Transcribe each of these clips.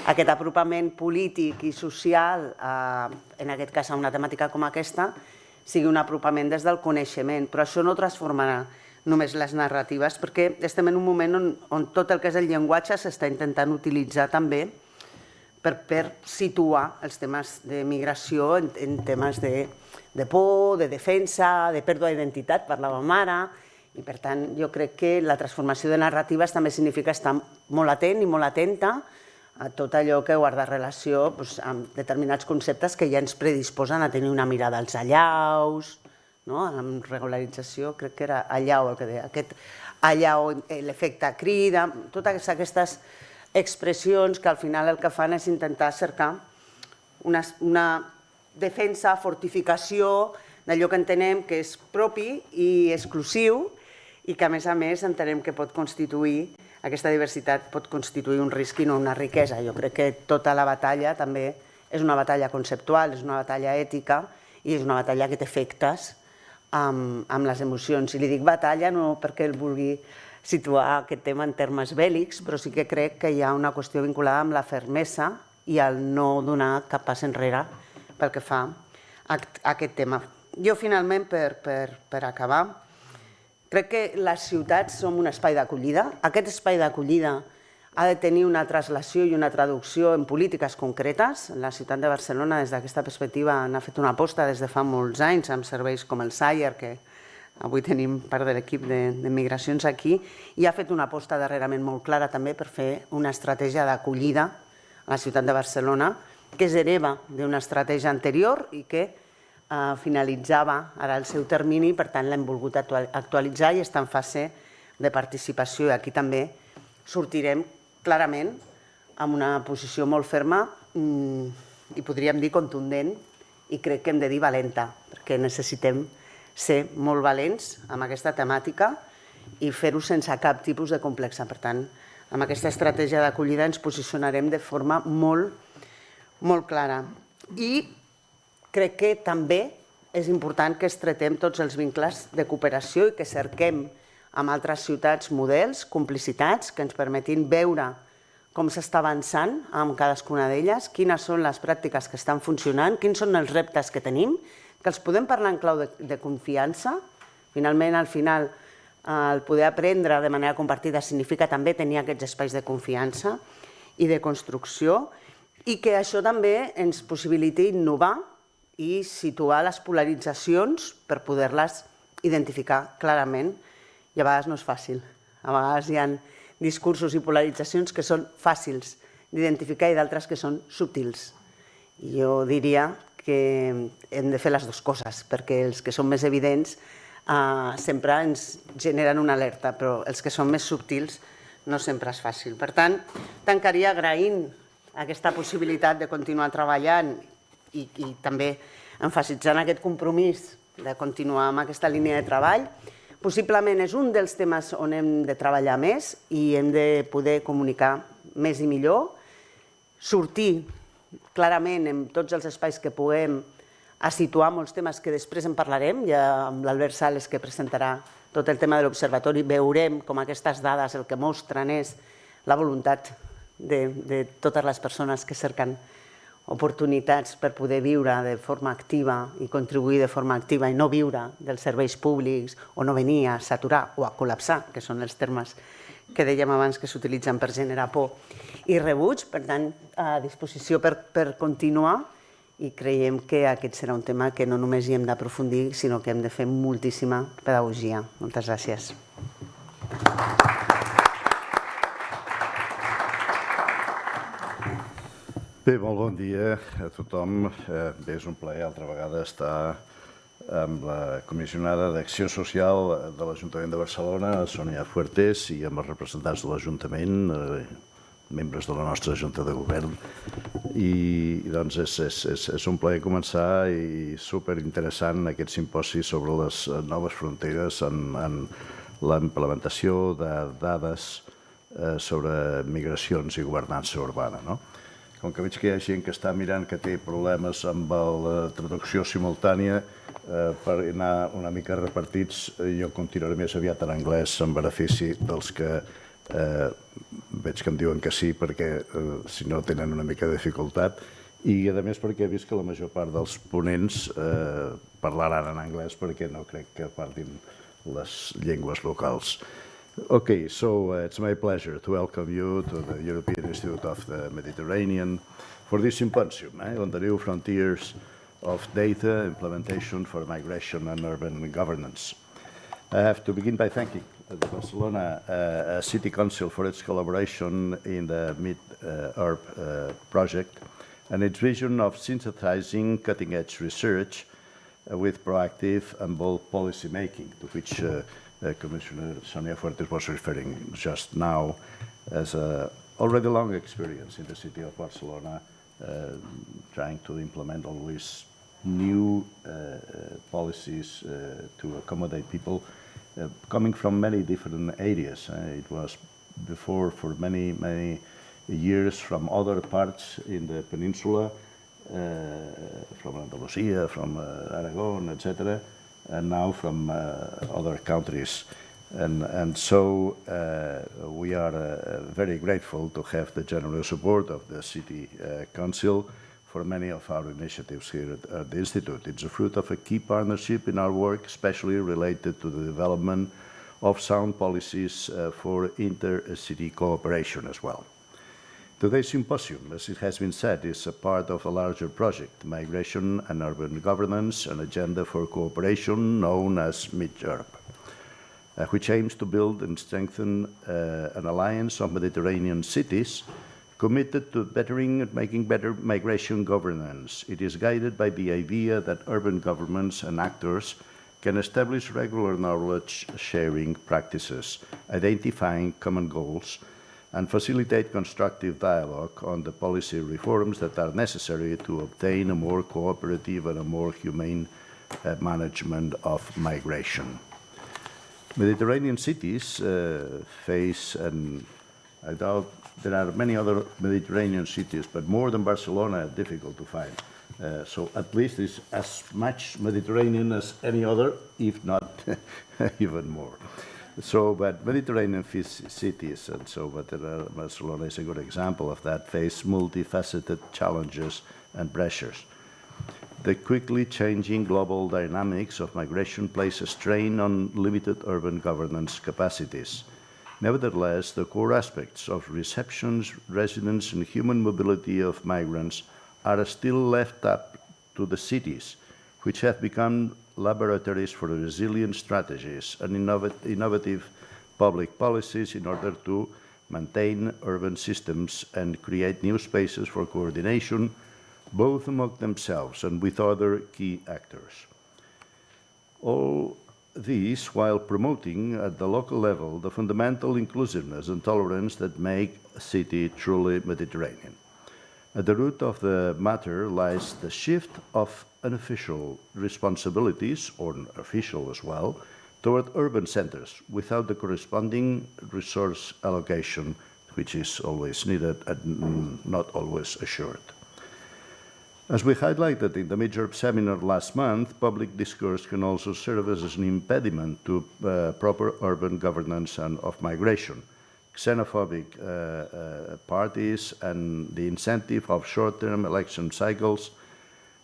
aquest apropament polític i social, en aquest cas a una temàtica com aquesta, sigui un apropament des del coneixement. Però això no transformarà només les narratives, perquè estem en un moment on tot el que és el llenguatge s'està intentant utilitzar també per situar els temes de migració en temes de por, de defensa, de pèrdua d'identitat, parlàvem ara, i per tant jo crec que la transformació de narratives també significa estar molt atent i molt atenta a tot allò que guarda relació amb determinats conceptes que ja ens predisposen a tenir una mirada als allaus, amb regularització, crec que era allau el que deia, aquest allau, l'efecte crida, totes aquestes expressions que al final el que fan és intentar cercar una defensa, fortificació d'allò que entenem que és propi i exclusiu i que a més entenem que pot constituir, aquesta diversitat pot constituir un risc i no una riquesa. Jo crec que tota la batalla també és una batalla conceptual, és una batalla ètica i és una batalla que té efectes amb les emocions. I li dic batalla no perquè el vulgui situar aquest tema en termes bèl·lics, però sí que crec que hi ha una qüestió vinculada amb la fermesa i el no donar cap pas enrere pel que fa a aquest tema. Jo, finalment, per acabar, crec que les ciutats són un espai d'acollida. Aquest espai d'acollida ha de tenir una translació i una traducció en polítiques concretes. La ciutat de Barcelona, des d'aquesta perspectiva, n'ha fet una aposta des de fa molts anys amb serveis com el SAIER, que avui tenim part de l'equip de migracions aquí, i ha fet una aposta darrerament molt clara també per fer una estratègia d'acollida a la ciutat de Barcelona, que es hereva d'una estratègia anterior i que finalitzava ara el seu termini, per tant l'hem volgut actualitzar i està en fase de participació. I aquí també sortirem clarament amb una posició molt ferma i podríem dir contundent i crec que hem de dir valenta, perquè necessitem ser molt valents amb aquesta temàtica i fer-ho sense cap tipus de complexa. Per tant, amb aquesta estratègia d'acollida ens posicionarem de forma molt clara. I crec que també és important que estretem tots els vincles de cooperació i que cerquem amb altres ciutats models, complicitats, que ens permetin veure com s'està avançant amb cadascuna d'elles, quines són les pràctiques que estan funcionant, quins són els reptes que tenim, que els podem parlar en clau de confiança. Finalment, al final, el poder aprendre de manera compartida significa també tenir aquests espais de confiança i de construcció i que això també ens possibiliti innovar i situar les polaritzacions per poder-les identificar clarament. I a vegades no és fàcil. A vegades hi ha discursos i polaritzacions que són fàcils d'identificar i d'altres que són subtils. Jo diria que hem de fer les dues coses, perquè els que són més evidents sempre ens generen una alerta, però els que són més subtils no sempre és fàcil. Per tant, tancaria agraint aquesta possibilitat de continuar treballant i també emfasitzant aquest compromís de continuar amb aquesta línia de treball. Possiblement és un dels temes on hem de treballar més i hem de poder comunicar més i millor, sortir clarament en tots els espais que puguem a situar molts temes que després en parlarem, ja amb l'Albert Sales que presentarà tot el tema de l'observatori, veurem com aquestes dades el que mostren és la voluntat de totes les persones que cerquen oportunitats per poder viure de forma activa i contribuir de forma activa i no viure dels serveis públics o no venir a saturar o a col·lapsar, que són els termes que dèiem abans que s'utilitzen per generar por i rebuig. Per tant, a disposició per continuar i creiem que aquest serà un tema que no només hi hem d'aprofundir, sinó que hem de fer moltíssima pedagogia. Moltes gràcies. Bé, molt bon dia a tothom. Bé, és un plaer altra vegada estar amb la comissionada d'Acció Social de l'Ajuntament de Barcelona, Sònia Fuertes, i amb els representants de l'Ajuntament, membres de la nostra Junta de Govern. I doncs és un plaer començar i superinteressant aquest simposi sobre les noves fronteres en la implementació de dades sobre migracions i governança urbana. Com que veig que hi ha gent que està mirant que té problemes amb la traducció simultània, per anar una mica repartits, jo continuaré més aviat en anglès en benefici dels que Veig que em diuen que sí perquè si no tenen una mica de dificultat i a més perquè he vist que la major part dels ponents parlaran en anglès perquè no crec que parlin les llengües locals. Okay, so it's my pleasure to welcome you to the European Institute of the Mediterranean for this symposium on the new frontiers of data implementation for migration and urban governance. I have to begin by thanking the Barcelona City Council for its collaboration in the Mid-Urb project and its vision of synthesizing cutting-edge research with proactive and bold policy making, to which Commissioner Sonia Fuertes was referring just now, as a already long experience in the city of Barcelona, trying to implement always new policies to accommodate people coming from many different areas. It was before for many years from other parts in the peninsula, from Andalusia, from Aragon, etc., and now from other countries. And so we are very grateful to have the general support of the City Council for many of our initiatives here at the Institute. It's a fruit of a key partnership in our work, especially related to the development of sound policies for inter-city cooperation as well. Today's symposium, as it has been said, is a part of a larger project, Migration and Urban Governance, an agenda for cooperation known as Mid-Urb, which aims to build and strengthen an alliance of Mediterranean cities committed to bettering and making better migration governance. It is guided by the idea that urban governments and actors can establish regular knowledge-sharing practices, identifying common goals, and facilitate constructive dialogue on the policy reforms that are necessary to obtain a more cooperative and a more humane management of migration. Mediterranean cities face, and I doubt there are many other Mediterranean cities, but more than Barcelona, difficult to find. So at least it's as much Mediterranean as any other, if not even more. So, but Mediterranean cities, and so, but Barcelona is a good example of that, face multifaceted challenges and pressures. The quickly changing global dynamics of migration place a strain on limited urban governance capacities. Nevertheless, the core aspects of receptions, residence, and human mobility of migrants are still left up to the cities, which have become laboratories for resilient strategies and innovative public policies in order to maintain urban systems and create new spaces for coordination, both among themselves and with other key actors. All these while promoting at the local level the fundamental inclusiveness and tolerance that make a city truly Mediterranean. At the root of the matter lies the shift of unofficial responsibilities, or official as well, toward urban centers without the corresponding resource allocation, which is always needed and not always assured. As we highlighted in the Mid-Urb seminar last month, public discourse can also serve as an impediment to proper urban governance and of migration. Xenophobic parties and the incentive of short-term election cycles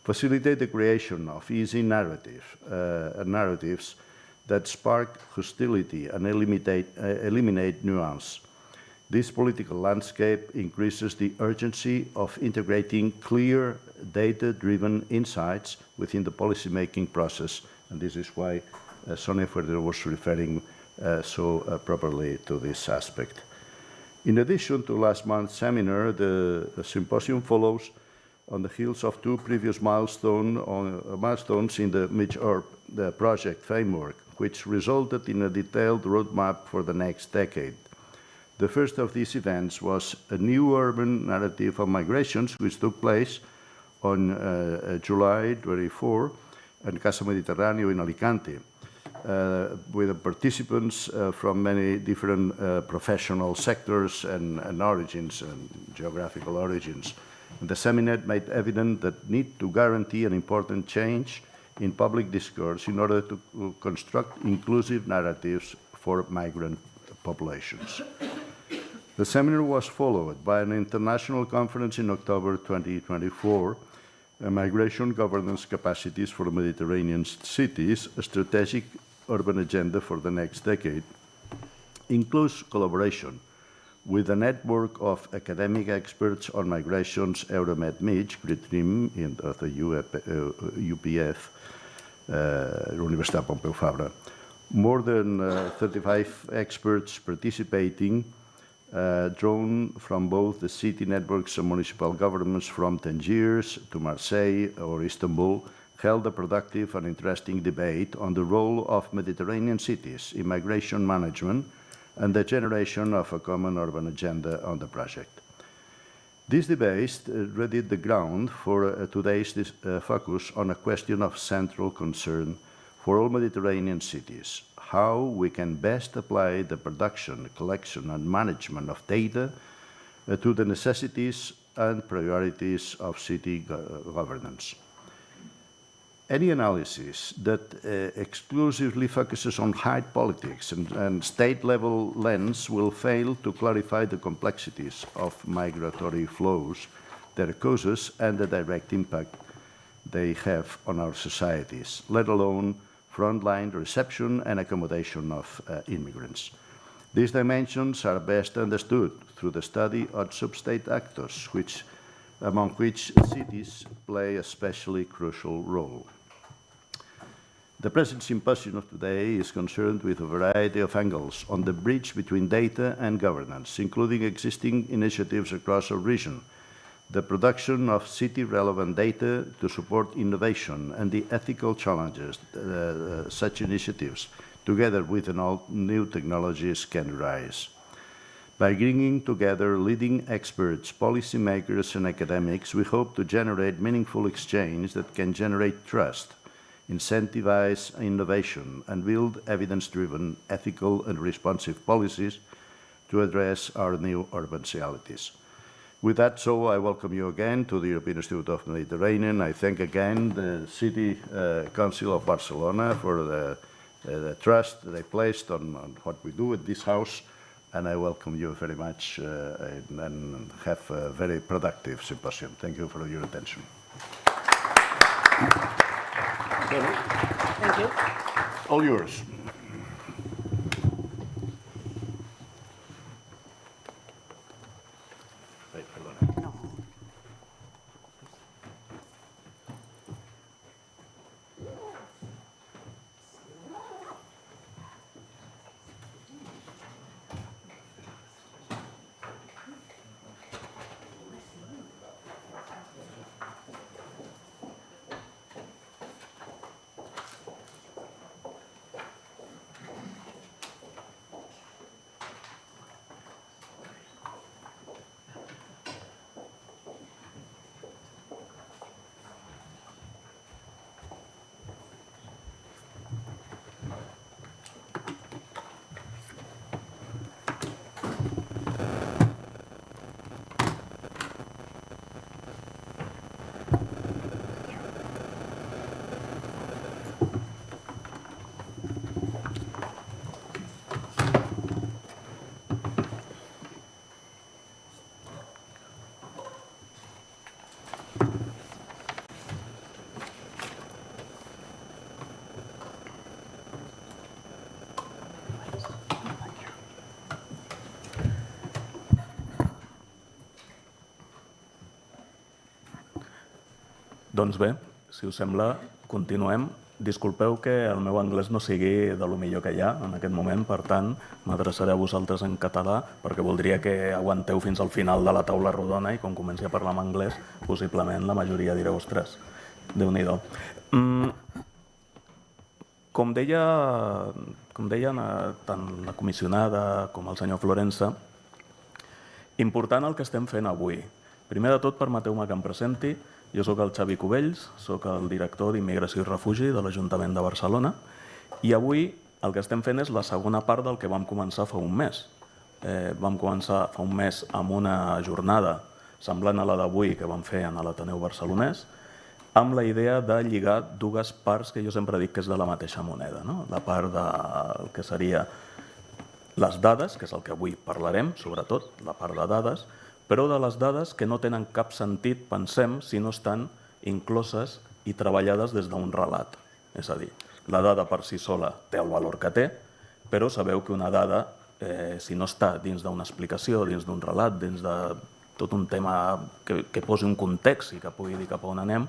facilitate the creation of easy narratives that spark hostility and eliminate nuance. This political landscape increases the urgency of integrating clear, data-driven insights within the policy-making process, and this is why Sonia Fuertes was referring so properly to this aspect. In addition to last month's seminar, the symposium follows on the heels of two previous milestones in the Mid-Urb project framework, which resulted in a detailed roadmap for the next decade. The first of these events was a new urban narrative of migrations, which took place on July 24 in Casa Mediterráneo in Alicante, with participants from many different professional sectors and origins and geographical origins. And the seminar made evident the need to guarantee an important change in public discourse in order to construct inclusive narratives for migrant populations. The seminar was followed by an international conference in October 2024, Migration Governance Capacities for Mediterranean Cities, a Strategic Urban Agenda for the Next Decade, in close collaboration with a network of academic experts on migrations, Euromed Mig, GRITRIM, of the UPF, Universitat Pompeu Fabra. More than 35 experts participating, drawn from both the city networks and municipal governments from Tangiers to Marseille or Istanbul, held a productive and interesting debate on the role of Mediterranean cities in migration management and the generation of a common urban agenda on the project. This debate readied the ground for today's focus on a question of central concern for all Mediterranean cities: how we can best apply the production, collection, and management of data to the necessities and priorities of city governance. Any analysis that exclusively focuses on height politics and state-level lens will fail to clarify the complexities of migratory flows, their causes, and the direct impact they have on our societies, let alone frontline reception and accommodation of immigrants. These dimensions are best understood through the study of sub-state actors, among which cities play a especially crucial role. The present symposium of today is concerned with a variety of angles on the bridge between data and governance, including existing initiatives across our region, the production of city-relevant data to support innovation and the ethical challenges such initiatives, together with new technologies, can rise. By bringing together leading experts, policymakers, and academics, we hope to generate meaningful exchange that can generate trust, incentivize innovation, and build evidence-driven, ethical, and responsive policies to address our new urban realities. With that, I welcome you again to the European Institute of Mediterranean. I thank again the City Council of Barcelona for the trust they placed on what we do at this house, and I welcome you very much and have a very productive symposium. Thank you for your attention. Thank you. All yours. Doncs bé, si us sembla, continuem. Disculpeu que el meu anglès no sigui de lo millor que hi ha en aquest moment, per tant, m'adreçaré a vosaltres en català perquè voldria que aguanteu fins al final de la taula rodona i quan comenci a parlar en anglès, possiblement la majoria direu, ostres, Déu-n'hi-do. Com deien tant la comissionada com el senyor Florença, important el que estem fent avui. Primer de tot, permeteu-me que em presenti. Jo soc el Xavi Cubells, soc el director d'Immigració i Refugi de l'Ajuntament de Barcelona i avui el que estem fent és la segona part del que vam començar fa un mes. Vam començar fa un mes amb una jornada semblant a la d'avui que vam fer a l'Ateneu Barcelonès, amb la idea de lligar dues parts que jo sempre dic que és de la mateixa moneda. La part del que seria les dades, que és el que avui parlarem, sobretot, la part de dades, però de les dades que no tenen cap sentit, pensem, si no estan incloses i treballades des d'un relat. És a dir, la dada per si sola té el valor que té, però sabeu que una dada, si no està dins d'una explicació, dins d'un relat, dins de tot un tema que posi un context i que pugui dir cap a on anem,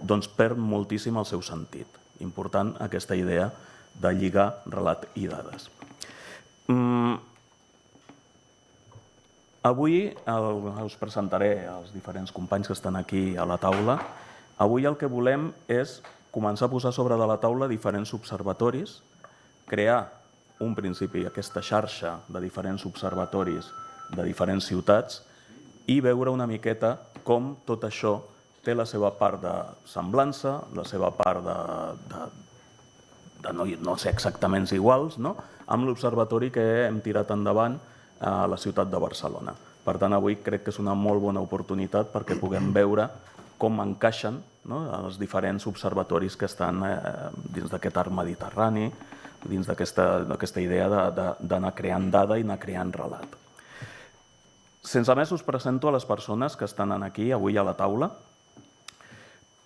doncs perd moltíssim el seu sentit. Important aquesta idea de lligar relat i dades. Avui us presentaré als diferents companys que estan aquí a la taula. Avui el que volem és començar a posar sobre de la taula diferents observatoris, crear un principi, aquesta xarxa de diferents observatoris de diferents ciutats i veure una miqueta com tot això té la seva part de semblança, la seva part de no ser exactament iguals, amb l'observatori que hem tirat endavant a la ciutat de Barcelona. Per tant, avui crec que és una molt bona oportunitat perquè puguem veure com encaixen els diferents observatoris que estan dins d'aquest arc mediterrani, dins d'aquesta idea d'anar creant dada i anar creant relat. Sense més, us presento a les persones que estan aquí avui a la taula.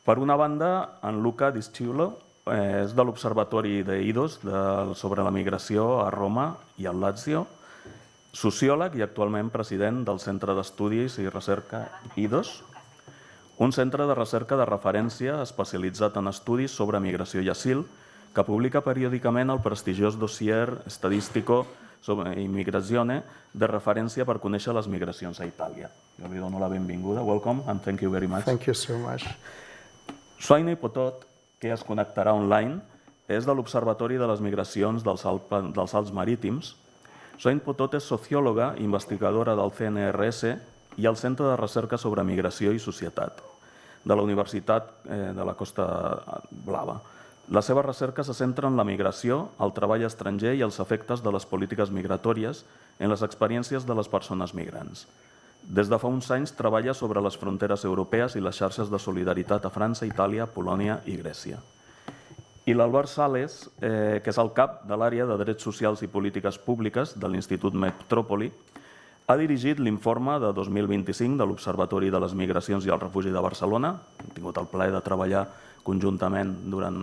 Per una banda, en Luca Disciulo és de l'Observatori d'IDOS sobre la migració a Roma i al Lazio, sociòleg i actualment president del Centre d'Estudis i Recerca IDOS, un centre de recerca de referència especialitzat en estudis sobre migració i asil, que publica periòdicament el prestigiós dossier estadístico sobre immigrazione de referència per conèixer les migracions a Itàlia. Jo li dono la benvinguda. Welcome and thank you very much. Thank you so much. Soini Potot, que es connectarà online, és de l'Observatori de les Migracions dels Alps Marítims. Soini Potot és sociòloga i investigadora del CNRS i al Centre de Recerca sobre Migració i Societat de la Universitat de la Costa Blava. La seva recerca se centra en la migració, el treball estranger i els efectes de les polítiques migratòries en les experiències de les persones migrants. Des de fa uns anys treballa sobre les fronteres europees i les xarxes de solidaritat a França, Itàlia, Polònia i Grècia. I l'Albert Sales, que és el cap de l'àrea de Drets Socials i Polítiques Públiques de l'Institut Metròpoli, ha dirigit l'informe de 2025 de l'Observatori de les Migracions i el Refugi de Barcelona. Hem tingut el plaer de treballar conjuntament durant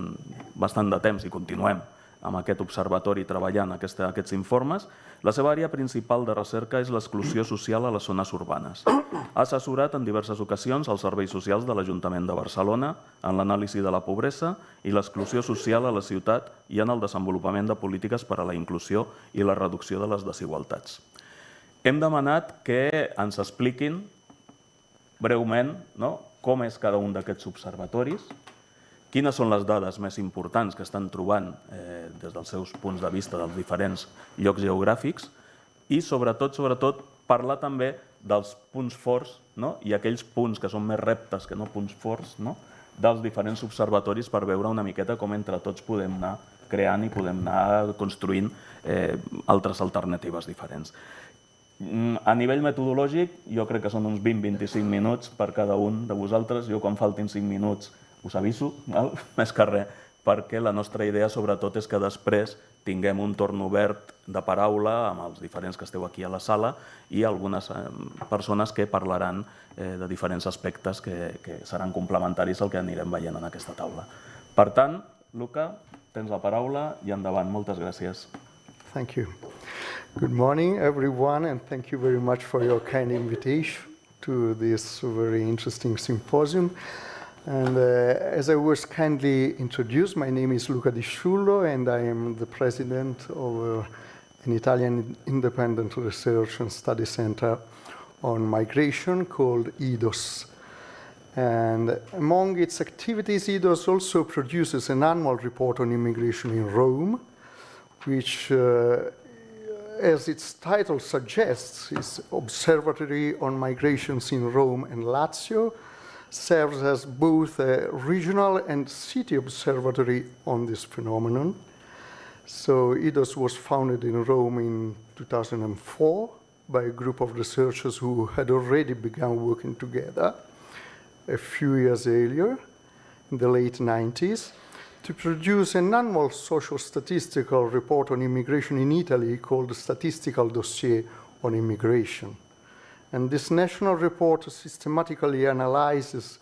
bastant de temps i continuem amb aquest observatori treballant aquests informes. La seva àrea principal de recerca és l'exclusió social a les zones urbanes. Ha assessorat en diverses ocasions els serveis socials de l'Ajuntament de Barcelona en l'anàlisi de la pobresa i l'exclusió social a la ciutat i en el desenvolupament de polítiques per a la inclusió i la reducció de les desigualtats. Hem demanat que ens expliquin breument com és cada un d'aquests observatoris, quines són les dades més importants que estan trobant des dels seus punts de vista dels diferents llocs geogràfics i, sobretot, parlar també dels punts forts i aquells punts que són més reptes que no punts forts dels diferents observatoris per veure una miqueta com entre tots podem anar creant i podem anar construint altres alternatives diferents. A nivell metodològic, jo crec que són uns 20-25 minuts per cada un de vosaltres. Jo, quan faltin 5 minuts, us aviso, més que res, perquè la nostra idea, sobretot, és que després tinguem un torn obert de paraula amb els diferents que esteu aquí a la sala i algunes persones que parlaran de diferents aspectes que seran complementaris al que anirem veient en aquesta taula. Per tant, Luca, tens la paraula i endavant. Moltes gràcies. Thank you. Good morning, everyone, and thank you very much for your kind invitation to this very interesting symposium. And as I was kindly introduced, my name is Luca Disciulo, and I am the president of an Italian independent research and study center on migration called IDOS. And among its activities, IDOS also produces an annual report on immigration in Rome, which, as its title suggests, is Observatory on Migrations in Rome and Lazio, serves as both a regional and city observatory on this phenomenon. So IDOS was founded in Rome in 2004 by a group of researchers who had already begun working together a few years earlier, in the late 90s, to produce an annual social statistical report on immigration in Italy called the Statistical Dossier on Immigration. And this national report systematically analyzes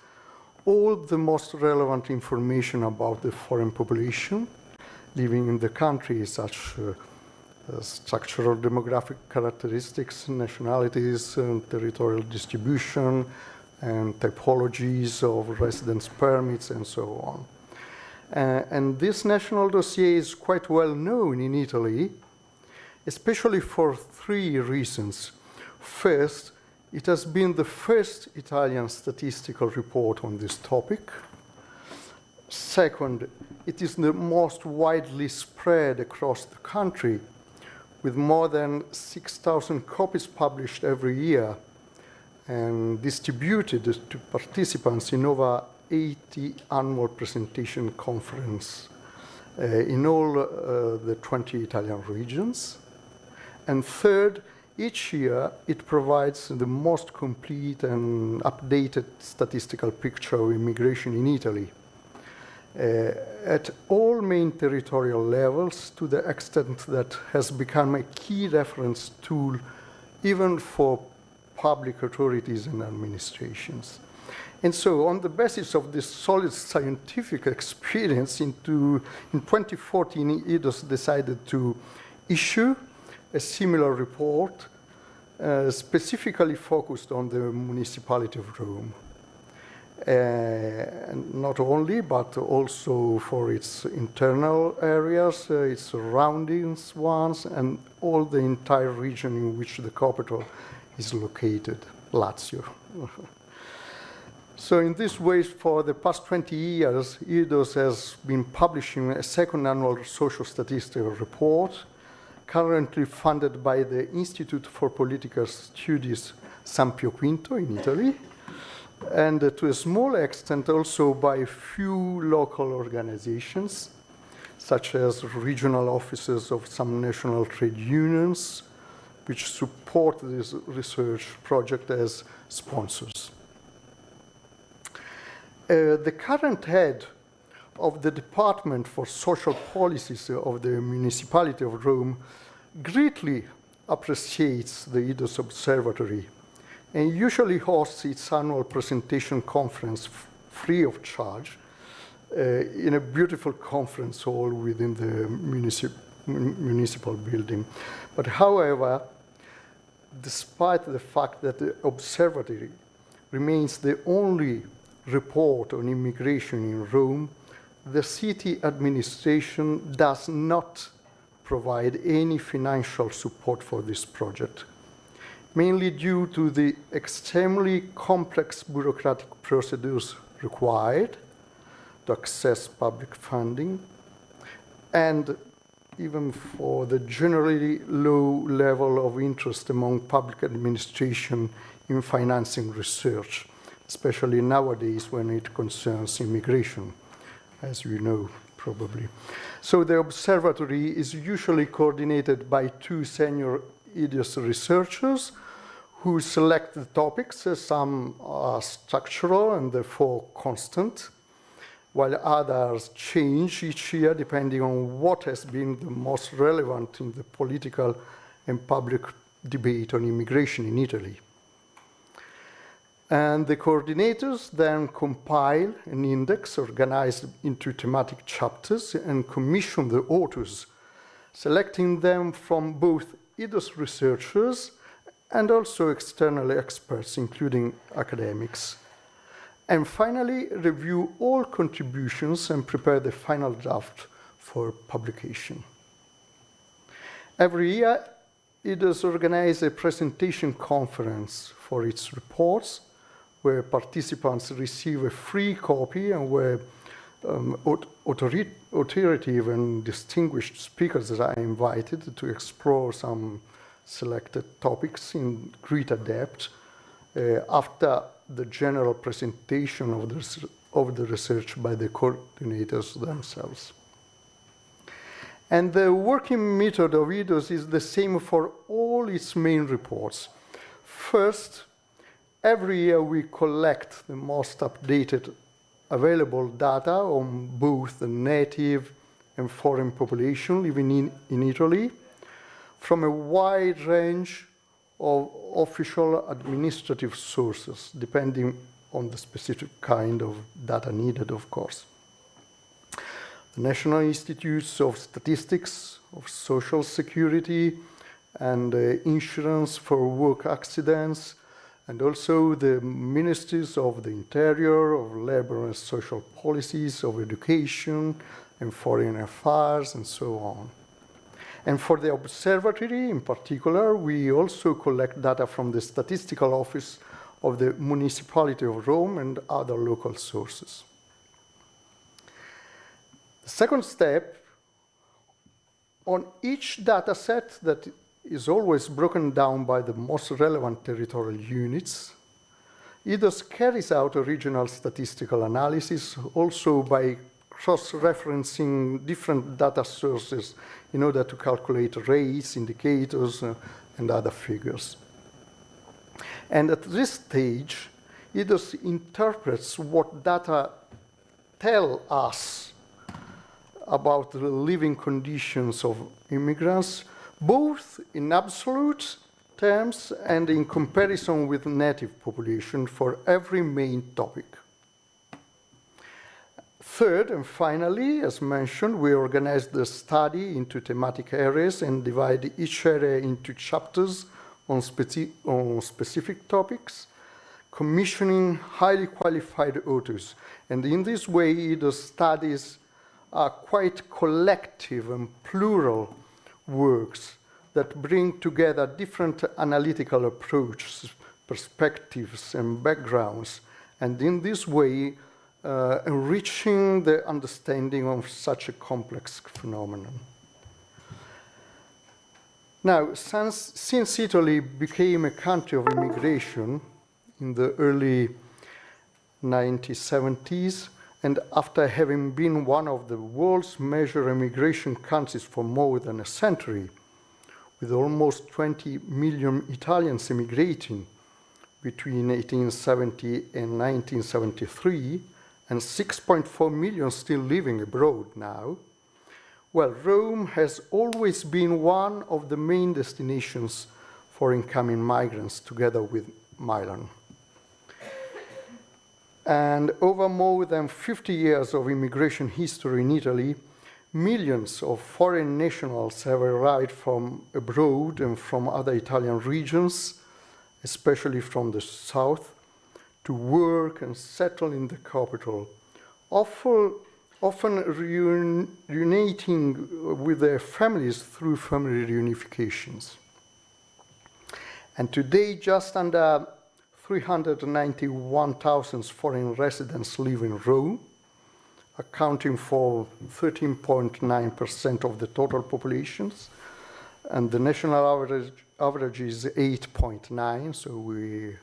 all the most relevant information about the foreign population living in the country, such as structural demographic characteristics, nationalities, territorial distribution, and typologies of residence permits, and so on. And this national dossier is quite well known in Italy, especially for three reasons. First, it has been the first Italian statistical report on this topic. Second, it is the most widely spread across the country, with more than 6,000 copies published every year and distributed to participants in over 80 annual presentation conferences in all the 20 Italian regions. And third, each year it provides the most complete and updated statistical picture of immigration in Italy at all main territorial levels, to the extent that has become a key reference tool even for public authorities and administrations. And so on the basis of this solid scientific experience, in 2014, IDOS decided to issue a similar report specifically focused on the municipality of Rome. And not only, but also for its internal areas, its surroundings ones, and all the entire region in which the capital is located, Lazio. So in this way, for the past 20 years, IDOS has been publishing a second annual social statistical report, currently funded by the Institute for Political Studies San Pio Quinto in Italy, and to a small extent also by a few local organizations, such as regional offices of some national trade unions, which support this research project as sponsors. The current head of the Department for Social Policies of the Municipality of Rome greatly appreciates the IDOS Observatory and usually hosts its annual presentation conference free of charge in a beautiful conference hall within the municipal building. But however, despite the fact that the observatory remains the only report on immigration in Rome, the city administration does not provide any financial support for this project, mainly due to the extremely complex bureaucratic procedures required to access public funding, and even for the generally low level of interest among public administration in financing research, especially nowadays when it concerns immigration, as you know, probably. So the observatory is usually coordinated by two senior IDOS researchers who select the topics. Some are structural and therefore constant, while others change each year depending on what has been the most relevant in the political and public debate on immigration in Italy. And the coordinators then compile an index organized into thematic chapters and commission the authors, selecting them from both IDOS researchers and also external experts, including academics. And finally, review all contributions and prepare the final draft for publication. Every year, IDOS organizes a presentation conference for its reports, where participants receive a free copy and where authoritative and distinguished speakers are invited to explore some selected topics in greater depth after the general presentation of the research by the coordinators themselves. And the working method of IDOS is the same for all its main reports. First, every year we collect the most updated available data on both the native and foreign population living in Italy from a wide range of official administrative sources, depending on the specific kind of data needed, of course. The National Institutes of Statistics, of Social Security, and insurance for work accidents, and also the ministries of the Interior, of Labor and Social Policies, of Education, and Foreign Affairs, and so on. And for the observatory in particular, we also collect data from the Statistical Office of the Municipality of Rome and other local sources. The second step, on each data set that is always broken down by the most relevant territorial units, IDOS carries out a regional statistical analysis also by cross-referencing different data sources in order to calculate rates, indicators, and other figures. And at this stage, IDOS interprets what data tell us about the living conditions of immigrants, both in absolute terms and in comparison with native population for every main topic. Third, and finally, as mentioned, we organize the study into thematic areas and divide each area into chapters on specific topics, commissioning highly qualified authors. And in this way, the studies are quite collective and plural works that bring together different analytical approaches, perspectives, and backgrounds, and in this way, enriching the understanding of such a complex phenomenon. Now, since Italy became a country of immigration in the early 1970s, and after having been one of the world's major immigration countries for more than a century, with almost 20 million Italians immigrating between 1870 and 1973, and 6.4 million still living abroad now, well, Rome has always been one of the main destinations for incoming migrants, together with Milan. And over more than 50 years of immigration history in Italy, millions of foreign nationals have arrived from abroad and from other Italian regions, especially from the south, to work and settle in the capital, often reuniting with their families through family reunifications. And today, just under 391,000 foreign residents live in Rome, accounting for 13.9% of the total populations, and the national average is 8.9, so we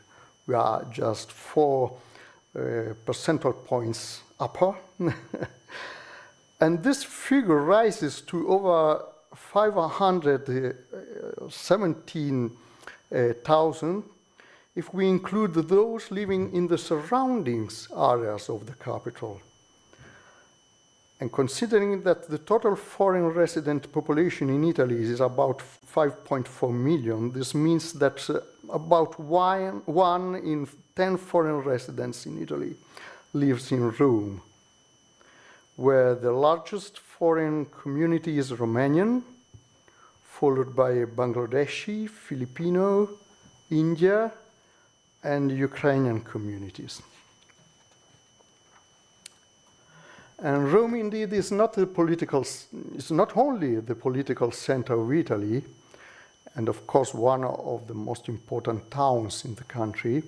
are just 4 percentage points upper. And this figure rises to over 517,000 if we include those living in the surroundings areas of the capital. And considering that the total foreign resident population in Italy is about 5.4 million, this means that about one in 10 foreign residents in Italy lives in Rome, where the largest foreign community is Romanian, followed by Bangladeshi, Filipino, India, and Ukrainian communities. And Rome, indeed, is not only the political center of Italy, and of course one of the most important towns in the country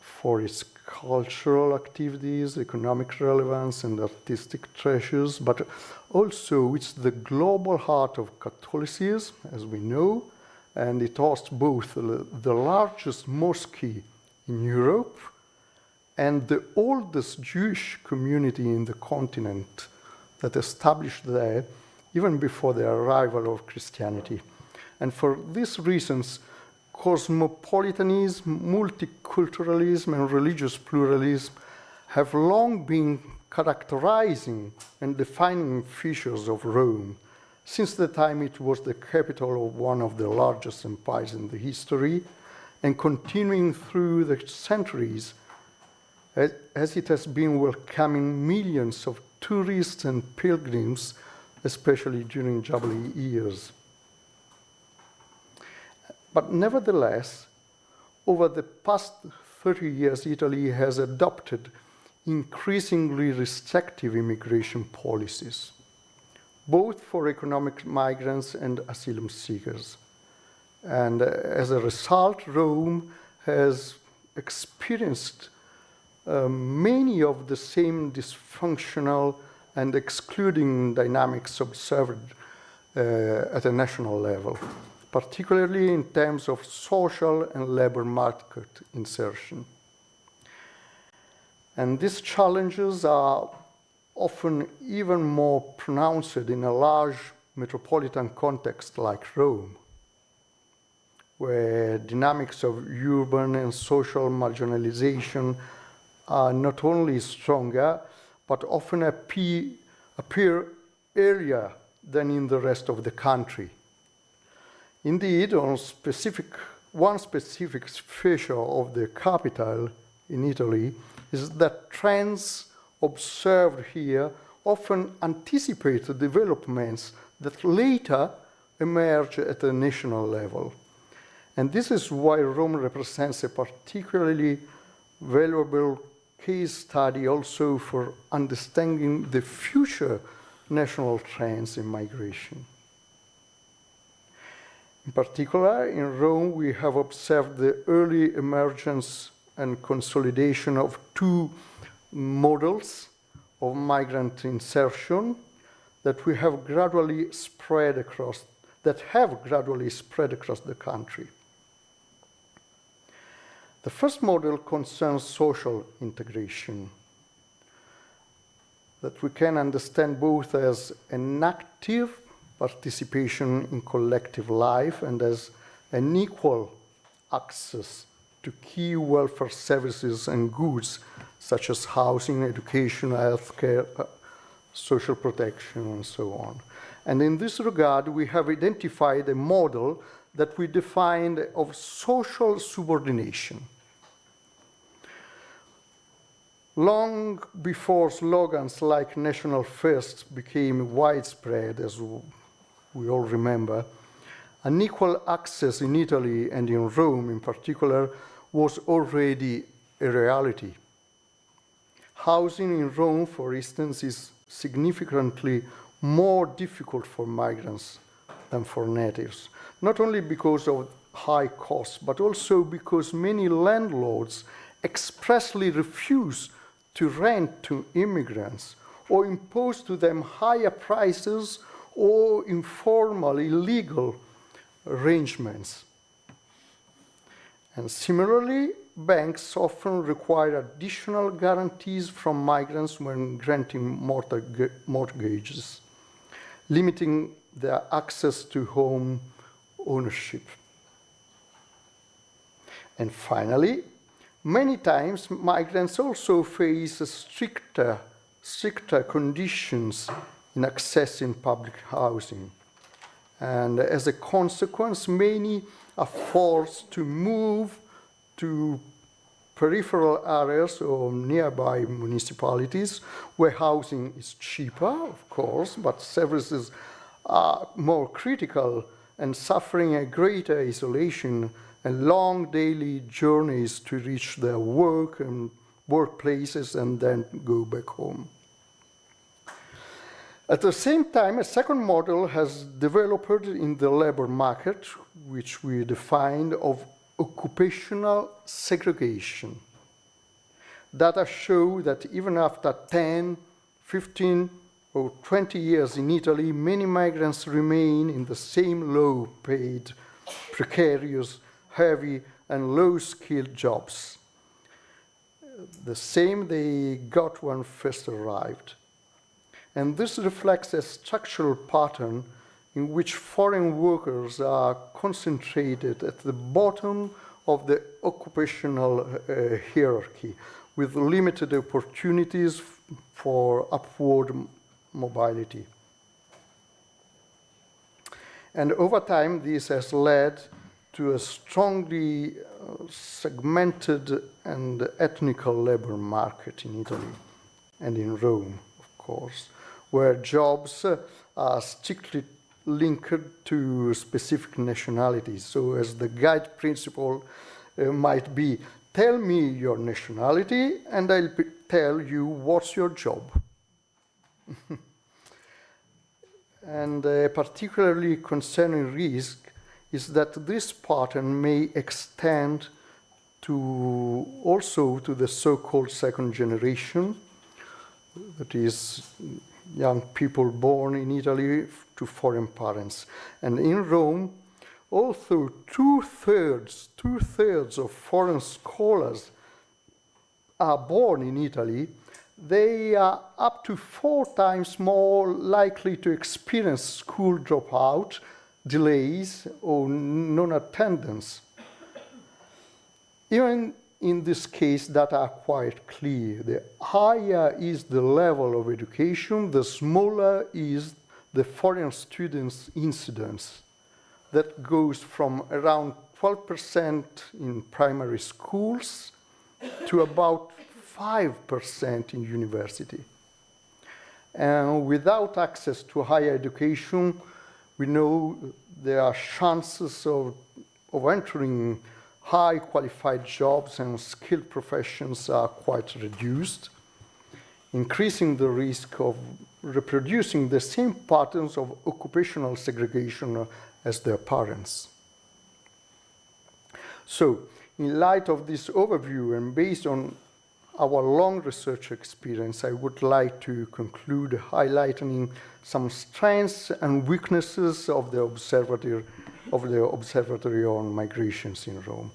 for its cultural activities, economic relevance, and artistic treasures, but also it's the global heart of Catholicism, as we know, and it hosts both the largest mosque in Europe and the oldest Jewish community in the continent that established there even before the arrival of Christianity. And for these reasons, cosmopolitanism, multiculturalism, and religious pluralism have long been characterizing and defining features of Rome since the time it was the capital of one of the largest empires in the history, and continuing through the centuries as it has been welcoming millions of tourists and pilgrims, especially during Jubilee years. But nevertheless, over the past 30 years, Italy has adopted increasingly restrictive immigration policies, both for economic migrants and asylum seekers. And as a result, Rome has experienced many of the same dysfunctional and excluding dynamics observed at a national level, particularly in terms of social and labor market insertion. And these challenges are often even more pronounced in a large metropolitan context like Rome, where dynamics of urban and social marginalization are not only stronger, but often appear earlier than in the rest of the country. Indeed, one specific feature of the capital in Italy is that trends observed here often anticipate the developments that later emerge at the national level. And this is why Rome represents a particularly valuable case study also for understanding the future national trends in migration. In particular, in Rome, we have observed the early emergence and consolidation of two models of migrant insertion that have gradually spread across the country. The first model concerns social integration, that we can understand both as an active participation in collective life and as an equal access to key welfare services and goods such as housing, education, healthcare, social protection, and so on. And in this regard, we have identified a model that we defined of social subordination. Long before slogans like National First became widespread, as we all remember, unequal access in Italy and in Rome in particular was already a reality. Housing in Rome, for instance, is significantly more difficult for migrants than for natives, not only because of high costs, but also because many landlords expressly refuse to rent to immigrants or impose to them higher prices or informal, illegal arrangements. And similarly, banks often require additional guarantees from migrants when granting mortgages, limiting their access to home ownership. And finally, many times migrants also face stricter conditions in accessing public housing. And as a consequence, many are forced to move to peripheral areas or nearby municipalities where housing is cheaper, of course, but services are more critical and suffering a greater isolation and long daily journeys to reach their work and workplaces and then go back home. At the same time, a second model has developed in the labor market, which we defined of occupational segregation. Data show that even after 10, 15, or 20 years in Italy, many migrants remain in the same low-paid, precarious, heavy, and low-skilled jobs, the same they got when first arrived. And this reflects a structural pattern in which foreign workers are concentrated at the bottom of the occupational hierarchy, with limited opportunities for upward mobility. And over time, this has led to a strongly segmented and ethnical labor market in Italy and in Rome, of course, where jobs are strictly linked to specific nationalities. So as the guide principle might be, tell me your nationality and I'll tell you what's your job. And a particularly concerning risk is that this pattern may extend to also to the so-called second generation, that is, young people born in Italy to foreign parents. And in Rome, although two-thirds of foreign scholars are born in Italy, they are up to 4 times more likely to experience school dropout, delays, or non-attendance. Even in this case, data are quite clear. The higher is the level of education, the smaller is the foreign students' incidence. That goes from around 12% in primary schools to about 5% in university. And without access to higher education, we know there are chances of entering high qualified jobs and skilled professions are quite reduced, increasing the risk of reproducing the same patterns of occupational segregation as their parents. So, in light of this overview and based on our long research experience, I would like to conclude highlighting some strengths and weaknesses of the observatory on migrations in Rome.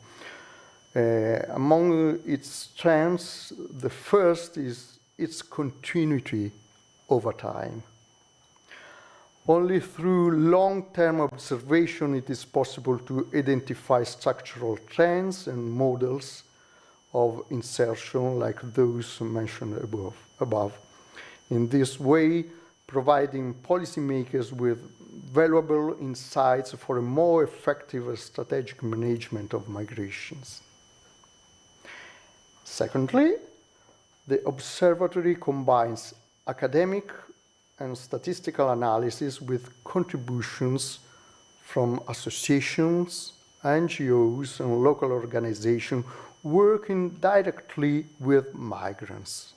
Among its strengths, the first is its continuity over time. Only through long-term observation it is possible to identify structural trends and models of insertion like those mentioned above. In this way, providing policymakers with valuable insights for a more effective strategic management of migrations. Secondly, the observatory combines academic and statistical analysis with contributions from associations, NGOs, and local organizations working directly with migrants.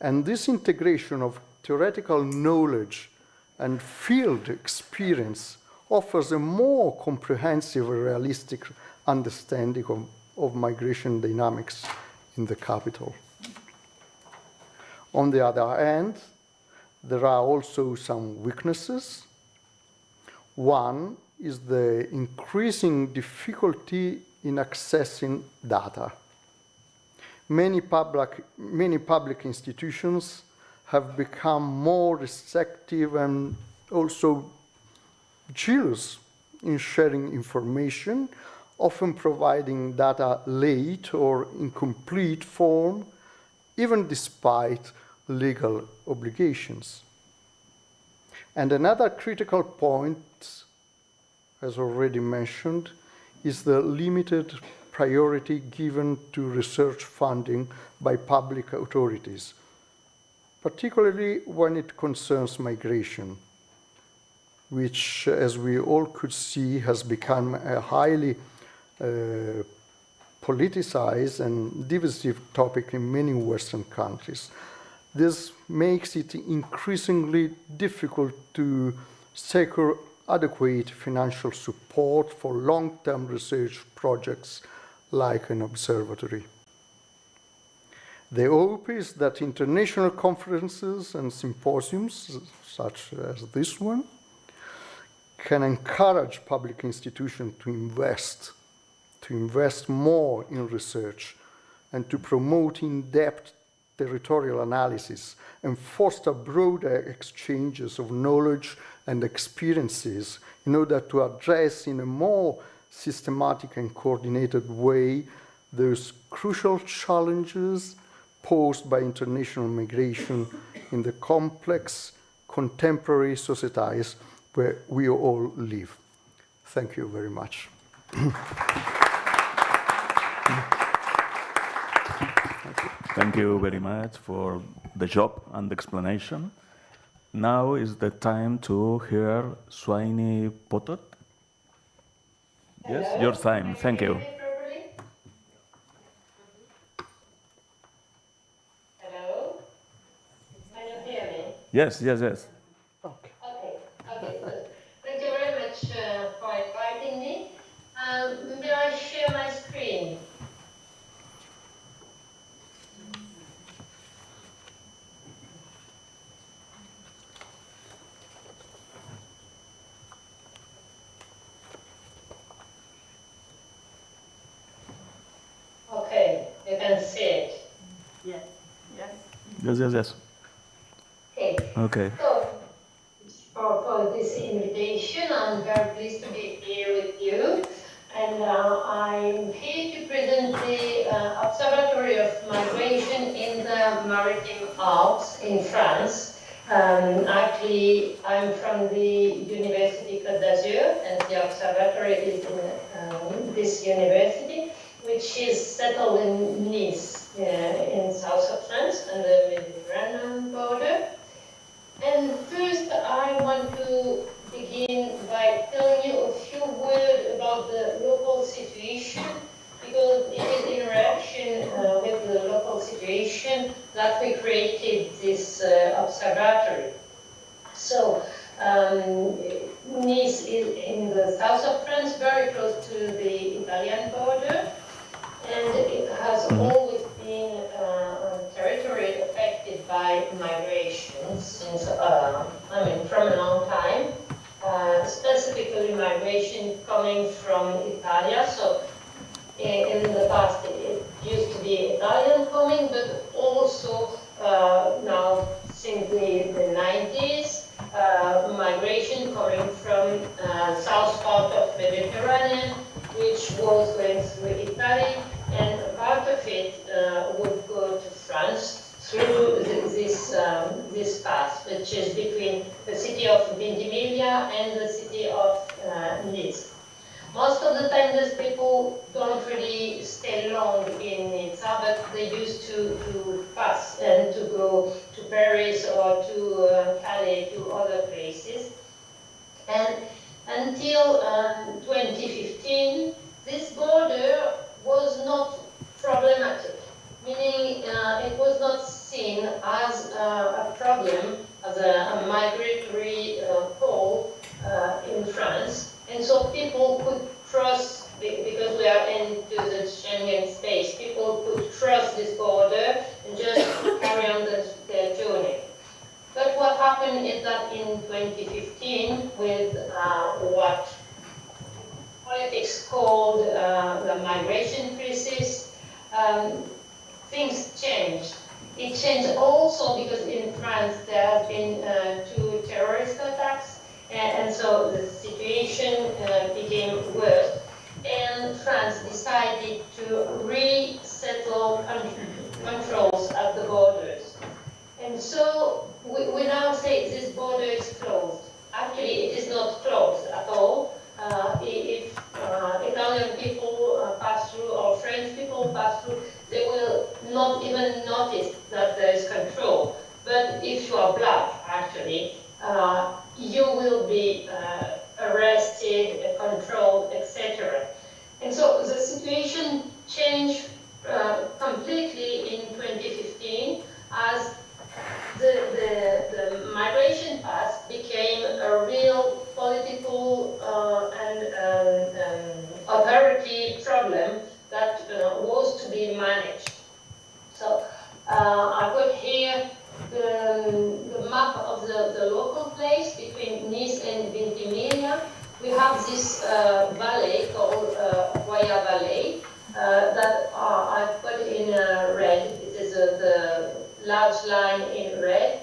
And this integration of theoretical knowledge and field experience offers a more comprehensive and realistic understanding of migration dynamics in the capital. On the other hand, there are also some weaknesses. One is the increasing difficulty in accessing data. Many public institutions have become more restrictive and also jealous in sharing information, often providing data late or incomplete form, even despite legal obligations. And another critical point, as already mentioned, is the limited priority given to research funding by public authorities, particularly when it concerns migration, which, as we all could see, has become a highly politicized and divisive topic in many Western countries. This makes it increasingly difficult to secure adequate financial support for long-term research projects like an observatory. The hope is that international conferences and symposiums, such as this one, can encourage public institutions to invest more in research and to promote in-depth territorial analysis and foster broader exchanges of knowledge and experiences in order to address in a more systematic and coordinated way those crucial challenges posed by international migration in the complex contemporary societies where we all live. Thank you very much. Thank you very much for the job and the explanation. Now is the time to hear Swaini Potot. Yes, your time. Thank you. Hello? Can you hear me? Yes, yes, yes. Okay, good. Thank you very much for inviting me. May I share my screen? Okay, you can see it. Yes. Yes. Yes, yes, yes. Okay. Okay. So, for this invitation, I'm very pleased to be here with you. And I'm here to present the Observatory of Migration in the Maritime Alps in France. Actually, I'm from the University Côte d'Azur, and the observatory is in this university, which is settled in Nice, in south of France, on the Mediterranean border. And first, I want to begin by telling you a few words about the local situation, because it is in reaction with the local situation that we created this observatory. So, Nice is in the south of France, very close to the Italian border, and it has always been a territory affected by migration since, from a long time, specifically migration coming from Italy. So in the past it used to be Italian coming, but also now since the 90s, migration coming from south part of Mediterranean, which was going through Italy, and part of it would go to France through this path, which is between the city of Ventimiglia and the city of Nice. Most of the time, these people don't really stay long in Nizza, but they used to pass and to go to Paris or to Calais, to other places. And until 2015, this border was not problematic, meaning it was not seen as a problem, as a migratory pole in France. And so people could cross, because we are into the Schengen space, people could cross this border and just carry on their journey. But what happened is that in 2015, with what politics called the migration crisis, things changed. It changed also because in France there have been 2 terrorist attacks, and so the situation became worse. And France decided to resettle controls at the borders. And so we now say this border is closed. Actually, it is not closed at all. If Italian people pass through or French people pass through, they will not even notice that there is control. But if you are black, actually, you will be arrested, controlled, etc. And so the situation changed completely in 2015 as the migration path became a real political and authority problem that was to be managed. So I put here the map of the local place between Nice and Ventimiglia. We have this valley called Guaya Valley that I put in red. It is the large line in red.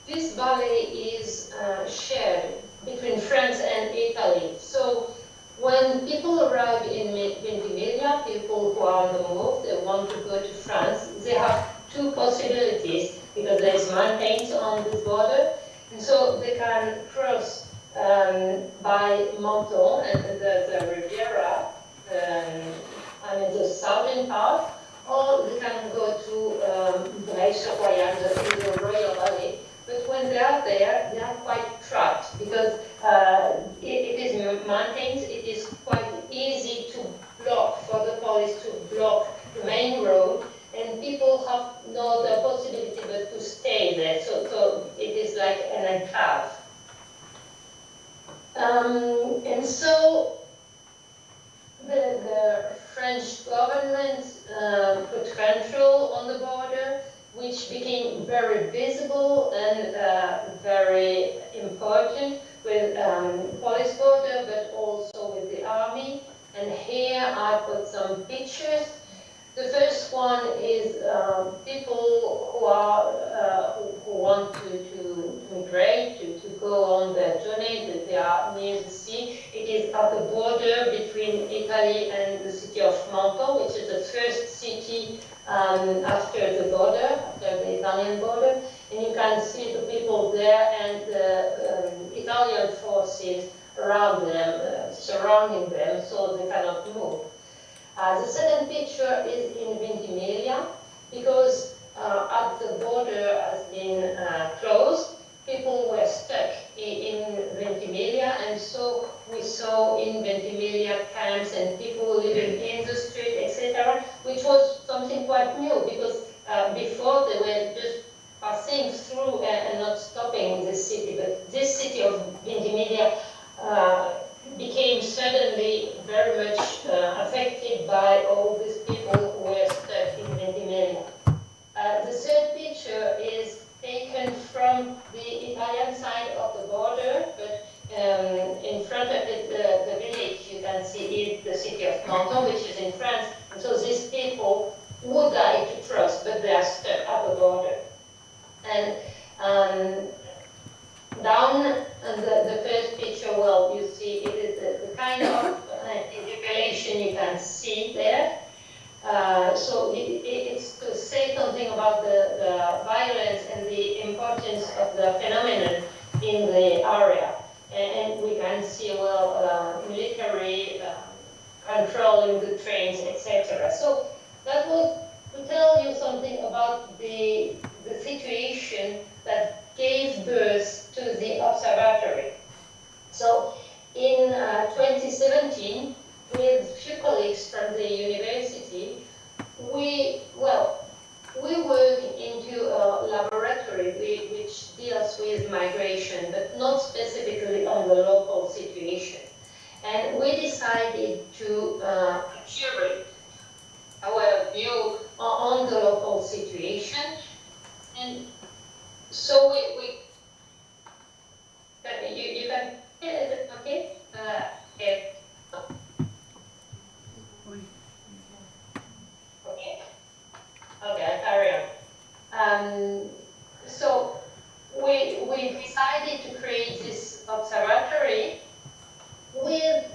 This valley is shared between France and Italy. So when people arrive in Ventimiglia, people who are on the move, they want to go to France, they have 2 two possibilities, because there is mountains on this border, and so they can cross by Menton and the Riviera, the southern part, or they can go to Bray-sur-Royal, the Royal Valley. But when they are there, they are quite trapped because it is mountains. It is quite easy to block, for the police to block the main road, and people have no other possibility but to stay there. So it is like an enclave. And so the French government put control on the border, which became very visible and very important with police border, but also with the army. And here I put some pictures. The first one is people who are who want to migrate, to go on their journey, that they are near the sea. It is at the border between Italy and the city of Menton, which is the first city after the border, after the Italian border. And you can see the people there and the Italian forces around them, surrounding them, so they cannot move. The second picture is in Ventimiglia, because at the border has been closed, people were stuck in Ventimiglia, and so we saw in Ventimiglia camps and people living in the street, etc., which was something quite new, because before they were just passing through and not stopping in this city, but this city of Ventimiglia became suddenly very much affected by all these people who were stuck in Ventimiglia. The third picture is taken from the Italian side of the border, but in front of the village you can see is the city of Menton, which is in France. And so these people would like to cross, but they are stuck at the border. And down the first picture, well, you see it is the kind of interpellation you can see there. So it's to say something about the violence and the importance of the phenomenon in the area. And we can see, well, military controlling the trains, etc. So that was to tell you something about the situation that gave birth to the observatory. So in 2017, with few colleagues from the university, we work into a laboratory which deals with migration, but not specifically on the local situation. And we decided to curate our view on the local situation. And so you can, is it okay? Okay. Okay, I carry on. So we decided to create this observatory with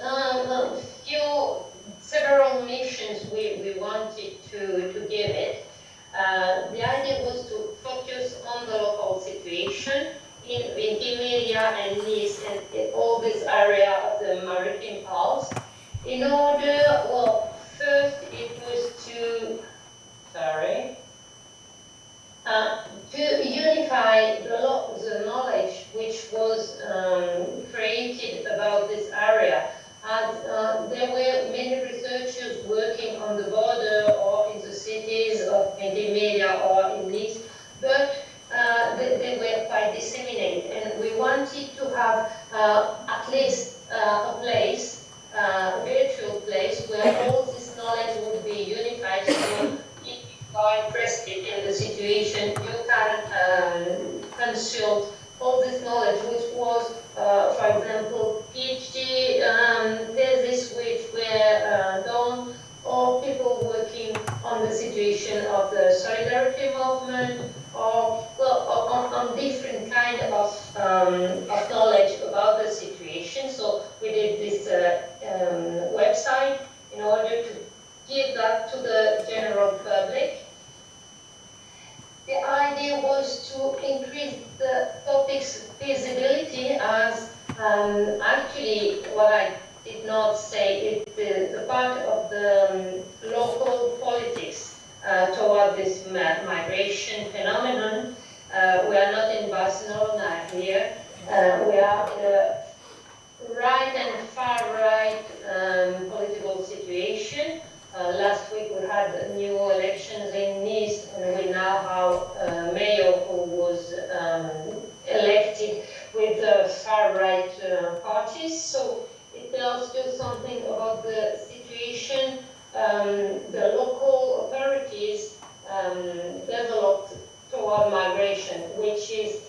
several missions we wanted to give it. The idea was to focus on the local situation in Ventimiglia and Nice and all this area of the Maritime Alps. In order, well, first it was to unify the knowledge which was created about this area. And there were many researchers working on the border or in the cities of Ventimiglia or in Nice, but they were quite disseminated. And we wanted to have at least a place, a virtual place, where all this knowledge would be unified. So if you are interested in the situation, you can consult all this knowledge, which was, for example, PhD thesis which were done, or people working on the situation of the solidarity movement, or on different kind of knowledge about the situation. So we did this website in order to give that to the general public. to increase the topic's visibility as actually what I did not say is the part of the local politics toward this migration phenomenon. We are not in Barcelona here. We are in a right and far right political situation. Last week we had new elections in Nice, and we now have a mayor who was elected with the far right parties. So it tells you something about the situation the local authorities developed toward migration, which is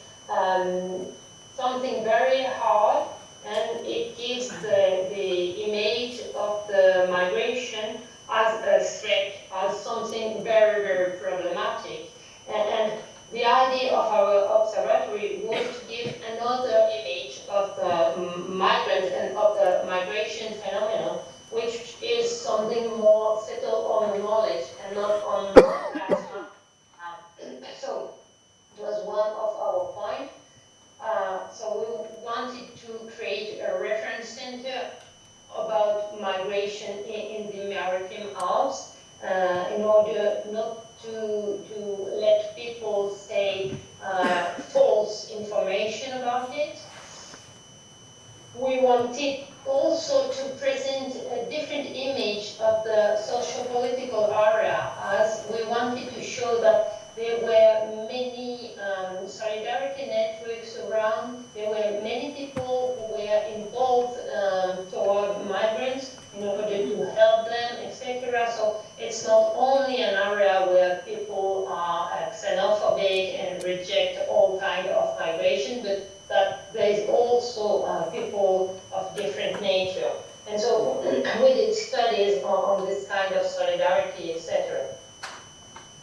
something very hard, and it gives the image of the migration as a threat, as something very, very problematic. And the idea of our observatory was to give another image of the migrant and of the migration phenomenon, which is something more settled on the knowledge and not on the plasma. So it was one of our points. So we wanted to create a reference center about migration in the maritime arts in order not to let people say false information about it. We wanted also to present a different image of the social-political area, as we wanted to show that there were many solidarity networks around. There were many people who were involved toward migrants in order to help them, etc. So it's not only an area where people are xenophobic and reject all kinds of migration, but that there is also people of different nature. And so we did studies on this kind of solidarity, etc.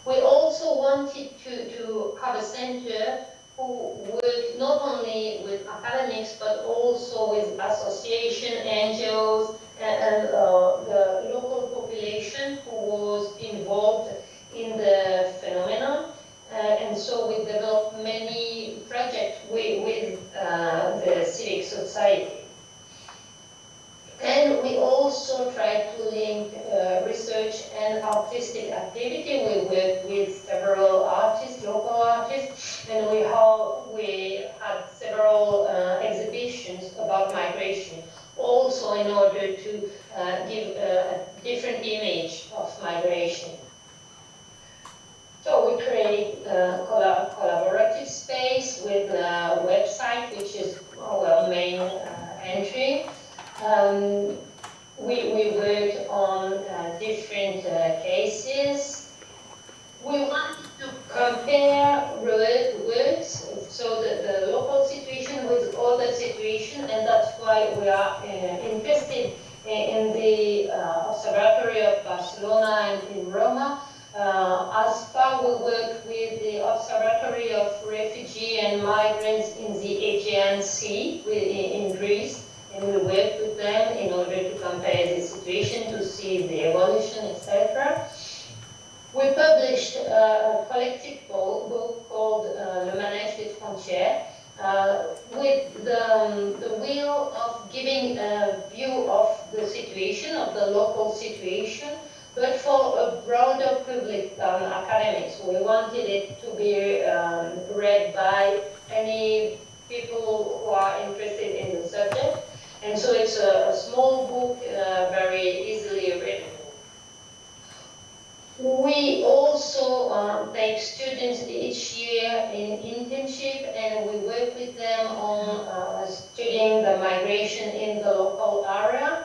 We also wanted to have a center who worked not only with academics, but also with association, NGOs, and the local population who was involved in the phenomenon. And so we developed many projects with the civic society. And we also tried to link research and artistic activity. We worked with several artists, local artists, and we had several exhibitions about migration, also in order to give a different image of migration. So we create a collaborative space with a website, which is our main entry. We worked on different cases. We wanted to compare words, so the local situation with other situation, and that's why we are interested in the Observatory of Barcelona and in Roma. As far we work with the Observatory of Refugee and Migrants in the Aegean Sea in Greece, and we work with them in order to compare the situation, to see the evolution, etc. We published a collective book called Le Manège des Frontières, with the will of giving a view of the situation, of the local situation, but for a broader public than academics. We wanted it to be read by any people who are interested in the subject. And so it's a small book, very easily readable. We also take students each year in internship, and we work with them on studying the migration in the local area.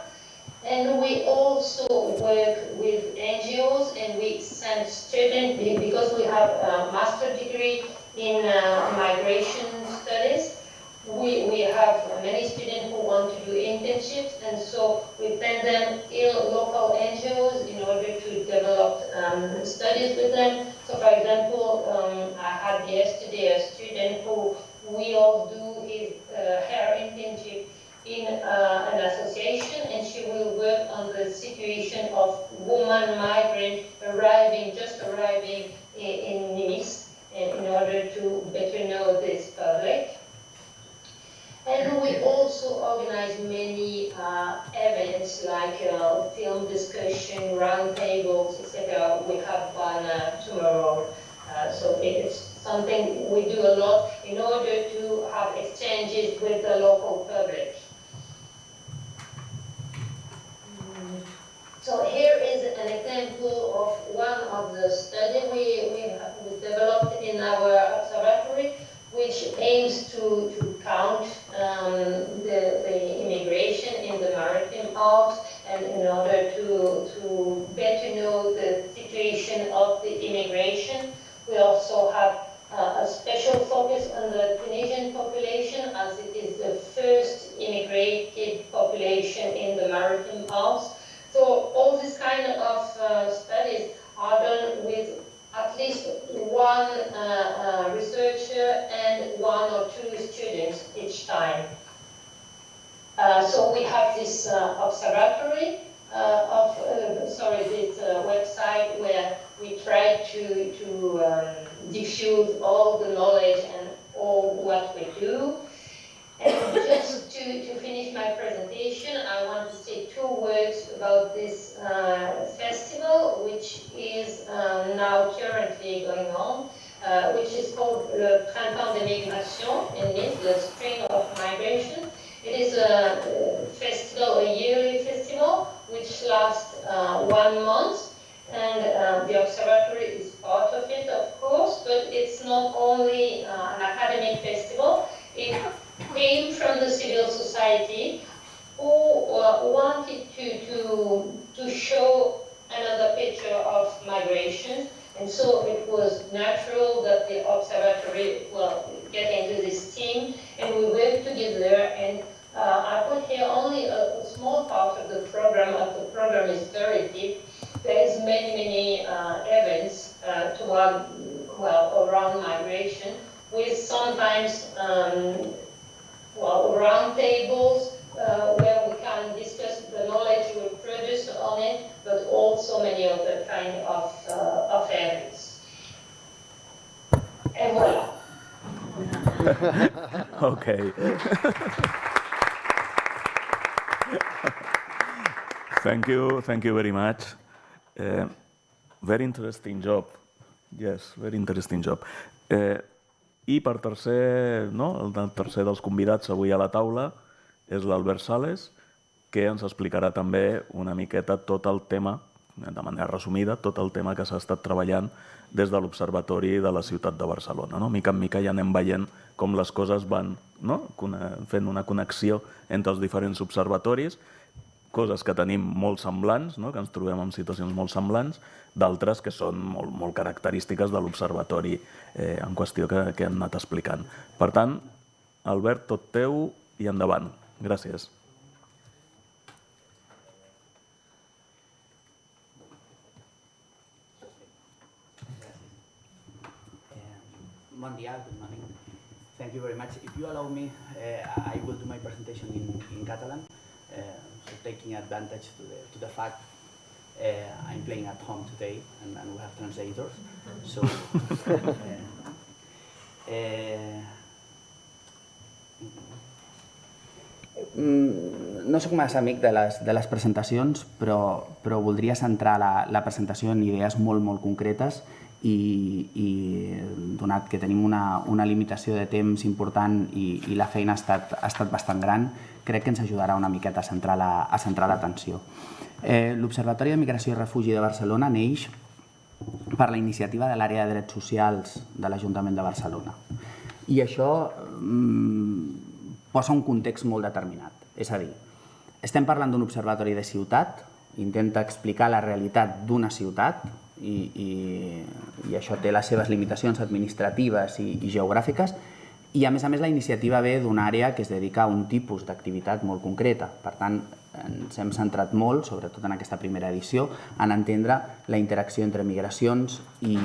And we also work with NGOs, and we send students, because we have a master's degree in migration studies. We have many students who want to do internships, and so we send them in local NGOs in order to develop studies with them. So for example, I had yesterday a student who will do her internship in an association, and she will work on the situation of woman migrants just arriving in Nice, in order to better So it's something we do a lot in order to have exchanges with the local public. So here is an example of one of the studies we developed in our observatory, which aims to count the immigration in the maritime arcs, and in order to better know the situation of the immigration. We also have a special focus on the Tunisian population, as it is the first immigrated population in the maritime arcs. So all these kind of studies are done with at least one researcher and one or two students each time. So we have this observatory this website where we try to diffuse all the knowledge and all what we do. And just to finish my presentation, I want to say 2 words about this festival, which is now currently going on, which is called Le Printemps des Migrations, in Nice, the Spring of Migration. It is a festival, a yearly festival, which lasts 1 month, and the observatory is part of it, of course, but it's not only an academic festival. It came from the civil society who wanted to show another picture of migration, and so it was natural that the observatory get into this team, and we worked together. And I put here only a small part of the program, as the program is very deep. There is many events around migration, with sometimes round tables where we can discuss the knowledge we produce on it, but also many other kind of events. And voilà. Okay. Thank you very much. Very interesting job. Yes, very interesting job. I per tercer, el tercer dels convidats avui a la taula és l'Albert Sales, que ens explicarà també una miqueta tot el tema, de manera resumida, tot el tema que s'ha estat treballant des de l'Observatori de la Ciutat de Barcelona. Mica en mica ja anem veient com les coses van fent una connexió entre els diferents observatoris, coses que tenim molt semblants, que ens trobem en situacions molt semblants, d'altres que són molt característiques de l'observatori en qüestió que hem anat explicant. Per tant, Albert, tot teu i endavant. Gràcies. Bon dia, good morning. Thank you very much. If you allow me, I will do my presentation in Catalan. So taking advantage to the fact I'm playing at home today and we have translators. So no soc massa amic de les presentacions, però voldria centrar la presentació en idees molt concretes i donat que tenim una limitació de temps important i la feina ha estat bastant gran, crec que ens ajudarà una miqueta a centrar l'atenció. L'Observatori de Migració i Refugi de Barcelona neix per la iniciativa de l'àrea de drets socials de l'Ajuntament de Barcelona. I això posa un context molt determinat. És a dir, estem parlant d'un observatori de ciutat, intenta explicar la realitat d'una ciutat i això té les seves limitacions administratives i geogràfiques, i a més la iniciativa ve d'una àrea que es dedica a un tipus d'activitat molt concreta. Per tant, ens hem centrat molt, sobretot en aquesta primera edició, en entendre la interacció entre migracions i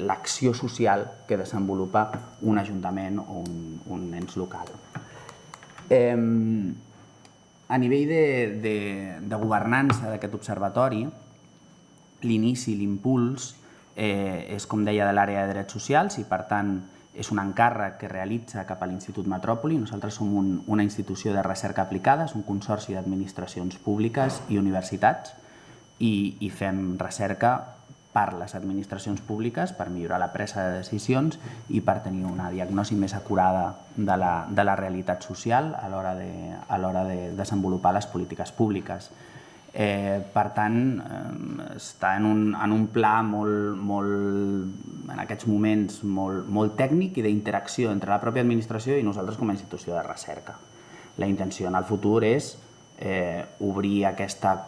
l'acció social que desenvolupa un ajuntament o un ens local. A nivell de governança d'aquest observatori, l'inici, l'impuls, és, com deia, de l'àrea de drets socials i, per tant, és un encàrrec que realitza cap a l'Institut Metròpoli. Nosaltres som una institució de recerca aplicada, és un consorci d'administracions públiques i universitats i fem recerca per les administracions públiques per millorar la presa de decisions i per tenir una diagnosi més acurada de la realitat social a l'hora de desenvolupar les polítiques públiques. Per tant, està en un pla en aquests moments molt tècnic i d'interacció entre la pròpia administració i nosaltres com a institució de recerca. La intenció en el futur és obrir aquesta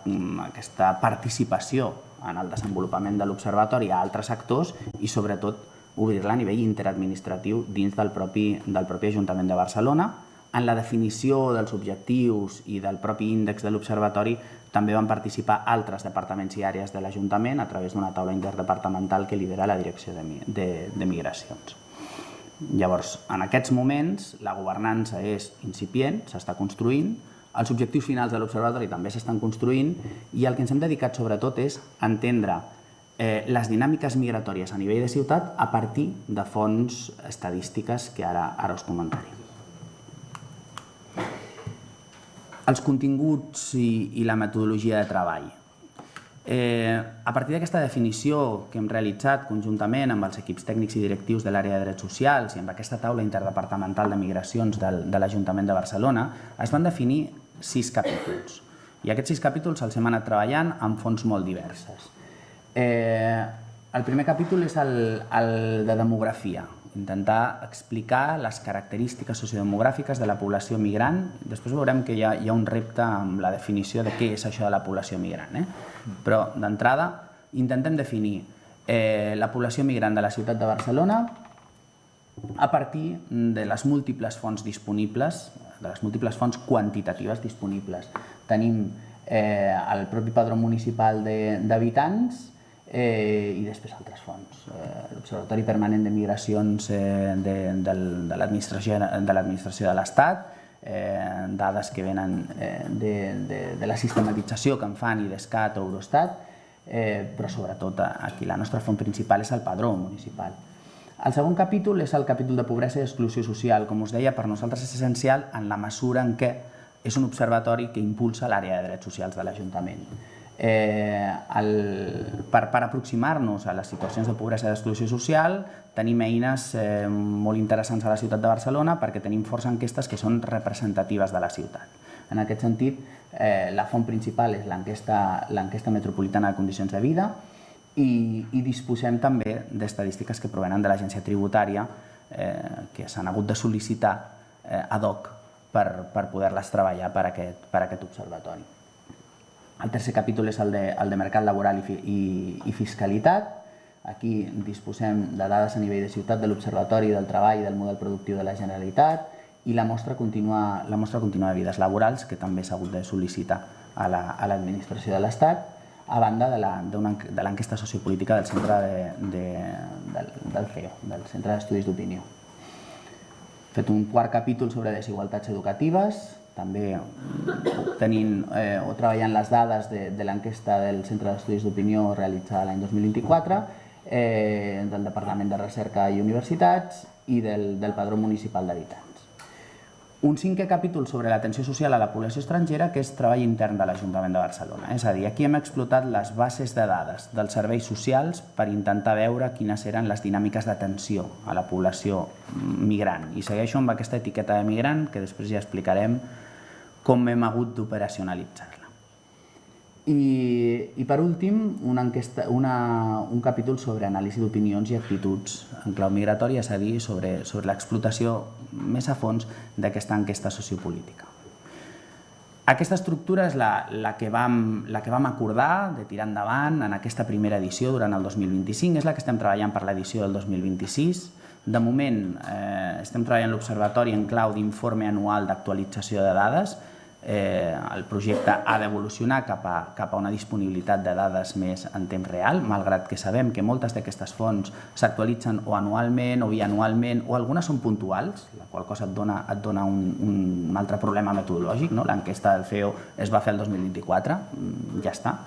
participació en el desenvolupament de l'observatori a altres actors i, sobretot, obrir-la a nivell interadministratiu dins del propi Ajuntament de Barcelona. En la definició dels objectius i del propi índex de l'observatori també van participar altres departaments i àrees de l'Ajuntament a través d'una taula interdepartamental que lidera la Direcció de Migracions. Llavors, en aquests moments, la governança és incipient, s'està construint, els objectius finals de l'Observatori també s'estan construint i el que ens hem dedicat sobretot és entendre les dinàmiques migratòries a nivell de ciutat a partir de fonts estadístiques que ara us comentaré. Els continguts i la metodologia de treball. A partir d'aquesta definició que hem realitzat conjuntament amb els equips tècnics i directius de l'àrea de drets socials i amb aquesta taula interdepartamental de migracions de l'Ajuntament de Barcelona, es van definir 6 capítols. I aquests 6 capítols els hem anat treballant amb fonts molt diverses. El primer capítol és el de demografia, intentar explicar les característiques sociodemogràfiques de la població migrant. Després veurem que hi ha un repte amb la definició de què és això de la població migrant. Però, d'entrada, intentem definir la població migrant de la ciutat de Barcelona a partir de les múltiples fonts disponibles, de les múltiples fonts quantitatives disponibles. Tenim el propi padró municipal d'habitants i després altres fonts. L'Observatori Permanent de Migracions de l'Administració de l'Estat, dades que venen de la sistematització que en fan IDESCAT o Eurostat, però sobretot aquí la nostra font principal és el padró municipal. El segon capítol és el capítol de pobresa i exclusió social. Com us deia, per nosaltres és essencial en la mesura en què és un observatori que impulsa l'àrea de drets socials de l'Ajuntament. Per aproximar-nos a les situacions de pobresa i d'exclusió social tenim eines molt interessants a la ciutat de Barcelona perquè tenim força enquestes que són representatives de la ciutat. En aquest sentit, la font principal és l'enquesta metropolitana de condicions de vida i disposem també d'estadístiques que provenen de l'agència tributària que s'han hagut de sol·licitar ad hoc per poder-les treballar per aquest observatori. El tercer capítol és el de mercat laboral i fiscalitat. Aquí disposem de dades a nivell de ciutat de l'Observatori del Treball i del model productiu de la Generalitat i la mostra contínua de vides laborals, que també s'ha hagut de sol·licitar a l'administració de l'Estat, a banda de l'enquesta sociopolítica del centre del CEO, del Centre d'Estudis d'Opinió. He fet un quart capítol sobre desigualtats educatives, també treballant les dades de l'enquesta del Centre d'Estudis d'Opinió realitzada l'any 2024, del Departament de Recerca i Universitats i del Padró Municipal d'Habitants. Un cinquè capítol sobre l'atenció social a la població estrangera, que és treball intern de l'Ajuntament de Barcelona. És a dir, aquí hem explotat les bases de dades dels serveis socials per intentar veure quines eren les dinàmiques d'atenció a la població migrant. I segueixo amb aquesta etiqueta de migrant, que després ja explicarem com hem hagut d'operacionalitzar-la. I per últim, un capítol sobre anàlisi d'opinions i actituds en clau migratòria, és a dir, sobre l'explotació més a fons d'aquesta enquesta sociopolítica. Aquesta estructura és la que vam acordar de tirar endavant en aquesta primera edició durant el 2025, és la que estem treballant per l'edició del 2026. De moment estem treballant l'Observatori en clau d'informe anual d'actualització de dades. El projecte ha d'evolucionar cap a una disponibilitat de dades més en temps real, malgrat que sabem que moltes d'aquestes fonts s'actualitzen o anualment o bianualment o algunes són puntuals, la qual cosa et dona un altre problema metodològic. L'enquesta del CEO es va fer el 2024, ja està.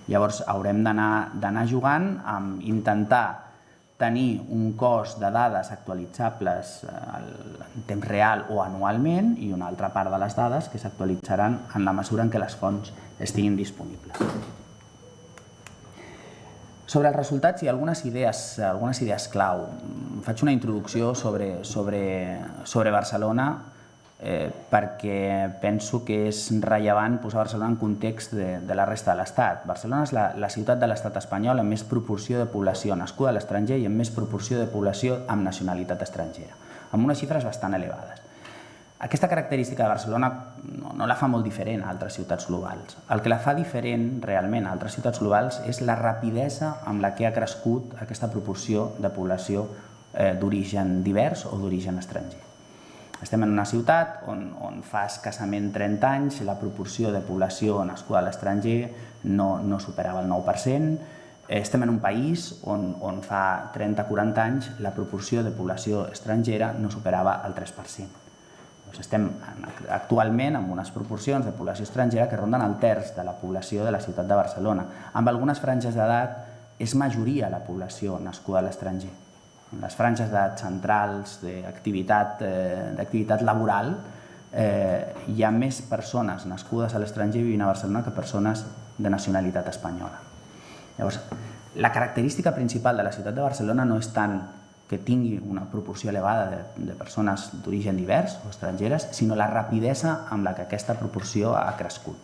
Llavors haurem d'anar jugant amb intentar tenir un cos de dades actualitzables en temps real o anualment i una altra part de les dades que s'actualitzaran en la mesura en què les fonts estiguin disponibles. Sobre els resultats hi ha algunes idees clau. Faig una introducció sobre Barcelona perquè penso que és rellevant posar Barcelona en context de la resta de l'Estat. Barcelona és la ciutat de l'Estat espanyol amb més proporció de població nascuda a l'estranger i amb més proporció de població amb nacionalitat estrangera, amb unes xifres bastant elevades. Aquesta característica de Barcelona no la fa molt diferent a altres ciutats globals. El que la fa diferent realment a altres ciutats globals és la rapidesa amb la que ha crescut aquesta proporció de població d'origen divers o d'origen estranger. Estem en una ciutat on fa escassament 30 anys la proporció de població nascuda a l'estranger no superava el 9%. Estem en un país on fa 30-40 anys la proporció de població estrangera no superava el 3%. Estem actualment amb unes proporcions de població estrangera que ronden el terç de la població de la ciutat de Barcelona. Amb algunes franges d'edat és majoria la població nascuda a l'estranger. En les franges d'edat centrals d'activitat laboral hi ha més persones nascudes a l'estranger vivint a Barcelona que persones de nacionalitat espanyola. Llavors, la característica principal de la ciutat de Barcelona no és tant que tingui una proporció elevada de persones d'origen divers o estrangeres, sinó la rapidesa amb la que aquesta proporció ha crescut.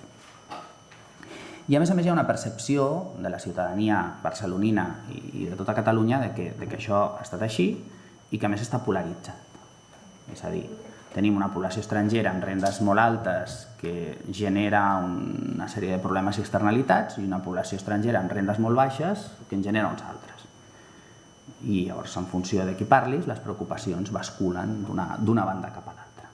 I a més hi ha una percepció de la ciutadania barcelonina i de tota Catalunya de que això ha estat així i que a més està polaritzat. És a dir, tenim una població estrangera amb rendes molt altes que genera una sèrie de problemes i externalitats i una població estrangera amb rendes molt baixes que en genera uns altres. I llavors, en funció de qui parlis, les preocupacions basculen d'una banda cap a l'altra.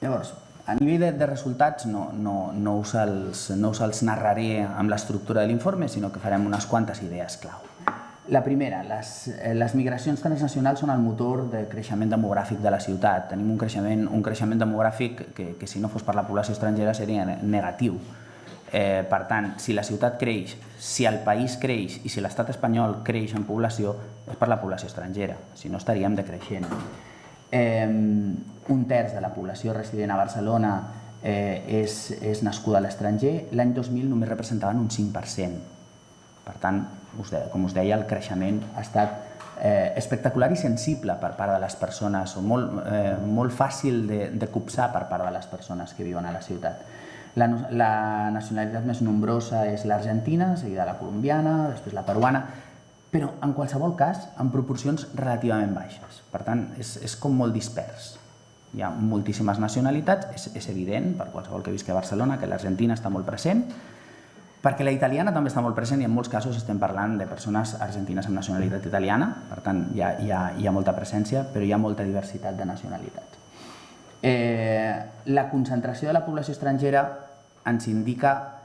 Llavors, a nivell de resultats no us els narraré amb l'estructura de l'informe, sinó que farem unes quantes idees clau. La primera, les migracions transnacionals són el motor de creixement demogràfic de la ciutat. Tenim un creixement demogràfic que si no fos per la població estrangera seria negatiu. Per tant, si la ciutat creix, si el país creix i si l'estat espanyol creix en població, és per la població estrangera, si no estaríem decreixent. Un terç de la població resident a Barcelona és nascuda a l'estranger, l'any 2000 només representaven un 5%. Per tant, com us deia, el creixement ha estat espectacular i sensible per part de les persones, o molt fàcil de copsar per part de les persones que viuen a la ciutat. La nacionalitat més nombrosa és l'argentina, seguida la colombiana, després la peruana, però en qualsevol cas en proporcions relativament baixes. Per tant, és com molt dispers. Hi ha moltíssimes nacionalitats, és evident per qualsevol que visqui a Barcelona que l'Argentina està molt present, perquè la italiana també està molt present i en molts casos estem parlant de persones argentines amb nacionalitat italiana, per tant hi ha molta presència, però hi ha molta diversitat de nacionalitats. La concentració de la població estrangera ens indica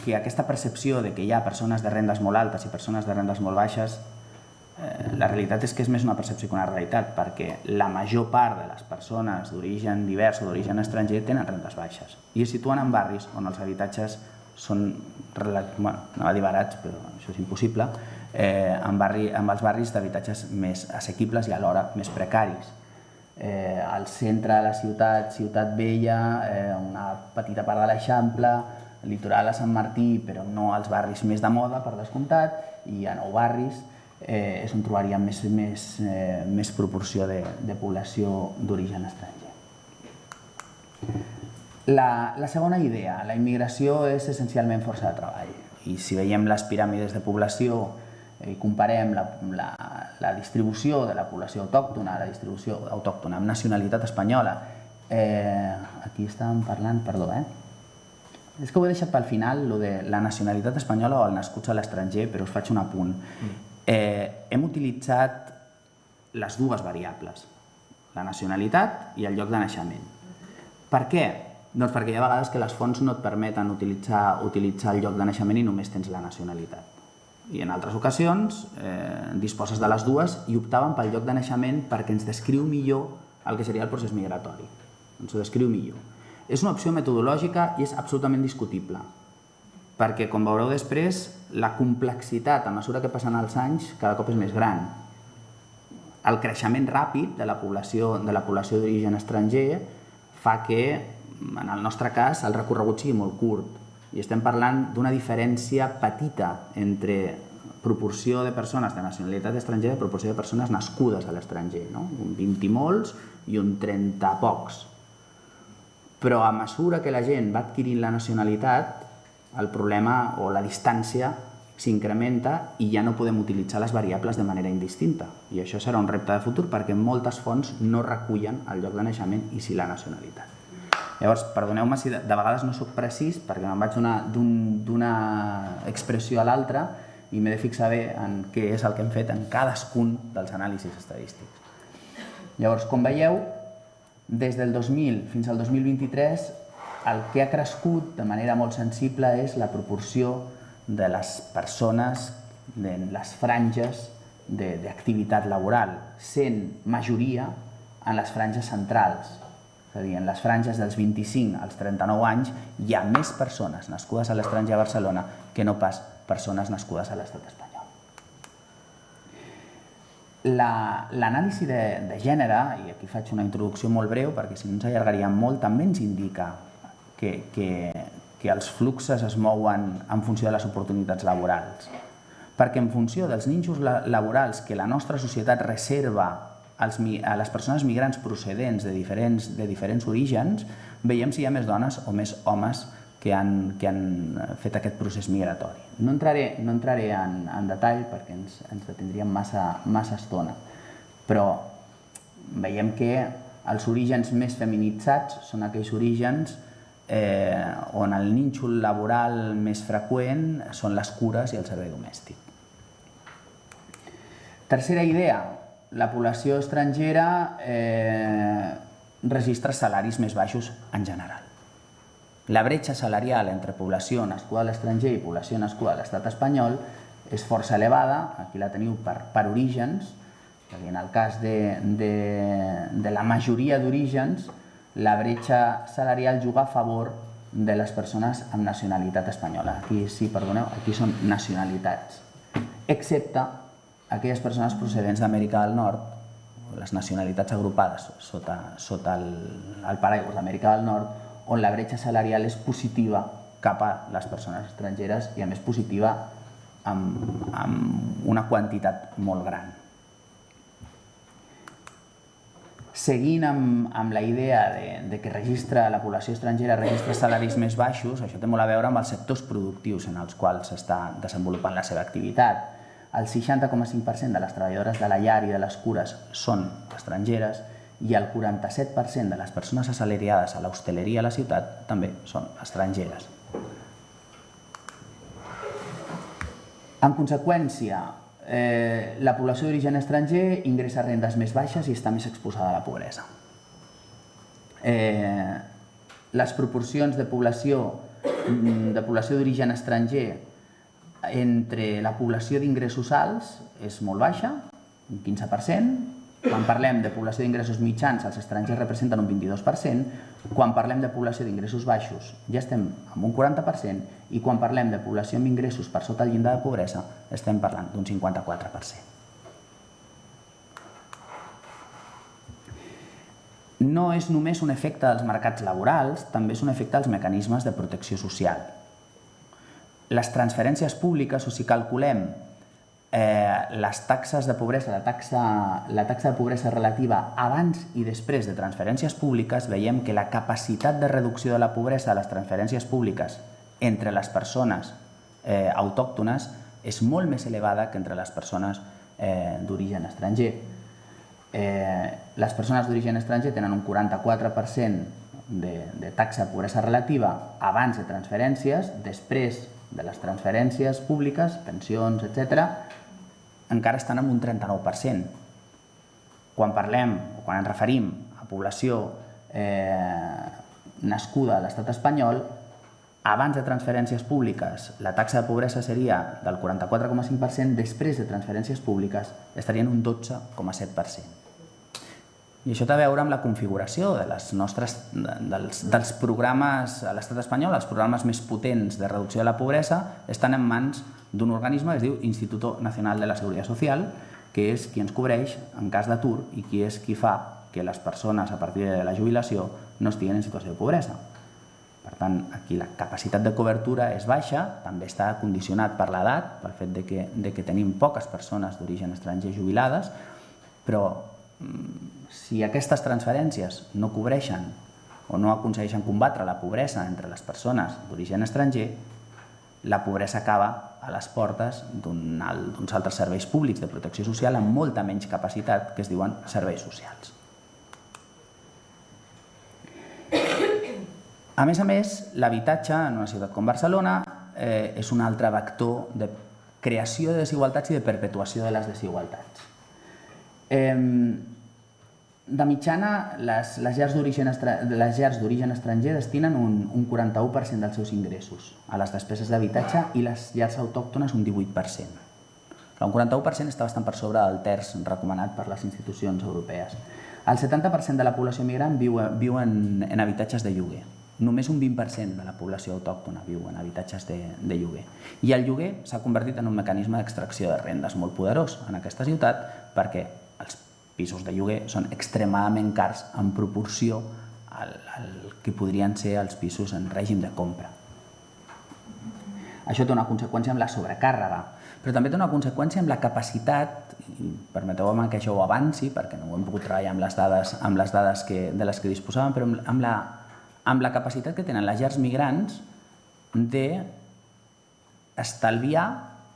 que aquesta percepció de que hi ha persones de rendes molt altes i persones de rendes molt baixes, la realitat és que és més una percepció que una realitat, perquè la major part de les persones d'origen divers o d'origen estranger tenen rendes baixes i es situen en barris on els habitatges són, no va dir barats, però això és impossible, amb els barris d'habitatges més assequibles i alhora més precaris. Al centre de la ciutat, Ciutat Vella, una petita part de l'Eixample, litoral a Sant Martí, però no als barris més de moda, per descomptat, i a nou barris és on trobaríem més proporció de població d'origen estranger. La segona idea, la immigració és essencialment força de treball, i si veiem les piràmides de població i comparem la distribució de la població autòctona, la distribució autòctona amb nacionalitat espanyola, aquí estàvem parlant, perdó, és que ho he deixat pel final, lo de la nacionalitat espanyola o el nascuts a l'estranger, però us faig un apunt. Hem utilitzat les dues variables, la nacionalitat i el lloc de naixement. Per què? Doncs perquè hi ha vegades que les fonts no et permeten utilitzar el lloc de naixement i només tens la nacionalitat. I en altres ocasions disposes de les dues i optàvem pel lloc de naixement perquè ens descriu millor el que seria el procés migratori. Ens ho descriu millor. És una opció metodològica i és absolutament discutible, perquè, com veureu després, la complexitat a mesura que passen els anys cada cop és més gran. El creixement ràpid de la població d'origen estranger fa que, en el nostre cas, el recorregut sigui molt curt. I estem parlant d'una diferència petita entre proporció de persones de nacionalitat estrangera i proporció de persones nascudes a l'estranger, un 20 i molts i un 30 pocs. Però a mesura que la gent va adquirint la nacionalitat, el problema o la distància s'incrementa i ja no podem utilitzar les variables de manera indistinta. I això serà un repte de futur perquè moltes fonts no recullen el lloc de naixement i sí la nacionalitat. Llavors, perdoneu-me si de vegades no soc precís perquè me'n vaig d'una expressió a l'altra i m'he de fixar bé en què és el que hem fet en cadascun dels anàlisis estadístics. Llavors, com veieu, des del 2000 fins al 2023 el que ha crescut de manera molt sensible és la proporció de les persones en les franges d'activitat laboral, sent majoria en les franges centrals. És a dir, en les franges dels 25 als 39 anys hi ha més persones nascudes a l'estranger a Barcelona que no pas persones nascudes a l'estat espanyol. L'anàlisi de gènere, i aquí faig una introducció molt breu perquè si no ens allargaríem molt, també ens indica que els fluxos es mouen en funció de les oportunitats laborals. Perquè en funció dels nínxols laborals que la nostra societat reserva a les persones migrants procedents de diferents orígens, veiem si hi ha més dones o més homes que han fet aquest procés migratori. No entraré en detall perquè ens detindríem massa estona, però veiem que els orígens més feminitzats són aquells orígens on el nínxol laboral més freqüent són les cures i el servei domèstic. Tercera idea, la població estrangera registra salaris més baixos en general. La bretxa salarial entre població nascuda a l'estranger i població nascuda a l'estat espanyol és força elevada, aquí la teniu per orígens, en el cas de la majoria d'orígens, la bretxa salarial juga a favor de les persones amb nacionalitat espanyola. Aquí sí, perdoneu, aquí són nacionalitats. Excepte aquelles persones procedents d'Amèrica del Nord, les nacionalitats agrupades sota el paraigua d'Amèrica del Nord, on la bretxa salarial és positiva cap a les persones estrangeres i a més positiva amb una quantitat molt gran. Seguint amb la idea de que la població estrangera registra salaris més baixos, això té molt a veure amb els sectors productius en els quals s'està desenvolupant la seva activitat. El 60,5% de les treballadores de la llar i de les cures són estrangeres i el 47% de les persones assalariades a l'hostaleria a la ciutat també són estrangeres. En conseqüència, la població d'origen estranger ingressa rendes més baixes i està més exposada a la pobresa. Les proporcions de població d'origen estranger entre la població d'ingressos alts és molt baixa, un 15%. Quan parlem de població d'ingressos mitjans, els estrangers representen un 22%. Quan parlem de població d'ingressos baixos, ja estem amb un 40%. I quan parlem de població amb ingressos per sota el llindar de pobresa, estem parlant d'un 54%. No és només un efecte dels mercats laborals, també és un efecte dels mecanismes de protecció social. Les transferències públiques, o si calculem les taxes de pobresa, la taxa de pobresa relativa abans i després de transferències públiques, veiem que la capacitat de reducció de la pobresa de les transferències públiques entre les persones autòctones és molt més elevada que entre les persones d'origen estranger. Les persones d'origen estranger tenen un 44% de taxa de pobresa relativa abans de transferències, després de les transferències públiques, pensions, etc., encara estan en un 39%. Quan parlem o quan ens referim a població nascuda a l'estat espanyol, abans de transferències públiques la taxa de pobresa seria del 44,5%, després de transferències públiques estarien un 12,7%. I això té a veure amb la configuració dels programes a l'estat espanyol. Els programes més potents de reducció de la pobresa estan en mans d'un organisme que es diu Instituto Nacional de la Seguridad Social, que és qui ens cobreix en cas d'atur i qui és qui fa que les persones a partir de la jubilació no estiguin en situació de pobresa. Per tant, aquí la capacitat de cobertura és baixa, també està condicionat per l'edat, pel fet de que tenim poques persones d'origen estranger jubilades, però si aquestes transferències no cobreixen o no aconsegueixen combatre la pobresa entre les persones d'origen estranger, la pobresa acaba a les portes d'uns altres serveis públics de protecció social amb molta menys capacitat, que es diuen serveis socials. A més, l'habitatge en una ciutat com Barcelona és un altre vector de creació de desigualtats i de perpetuació de les desigualtats. De mitjana, les llars d'origen estranger destinen un 41% dels seus ingressos a les despeses d'habitatge i les llars autòctones un 18%. Un 41% està bastant per sobre del terç recomanat per les institucions europees. El 70% de la població migrant viu en habitatges de lloguer. Només un 20% de la població autòctona viu en habitatges de lloguer. I el lloguer s'ha convertit en un mecanisme d'extracció de rendes molt poderós en aquesta ciutat perquè els pisos de lloguer són extremadament cars en proporció al que podrien ser els pisos en règim de compra. Això té una conseqüència amb la sobrecàrrega, però també té una conseqüència amb la capacitat, i permeteu-me que això ho avanci perquè no ho hem pogut treballar amb les dades de les que disposàvem, però amb la capacitat que tenen les llars migrants d'estalviar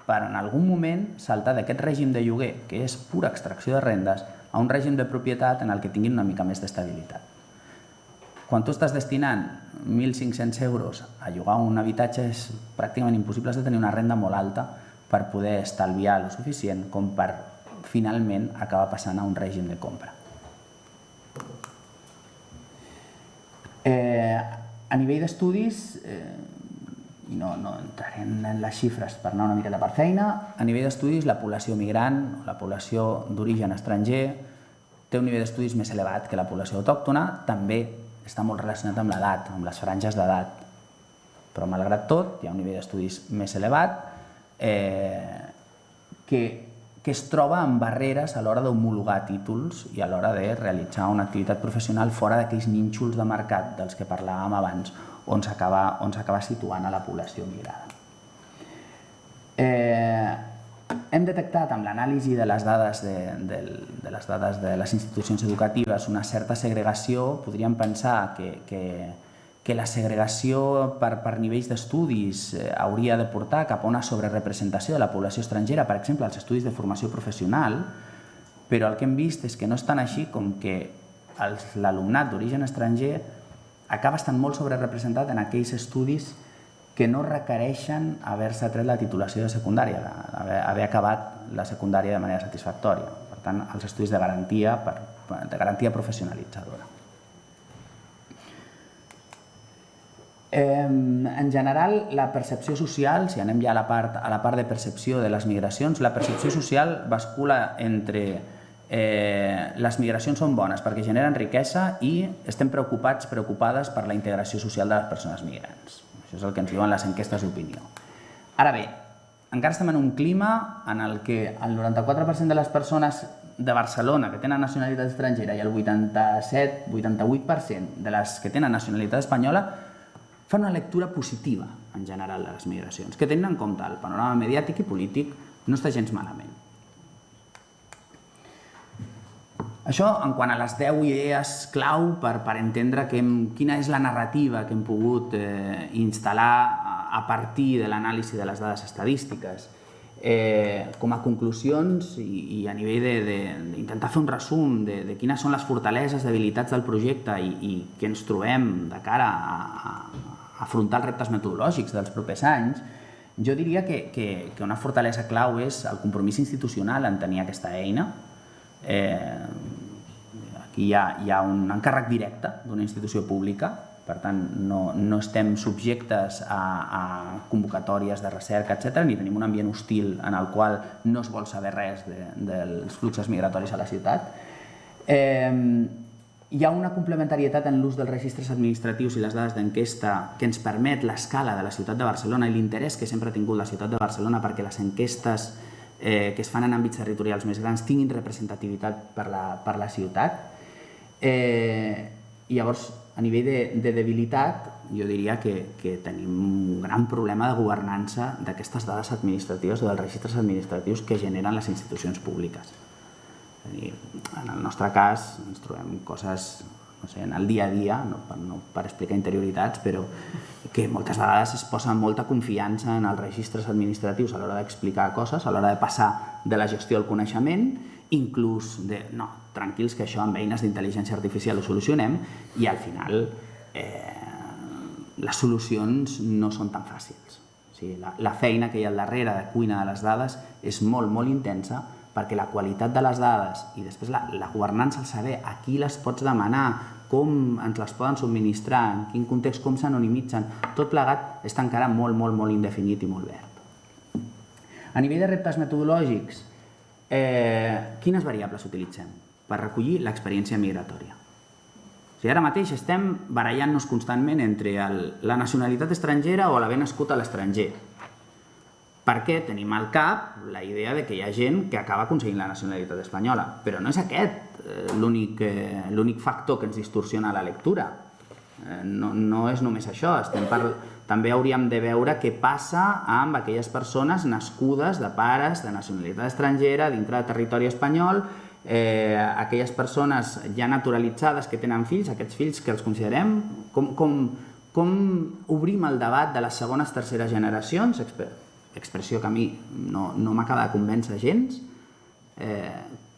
per en algun moment saltar d'aquest règim de lloguer, que és pura extracció de rendes, a un règim de propietat en el que tinguin una mica més d'estabilitat. Quan tu estàs destinant 1.500 euros a llogar un habitatge, és pràcticament impossible de tenir una renda molt alta per poder estalviar el suficient com per finalment acabar passant a un règim de compra. A nivell d'estudis, i no entraré en les xifres per anar una miqueta per feina, a nivell d'estudis la població migrant o la població d'origen estranger té un nivell d'estudis més elevat que la població autòctona, també està molt relacionat amb l'edat, amb les franges d'edat, però malgrat tot hi ha un nivell d'estudis més elevat que es troba amb barreres a l'hora d'homologar títols i a l'hora de realitzar una activitat professional fora d'aquells nínxols de mercat dels que parlàvem abans, on s'acaba situant a la població migrada. Hem detectat amb l'anàlisi de les dades de les institucions educatives una certa segregació. Podríem pensar que la segregació per nivells d'estudis hauria de portar cap a una sobrerepresentació de la població estrangera, per exemple, als estudis de formació professional, però el que hem vist és que no és tan així, com que l'alumnat d'origen estranger acaba estant molt sobrerepresentat en aquells estudis que no requereixen haver-se tret la titulació de secundària, haver acabat la secundària de manera satisfactòria. Per tant, els estudis de garantia professionalitzadora. En general, la percepció social, si anem ja a la part de percepció de les migracions, la percepció social bascula entre les migracions són bones perquè generen riquesa i estem preocupades per la integració social de les persones migrants. Això és el que ens diuen les enquestes d'opinió. Ara bé, encara estem en un clima en el que el 94% de les persones de Barcelona que tenen nacionalitat estrangera i el 87-88% de les que tenen nacionalitat espanyola fan una lectura positiva en general de les migracions, que tenen en compte el panorama mediàtic i polític no està gens malament. Això en quant a les 10 idees clau per entendre quina és la narrativa que hem pogut instal·lar a partir de l'anàlisi de les dades estadístiques. Com a conclusions i a nivell d'intentar fer un resum de quines són les fortaleses, debilitats del projecte i què ens trobem de cara a afrontar els reptes metodològics dels propers anys, jo diria que una fortalesa clau és el compromís institucional en tenir aquesta eina. Aquí hi ha un encàrrec directe d'una institució pública, per tant no estem subjectes a convocatòries de recerca, etc., ni tenim un ambient hostil en el qual no es vol saber res dels fluxos migratoris a la ciutat. Hi ha una complementarietat en l'ús dels registres administratius i les dades d'enquesta que ens permet l'escala de la ciutat de Barcelona i l'interès que sempre ha tingut la ciutat de Barcelona perquè les enquestes que es fan en àmbits territorials més grans tinguin representativitat per la ciutat. I llavors a nivell de debilitat, jo diria que tenim un gran problema de governança d'aquestes dades administratives o dels registres administratius que generen les institucions públiques. En el nostre cas ens trobem coses, no sé, en el dia a dia, no per explicar interioritats, però que moltes vegades es posa molta confiança en els registres administratius a l'hora d'explicar coses, a l'hora de passar de la gestió al coneixement, inclús de, no, tranquils que això amb eines d'intel·ligència artificial ho solucionem, i al final les solucions no són tan fàcils. O sigui, la feina que hi ha al darrere de cuina de les dades és molt, molt intensa, perquè la qualitat de les dades i després la governança, el saber a qui les pots demanar, com ens les poden subministrar, en quin context, com s'anonimitzen, tot plegat està encara molt, molt, molt indefinit i molt verd. A nivell de reptes metodològics, quines variables utilitzem per recollir l'experiència migratòria? O sigui, ara mateix estem barallant-nos constantment entre la nacionalitat estrangera o l'haver nascut a l'estranger, perquè tenim al cap la idea de que hi ha gent que acaba aconseguint la nacionalitat espanyola, però no és aquest l'únic factor que ens distorsiona la lectura. No és només això, també hauríem de veure què passa amb aquelles persones nascudes de pares de nacionalitat estrangera dintre del territori espanyol, aquelles persones ja naturalitzades que tenen fills, aquests fills que els considerem, com obrim el debat de les segones, terceres generacions, expressió que a mi no m'acaba de convèncer gens,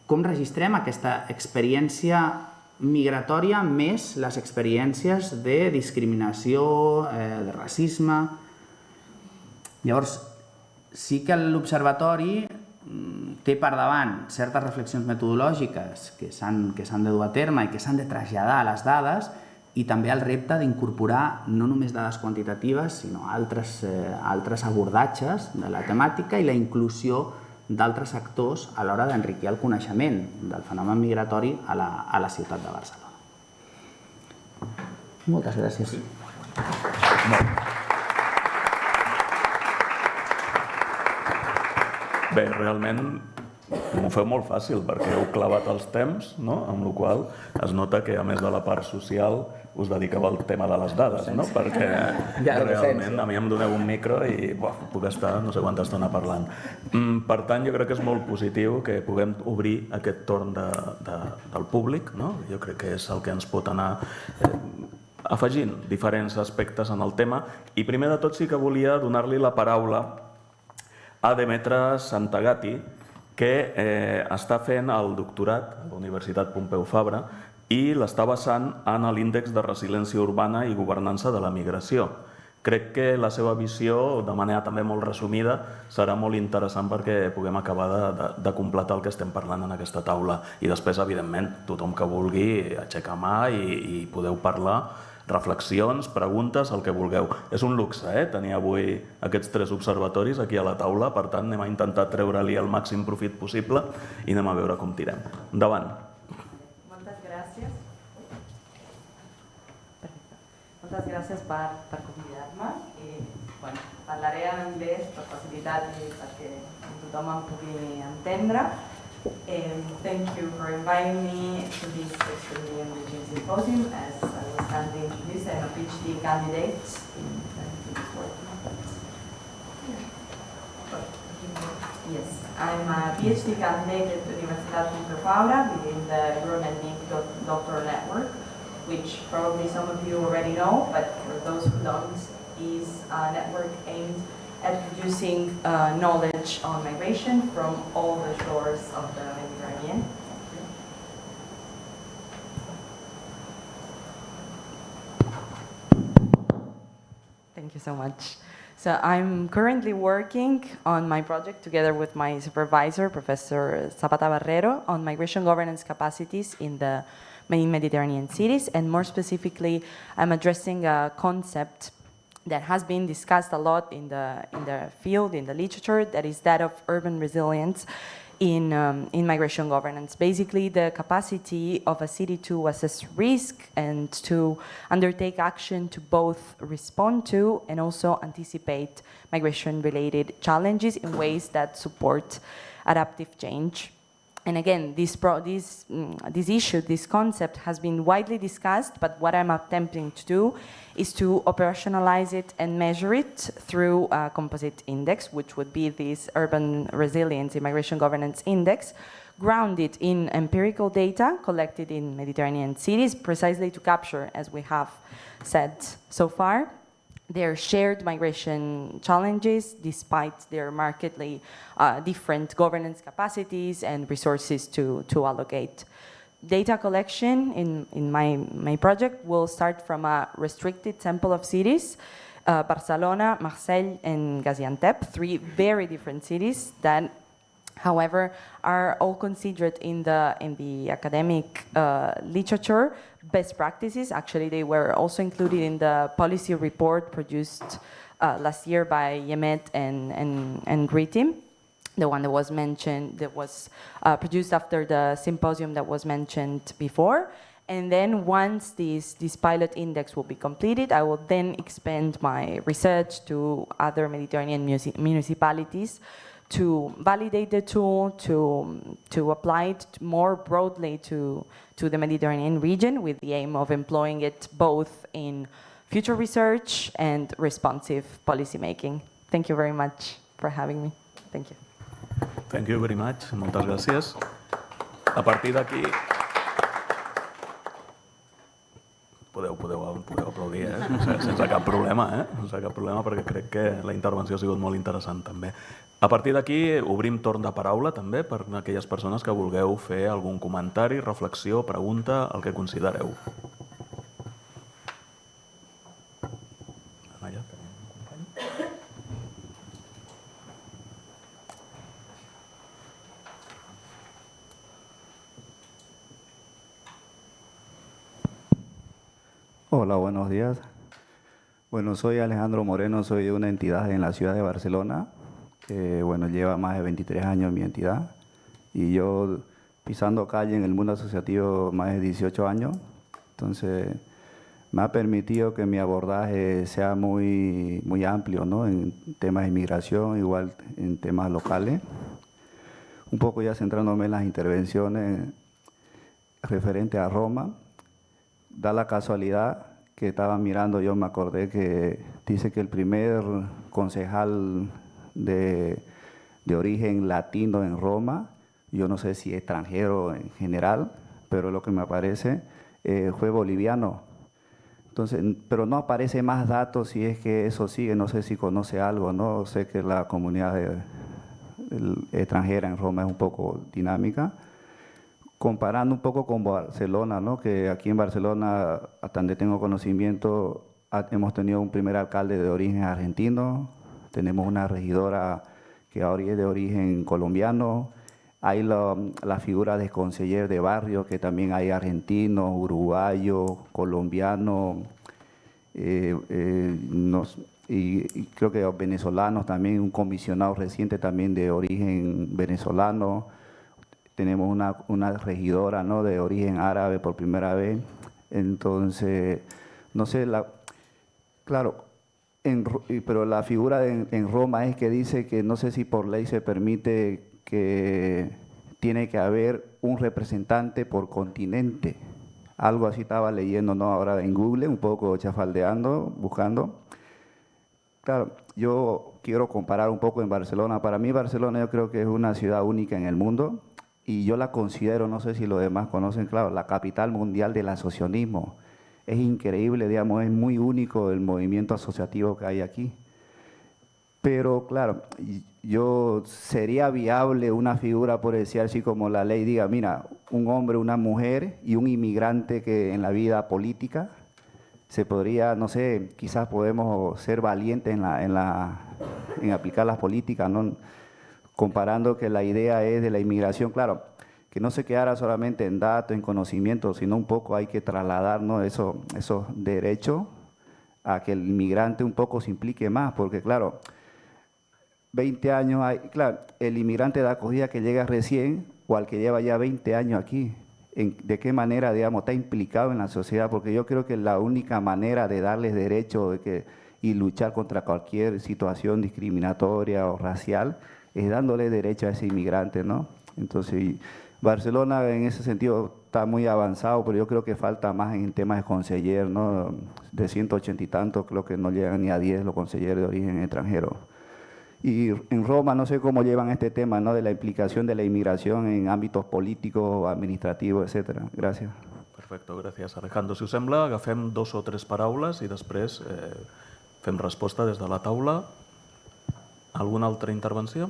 com registrem aquesta experiència migratòria més les experiències de discriminació, de racisme. Llavors, sí que l'observatori té per davant certes reflexions metodològiques que s'han de dur a terme i que s'han de traslladar a les dades, i també el repte d'incorporar no només dades quantitatives, sinó altres abordatges de la temàtica i la inclusió d'altres actors a l'hora d'enriquir el coneixement del fenomen migratori a la ciutat de Barcelona. Moltes gràcies. Bé, realment m'ho feu molt fàcil perquè heu clavat els temps, amb la qual cosa es nota que a més de la part social us dedicava al tema de les dades, perquè realment a mi em doneu un micro i puc estar no sé quanta estona parlant. Per tant, jo crec que és molt positiu que puguem obrir aquest torn del públic. Jo crec que és el que ens pot anar afegint diferents aspectes en el tema, i primer de tot sí que volia donar-li la paraula a Demetra Santagati, que està fent el doctorat a la Universitat Pompeu Fabra i l'està basant en l'índex de resiliència urbana i governança de la migració. Crec que la seva visió, de manera també molt resumida, serà molt interessant perquè puguem acabar de completar el que estem parlant en aquesta taula. I després, evidentment, tothom que vulgui aixecar mà i podeu parlar, reflexions, preguntes, el que vulgueu. És un luxe, tenir avui aquests 3 observatoris aquí a la taula, per tant, anem a intentar treure-li el màxim profit possible i anem a veure com tirem. Endavant. Moltes gràcies per convidar-me. Parlaré en anglès per facilitat i perquè tothom em pugui entendre. Thank you for inviting me to this extremely enriching symposium. As I was kindly introduced, I'm a PhD candidate Yes, I'm a PhD candidate at the Universitat Pompeu Fabra within the Government Doctoral Network, which probably some of you already know, but for those who don't, is a network aimed at producing knowledge on migration from all the shores of the Mediterranean. Thank you so much. So I'm currently working on my project together with my supervisor, Professor Zapata Barrero, on migration governance capacities in the main Mediterranean cities, and more specifically, I'm addressing a concept that has been discussed a lot in the field, in the literature, that is that of urban resilience in migration governance. Basically, the capacity of a city to assess risk and to undertake action to both respond to and also anticipate migration-related challenges in ways that support adaptive change. And again, this issue, this concept has been widely discussed, but what I'm attempting to do is to operationalize it and measure it through a composite index, which would be this Urban Resilience Immigration Governance Index, grounded in empirical data collected in Mediterranean cities, precisely to capture, as we have said so far, their shared migration challenges despite their markedly different governance capacities and resources to allocate. Data collection in my project will start from a restricted sample of cities, Barcelona, Marseille, and Gaziantep, 3 very different cities that, however, are all considered in the academic literature best practices. Actually, they were also included in the policy report produced last year by Yemet and Gritim, the one that was mentioned, that was produced after the symposium that was mentioned before. And then once this pilot index will be completed, I will then expand my research to other Mediterranean municipalities to validate the tool, to apply it more broadly to the Mediterranean region with the aim of employing it both in future research and responsive policymaking. Thank you very much for having me. Thank you. Thank you very much. Moltes gràcies. A partir d'aquí... Podeu aplaudir, sense cap problema, sense cap problema, perquè crec que la intervenció ha sigut molt interessant també. A partir d'aquí obrim torn de paraula també per a aquelles persones que vulgueu fer algun comentari, reflexió, pregunta, el que considereu. Hola, buenos días. Bueno, soy Alejandro Moreno, soy de una entidad en la ciudad de Barcelona. Bueno, lleva más de 23 años mi entidad. Y yo pisando calle en el mundo asociativo más de 18 años. Entonces, me ha permitido que mi abordaje sea muy amplio, ¿no? En temas de inmigración, igual en temas locales. Un poco ya centrándome en las intervenciones referentes a Roma. Da la casualidad que estaba mirando, yo me acordé que dice que el primer concejal de origen latino en Roma, yo no sé si extranjero en general, pero lo que me aparece fue boliviano. Entonces, pero no aparece más datos si es que eso sigue, no sé si conoce algo, ¿no? Sé que la comunidad extranjera en Roma es un poco dinámica. Comparando un poco con Barcelona, ¿no? Que aquí en Barcelona, hasta donde tengo conocimiento, hemos tenido un primer alcalde de origen argentino, tenemos una regidora que ahora es de origen colombiano, hay la figura de conseller de barrio, que también hay argentinos, uruguayos, colombianos, y creo que venezolanos también, un comisionado reciente también de origen venezolano. Tenemos una regidora, ¿no? De origen árabe por primera vez. Entonces, no sé, claro, pero la figura en Roma es que dice que no sé si por ley se permite que tiene que haber un representante por continente. Algo así estaba leyendo, ¿no? Ahora en Google, un poco chafaldeando, buscando. Claro, yo quiero comparar un poco en Barcelona. Para mí Barcelona yo creo que es una ciudad única en el mundo. Y yo la considero, no sé si los demás conocen, claro, la capital mundial del asociacionismo. Es increíble, digamos, es muy único el movimiento asociativo que hay aquí. Pero, claro, sería viable una figura, por decir así, como la ley diga, mira, un hombre, una mujer y un inmigrante que en la vida política se podría, no sé, quizás podemos ser valientes en aplicar las políticas, ¿no? Comparando que la idea es de la inmigración, claro, que no se quedara solamente en datos, en conocimiento, sino un poco hay que trasladar, ¿no? esos derechos a que el inmigrante un poco se implique más, porque claro, 20 años, claro, el inmigrante de acogida que llega recién o al que lleva ya 20 años aquí, ¿de qué manera, digamos, está implicado en la sociedad? Porque yo creo que la única manera de darles derechos y luchar contra cualquier situación discriminatoria o racial es dándole derecho a ese inmigrante, ¿no? Entonces, Barcelona en ese sentido está muy avanzado, pero yo creo que falta más en temas de conseller, ¿no? De 180 y tantos, creo que no llegan ni a 10 los consejeros de origen extranjero. Y en Roma no sé cómo llevan este tema, ¿no? De la implicación de la inmigración en ámbitos políticos, administrativos, etcétera. Gràcies. Perfecte, gràcies, Alejandro. Si us sembla, agafem 2 o 3 paraules i després fem resposta des de la taula. Alguna altra intervenció?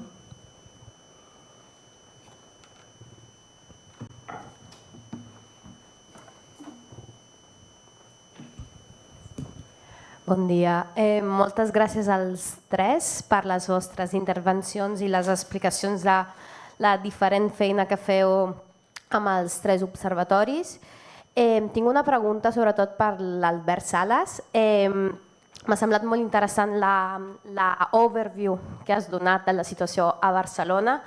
Bon dia. Moltes gràcies als tres per les vostres intervencions i les explicacions de la diferent feina que feu amb els 3 observatoris. Tinc una pregunta sobretot per l'Albert Sales. M'ha semblat molt interessant la overview que has donat de la situació a Barcelona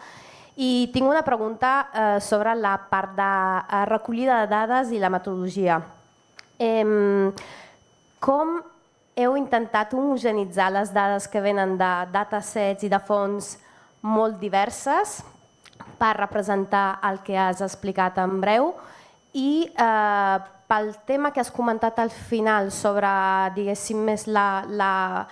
i tinc una pregunta sobre la part de recollida de dades i la metodologia. Com heu intentat homogeneïtzar les dades que venen de datasets i de fonts molt diverses per representar el que has explicat en breu i pel tema que has comentat al final sobre, diguéssim, més la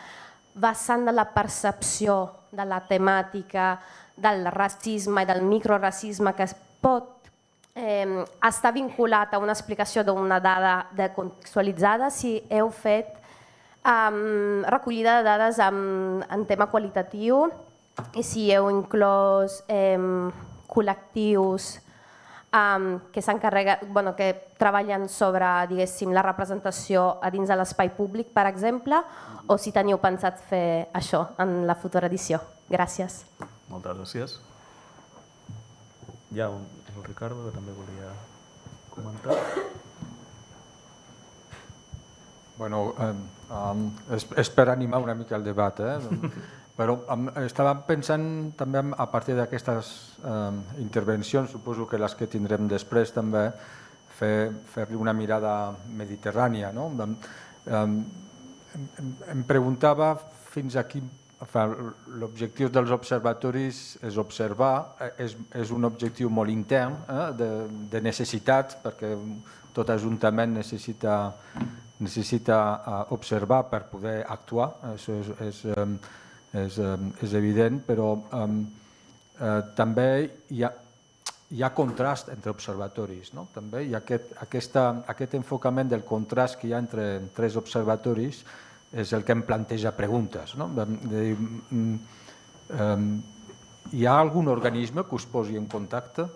vessant de la percepció de la temàtica del racisme i del microracisme que es pot estar vinculat a una explicació d'una dada contextualitzada, si heu fet recollida de dades en tema qualitatiu i si heu inclòs col·lectius que s'encarreguen, que treballen sobre, diguéssim, la representació a dins de l'espai públic, per exemple, o si teniu pensat fer això en la futura edició. Gràcies. Moltes gràcies. Hi ha el Ricardo que també volia comentar. Bueno, és per animar una mica el debat, però estava pensant també a partir d'aquestes intervencions, suposo que les que tindrem després també, fer-li una mirada mediterrània. Em preguntava fins aquí, l'objectiu dels observatoris és observar, és un objectiu molt intern de necessitat, perquè tot ajuntament necessita observar per poder actuar, això és evident, però també hi ha contrast entre observatoris. També hi ha aquest enfocament del contrast que hi ha entre 3 observatoris és el que em planteja preguntes. Hi ha algun organisme que us posi en contacte?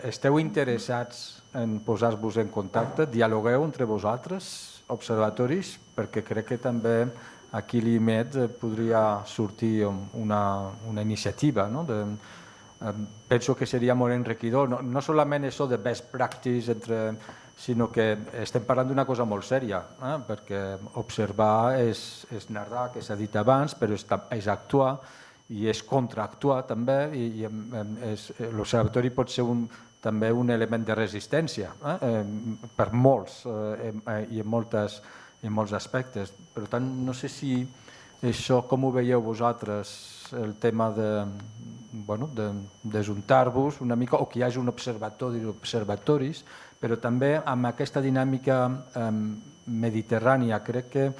Esteu interessats en posar-vos en contacte? Dialogueu entre vosaltres, observatoris? Perquè crec que també aquí l'IMED podria sortir una iniciativa. Penso que seria molt enriquidor, no solament això de best practice, sinó que estem parlant d'una cosa molt sèria, perquè observar és narrar, que s'ha dit abans, però és actuar i és contraactuar també, i l'observatori pot ser també un element de resistència per molts i en molts aspectes. Per tant, no sé si això, com ho veieu vosaltres, el tema d'ajuntar-vos una mica, o que hi hagi un observatori d'observatoris, però també amb aquesta dinàmica mediterrània. Crec que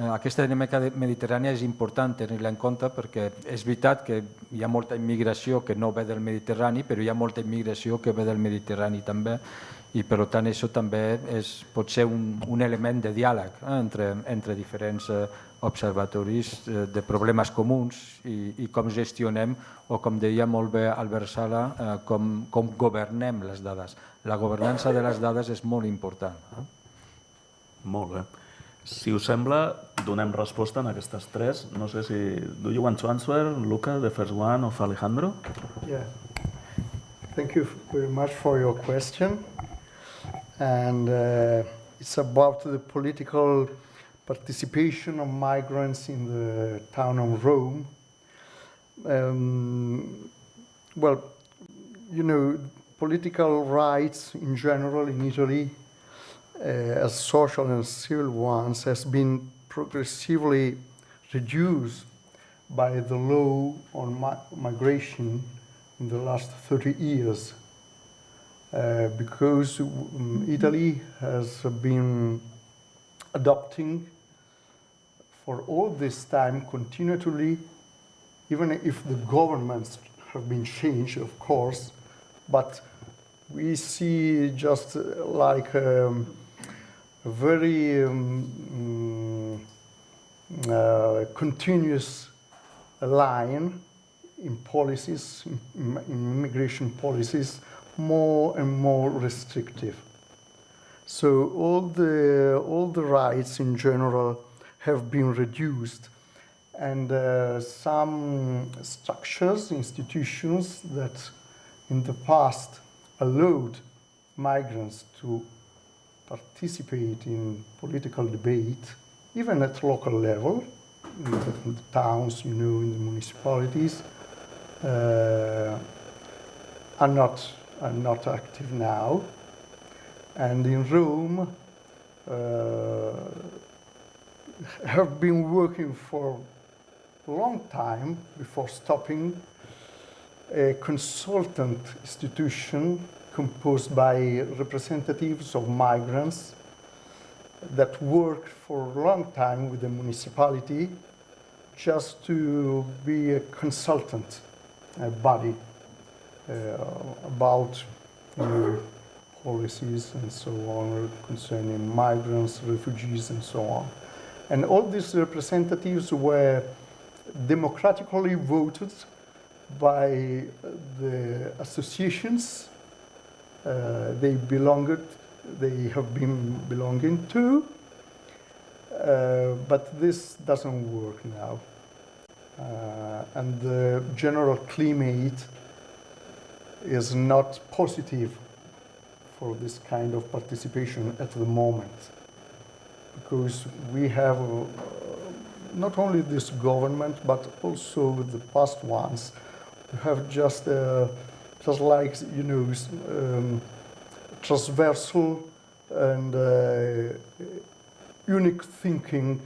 aquesta dinàmica mediterrània és important tenir-la en compte perquè és veritat que hi ha molta immigració que no ve del Mediterrani, però hi ha molta immigració que ve del Mediterrani també, i per tant això també pot ser un element de diàleg entre diferents observatoris de problemes comuns i com gestionem, o com deia molt bé Albert Sala, com governem les dades. La governança de les dades és molt important. Molt bé. Si us sembla, donem resposta en aquestes 3. No sé si... Do you want to answer, Luca, the first one, of Alejandro? Yeah. Thank you very much for your question. And it's about the political participation of migrants in the town of Rome. Well, you know, political rights in general in Italy, as social and civil ones, has been progressively reduced by the law on migration in the last 30 years, because Italy has been adopting for all this time continually, even if the governments have been changed, of course, but we see just like a very continuous line in policies, in immigration policies, more and more restrictive. So all the rights in general have been reduced, and some structures, institutions that in the past allowed migrants to participate in political debate, even at local level, in the towns, in the municipalities, are not active now. And in Rome, have been working for a long time before stopping a consultant institution composed by representatives of migrants that worked for a long time with the municipality just to be a consultant body about policies and so on concerning migrants, refugees, and so on. And all these representatives were democratically voted by the associations they have been belonging to, but this doesn't work now. And the general climate is not positive for this kind of participation at the moment, because we have not only this government but also the past ones who have just like transversal and unique thinking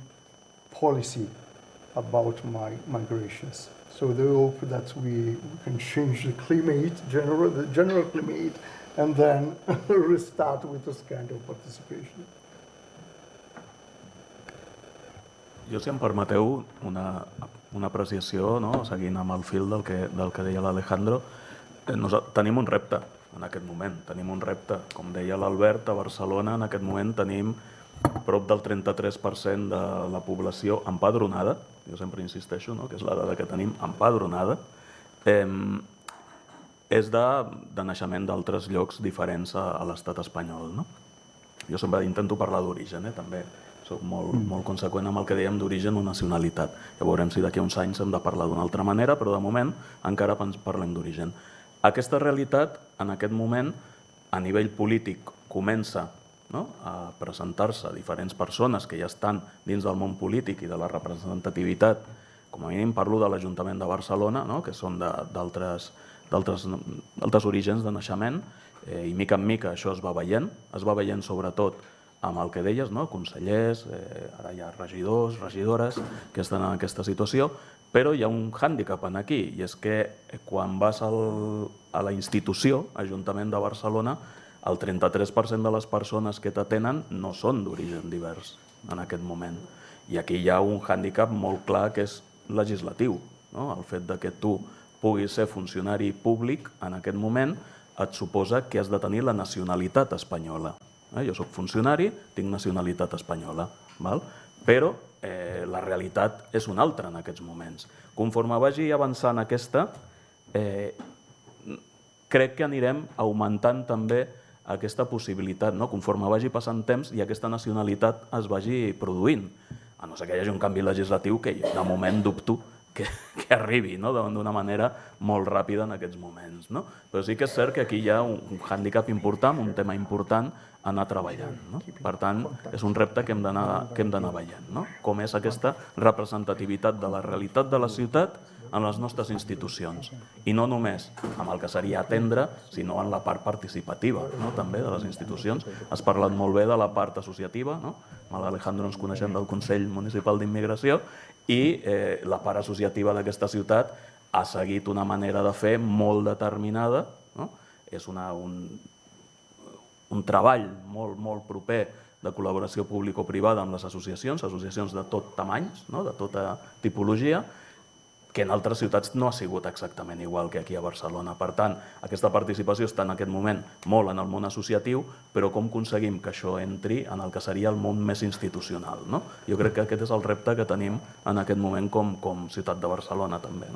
policy about migrations. So they hope that we can change the climate, the general climate, and then restart with this kind of participation. Jo, si em permeteu, una apreciació, no? Seguint amb el fil del que deia l'Alejandro, tenim un repte en aquest moment. Tenim un repte, com deia l'Albert, a Barcelona en aquest moment tenim prop del 33% de la població empadronada, jo sempre insisteixo, no? Que és la dada que tenim, empadronada, és de naixement d'altres llocs diferents a l'estat espanyol, no? Jo sempre intento parlar d'origen, també. Soc molt conseqüent amb el que dèiem d'origen o nacionalitat. Ja veurem si d'aquí a uns anys hem de parlar d'una altra manera, però de moment encara parlem d'origen. Aquesta realitat, en aquest moment, a nivell polític, comença a presentar-se diferents persones que ja estan dins del món polític i de la representativitat. Com a mínim parlo de l'Ajuntament de Barcelona, que són d'altres orígens de naixement, i mica en mica això es va veient sobretot amb el que deies, consellers, ara hi ha regidors, regidores que estan en aquesta situació, però hi ha un hàndicap aquí, i és que quan vas a la institució, Ajuntament de Barcelona, el 33% de les persones que t'atenen no són d'origen divers en aquest moment. I aquí hi ha un hàndicap molt clar que és legislatiu. El fet que tu puguis ser funcionari públic en aquest moment et suposa que has de tenir la nacionalitat espanyola. Jo soc funcionari, tinc nacionalitat espanyola, però la realitat és una altra en aquests moments. Conforme vagi avançant aquesta, crec que anirem augmentant també aquesta possibilitat, conforme vagi passant temps i aquesta nacionalitat es vagi produint. A no ser que hi hagi un canvi legislatiu que de moment dubto que arribi d'una manera molt ràpida en aquests moments. Però sí que és cert que aquí hi ha un hàndicap important, un tema important a anar treballant. Per tant, és un repte que hem d'anar veient. Com és aquesta representativitat de la realitat de la ciutat en les nostres institucions. I no només amb el que seria atendre, sinó en la part participativa també de les institucions. Has parlat molt bé de la part associativa, amb l'Alejandro ens coneixem del Consell Municipal d'Immigració, i la part associativa d'aquesta ciutat ha seguit una manera de fer molt determinada, és un treball molt proper de col·laboració público-privada amb les associacions de tot tamanys, de tota tipologia, que en altres ciutats no ha sigut exactament igual que aquí a Barcelona. Per tant, aquesta participació està en aquest moment molt en el món associatiu, però com aconseguim que això entri en el que seria el món més institucional? Jo crec que aquest és el repte que tenim en aquest moment com ciutat de Barcelona també.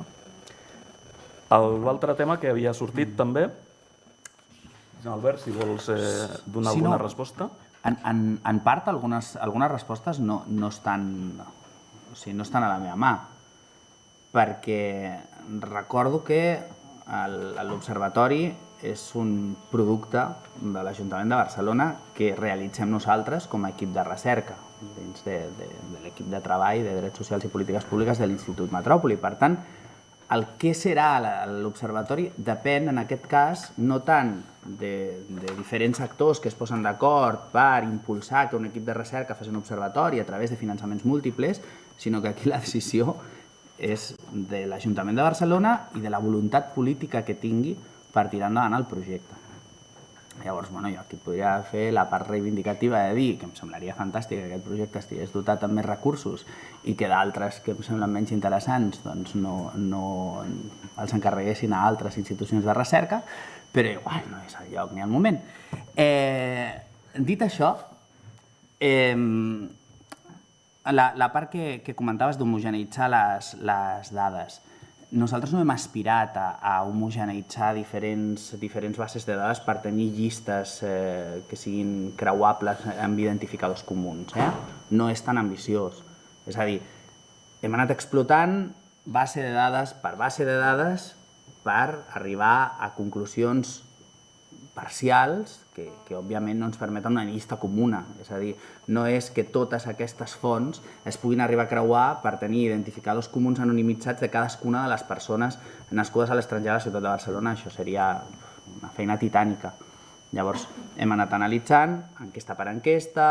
L'altre tema que havia sortit també, Albert, si vols donar alguna resposta. En part, algunes respostes no estan a la meva mà, perquè recordo que l'Observatori és un producte de l'Ajuntament de Barcelona que realitzem nosaltres com a equip de recerca dins de l'equip de treball de Drets Socials i Polítiques Públiques de l'Institut Metròpoli. Per tant, el que serà l'Observatori depèn, en aquest cas, no tant de diferents actors que es posen d'acord per impulsar que un equip de recerca faci un observatori a través de finançaments múltiples, sinó que aquí la decisió és de l'Ajuntament de Barcelona i de la voluntat política que tingui per tirar endavant el projecte. Llavors, jo aquí podria fer la part reivindicativa de dir que em semblaria fantàstic que aquest projecte estigués dotat amb més recursos i que d'altres que em semblen menys interessants no els encarreguessin a altres institucions de recerca, però igual no és el lloc ni el moment. Dit això, la part que comentaves d'homogeneïtzar les dades, nosaltres no hem aspirat a homogeneïtzar diferents bases de dades per tenir llistes que siguin creuables amb identificadors comuns. No és tan ambiciós. És a dir, hem anat explotant base de dades per arribar a conclusions parcials que òbviament no ens permeten una llista comuna. És a dir, no és que totes aquestes fonts es puguin arribar a creuar per tenir identificadors comuns anonimitzats de cadascuna de les persones nascudes a l'estranger a la ciutat de Barcelona. Això seria una feina titànica. Llavors, hem anat analitzant enquesta per enquesta,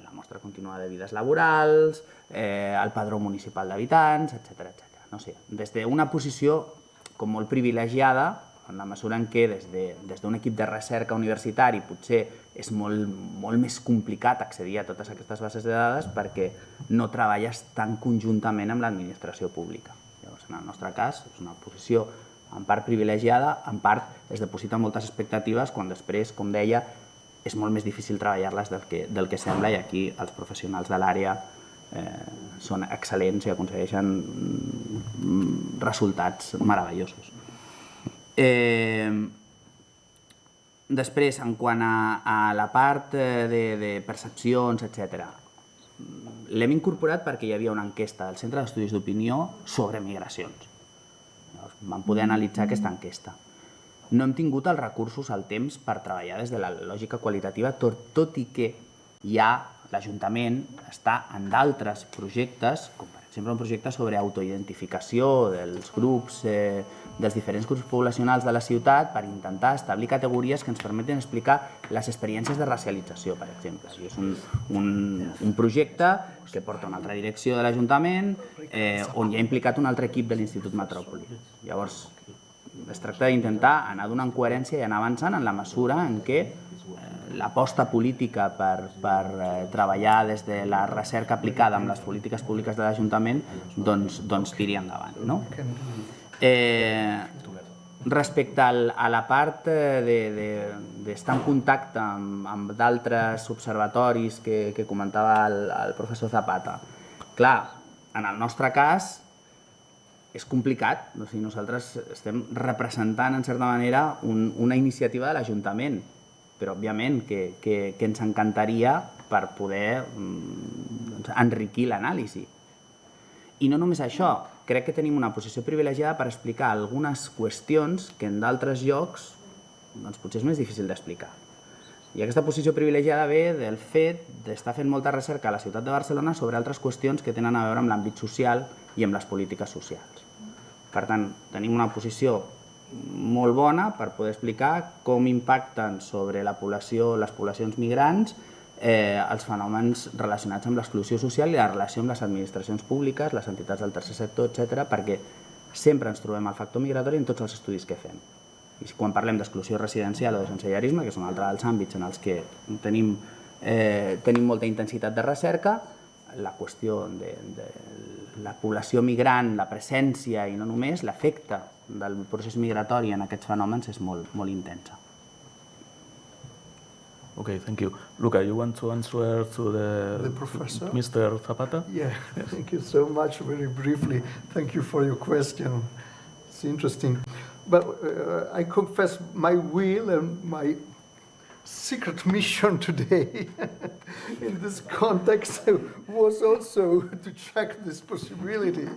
la mostra contínua de vides laborals, el padró municipal d'habitants, etc. No sé, des d'una posició com molt privilegiada, en la mesura en què des d'un equip de recerca universitari potser és molt més complicat accedir a totes aquestes bases de dades perquè no treballes tan conjuntament amb l'administració pública. Llavors, en el nostre cas, és una posició en part privilegiada, en part es depositen moltes expectatives quan després, com deia, és molt més difícil treballar-les del que sembla i aquí els professionals de l'àrea són excel·lents i aconsegueixen resultats meravellosos. Després, en quant a la part de percepcions, etc., l'hem incorporat perquè hi havia una enquesta del Centre d'Estudis d'Opinió sobre migracions. Vam poder analitzar aquesta enquesta. No hem tingut els recursos, el temps, per treballar des de la lògica qualitativa, tot i que l'Ajuntament està en d'altres projectes, com per exemple un projecte sobre autoidentificació dels grups, dels diferents grups poblacionals de la ciutat per intentar establir categories que ens permetin explicar les experiències de racialització, per exemple. És un projecte que porta una altra direcció de l'Ajuntament on hi ha implicat un altre equip de l'Institut Metròpoli. Llavors, es tracta d'intentar anar donant coherència i anar avançant en la mesura en què l'aposta política per treballar des de la recerca aplicada amb les polítiques públiques de l'Ajuntament doncs tiri endavant. Respecte a la part d'estar en contacte amb d'altres observatoris que comentava el professor Zapata, clar, en el nostre cas és complicat. Nosaltres estem representant, en certa manera, una iniciativa de l'Ajuntament, però, òbviament, que ens encantaria per poder enriquir l'anàlisi. I no només això, crec que tenim una posició privilegiada per explicar algunes qüestions que en d'altres llocs potser és més difícil d'explicar. I aquesta posició privilegiada ve del fet d'estar fent molta recerca a la ciutat de Barcelona sobre altres qüestions que tenen a veure amb l'àmbit social i amb les polítiques socials. Per tant, tenim una posició molt bona per poder explicar com impacten sobre la població, les poblacions migrants, els fenòmens relacionats amb l'exclusió social i la relació amb les administracions públiques, les entitats del tercer sector, etc., perquè sempre ens trobem el factor migratori en tots els estudis que fem. I quan parlem d'exclusió residencial o de sensellarisme, que és un altre dels àmbits en els que tenim molta intensitat de recerca, la qüestió de la població migrant, la presència i no només, l'efecte del procés migratori en aquests fenòmens és molt intensa. Okay, thank you. Luca, you want to answer to The professor? Mr. Zapata? Yeah, thank you so much. Very briefly, thank you for your question. It's interesting. But I confess my will and my secret mission today in this context was also to check this possibility.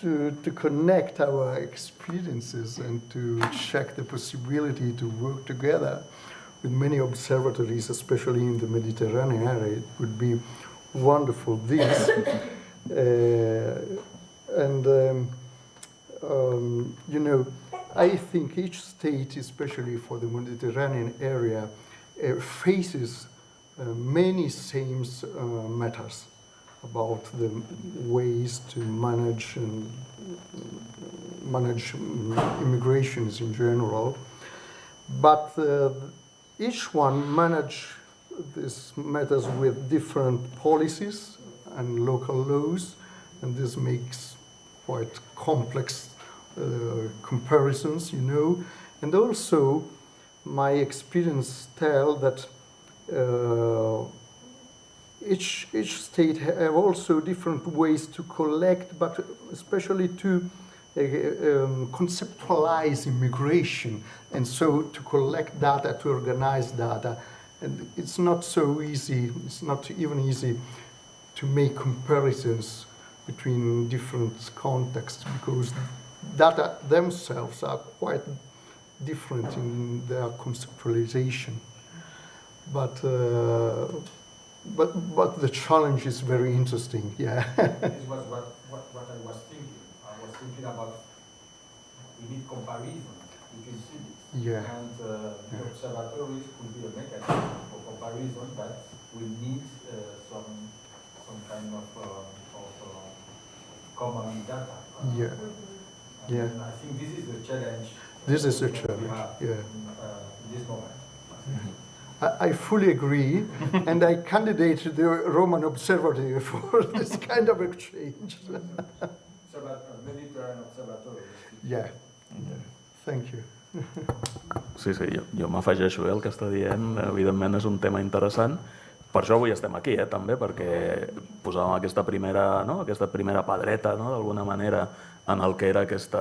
To connect our experiences and to check the possibility to work together with many observatories, especially in the Mediterranean area. It would be wonderful. This you know, I think each state, especially for the Mediterranean area, faces many same matters about the ways to manage immigrations in general, but each one manage these matters with different policies and local laws, and this makes quite complex comparisons, you know. And also, my experience tell that each state have also different ways to collect, but especially to conceptualize immigration, and so to collect data, to organize data. And it's not so easy, it's not even easy to make comparisons between different contexts, because data themselves are quite different in their conceptualization. But the challenge is very interesting, yeah. This was what I was thinking. I was thinking about we need comparison between cities. Yeah. And the observatories could be a mechanism for comparison, but we need some kind of common data. Yeah. Yeah. And I think this is the challenge. This is a we challenge, have yeah. in this moment. I fully agree, and I candidate to the Roman Observatory for this kind of exchange. Mediterranean Observatory. Yeah. Thank you. Sí, jo m'afegeixo el que està dient. Evidentment és un tema interessant. Per això avui estem aquí, també, perquè posàvem aquesta primera pedreta, d'alguna manera, en el que era aquest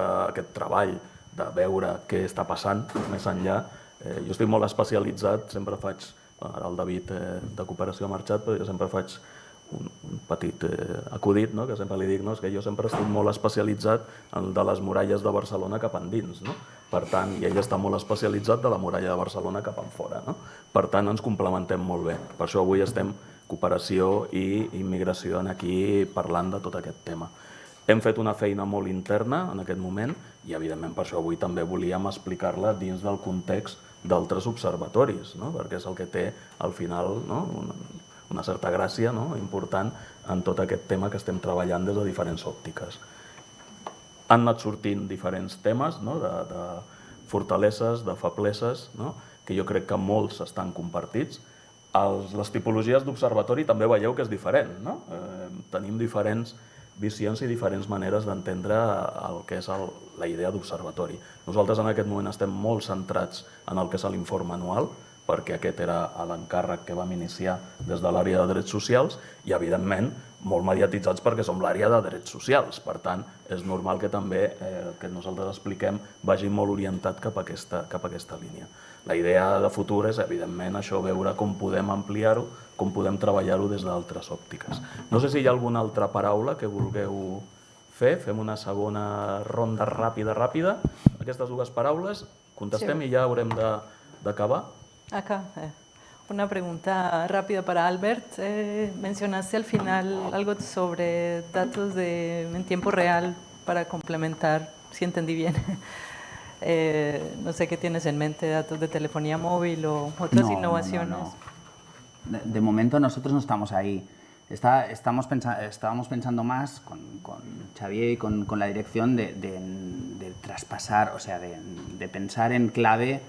treball de veure què està passant més enllà. Jo estic molt especialitzat, sempre faig, ara el David de Cooperació ha marxat, però jo sempre faig un petit acudit, que sempre li dic, és que jo sempre estic molt especialitzat en de les muralles de Barcelona cap endins. Per tant, i ell està molt especialitzat de la muralla de Barcelona cap enfora. Per tant, ens complementem molt bé. Per això avui estem cooperació i immigració aquí parlant de tot aquest tema. Hem fet una feina molt interna en aquest moment i, evidentment, per això avui també volíem explicar-la dins del context d'altres observatoris, perquè és el que té, al final, una certa gràcia important en tot aquest tema que estem treballant des de diferents òptiques. Han anat sortint diferents temes de fortaleses, de febleses, que jo crec que molts estan compartits. Les tipologies d'observatori també veieu que és diferent. Tenim diferents visions i diferents maneres d'entendre el que és la idea d'observatori. Nosaltres en aquest moment estem molt centrats en el que és l'informe anual, perquè aquest era l'encàrrec que vam iniciar des de l'àrea de drets socials i, evidentment, molt mediatitzats perquè som l'àrea de drets socials. Per tant, és normal que també el que nosaltres expliquem vagi molt orientat cap a aquesta línia. La idea de futur és, evidentment, això, veure com podem ampliar-ho, com podem treballar-ho des d'altres òptiques. No sé si hi ha alguna altra paraula que vulgueu fer. Fem una segona ronda ràpida. Aquestes dues paraules, contestem i ja haurem d'acabar. Acá, una pregunta rápida para Albert. Mencionaste al final algo sobre datos en tiempo real para complementar, si entendí bien. No sé qué tienes en mente, datos de telefonía móvil o otras innovaciones. No. De momento nosotros no estamos ahí. Estábamos pensando más con Xavier y con la dirección de traspasar, o sea, de pensar en clave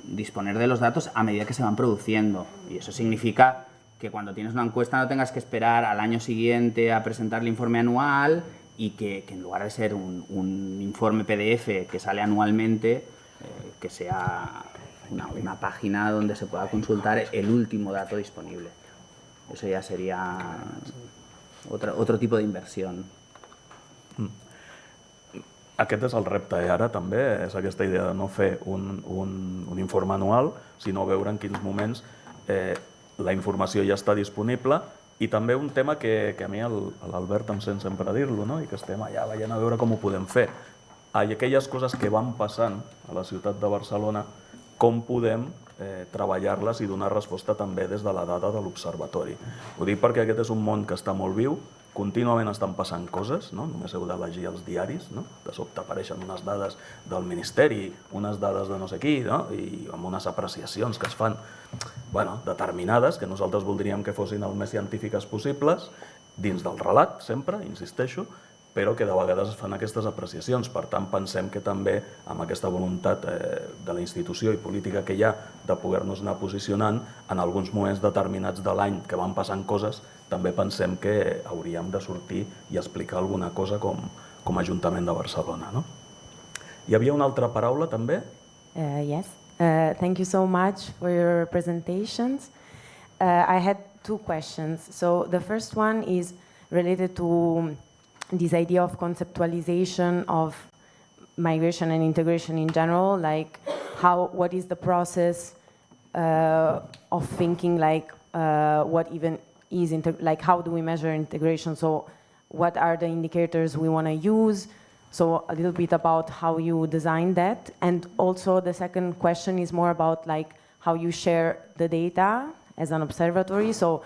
disponer de los datos a medida que se van produciendo. Y eso significa que cuando tienes una encuesta no tengas que esperar al año siguiente a presentar el informe anual y que en lugar de ser un informe PDF que sale anualmente, que sea una página donde se pueda consultar el último dato disponible. Eso ya sería otro tipo d'inversió. Aquest és el repte, ara també és aquesta idea de no fer un informe anual, sinó veure en quins moments la informació ja està disponible, i també un tema que a mi l'Albert em sent sempre dir-lo, i que estem allà veient a veure com ho podem fer. I aquelles coses que van passant a la ciutat de Barcelona, com podem treballar-les i donar resposta també des de la dada de l'observatori. Ho dic perquè aquest és un món que està molt viu, contínuament estan passant coses, només heu de llegir els diaris, de sobte apareixen unes dades del Ministeri, unes dades de no sé qui, i amb unes apreciacions que es fan determinades, que nosaltres voldríem que fossin el més científiques possibles, dins del relat, sempre, insisteixo, però que de vegades es fan aquestes apreciacions. Per tant, pensem que també amb aquesta voluntat de la institució i política que hi ha de poder-nos anar posicionant, en alguns moments determinats de l'any que van passant coses, també pensem que hauríem de sortir i explicar alguna cosa com a Ajuntament de Barcelona. Hi havia una altra paraula també? Yes. Thank you so much for your presentations. I had two questions. So the first one is related to this idea of conceptualization of migration and integration in general, like what is the process of thinking, like what even is, like how do we measure integration? So what are the indicators we want to use? So a little bit about how you design that. And also the second question is more about like how you share the data as an observatory. So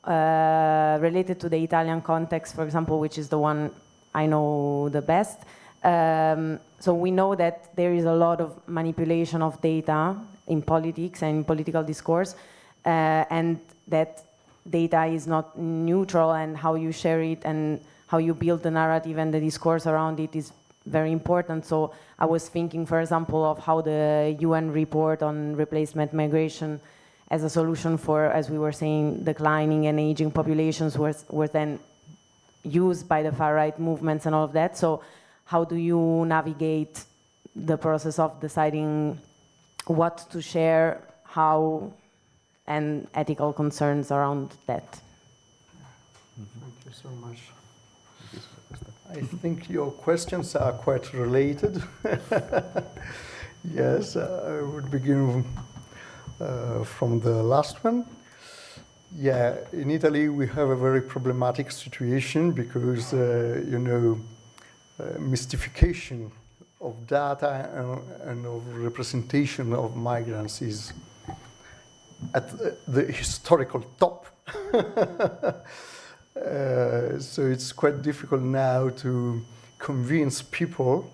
related to the Italian context, for example, which is the one I know the best. So we know that there is a lot of manipulation of data in politics and in political discourse, and that data is not neutral, and how you share it and how you build the narrative and the discourse around it is very important. So I was thinking, for example, of how the UN report on replacement migration as a solution for, as we were saying, declining and aging populations were then used by the far-right movements and all of that. So how do you navigate the process of deciding what to share, how, and ethical concerns around that? Thank you so much. I think your questions are quite related. Yes, I would begin from the last one. Yeah, in Italy we have a very problematic situation because, mystification of data and of representation of migrants is at the historical top. So it's quite difficult now to convince people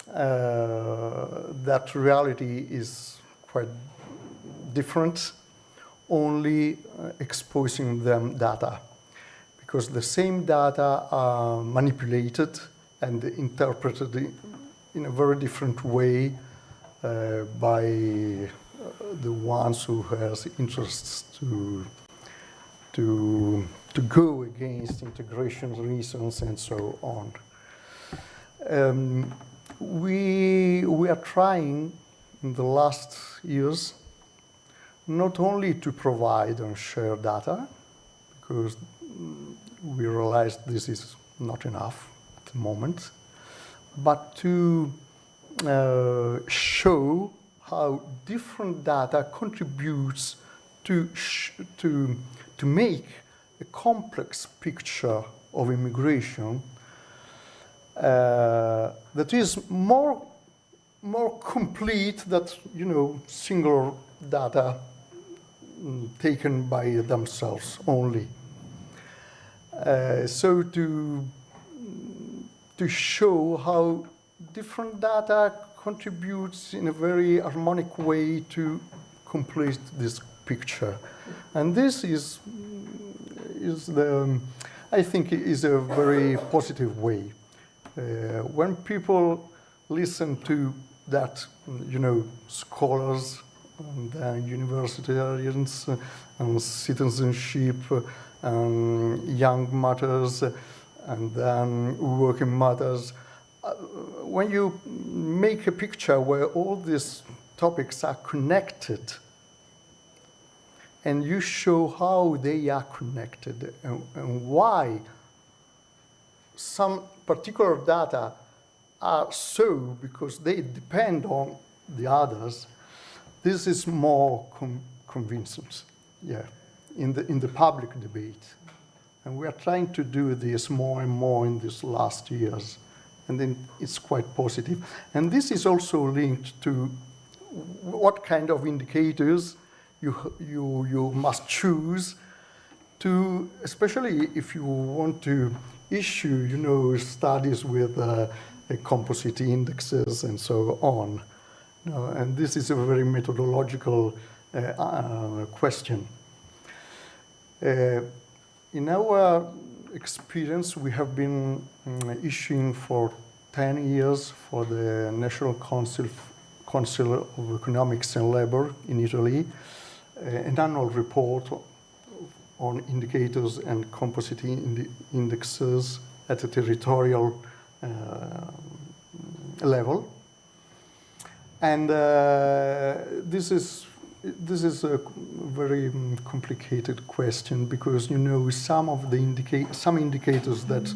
that reality is quite different, only exposing them data, because the same data are manipulated and interpreted in a very different way by the ones who has interests to go against integration reasons and so on. We are trying in the last years not only to provide and share data, because we realized this is not enough at the moment, but to show how different data contributes to make a complex picture of immigration that is more complete than single data taken by themselves only. So to show how different data contributes in a very harmonic way to complete this picture. And this is I think is a very positive way. When people listen to that, scholars and universitarians and citizenship and young mothers and then working mothers, when you make a picture where all these topics are connected and you show how they are connected and why some particular data are so because they depend on the others, this is more convincing, in the public debate. And we are trying to do this more and more in these last years. And then it's quite positive. And this is also linked to what kind of indicators you must choose to, especially if you want to issue, studies with composite indexes and so on. And this is a very methodological question. In our experience, we have been issuing for 10 years for the National Council of Economics and Labor in Italy, an annual report on indicators and composite indexes at a territorial level. And this is a very complicated question because some indicators that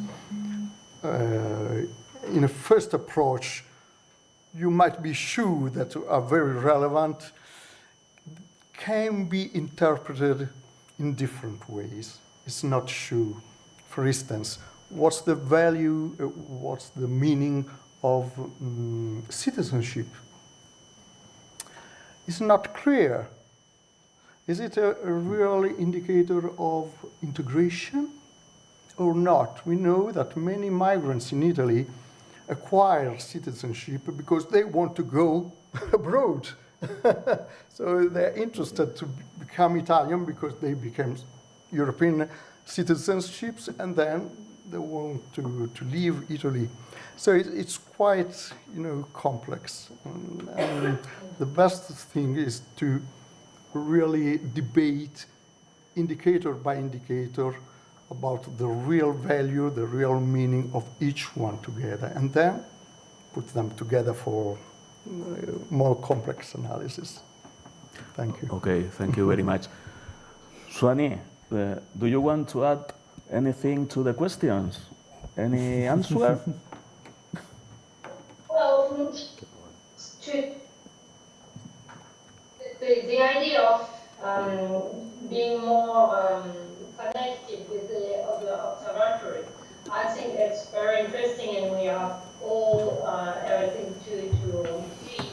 in a first approach you might be sure that are very relevant can be interpreted in different ways. It's not sure. For instance, what's the value, what's the meaning of citizenship? It's not clear. Is it a real indicator of integration or not? We know that many migrants in Italy acquire citizenship because they want to go abroad. So they're interested to become Italian because they become European citizenships and then they want to leave Italy. So it's quite, complex. And the best thing is to really debate indicator by indicator about the real value, the real meaning of each one together, and then put them together for more complex analysis. Thank you. Okay, thank you very much. Suani, do you want to add anything to the questions? Any answer? Well, the idea of being more connected with the observatory, I think it's very interesting, and we have all everything to see.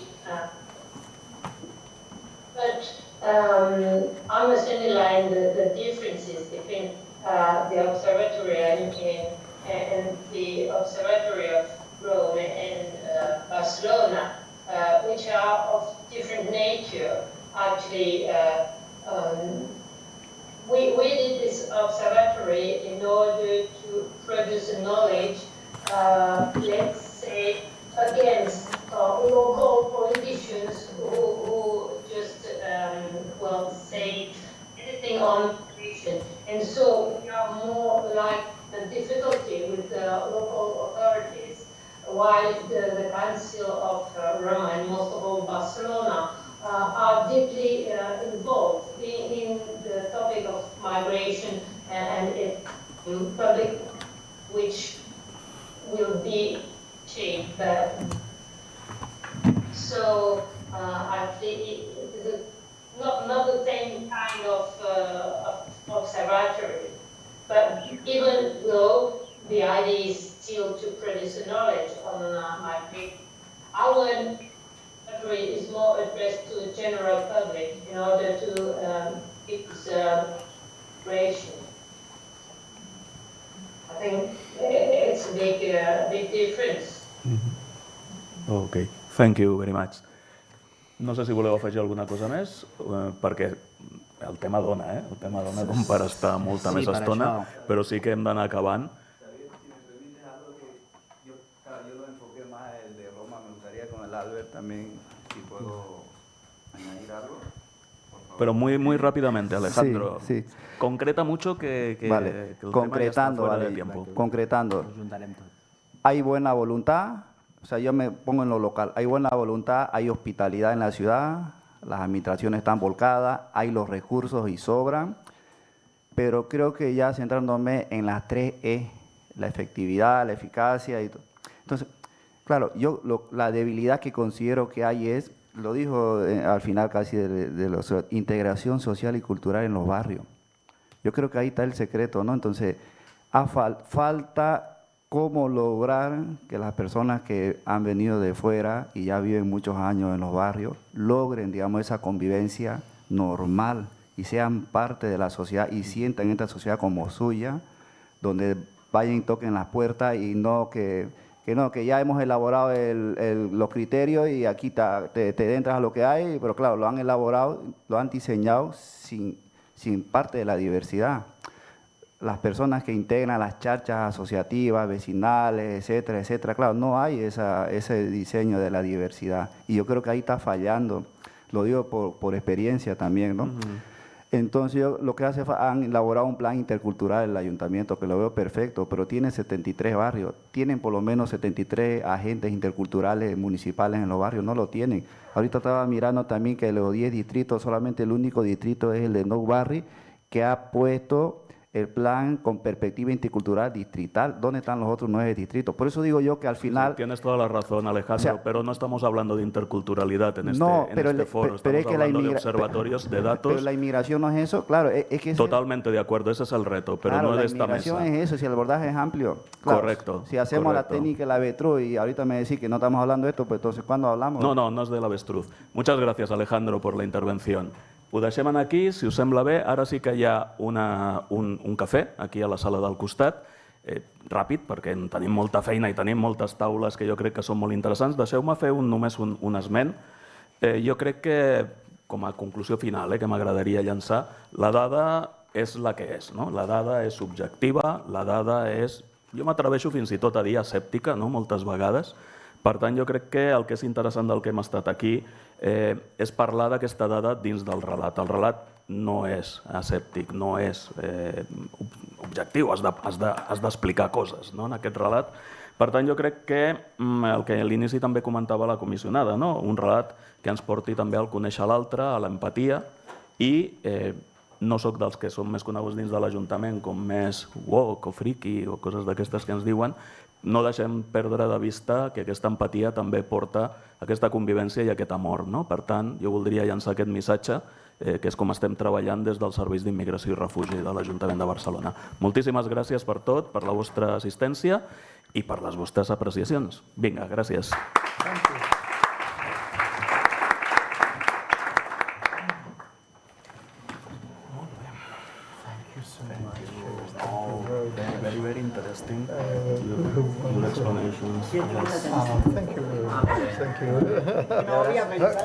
But I must underline the differences between the observatory and the observatory of Rome and Barcelona, which are of different nature. Actually, we did this observatory in order to produce knowledge, let's say, against local politicians who just, say anything on migration. And so we are more like the difficulty with the local authorities, while the Council of Rome and most of all Barcelona are deeply involved in the topic of migration and its public, which will be shaped. So I think it is not the same kind of observatory, but even though the idea is still to produce knowledge on migration, our observatory is more addressed to the general public in order to its migration. I think it's a big difference. Ok, thank you very much. No sé si voleu afegir alguna cosa més, perquè el tema dona, el tema dona com per estar molta més estona, però sí que hem d'anar acabant. Albert también, si puedo añadir algo. Pero muy rápidamente, Alejandro. Sí. Concreta mucho que vale. el concretando, tema ya está fuera vale, de tiempo. Concretando. Hay buena voluntad, o sea, yo me pongo en lo local. Hay buena voluntad, hay hospitalidad en la ciudad, las administraciones están volcadas, hay los recursos y sobran, pero creo que ya centrándome en las 3E, la efectividad, la eficacia y todo. Entonces, claro, yo la debilidad que considero que hay es, lo dijo al final casi de la integración social y cultural en los barrios. Yo creo que ahí está el secreto, ¿no? Entonces, falta cómo lograr que las personas que han venido de fuera y ya viven muchos años en los barrios, logren, digamos, esa convivencia normal y sean parte de la sociedad y sientan esta sociedad como suya, donde vayan y toquen las puertas y no que ya hemos elaborado los criterios y aquí te entras a lo que hay, pero claro, lo han elaborado, lo han diseñado sin parte de la diversidad. Las personas que integran las charchas asociativas, vecinales, etcétera, etcétera, claro, no hay ese diseño de la diversidad. Y yo creo que ahí está fallando, lo digo por experiencia también, ¿no? Entonces, lo que han elaborado un plan intercultural el ayuntamiento, que lo veo perfecto, pero tiene 73 barrios, tienen por lo menos 73 agentes interculturales municipales en los barrios, no lo tienen. Ahorita estaba mirando también que de los 10 distritos, solamente el único distrito es el de Nou Barri, que ha puesto el plan con perspectiva intercultural distrital. ¿Dónde están los otros 9 distritos? Por eso digo yo que al final... Sí, tienes toda la razón, Alejandro, o sea, pero no estamos hablando de interculturalidad en este foro, estamos hablando de observatorios de datos. Pero la inmigración no es eso, claro, es que... Totalmente de acuerdo, ese es el reto, pero claro, no de esta mesa. La inmigración es eso, si el abordaje es amplio. Claro, correcto. Si hacemos la técnica, la avestruz, y ahorita me decís que no estamos hablando de esto, pues entonces, ¿cuándo hablamos? No es de l'avestruz. Muchas gracias, Alejandro, por la intervención. Ho deixem aquí, si us sembla bé. Ara sí que hi ha un cafè aquí a la sala del costat, ràpid, perquè tenim molta feina i tenim moltes taules que jo crec que són molt interessants. Deixeu-me fer només un esment. Jo crec que, com a conclusió final, que m'agradaria llançar, la dada és la que és, no? La dada és subjectiva, la dada és, jo m'atreveixo fins i tot a dir escèptica, no? Moltes vegades. Per tant, jo crec que el que és interessant del que hem estat aquí és parlar d'aquesta dada dins del relat. El relat no és asèptic, no és objectiu, has d'explicar coses en aquest relat. Per tant, jo crec que el que a l'inici també comentava la comissionada, un relat que ens porti també al conèixer l'altre, a l'empatia, i no sóc dels que són més coneguts dins de l'Ajuntament com més woke o friki o coses d'aquestes que ens diuen. No deixem perdre de vista que aquesta empatia també porta aquesta convivència i aquest amor. Per tant, jo voldria llançar aquest missatge, que és com estem treballant des dels serveis d'immigració i refugi de l'Ajuntament de Barcelona. Moltíssimes gràcies per tot, per la vostra assistència i per les vostres apreciacions. Vinga, gràcies. Very interesting. Your explanations. Thank you very much. Thank you.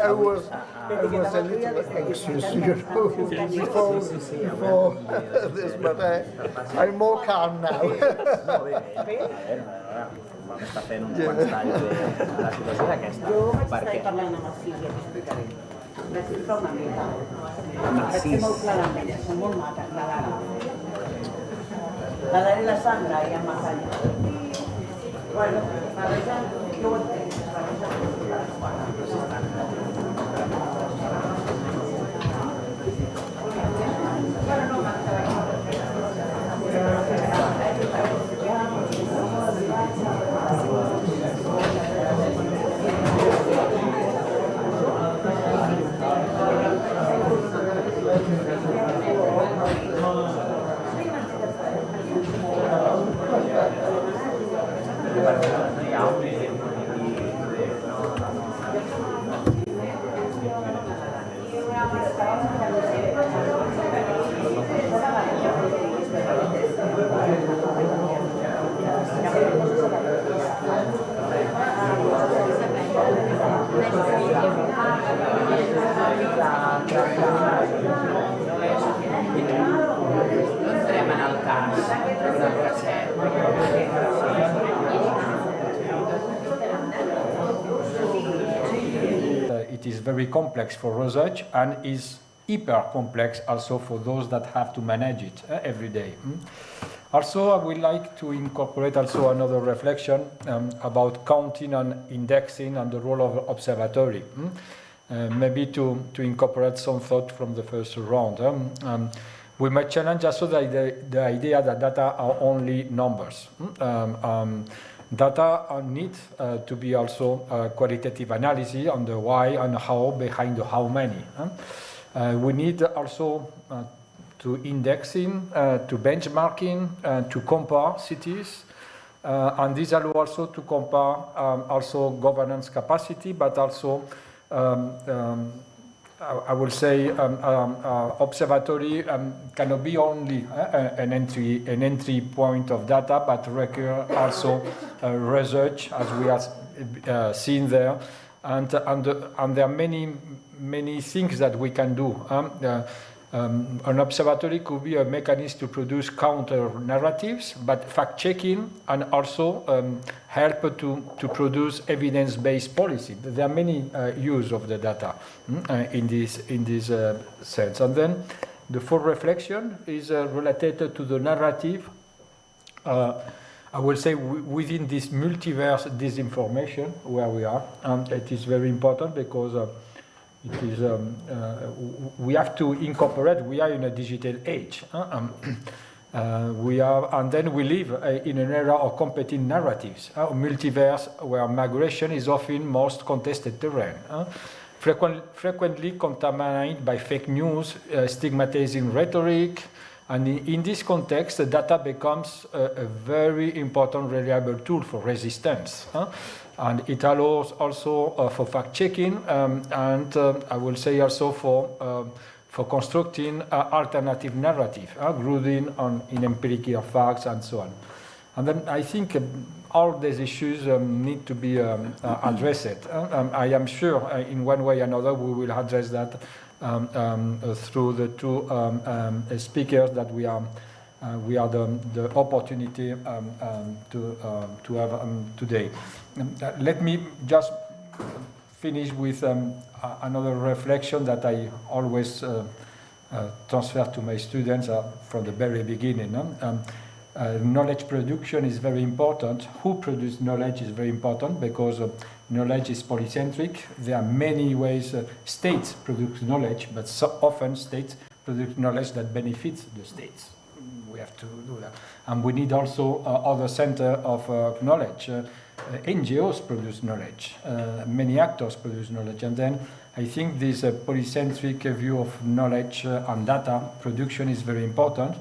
I was a little anxious, before this, but I'm more calm now. Vam estar fent uns quants talls de la situació d'aquesta. Jo vaig estar parlant amb el Sílvia, t'ho explicaré. Vaig explicar una mica. Vaig ser molt clara amb ella, són molt maques, la Lara. La Lara i la Sandra, i amb Macalla. Bueno, barrejant, jo ho entenc, very complex for research and is hyper complex also for those that have to manage it every day. Also, I would like to incorporate also another reflection about counting and indexing and the role of observatory. Maybe to incorporate some thought from the first round. We might challenge also the idea that data are only numbers. Data need to be also qualitative analysis on the why and how behind the how many. We need also to indexing, to benchmarking, to compare cities, and these allow also to compare also governance capacity, but also I will say observatory cannot be only an entry point of data, but require also research, as we have seen there, and there are many things that we can do. An observatory could be a mechanism to produce counter narratives, but fact-checking and also help to produce evidence-based policy. There are many use of the data in this sense. And then the fourth reflection is related to the narrative. I will say within this multiverse disinformation where we are, it is very important because it is, we have to incorporate, we are in a digital age. And then we live in an era of competing narratives, multiverse where migration is often most contested terrain. Frequently contaminated by fake news, stigmatizing rhetoric, and in this context, the data becomes a very important, reliable tool for resistance. And it allows also for fact-checking and I will say also for constructing alternative narrative, rooted in empirical facts and so on. And then I think all these issues need to be addressed. I am sure in one way or another we will address that through the two speakers that we are the opportunity to have today. Let me just finish with another reflection that I always transfer to my students from the very beginning. Knowledge production is very important. Who produces knowledge is very important because knowledge is polycentric. There are many ways states produce knowledge, but so often states produce knowledge that benefits the states. We have to do that. And we need also other center of knowledge. NGOs produce knowledge. Many actors produce knowledge. And then I think this polycentric view of knowledge and data production is very important.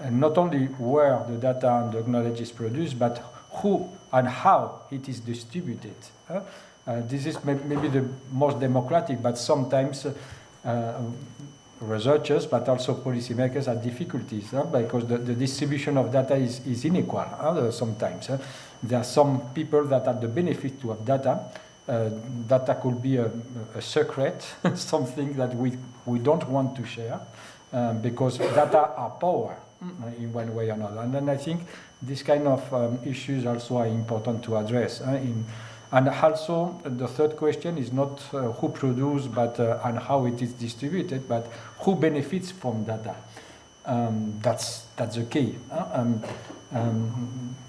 And not only where the data and the knowledge is produced, but who and how it is distributed. This is maybe the most democratic, but sometimes researchers, but also policymakers have difficulties because the distribution of data is unequal sometimes. There are some people that have the benefit to have data. Data could be a secret, something that we don't want to share because data are power in one way or another. And then I think this kind of issues also are important to address. And also, the third question is not who produces, but and how it is distributed, but who benefits from data. That's the key.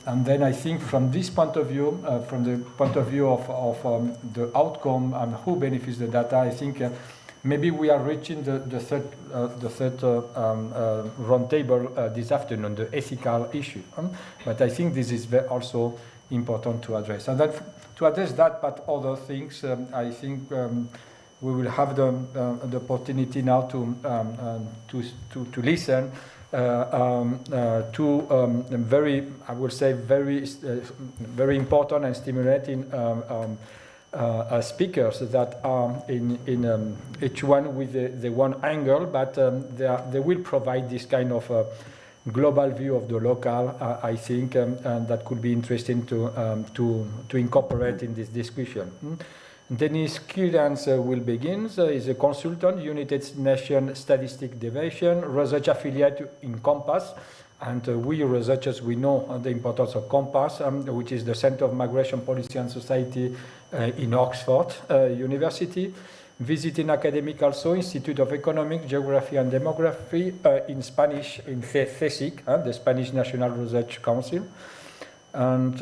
And then I think from this point of view, from the point of view of the outcome and who benefits the data, I think maybe we are reaching the third roundtable this afternoon, the ethical issue. But I think this is also important to address. And then to address that, but other things, I think we will have the opportunity now to listen to very, I would say, very important and stimulating speakers that are in each one with the one angle, but they will provide this kind of global view of the local, I think, and that could be interesting to incorporate in this discussion. Dennis Kildans will begin. He's a consultant, United Nations Statistic Division, research affiliate in COMPAS. And we researchers, we know the importance of COMPAS, which is the Center of Migration Policy and Society in Oxford University. visiting academic also, Institute of Economics, Geography and Demography in Spanish, in CSIC, the Spanish National Research Council. And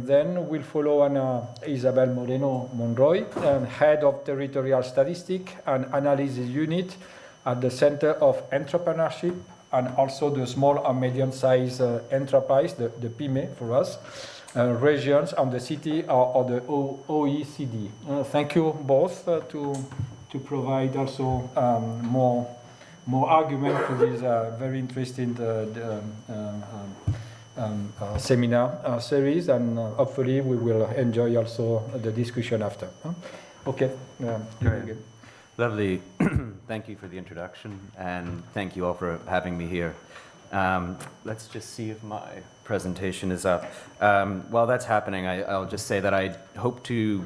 then will follow Isabel Moreno Monroy, Head of Territorial Statistics and Analysis Unit at the Center of Entrepreneurship and also the Small and Medium-Sized Enterprise, the PYME for us, regions and the city or the OECD. Thank you both to provide also more argument to this very interesting seminar series, and hopefully we will enjoy also the discussion after. Okay. Lovely. Thank you for the introduction, and thank you all for having me here. Let's just see if my presentation is up. While that's happening, I'll just say that I hope to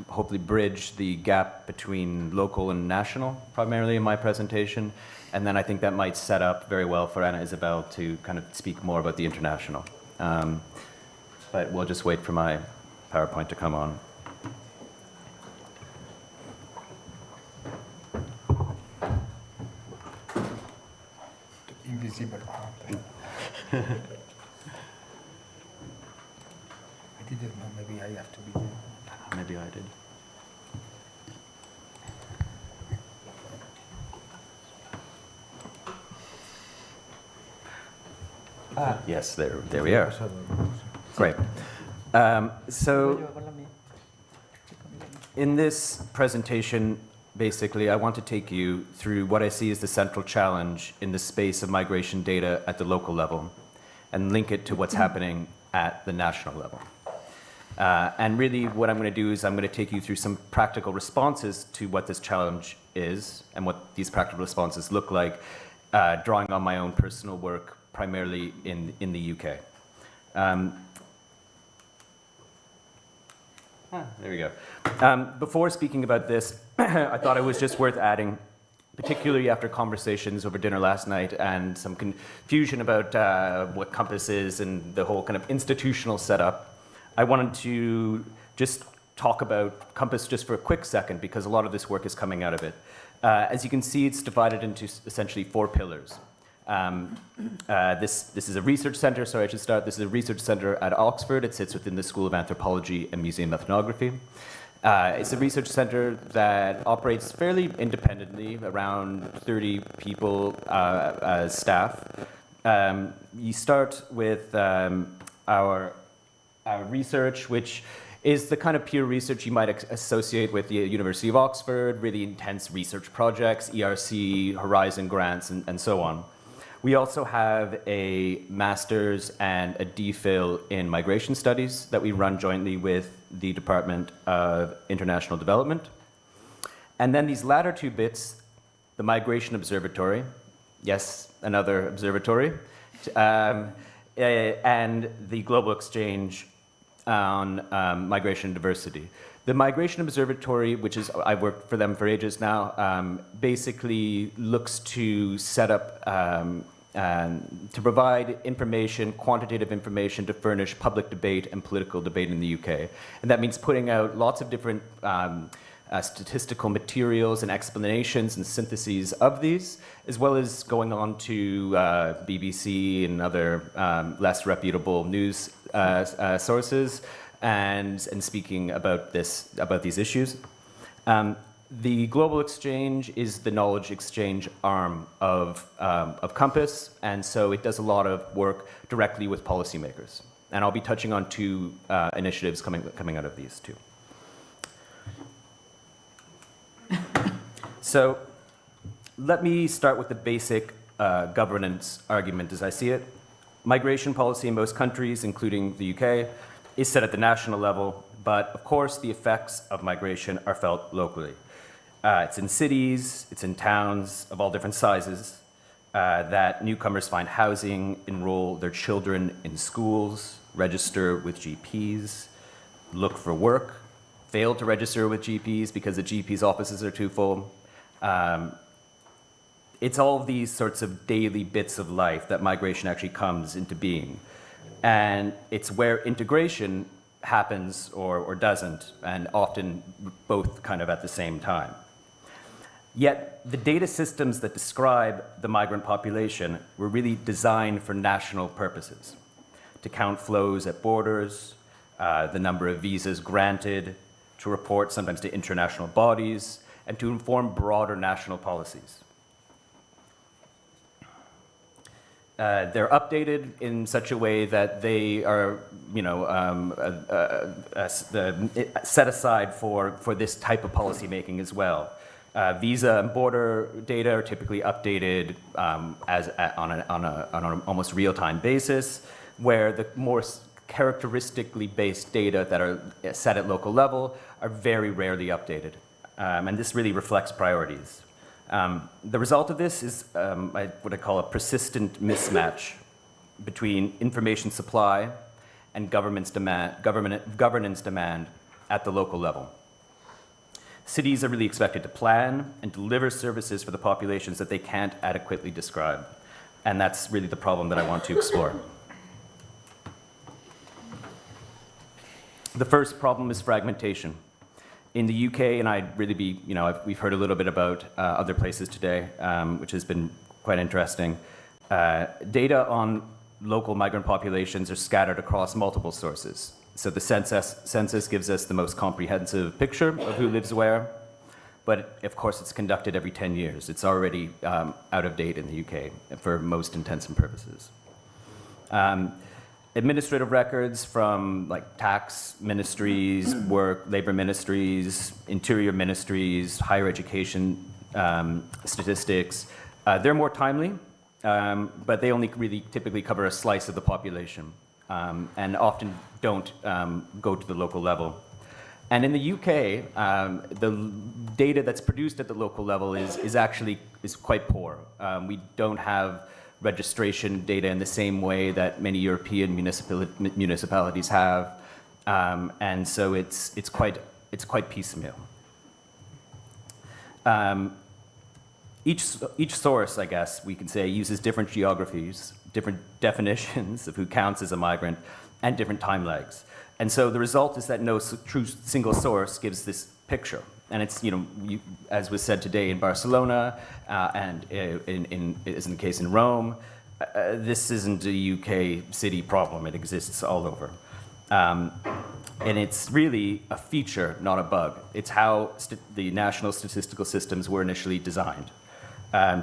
hopefully bridge the gap between local and national, primarily in my presentation. And then I think that might set up very well for Anna Isabel to kind of speak more about the international. But we'll just wait for my PowerPoint to come on. Invisible. I didn't know, maybe I have to be there. Maybe I did. Yes, there we are. Great. So in this presentation, basically, I want to take you through what I see as the central challenge in the space of migration data at the local level and link it to what's happening at the national level. And really what I'm going to do is I'm going to take you through some practical responses to what this challenge is and what these practical responses look like, drawing on my own personal work, primarily in the UK. There we go. Before speaking about this, I thought it was just worth adding, particularly after conversations over dinner last night and some confusion about what Compass is and the whole kind of institutional setup, I wanted to just talk about Compass just for a quick second, because a lot of this work is coming out of it. As you can see, it's divided into essentially 4 pillars. This is a research center, sorry, I should start. This is a research center at Oxford. It sits within the School of Anthropology and Museum Ethnography. It's a research center that operates fairly independently, around 30 people as staff. You start with our research, which is the kind of peer research you might associate with the University of Oxford, really intense research projects, ERC, Horizon grants, and so on. We also have a master's and a DPhil in migration studies that we run jointly with the Department of International Development. And then these latter 2 bits, the Migration Observatory, yes, another observatory, and the Global Exchange on Migration and Diversity. The Migration Observatory, which is, I've worked for them for ages now, basically looks to set up, to provide information, quantitative information to furnish public debate and political debate in the UK. And that means putting out lots of different statistical materials and explanations and syntheses of these, as well as going on to BBC and other less reputable news sources and speaking about these issues. The Global Exchange is the knowledge exchange arm of Compass, and so it does a lot of work directly with policymakers. And I'll be touching on 2 initiatives coming out of these 2. So let me start with the basic governance argument as I see it. Migration policy in most countries, including the UK, is set at the national level, but of course the effects of migration are felt locally. It's in cities, it's in towns of all different sizes that newcomers find housing, enroll their children in schools, register with GPs, look for work, fail to register with GPs because the GP's offices are too full. It's all of these sorts of daily bits of life that migration actually comes into being. And it's where integration happens or doesn't, and often both kind of at the same time. Yet the data systems that describe the migrant population were really designed for national purposes, to count flows at borders, the number of visas granted, to report sometimes to international bodies, and to inform broader national policies. They're updated in such a way that they are, set aside for this type of policymaking as well. Visa and border data are typically updated on an almost real-time basis, where the more characteristically based data that are set at local level are very rarely updated. And this really reflects priorities. The result of this is what I call a persistent mismatch between information supply and governance demand at the local level. Cities are really expected to plan and deliver services for the populations that they can't adequately describe. And that's really the problem that I want to explore. The first problem is fragmentation. In the UK, and we've heard a little bit about other places today, which has been quite interesting. Data on local migrant populations are scattered across multiple sources. So the census gives us the most comprehensive picture of who lives where, but of course it's conducted every 10 years. It's already out of date in the UK for most intents and purposes. Administrative records from tax ministries, labor ministries, interior ministries, higher education statistics, they're more timely, but they only really typically cover a slice of the population and often don't go to the local level. And in the UK, the data that's produced at the local level is actually quite poor. We don't have registration data in the same way that many European municipalities have, and so it's quite piecemeal. Each source, I guess we can say, uses different geographies, different definitions of who counts as a migrant, and different time lags. And so the result is that no true single source gives this picture. And it's, as was said today in Barcelona, and as in the case in Rome, this isn't a UK city problem. It exists all over. And it's really a feature, not a bug. It's how the national statistical systems were initially designed.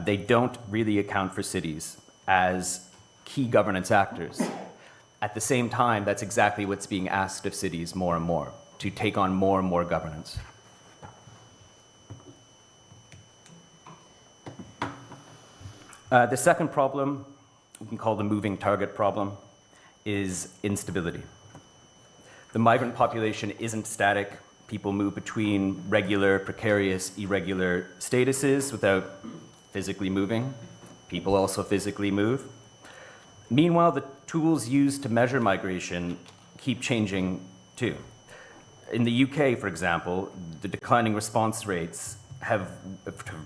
They don't really account for cities as key governance actors. At the same time, that's exactly what's being asked of cities more and more, to take on more and more governance. The second problem, we can call the moving target problem, is instability. The migrant population isn't static. People move between regular, precarious, irregular statuses without physically moving. People also physically move. Meanwhile, the tools used to measure migration keep changing too. In the UK, for example, the declining response rates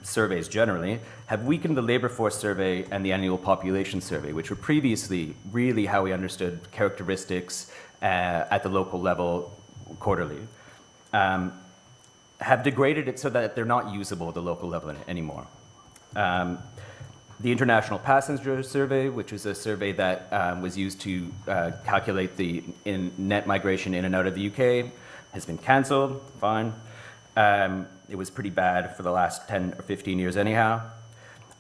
surveys generally, have weakened the labor force survey and the annual population survey, which were previously really how we understood characteristics at the local level quarterly, have degraded it so that they're not usable at the local level anymore. The International Passenger Survey, which is a survey that was used to calculate the net migration in and out of the UK, has been cancelled, fine. It was pretty bad for the last 10 or 15 years anyhow.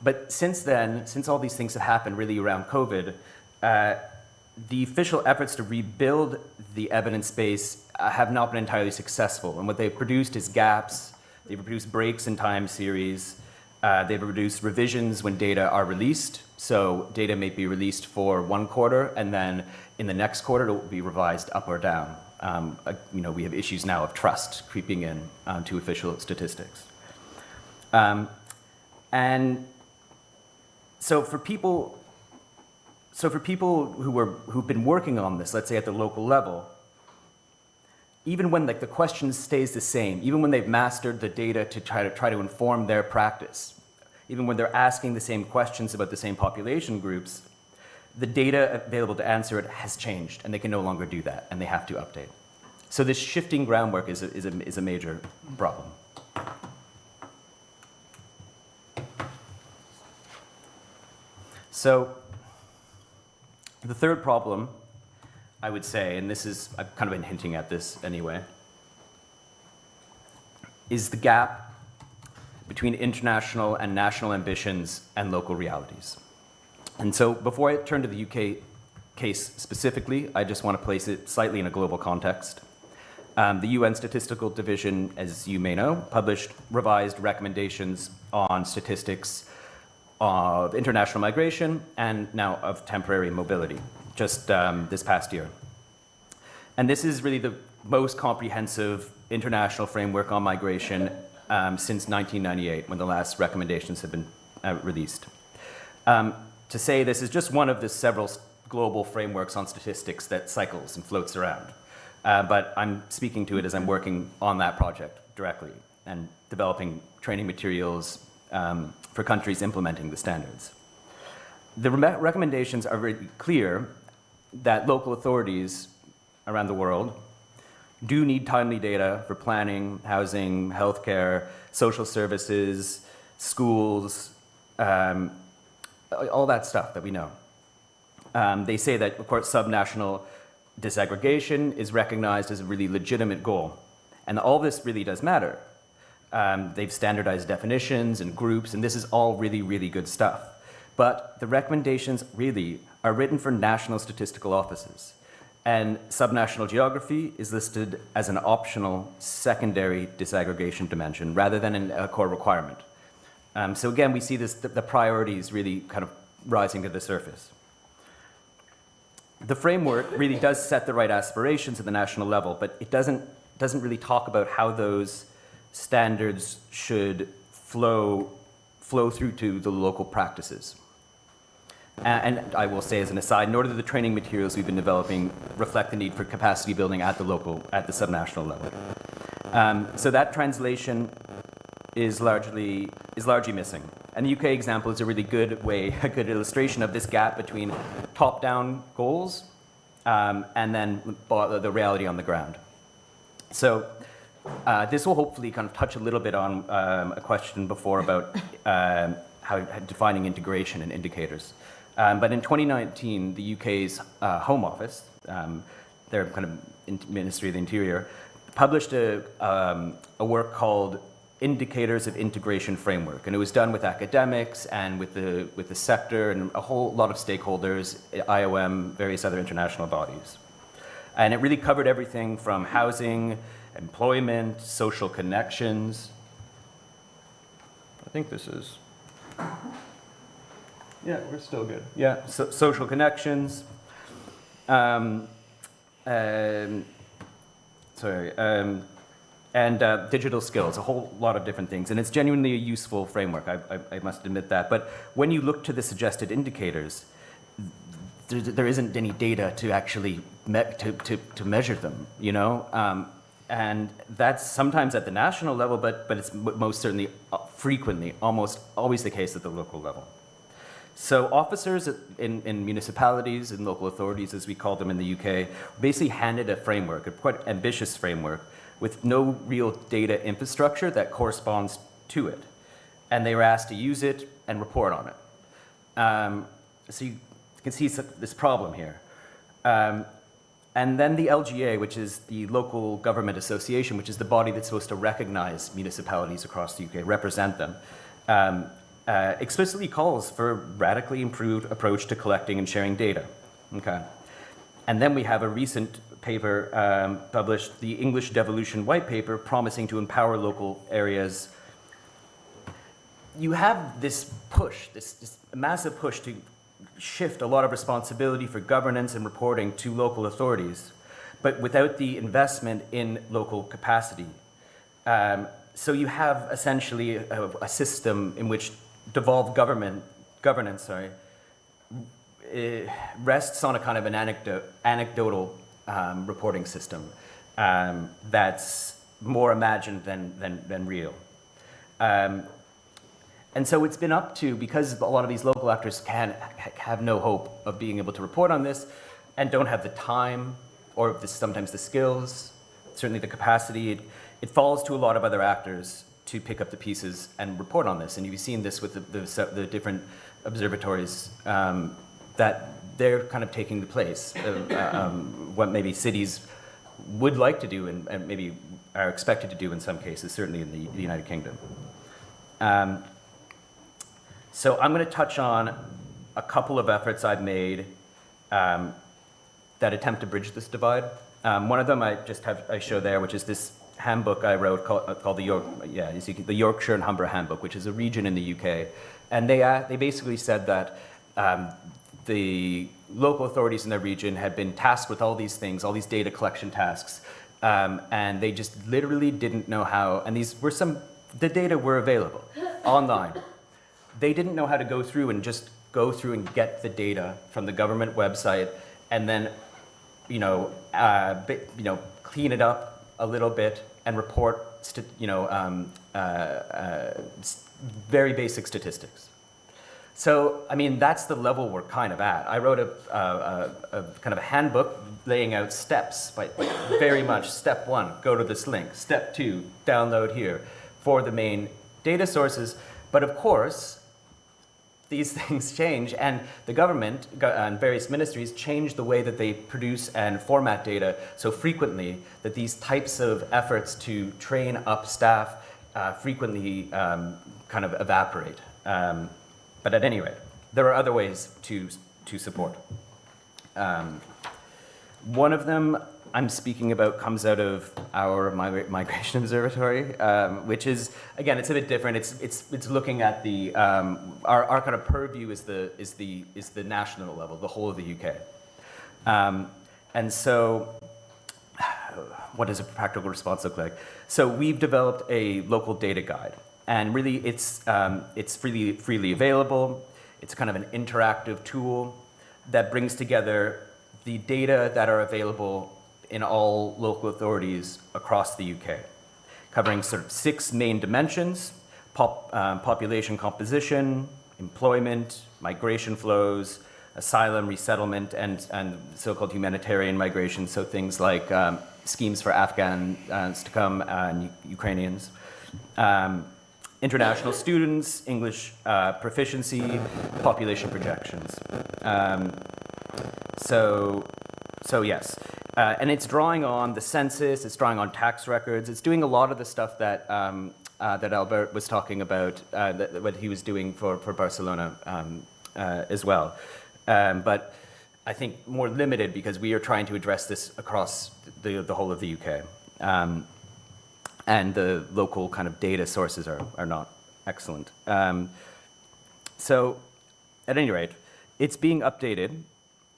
But since then, since all these things have happened really around COVID, the official efforts to rebuild the evidence base have not been entirely successful. And what they've produced is gaps. They've produced breaks in time series. They've produced revisions when data are released. So data may be released for one quarter, and then in the next quarter, it will be revised up or down. We have issues now of trust creeping in to official statistics. And so for people who've been working on this, let's say at the local level, even when the question stays the same, even when they've mastered the data to try to inform their practice, even when they're asking the same questions about the same population groups, the data available to answer it has changed, and they can no longer do that, and they have to update. So this shifting groundwork is a major problem. So the third problem, I would say, and this is, I've kind of been hinting at this anyway, is the gap between international and national ambitions and local realities. And so before I turn to the UK case specifically, I just want to place it slightly in a global context. The UN Statistical Division, as you may know, published revised recommendations on statistics of international migration and now of temporary mobility, just this past year. And this is really the most comprehensive international framework on migration since 1998, when the last recommendations have been released. To say this is just one of the several global frameworks on statistics that cycles and floats around. But I'm speaking to it as I'm working on that project directly and developing training materials for countries implementing the standards. The recommendations are very clear that local authorities around the world do need timely data for planning, housing, healthcare, social services, schools, all that stuff that we know. They say that, of course, subnational disaggregation is recognized as a really legitimate goal. And all this really does matter. They've standardized definitions and groups, and this is all really, really good stuff. But the recommendations really are written for national statistical offices. And subnational geography is listed as an optional secondary disaggregation dimension rather than a core requirement. So again, we see this, the priorities really kind of rising to the surface. The framework really does set the right aspirations at the national level, but it doesn't really talk about how those standards should flow through to the local practices. And I will say as an aside, nor do the training materials we've been developing reflect the need for capacity building at the subnational level. So that translation is largely largely missing. And the UK example is a really good way, a good illustration of this gap between top-down goals and then the reality on the ground. So this will hopefully kind of touch a little bit on a question before about how defining integration and indicators. But in 2019, the UK's Home Office, their kind of Ministry of the Interior, published a work called Indicators of Integration Framework, and it was done with academics and with the sector and a whole lot of stakeholders, IOM, various other international bodies. And it really covered everything from housing, employment, social connections. I think this is, yeah, we're still good. Yeah, so, social connections, and digital skills, a whole lot of different things. And it's genuinely a useful framework, I must admit that. But when you look to the suggested indicators, there isn't any data to actually to measure them, you know? And that's sometimes at the national level, but it's most certainly, frequently, almost always the case at the local level. So officers in municipalities and local authorities, as we call them in the UK, basically handed a framework, a quite ambitious framework, with no real data infrastructure that corresponds to it. And they were asked to use it and report on it. So you can see this problem here. And then the LGA, which is the Local Government Association, which is the body that's supposed to recognize municipalities across the UK, represent them, explicitly calls for a radically improved approach to collecting and sharing data. Okay. And then we have a recent paper published, the English Devolution White Paper, promising to empower local areas. You have this push, this massive push to shift a lot of responsibility for governance and reporting to local authorities, but without the investment in local capacity. So you have essentially a system in which devolved governance rests on a kind of an anecdotal reporting system that's more imagined than real. And so it's been up to, because a lot of these local actors have no hope of being able to report on this and don't have the time or sometimes the skills, certainly the capacity, it falls to a lot of other actors to pick up the pieces and report on this. And you've seen this with the different observatories that they're kind of taking the place of what maybe cities would like to do and maybe are expected to do in some cases, certainly in the United Kingdom. So I'm going to touch on a couple of efforts I've made that attempt to bridge this divide. One of them I show there, which is this handbook I wrote called the Yorkshire and Humber Handbook, which is a region in the UK. And they basically said that the local authorities in their region had been tasked with all these things, all these data collection tasks, and they just literally didn't know how, and the data were available online. They didn't know how to go through and get the data from the government website and then, clean it up a little bit and report, very basic statistics. So, I mean, that's the level we're kind of at. I wrote a kind of a handbook laying out steps, very much step 1, go to this link. Step 2, download here for the main data sources. But of course, these things change, and the government and various ministries change the way that they produce and format data so frequently that these types of efforts to train up staff frequently kind of evaporate. But at any rate, there are other ways to support. One of them I'm speaking about comes out of our migration observatory, which is, again, it's a bit different. It's looking at the our kind of purview is the national level, the whole of the UK, and so what does a practical response look like? So we've developed a local data guide, and really it's freely available. It's kind of an interactive tool that brings together the data that are available in all local authorities across the UK, covering sort of 6 main dimensions: population composition, employment, migration flows, asylum, resettlement, and so-called humanitarian migration, so things like schemes for Afghans to come and Ukrainians, international students, English proficiency, population projections. So yes. And it's drawing on the census, it's drawing on tax records, it's doing a lot of the stuff that that Albert was talking about, what he was doing for Barcelona as well. But I think more limited because we are trying to address this across the whole of the UK. And the local kind of data sources are not excellent. So at any rate, it's being updated.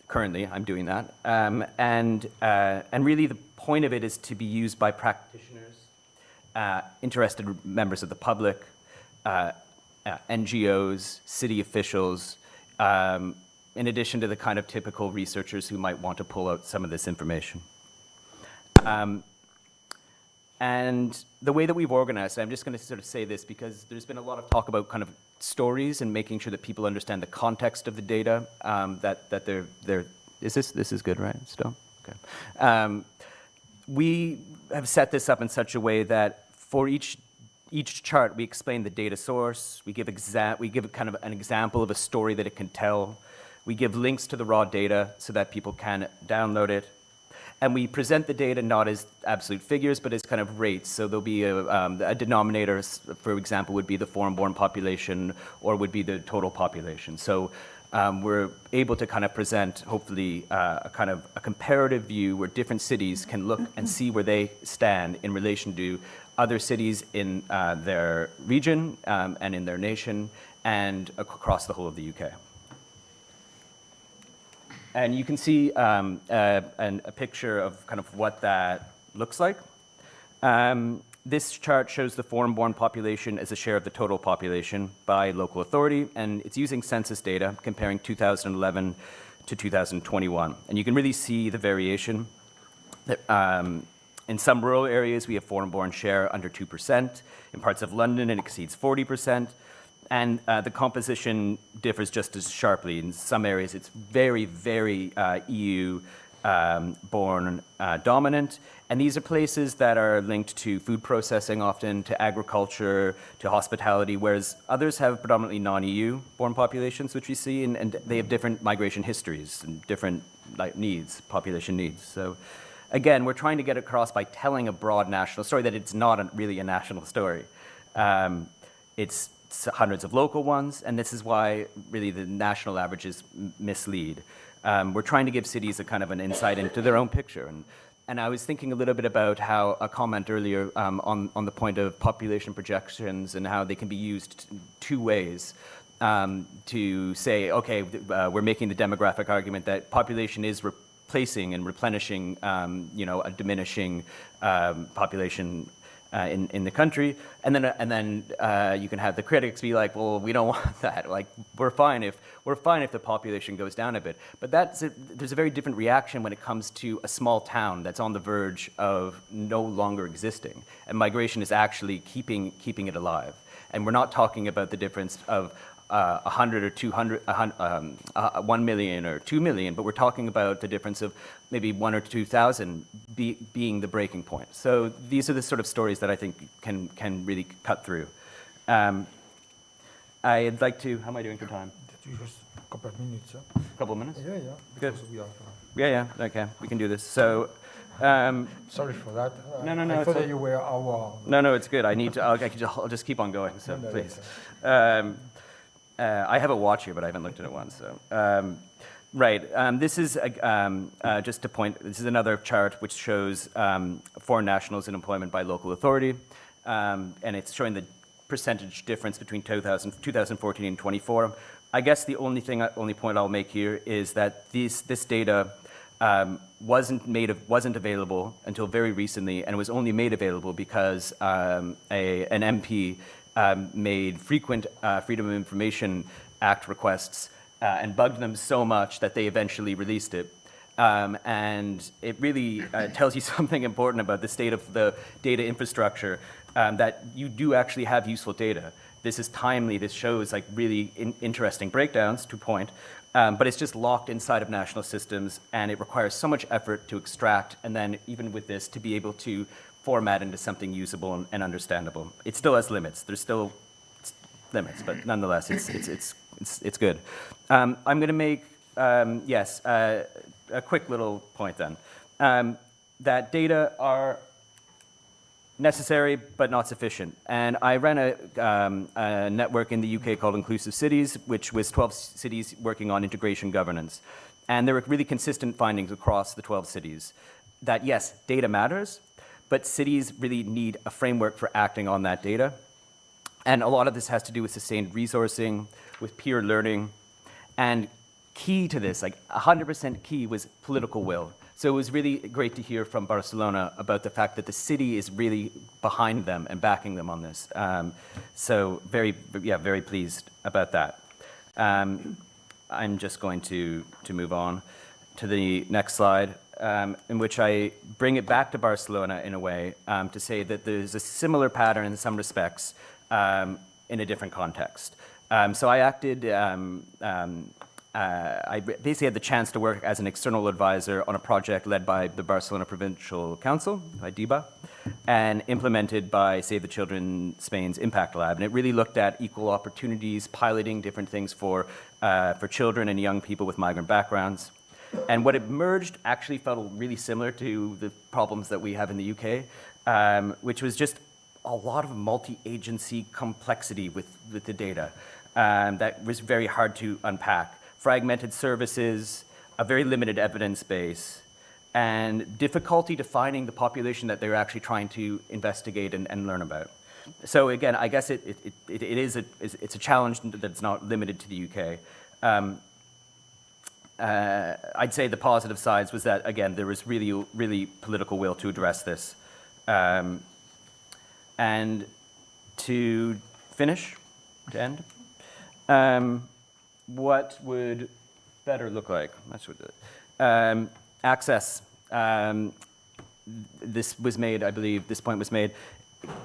Currently, I'm doing that, and really the point of it is to be used by practitioners, interested members of the public, NGOs, city officials, in addition to the kind of typical researchers who might want to pull out some of this information. And the way that we've organized, I'm just going to sort of say this because there's been a lot of talk about kind of stories and making sure that people understand the context of the data, that they're this is good, right, still? Okay. We have set this up in such a way that for each chart, we explain the data source, we give kind of an example of a story that it can tell, we give links to the raw data so that people can download it, and we present the data not as absolute figures, but as kind of rates. So there'll be a denominator, for example, would be the foreign-born population, or would be the total population. So we're able to kind of present, hopefully, a kind of a comparative view where different cities can look and see where they stand in relation to other cities in their region and in their nation and across the whole of the UK. And you can see a picture of kind of what that looks like. This chart shows the foreign-born population as a share of the total population by local authority, and it's using census data comparing 2011 to 2021. And you can really see the variation. In some rural areas, we have foreign-born share under 2%. In parts of London, it exceeds 40%. And the composition differs just as sharply. In some areas, it's very, very EU born dominant. And these are places that are linked to food processing often, to agriculture, to hospitality, whereas others have predominantly non-EU born populations, which we see, and they have different migration histories and different needs, population needs. So again, we're trying to get across by telling a broad national story that it's not really a national story. It's hundreds of local ones, and this is why really the national averages mislead. We're trying to give cities a kind of an insight into their own picture. And I was thinking a little bit about how a comment earlier on the point of population projections and how they can be used two ways to say, okay, we're making the demographic argument that population is replacing and replenishing, a diminishing population in the country, and then you can have the critics be like, well, we don't want that. Like, we're fine if the population goes down a bit. But there's a very different reaction when it comes to a small town that's on the verge of no longer existing, and migration is actually keeping it alive. And we're not talking about the difference of 100 or 200, 1 million or 2 million, but we're talking about the difference of maybe 1 or 2,000 being the breaking point. So these are the sort of stories that I think can really cut through. I'd like to, how am I doing for time? Just a couple of minutes. A couple of minutes? Yeah. Good. We are, Yeah, okay, we can do this. So, sorry for that. No. I thought that you were our... No, it's good. I'll just keep on going, so please. I have a watch here, but I haven't looked at it once. So, this is just to point. This is another chart which shows foreign nationals in employment by local authority, and it's showing the percentage difference between 2014 and 24. I guess the only point I'll make here is that this data wasn't available until very recently, and it was only made available because an MP made frequent Freedom of Information Act requests and bugged them so much that they eventually released it. And it really tells you something important about the state of the data infrastructure, that you do actually have useful data. This is timely, this shows like really interesting breakdowns, to point, but it's just locked inside of national systems, and it requires so much effort to extract, and then even with this, to be able to format into something usable and understandable. It still has limits. There's still limits, but nonetheless, it's good. I'm going to make a quick little point then, that data are necessary but not sufficient. And I ran a network in the UK called Inclusive Cities, which was 12 cities working on integration governance. And there were really consistent findings across the 12 cities that yes, data matters, but cities really need a framework for acting on that data. And a lot of this has to do with sustained resourcing, with peer learning. And key to this, like 100% key, was political will. So it was really great to hear from Barcelona about the fact that the city is really behind them and backing them on this. So very pleased about that. I'm just going to move on to the next slide, in which I bring it back to Barcelona in a way to say that there's a similar pattern in some respects in a different context. So I acted, I basically had the chance to work as an external advisor on a project led by the Barcelona Provincial Council, by DIBA, and implemented by Save the Children Spain's Impact Lab. And it really looked at equal opportunities, piloting different things for children and young people with migrant backgrounds. And what emerged actually felt really similar to the problems that we have in the UK, which was just a lot of multi-agency complexity with the data that was very hard to unpack. Fragmented services, a very limited evidence base, and difficulty defining the population that they're actually trying to investigate and learn about. So again, I guess it's a challenge that's not limited to the UK. I'd say the positive sides was that, again, there was really political will to address this. And to finish, to end, what would better look like? That's what access. This was made, I believe, this point was made,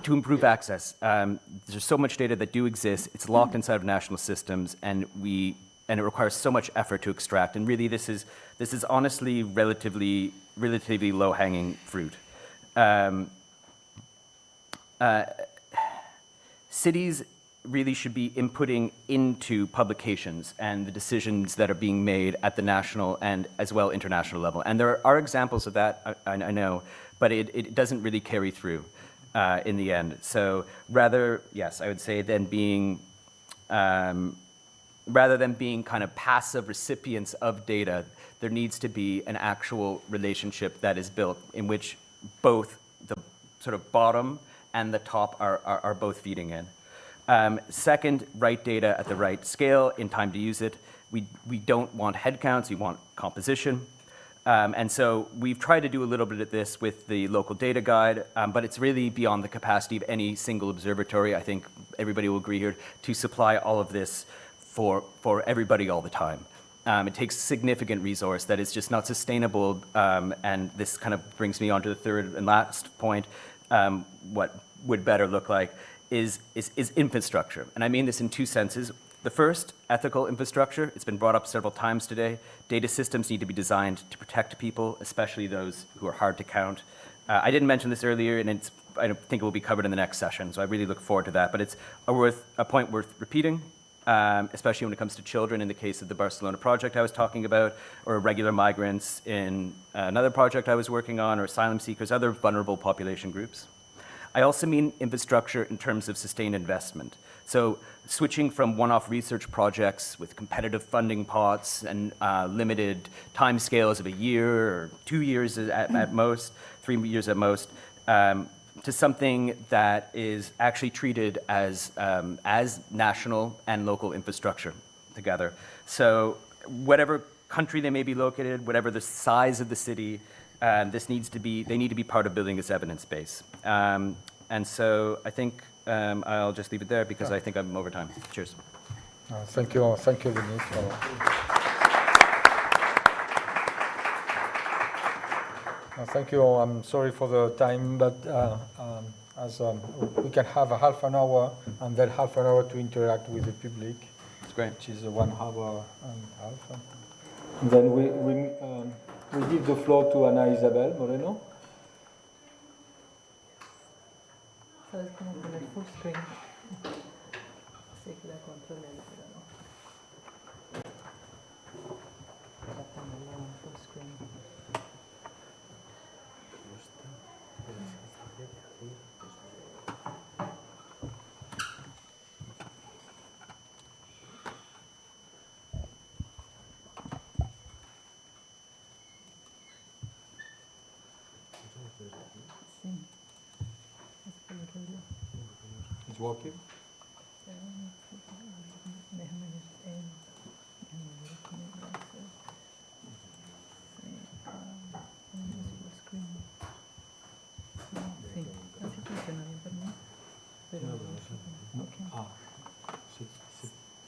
to improve access. There's so much data that do exist. It's locked inside of national systems, and we and it requires so much effort to extract. And really, this is honestly relatively low-hanging fruit. Cities really should be inputting into publications and the decisions that are being made at the national and as well international level. And there are examples of that, I know, but it doesn't really carry through in the end. So rather, yes, I would say rather than being kind of passive recipients of data, there needs to be an actual relationship that is built in which both the sort of bottom and the top are both feeding in. Second, right data at the right scale in time to use it. We don't want headcounts, we want composition. And so we've tried to do a little bit of this with the local data guide, but it's really beyond the capacity of any single observatory. I think everybody will agree here to supply all of this for everybody all the time. It takes significant resource that is just not sustainable, and this kind of brings me on to the third and last point. What would better look like is infrastructure. And I mean this in two senses. The first, ethical infrastructure. It's been brought up several times today. Data systems need to be designed to protect people, especially those who are hard to count. I didn't mention this earlier, and I don't think it will be covered in the next session, so I really look forward to that. But it's a point worth repeating, especially when it comes to children in the case of the Barcelona project I was talking about, or irregular migrants in another project I was working on, or asylum seekers, other vulnerable population groups. I also mean infrastructure in terms of sustained investment. So switching from one-off research projects with competitive funding pots and limited timescales of a year or 2 years at most, 3 years at most, to something that is actually treated as national and local infrastructure together. So whatever country they may be located, whatever the size of the city, they need to be part of building this evidence base. And so I think I'll just leave it there because I think I'm over time. Cheers. Thank you, Denise. Thank you. I'm sorry for the time, but as we can have a half an hour and then half an hour to interact with the public. That's great. Which is 1 hour and a half. And then we give the floor to Ana Isabel Moreno. ¿Sabes cómo poner full screen? Sí, que la controle, pero no. Para ponerla en full screen. It's working?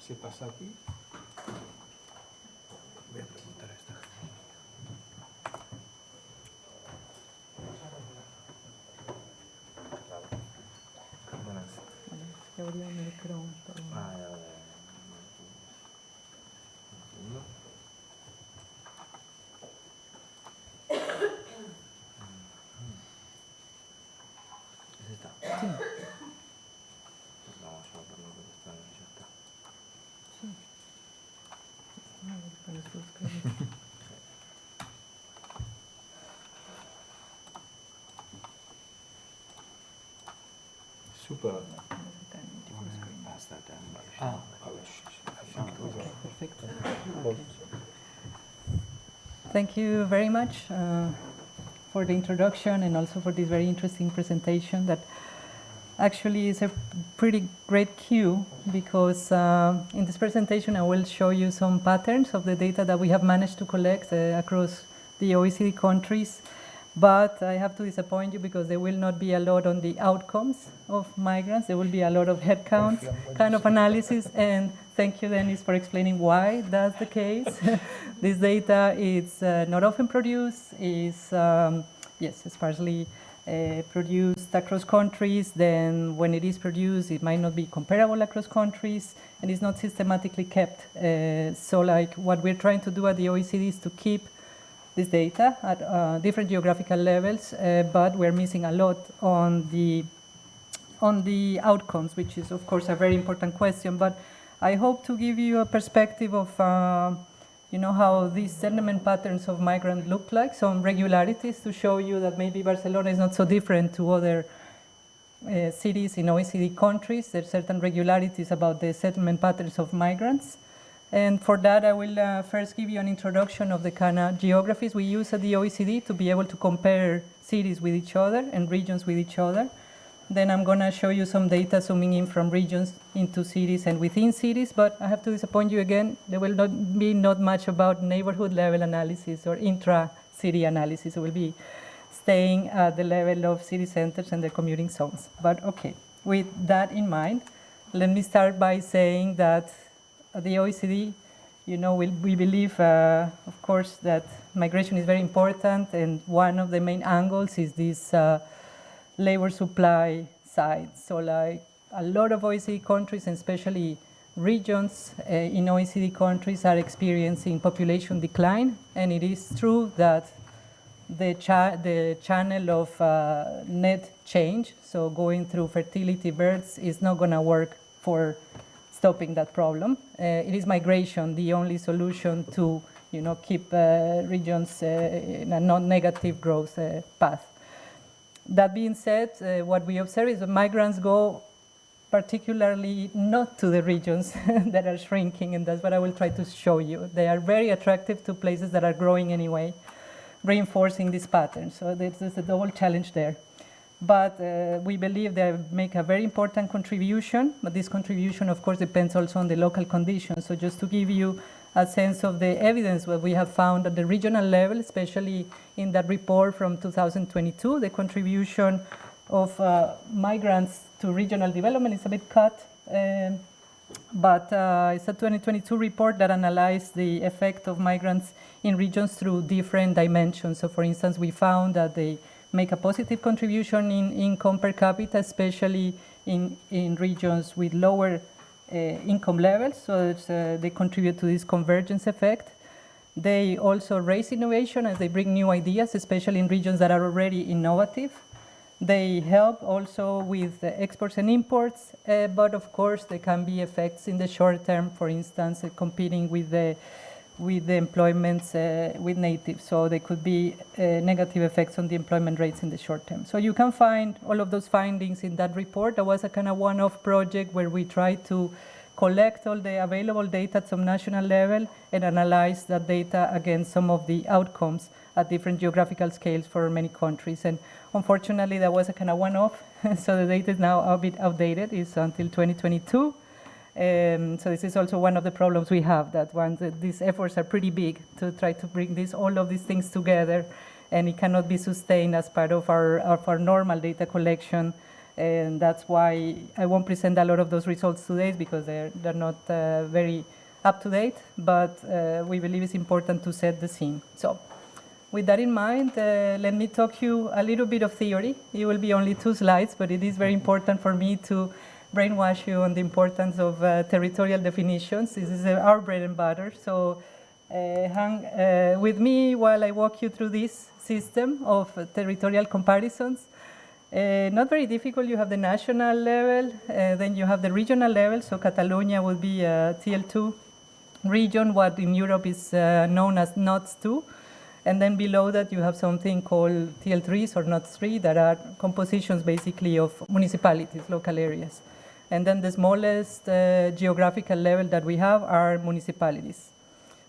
¿Se pasa aquí? Voy a preguntar a esta gente. Ya abrió el micro, pero... ¿Es esta? Sí. Pues vamos a ponerlo que está ahí, ya está. Sí. A ver, pones full screen. Super. Perfecto. Thank you very much for the introduction and also for this very interesting presentation that actually is a pretty great cue because in this presentation I will show you some patterns of the data that we have managed to collect across the OECD countries. But I have to disappoint you because there will not be a lot on the outcomes of migrants. There will be a lot of headcounts kind of analysis. And thank you, Dennis, for explaining why that's the case. This data is not often produced, is sparsely produced across countries, then when it is produced, it might not be comparable across countries, and it's not systematically kept. So like what we're trying to do at the OECD is to keep this data at different geographical levels, but we're missing a lot on the outcomes, which is of course a very important question. But I hope to give you a perspective of how these settlement patterns of migrants look like, some regularities to show you that maybe Barcelona is not so different to other cities in OECD countries. There are certain regularities about the settlement patterns of migrants. And for that, I will first give you an introduction of the kind of geographies we use at the OECD to be able to compare cities with each other and regions with each other. Then I'm going to show you some data zooming in from regions into cities and within cities, but I have to disappoint you again. There will not be much about neighborhood level analysis or intra-city analysis. It will be staying at the level of city centers and the commuting zones. But okay, with that in mind, let me start by saying that at the OECD, we believe, of course, that migration is very important, and one of the main angles is this labor supply side. So like a lot of OECD countries, and especially regions in OECD countries, are experiencing population decline, and it is true that the channel of net change, so going through fertility births, is not going to work for stopping that problem. It is migration the only solution to keep regions in a non-negative growth path. That being said, what we observe is that migrants go particularly not to the regions that are shrinking, and that's what I will try to show you. They are very attractive to places that are growing anyway, reinforcing this pattern. So there's a double challenge there. But we believe they make a very important contribution, but this contribution, of course, depends also on the local conditions. So just to give you a sense of the evidence what we have found at the regional level, especially in that report from 2022, the contribution of migrants to regional development is a bit cut, but it's a 2022 report that analyzed the effect of migrants in regions through different dimensions. So for instance, we found that they make a positive contribution in income per capita, especially in regions with lower income levels, so they contribute to this convergence effect. They also raise innovation as they bring new ideas, especially in regions that are already innovative. They help also with exports and imports, but of course there can be effects in the short term, for instance, competing with the employments with natives. So there could be negative effects on the employment rates in the short term. So you can find all of those findings in that report. That was a kind of one-off project where we tried to collect all the available data at some national level and analyze that data against some of the outcomes at different geographical scales for many countries. And unfortunately, that was a kind of one-off. So the data is now a bit outdated. It's until 2022. So this is also one of the problems we have, that these efforts are pretty big to try to bring all of these things together, and it cannot be sustained as part of our normal data collection. And that's why I won't present a lot of those results today, because they're not very up to date, but we believe it's important to set the scene. So with that in mind, let me talk you a little bit of theory. It will be only 2 slides, but it is very important for me to brainwash you on the importance of territorial definitions. This is our bread and butter. So hang with me while I walk you through this system of territorial comparisons. Not very difficult. You have the national level, then you have the regional level. So Catalonia would be a TL2 region, what in Europe is known as NOTS 2. And then below that, you have something called TL3s or NOTS 3 that are compositions basically of municipalities, local areas. And then the smallest geographical level that we have are municipalities.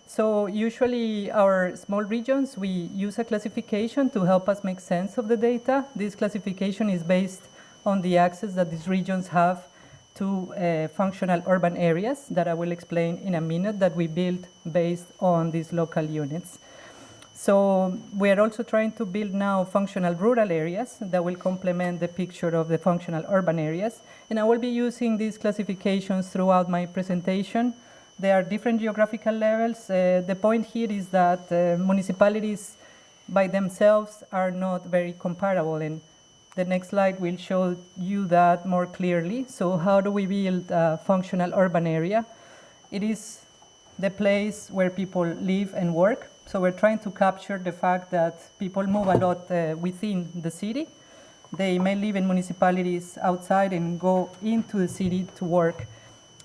So usually our small regions, we use a classification to help us make sense of the data. This classification is based on the access that these regions have to functional urban areas that I will explain in a minute, that we built based on these local units. So we are also trying to build now functional rural areas that will complement the picture of the functional urban areas. And I will be using these classifications throughout my presentation. There are different geographical levels. The point here is that municipalities by themselves are not very comparable. And The next slide will show you that more clearly. So how do we build a functional urban area? It is the place where people live and work. So we're trying to capture the fact that people move a lot within the city. They may live in municipalities outside and go into the city to work,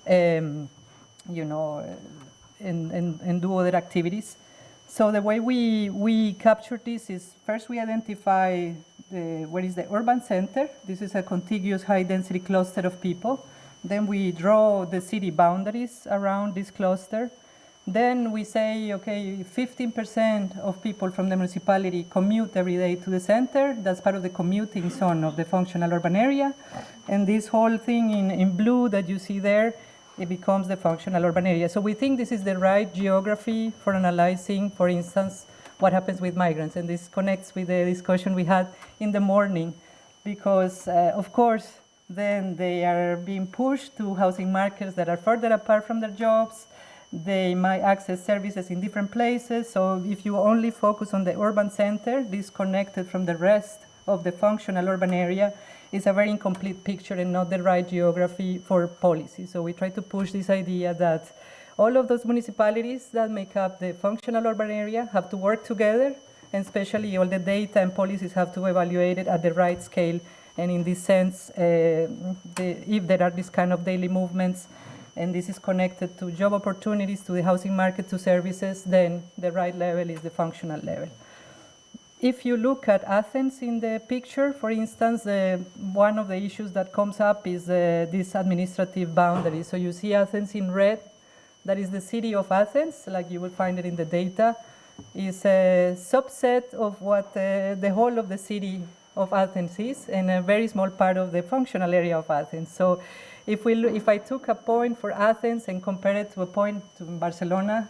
and do other activities. So the way we capture this is first we identify where is the urban center. This is a contiguous high-density cluster of people. Then we draw the city boundaries around this cluster. Then we say, okay, 15% of people from the municipality commute every day to the center. That's part of the commuting zone of the functional urban area. And this whole thing in blue that you see there, it becomes the functional urban area. So we think this is the right geography for analyzing, for instance, what happens with migrants. And this connects with the discussion we had in the morning, because, of course, then they are being pushed to housing markets that are further apart from their jobs. They might access services in different places. So if you only focus on the urban center, disconnected from the rest of the functional urban area, is a very incomplete picture and not the right geography for policy. So we try to push this idea that all of those municipalities that make up the functional urban area have to work together, and especially all the data and policies have to evaluate it at the right scale. And in this sense, if there are these kind of daily movements, and this is connected to job opportunities, to the housing market, to services, then the right level is the functional level. If you look at Athens in the picture, for instance, one of the issues that comes up is this administrative boundary. So you see Athens in red. That is the city of Athens, like you will find it in the data. Is a subset of what the whole of the city of Athens is, and a very small part of the functional area of Athens. So if I took a point for Athens and compare it to a point to Barcelona,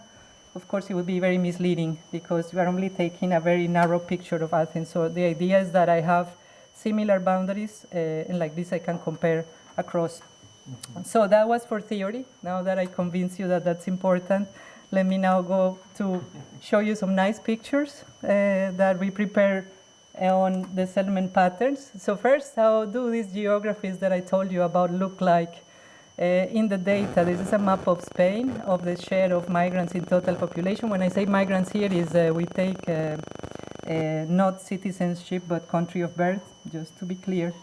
of course it would be very misleading, because we are only taking a very narrow picture of Athens. So the idea is that I have similar boundaries, and like this I can compare across. So that was for theory. Now that I convinced you that that's important, let me now go to show you some nice pictures that we prepared on the settlement patterns. So first, how do these geographies that I told you about look like in the data? This is a map of Spain, of the share of migrants in total population. When I say migrants here, is we take not citizenship, but country of birth, just to be clear.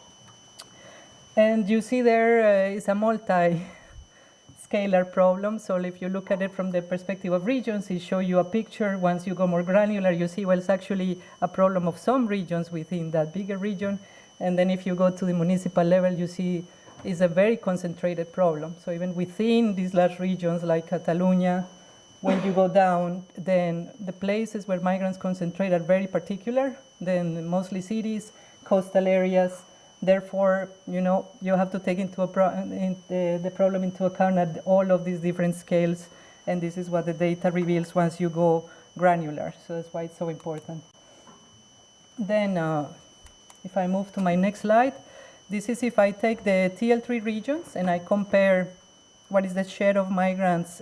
And you see there is a multi-scalar problem. So if you look at it from the perspective of regions, it shows you a picture. Once you go more granular, you see, well, it's actually a problem of some regions within that bigger region. And then if you go to the municipal level, you see it's a very concentrated problem. So even within these large regions like Catalonia, when you go down, then the places where migrants concentrate are very particular, then mostly cities, coastal areas. Therefore, you have to take the problem into account at all of these different scales, and this is what the data reveals once you go granular. So that's why it's so important. Then, if I move to my next slide, this is if I take the TL3 regions and I compare what is the share of migrants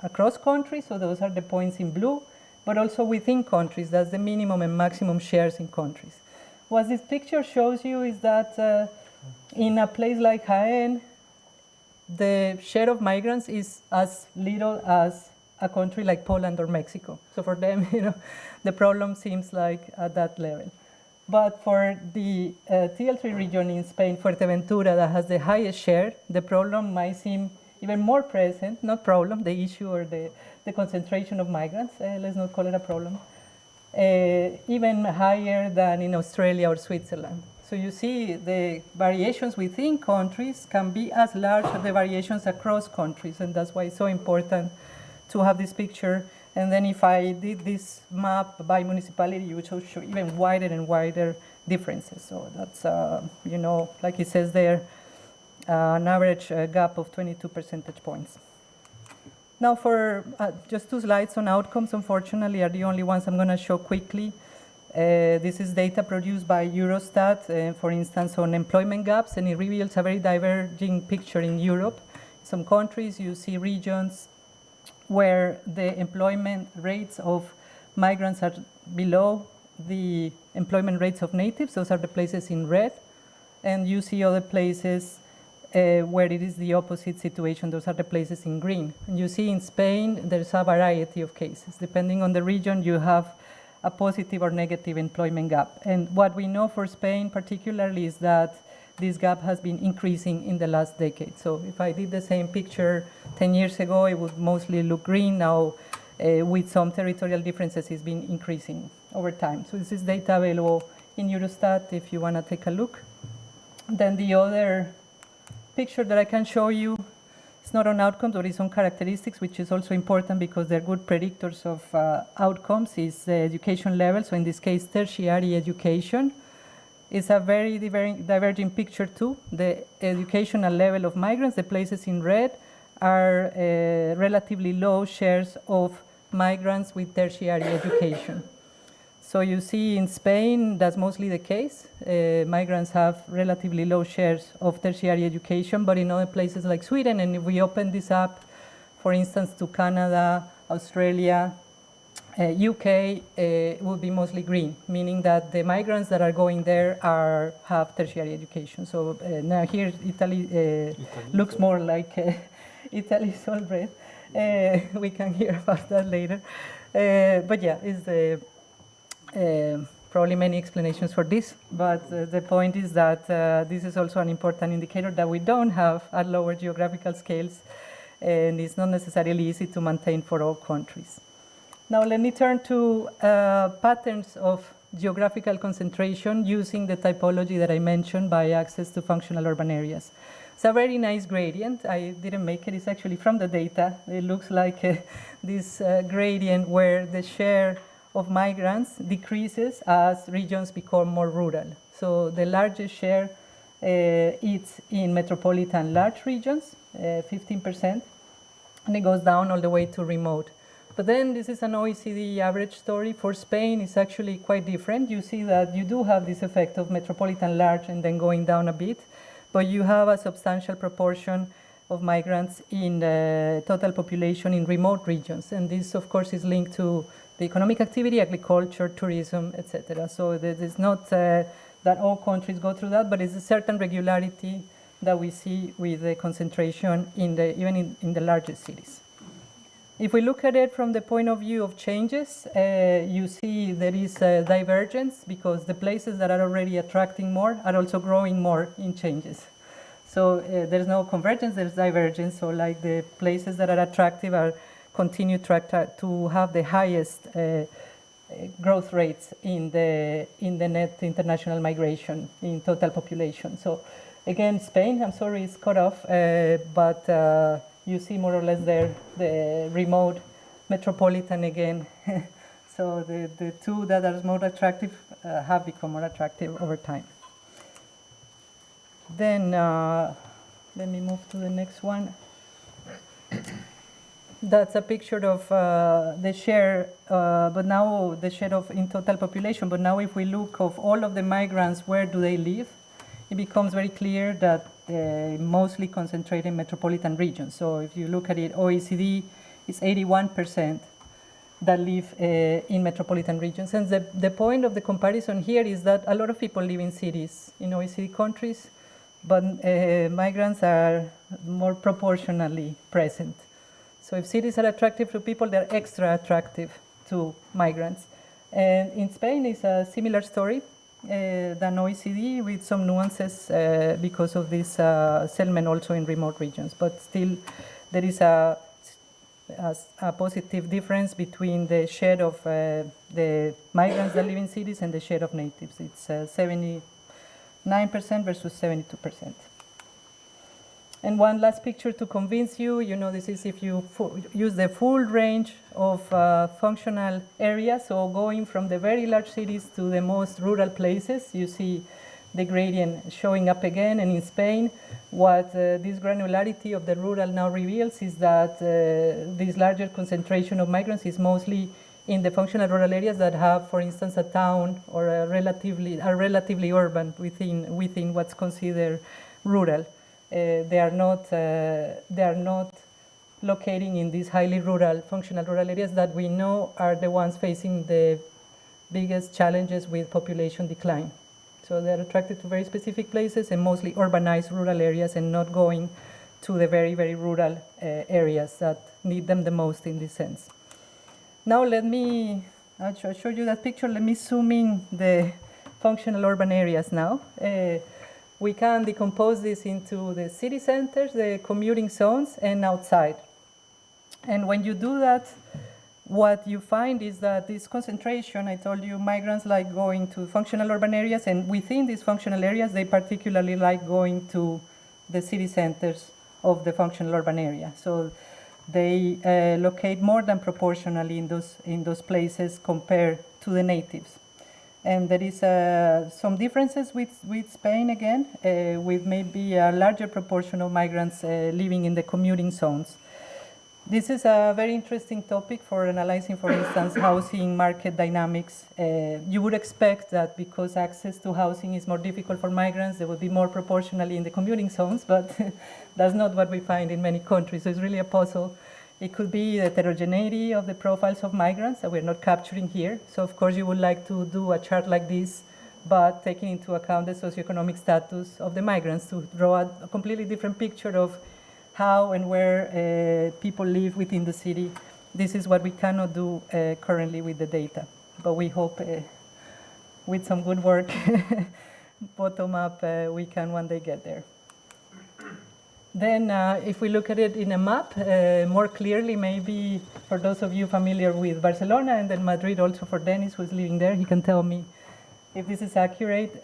across countries, so those are the points in blue, but also within countries, that's the minimum and maximum shares in countries. What this picture shows you is that in a place like Jaén, the share of migrants is as little as a country like Poland or Mexico. So for them, the problem seems like at that level. But for the TL3 region in Spain, Fuerteventura, that has the highest share, the problem might seem even more present, not problem, the issue or the concentration of migrants, let's not call it a problem. Even higher than in Australia or Switzerland. So you see the variations within countries can be as large as the variations across countries, and that's why it's so important to have this picture. And then if I did this map by municipality, you would show even wider and wider differences. So that's, like it says there, an average gap of 22 percentage points. Now for just 2 slides on outcomes, unfortunately, are the only ones I'm going to show quickly. This is data produced by Eurostat, for instance, on employment gaps, and it reveals a very diverging picture in Europe. In some countries, you see regions where the employment rates of migrants are below the employment rates of natives. Those are the places in red. And you see other places where it is the opposite situation. Those are the places in green. And you see in Spain, there's a variety of cases. Depending on the region, you have a positive or negative employment gap. And what we know for Spain particularly is that this gap has been increasing in the last decade. So if I did the same picture 10 years ago, it would mostly look green. Now, with some territorial differences, it's been increasing over time. So this is data available in Eurostat if you want to take a look. Then the other picture that I can show you, it's not on outcomes, but it's on characteristics, which is also important because they're good predictors of outcomes, is the education level. So in this case, tertiary education. It's a very diverging picture too. The educational level of migrants, the places in red, are relatively low shares of migrants with tertiary education. So you see in Spain, that's mostly the case. Migrants have relatively low shares of tertiary education, but in other places like Sweden, and if we open this up, for instance, to Canada, Australia, UK, will be mostly green, meaning that the migrants that are going there have tertiary education. So now here, Italy looks more like Italy sobre. We can hear about that later. But yeah, it's the probably many explanations for this, but the point is that this is also an important indicator that we don't have at lower geographical scales, and it's not necessarily easy to maintain for all countries. Now let me turn to patterns of geographical concentration using the typology that I mentioned by access to functional urban areas. It's a very nice gradient. I didn't make it. It's actually from the data. It looks like this gradient where the share of migrants decreases as regions become more rural. So the largest share is in metropolitan large regions, 15%, and it goes down all the way to remote. But then this is an OECD average story. For Spain, it's actually quite different. You see that you do have this effect of metropolitan large and then going down a bit, but you have a substantial proportion of migrants in the total population in remote regions. And this, of course, is linked to the economic activity, agriculture, tourism, etc. So it's not that all countries go through that, but it's a certain regularity that we see with the concentration even in the largest cities. If we look at it from the point of view of changes, you see there is a divergence because the places that are already attracting more are also growing more in changes. So there's no convergence, there's divergence. So like the places that are attractive continue to have the highest growth rates in the net international migration in total population. So again, Spain, I'm sorry, it's cut off, but you see more or less there the remote metropolitan again. So the two that are more attractive have become more attractive over time. Then let me move to the next one. That's a picture of the share, but now the share of in total population. But now if we look of all of the migrants, where do they live? It becomes very clear that they mostly concentrate in metropolitan regions. So if you look at it, OECD is 81% that live in metropolitan regions. And the point of the comparison here is that a lot of people live in cities in OECD countries, but migrants are more proportionally present. So if cities are attractive to people, they're extra attractive to migrants. And in Spain, it's a similar story than OECD with some nuances because of this settlement also in remote regions. But still, there is a positive difference between the share of the migrants that live in cities and the share of natives. It's 79% versus 72%. And one last picture to convince you, this is if you use the full range of functional areas, so going from the very large cities to the most rural places, you see the gradient showing up again. And in Spain, what this granularity of the rural now reveals is that this larger concentration of migrants is mostly in the functional rural areas that have, for instance, a town or are relatively urban within what's considered rural. They are not locating in these highly rural, functional rural areas that we know are the ones facing the biggest challenges with population decline. So they're attracted to very specific places and mostly urbanized rural areas and not going to the very, very rural areas that need them the most in this sense. Now I'll show you that picture. Let me zoom in the functional urban areas now. We can decompose this into the city centers, the commuting zones, and outside. And when you do that, what you find is that this concentration, I told you, migrants like going to functional urban areas, and within these functional areas, they particularly like going to the city centers of the functional urban area. So they locate more than proportionally in those places compared to the natives. And there is some differences with Spain again, with maybe a larger proportion of migrants living in the commuting zones. This is a very interesting topic for analyzing, for instance, housing market dynamics. You would expect that because access to housing is more difficult for migrants, there would be more proportionally in the commuting zones, but that's not what we find in many countries. So it's really a puzzle. It could be the heterogeneity of the profiles of migrants that we're not capturing here. So of course you would like to do a chart like this, but taking into account the socioeconomic status of the migrants to draw a completely different picture of how and where people live within the city. This is what we cannot do currently with the data, but we hope with some good work, bottom up, we can one day get there. Then if we look at it in a map, more clearly, maybe for those of you familiar with Barcelona and then Madrid, also for Dennis, who's living there, he can tell me if this is accurate.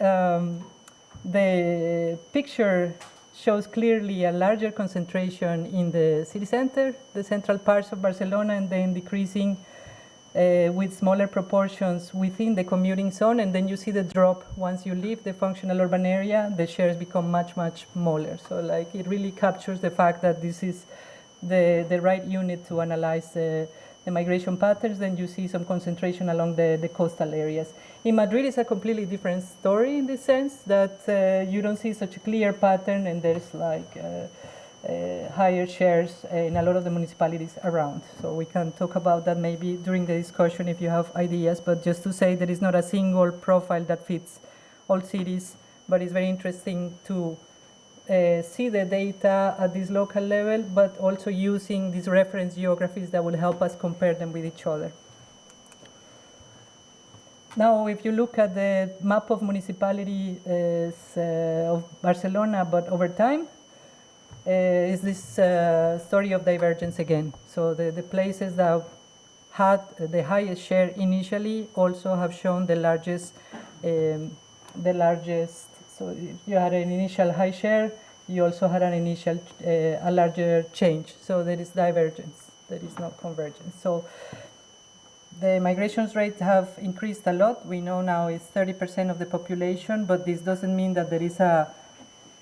The picture shows clearly a larger concentration in the city center, the central parts of Barcelona, and then decreasing with smaller proportions within the commuting zone. And then you see the drop once you leave the functional urban area, the shares become much, much smaller. So like it really captures the fact that this is the right unit to analyze the migration patterns. Then you see some concentration along the coastal areas. In Madrid, it's a completely different story in the sense that you don't see such a clear pattern, and there's like higher shares in a lot of the municipalities around. So we can talk about that maybe during the discussion if you have ideas, but just to say there is not a single profile that fits all cities, but it's very interesting to see the data at this local level, but also using these reference geographies that will help us compare them with each other. Now, if you look at the map of municipalities of Barcelona, but over time, is this story of divergence again. So the places that had the highest share initially also have shown the largest. So if you had an initial high share, you also had an initial a larger change. So there is divergence. There is no convergence. So the migrations rates have increased a lot. We know now it's 30% of the population, but this doesn't mean that there is a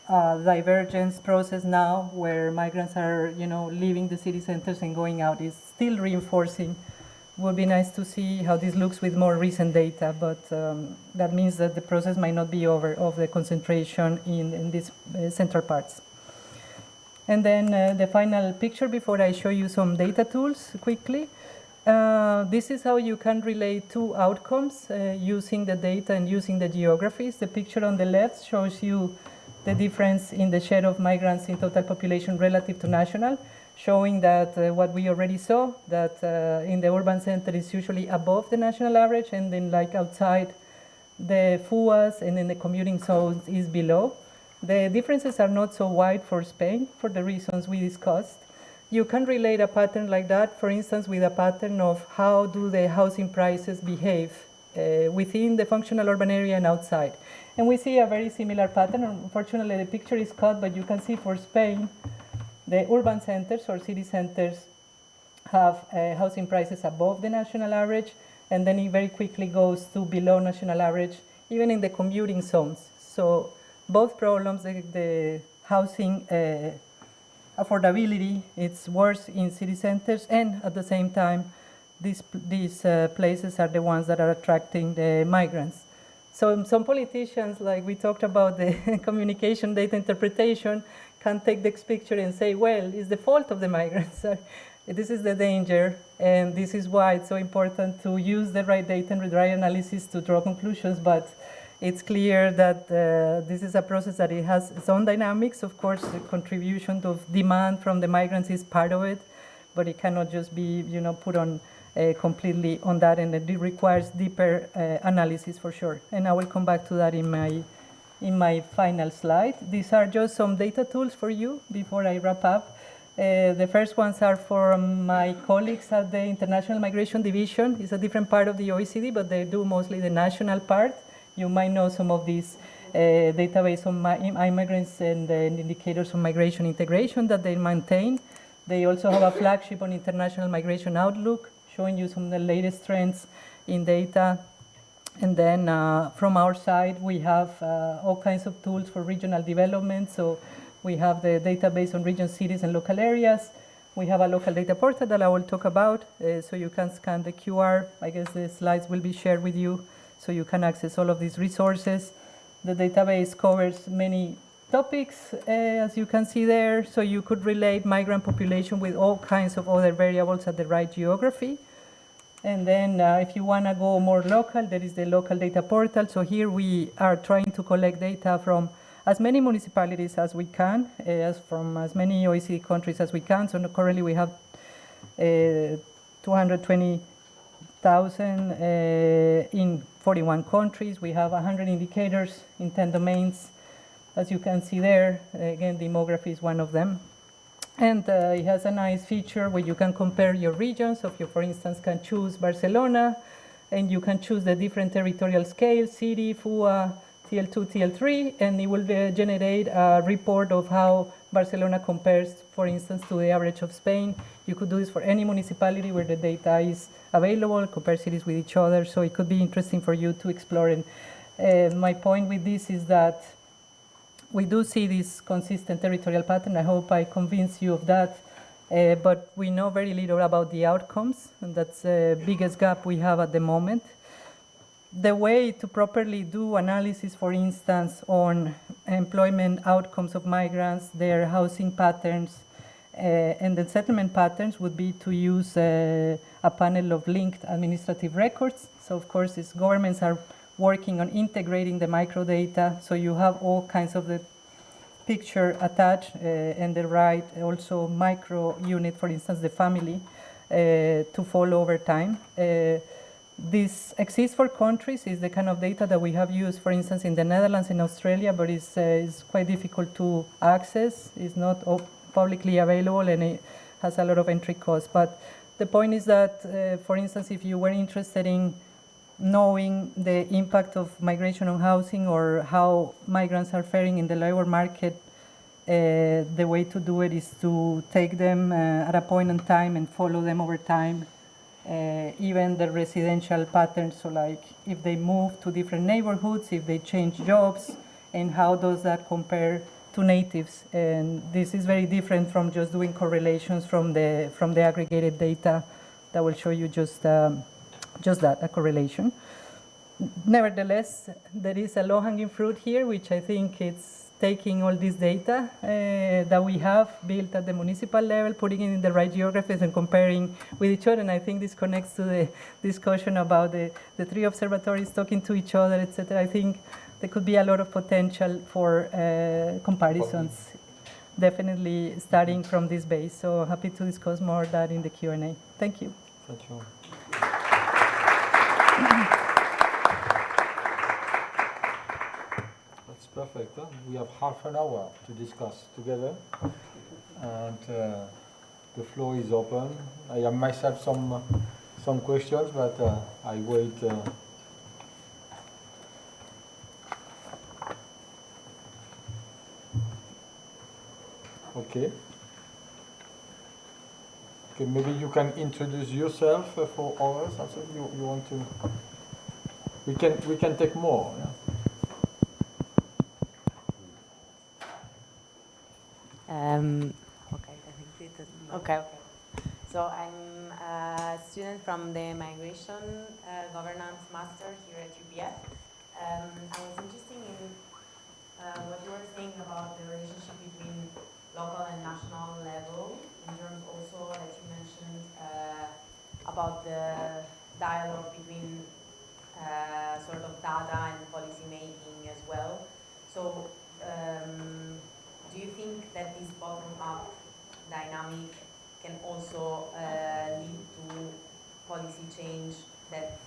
divergence process now where migrants are, leaving the city centers and going out. It's still reinforcing. It would be nice to see how this looks with more recent data, but that means that the process might not be over of the concentration in these central parts. And then the final picture before I show you some data tools quickly. This is how you can relate two outcomes using the data and using the geographies. The picture on the left shows you the difference in the share of migrants in total population relative to national, showing that what we already saw, that in the urban center is usually above the national average, and then like outside the FUAs and in the commuting zones is below. The differences are not so wide for Spain for the reasons we discussed. You can relate a pattern like that, for instance, with a pattern of how do the housing prices behave within the functional urban area and outside. And we see a very similar pattern. Unfortunately, the picture is cut, but you can see for Spain, the urban centers or city centers have housing prices above the national average, and then it very quickly goes to below national average, even in the commuting zones. So both problems, the housing affordability, it's worse in city centers, and at the same time, these places are the ones that are attracting the migrants. So some politicians, like we talked about the communication data interpretation, can take this picture and say, well, it's the fault of the migrants. This is the danger, and this is why it's so important to use the right data and the right analysis to draw conclusions, but it's clear that this is a process that it has its own dynamics. Of course, the contribution of demand from the migrants is part of it, but it cannot just be, put on completely on that, and it requires deeper analysis for sure. And I will come back to that in my final slide. These are just some data tools for you before I wrap up. The first ones are from my colleagues at the International Migration Division. It's a different part of the OECD, but they do mostly the national part. You might know some of these database on immigrants and the indicators of migration integration that they maintain. They also have a flagship on International Migration Outlook, showing you some of the latest trends in data. And then from our side, we have all kinds of tools for regional development. So we have the database on region, cities, and local areas. We have a local data portal that I will talk about. So you can scan the QR. I guess the slides will be shared with you, so you can access all of these resources. The database covers many topics, as you can see there. So you could relate migrant population with all kinds of other variables at the right geography. And then if you want to go more local, there is the local data portal. So here we are trying to collect data from as many municipalities as we can, from as many OECD countries as we can. So currently we have 220,000 in 41 countries. We have 100 indicators in 10 domains. As you can see there, again, demography is one of them. And it has a nice feature where you can compare your regions. So if you, for instance, can choose Barcelona, and you can choose the different territorial scales, city, FUA, TL2, TL3, and it will generate a report of how Barcelona compares, for instance, to the average of Spain. You could do this for any municipality where the data is available, compare cities with each other, so it could be interesting for you to explore. And my point with this is that we do see this consistent territorial pattern. I hope I convince you of that, but we know very little about the outcomes, and that's the biggest gap we have at the moment. The way to properly do analysis, for instance, on employment outcomes of migrants, their housing patterns, and the settlement patterns would be to use a panel of linked administrative records. So, of course, these governments are working on integrating the microdata, so you have all kinds of the picture attached, and the right also micro unit, for instance, the family, to follow over time. This exists for countries, is the kind of data that we have used, for instance, in the Netherlands and Australia, but it's quite difficult to access. It's not publicly available, and it has a lot of entry costs. But the point is that, for instance, if you were interested in knowing the impact of migration on housing or how migrants are faring in the labor market, the way to do it is to take them at a point in time and follow them over time. Even the residential patterns, so like if they move to different neighborhoods, if they change jobs, and how does that compare to natives. And this is very different from just doing correlations from the aggregated data that will show you just that, a correlation. Nevertheless, there is a low-hanging fruit here, which I think it's taking all this data that we have built at the municipal level, putting it in the right geographies and comparing with each other. And I think this connects to the discussion about the three observatories talking to each other, etc. I think there could be a lot of potential for comparisons, definitely starting from this base. So happy to discuss more of that in the Q&A. Thank you. Thank you. That's perfect. Huh? We have half an hour to discuss together, and the floor is open. I have myself some questions, but I wait. Okay. Okay, maybe you can introduce yourself for others. Also, you want to? We can take more. Yeah? Okay, I think it doesn't. Okay. So I'm a student from the Migration Governance Master here at UPF. I was interested in what you were saying about the relationship between local and national level, in terms also that you mentioned about the dialogue between sort of data and policy making as well. So do you think that this bottom-up dynamic can also lead to policy change that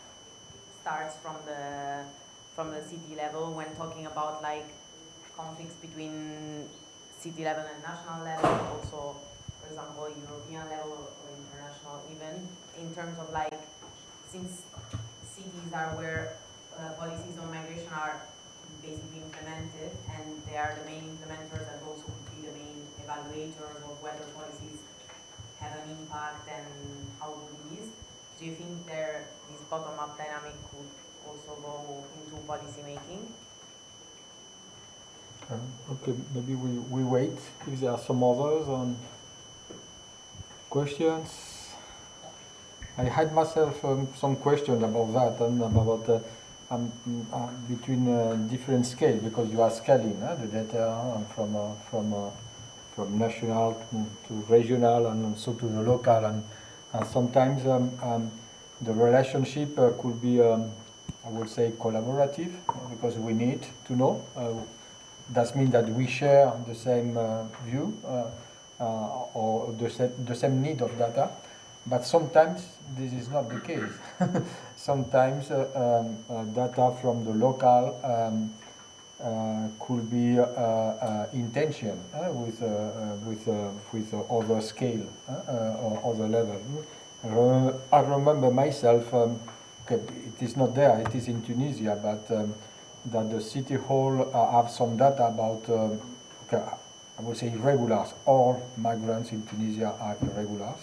starts from the city level when talking about like conflicts between city level and national level, also, for example, European level or international even, in terms of like, since cities are where policies on migration are basically implemented, and they are the main implementers and also could be the main evaluators of whether policies have an impact and how good it is. Do you think this bottom-up dynamic could also go into policy making? Okay, maybe we wait if there are some others on questions. I had myself some questions about that and about between different scale, because you are scaling the data from national to regional and also to the local, and sometimes the relationship could be I would say collaborative, because we need to know. That means that we share the same view or the same need of data, but sometimes this is not the case. Sometimes data from the local could be in tension with other scale or other level. I remember myself, okay, it is not there, it is in Tunisia, but that the city hall have some data about, okay, I would say irregulars. All migrants in Tunisia are irregulars.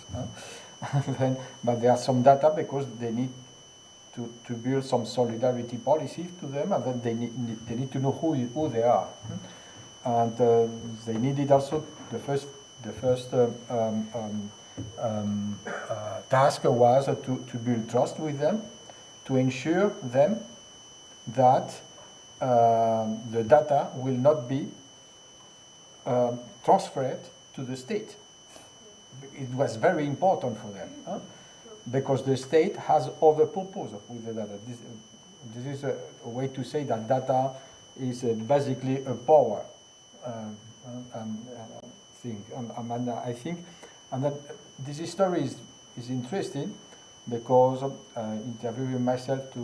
But there are some data because they need to build some solidarity policies to them, and then they need to know who they are. And they needed also the first task was to build trust with them, to ensure them that the data will not be transferred to the state. It was very important for them, because the state has other purpose with the data. This is a way to say that data is basically a power thing. And I think that this story is interesting because interviewing myself,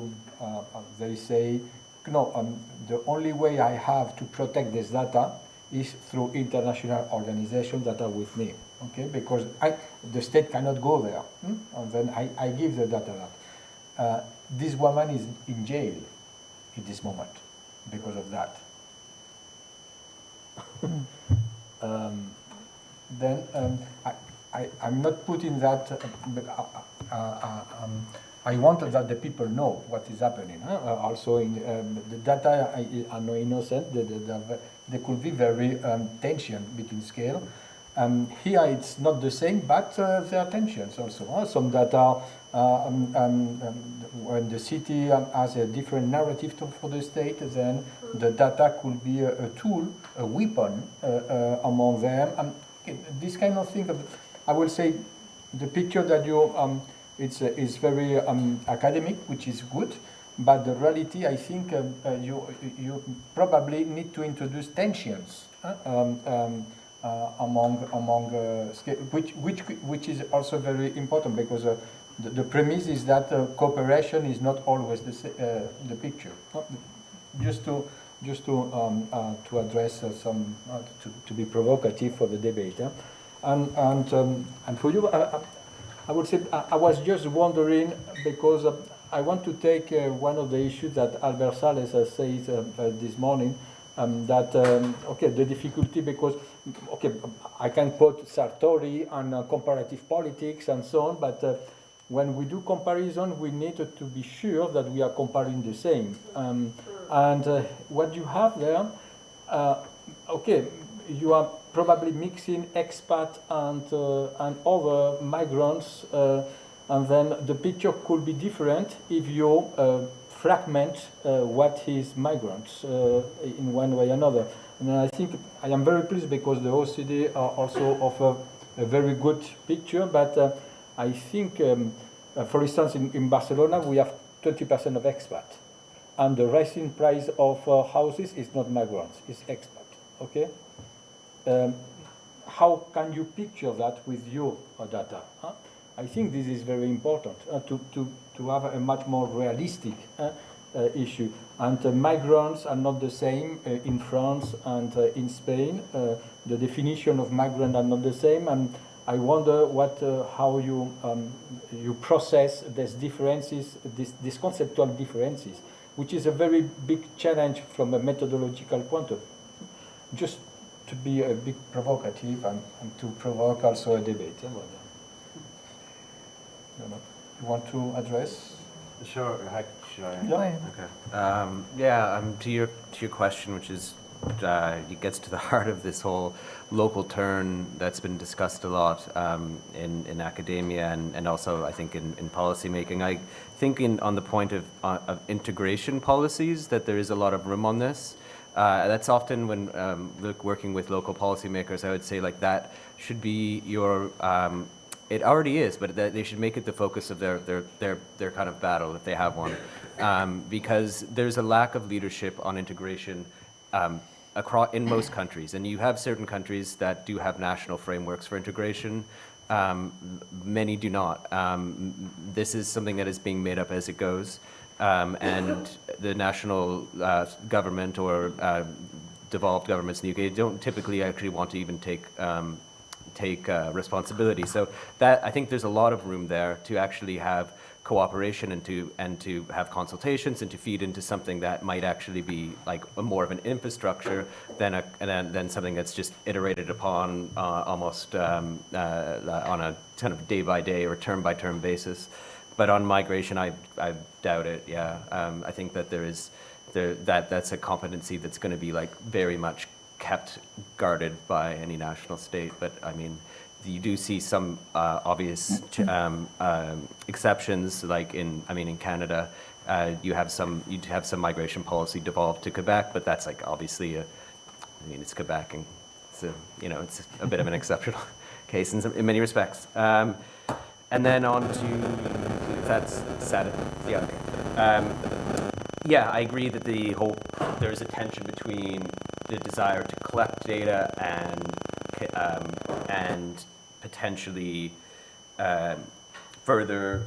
they say, no, the only way I have to protect this data is through international organizations that are with me, okay? Because the state cannot go there, and then I give the data that. This woman is in jail at this moment because of that. I'm not putting that, I want that the people know what is happening. Also, in the data are not innocent. There could be very tension between scale. Here it's not the same, but there are tensions also. Some data, when the city has a different narrative for the state, then the data could be a tool, a weapon among them. This kind of thing, I will say, the picture that you, it's very academic, which is good, but the reality, I think, you probably need to introduce tensions among which is also very important, because the premise is that cooperation is not always the picture. Just to address some to be provocative for the debate, and for you, I would say I was just wondering, because I want to take one of the issues that Albert Sales has said this morning, that okay, the difficulty, because okay, I can quote Sartori on comparative politics and so on, but when we do comparison, we need to be sure that we are comparing the same. And what you have there, okay, you are probably mixing expat and other migrants, and then the picture could be different if you fragment what is migrants in one way or another. And I think I am very pleased because the OECD also offer a very good picture, but I think For instance, in Barcelona, we have 20% of expats. And the rising price of houses is not migrants, it's expat, okay? How can you picture that with your data? Huh? I think this is very important to have a much more realistic issue. And migrants are not the same in France and in Spain. The definition of migrant are not the same, and I wonder how you process these differences, these conceptual differences, which is a very big challenge from a methodological point of view. Just to be a bit provocative and to provoke also a debate. You want to address? Sure. Should I? Yeah. Okay. To your question, which is it gets to the heart of this whole local turn that's been discussed a lot in academia and also I think in policy making. I think on the point of integration policies that there is a lot of room on this. That's often when working with local policymakers, I would say like that should be your. It already is, but they should make it the focus of their kind of battle if they have one, because there's a lack of leadership on integration across in most countries, and you have certain countries that do have national frameworks for integration. Many do not. This is something that is being made up as it goes, and the national government or devolved governments in the UK don't typically actually want to even take responsibility. So that I think there's a lot of room there to actually have cooperation and to have consultations and to feed into something that might actually be like more of an infrastructure than something that's just iterated upon almost on a kind of day by day or term by term basis. But on migration, I doubt it. Yeah, I think that that's a competency that's going to be like very much kept guarded by any national state. But I mean, you do see some obvious exceptions, like in Canada, you have some migration policy devolved to Quebec, but that's like obviously it's Quebec, and it's a bit of an exceptional case in many respects. And then on to that's sad. Yeah, I agree that there's a tension between the desire to collect data and potentially further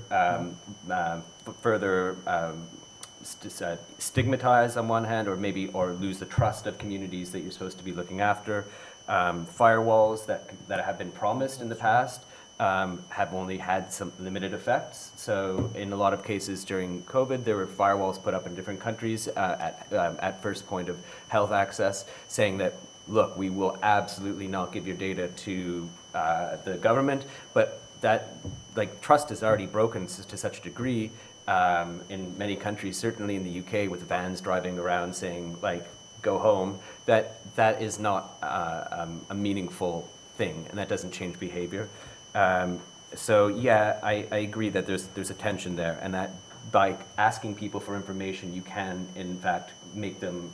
stigmatize on one hand, or lose the trust of communities that you're supposed to be looking after. Firewalls that have been promised in the past have only had some limited effects. So in a lot of cases during COVID, there were firewalls put up in different countries at first point of health access, saying that, look, we will absolutely not give your data to the government, but that trust is already broken to such a degree in many countries, certainly in the UK, with vans driving around saying go home, that is not a meaningful thing, and that doesn't change behavior. So yeah, I agree that there's a tension there, and that by asking people for information, you can in fact make them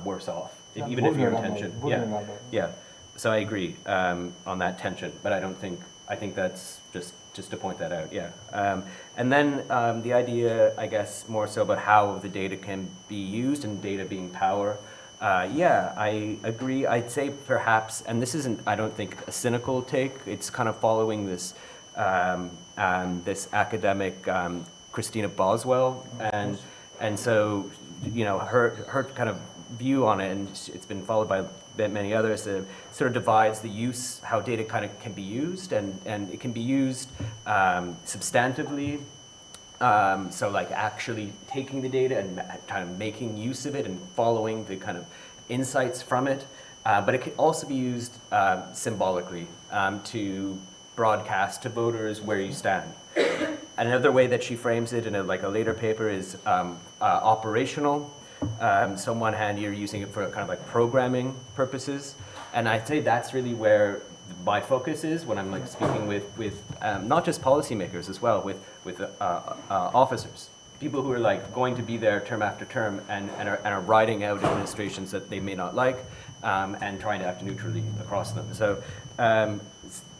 worse off, even if your intention. Yeah. So I agree on that tension, but I think that's just to point that out. Yeah. And then the idea, I guess, more so about how the data can be used and data being power. Yeah, I agree. I'd say perhaps, and this isn't, I don't think, a cynical take. It's kind of following this this academic Christina Boswell, and so her kind of view on it, and it's been followed by many others. Sort of divides the use, how data kind of can be used, and it can be used substantively. So actually taking the data and kind of making use of it and following the kind of insights from it. But it can also be used symbolically to broadcast to voters where you stand. Another way that she frames it in a later paper is operational. So on one hand, you're using it for kind of programming purposes. And I'd say that's really where my focus is when I'm speaking with not just policymakers as well, with officers, people who are going to be there term after term and are riding out administrations that they may not like, and trying to act neutrally across them. So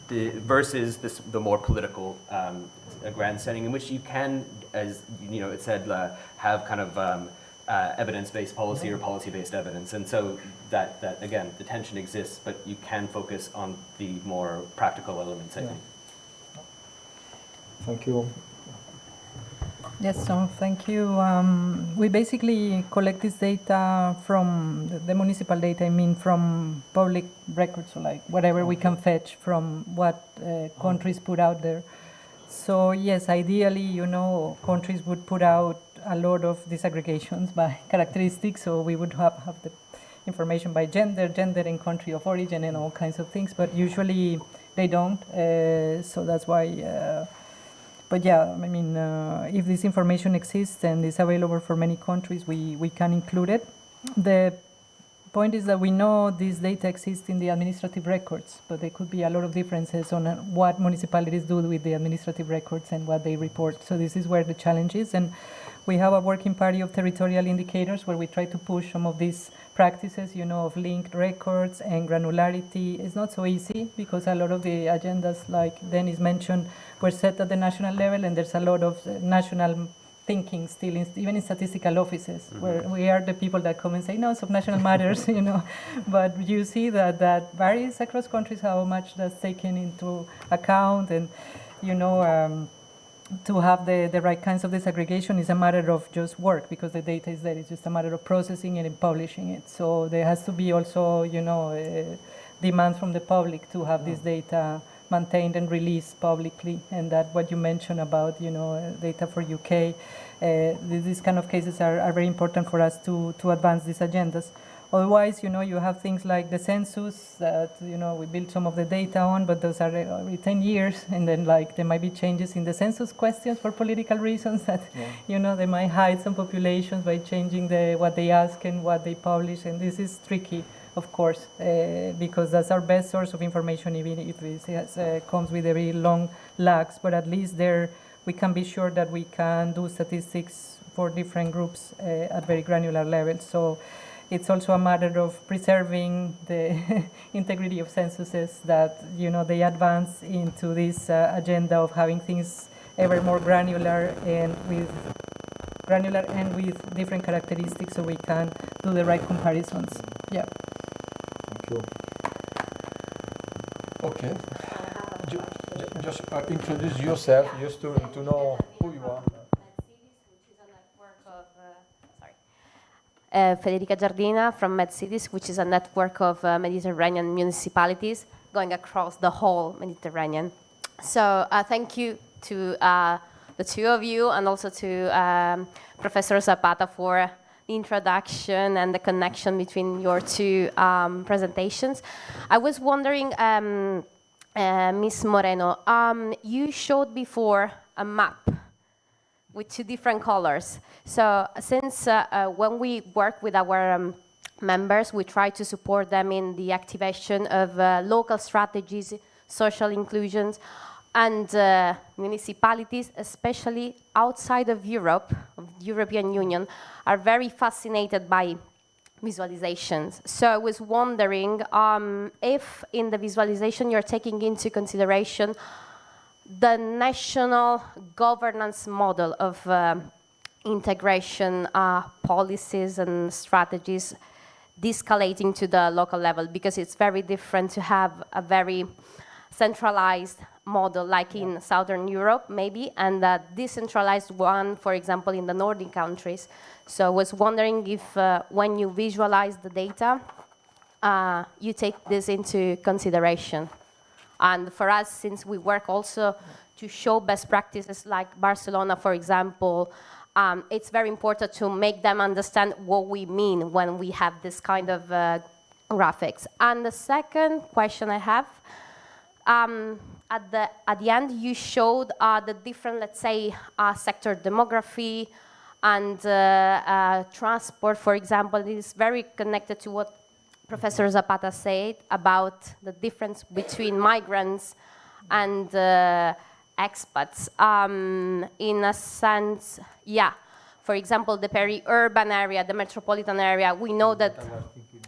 versus the more political grand setting in which you can, as you know, it said, have kind of evidence-based policy or policy-based evidence. And so that again, the tension exists, but you can focus on the more practical elements, I think. Thank you. Yes, so thank you. We basically collect this data from the municipal data, I mean from public records, so like whatever we can fetch from what countries put out there. So yes, ideally, you know, countries would put out a lot of disaggregations by characteristics, so we would have the information by gender and country of origin and all kinds of things, but usually they don't, so that's why. But yeah, I mean, if this information exists and is available for many countries, we can include it. The point is that we know this data exists in the administrative records, but there could be a lot of differences on what municipalities do with the administrative records and what they report. So this is where the challenge is. And we have a working party of territorial indicators where we try to push some of these practices, you know, of linked records and granularity. It's not so easy because a lot of the agendas, like Dennis mentioned, were set at the national level, and there's a lot of national thinking still, even in statistical offices, where we are the people that come and say, no, subnational matters, you know. But you see that varies across countries how much that's taken into account, and, you know, to have the right kinds of disaggregation is a matter of just work, because the data is there. It's just a matter of processing it and publishing it. So there has to be also, you know, demand from the public to have this data maintained and released publicly. And that what you mentioned about, you know, data for UK, these kind of cases are very important for us to advance these agendas. Otherwise, you know, you have things like the census that, you know, we build some of the data on, but those are every 10 years, and then like there might be changes in the census questions for political reasons that, you know, they might hide some populations by changing what they ask and what they publish, and this is tricky, of course, because that's our best source of information, even if it comes with very long lags, but at least there we can be sure that we can do statistics for different groups at very granular levels. So it's also a matter of preserving the integrity of censuses, that, you know, they advance into this agenda of having things ever more granular and with different characteristics, so we can do the right comparisons. Yeah. Thank you. Okay. Just introduce yourself, just to know who you are. Federica Giardina from MedCities, which is a network of Mediterranean municipalities going across the whole Mediterranean. So thank you to the two of you, and also to Professor Zapata for the introduction and the connection between your two presentations. I was wondering, Ms. Moreno, you showed before a map with two different colors. So since when we work with our members, we try to support them in the activation of local strategies, social inclusions, and municipalities, especially outside of Europe, of the European Union, are very fascinated by visualizations. So I was wondering if in the visualization you're taking into consideration the national governance model of integration policies and strategies de-escalating to the local level, because it's very different to have a very centralized model like in Southern Europe, maybe, and a decentralized one, for example, in the Nordic countries. So I was wondering if when you visualize the data, you take this into consideration. And for us, since we work also to show best practices like Barcelona, for example, it's very important to make them understand what we mean when we have this kind of graphics. And the second question I have, at the end, you showed the different, let's say, sector demography and transport, for example. It is very connected to what Professor Zapata said about the difference between migrants and expats. In a sense, yeah. For example, the peri-urban area, the metropolitan area, we know that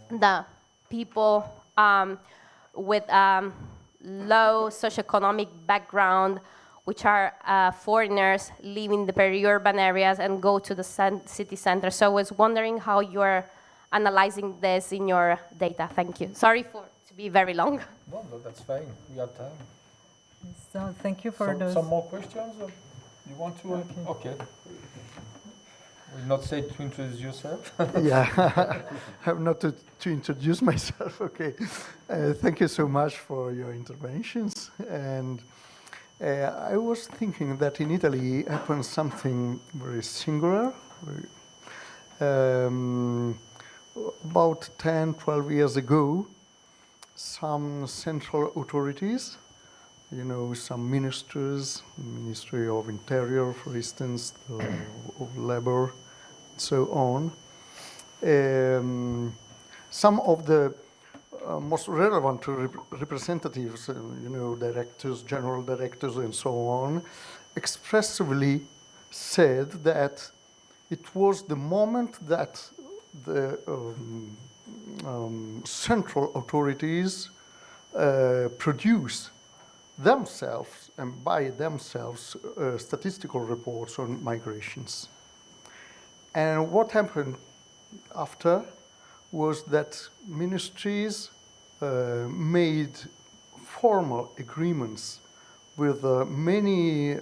the people with low socioeconomic background, which are foreigners leaving the peri-urban areas and go to the city center. So I was wondering how you're analyzing this in your data. Thank you. Sorry to be very long. No, that's fine. We have time. So thank you for those. Some more questions? You want to? Okay. Will not say to introduce yourself. Yeah, I have not to introduce myself. Okay. Thank you so much for your interventions. And I was thinking that in Italy happened something very singular. About 10, 12 years ago, some central authorities, you know, some ministers, Ministry of Interior, for instance, of Labor, and so on. Some of the most relevant representatives, you know, directors, general directors, and so on, expressively said that it was the moment that the central authorities produce themselves and by themselves statistical reports on migrations. And what happened after was that ministries made formal agreements with many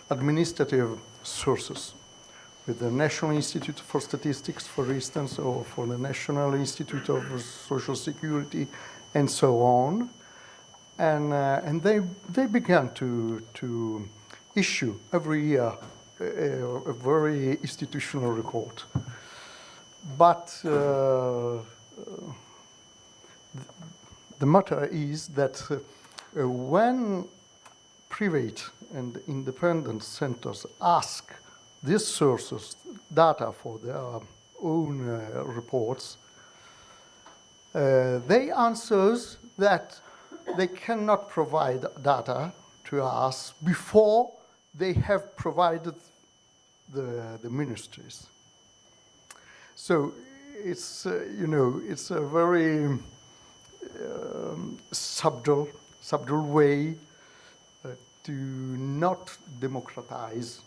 administrative sources, with the National Institute for Statistics, for instance, or for the National Institute of Social Security, and so on. And they began to issue every year a very institutional report. But the matter is that when private and independent centers ask these sources data for their own reports, they answer that they cannot provide data to us before they have provided the ministries. So it's, you know, it's a very subtle way to not democratize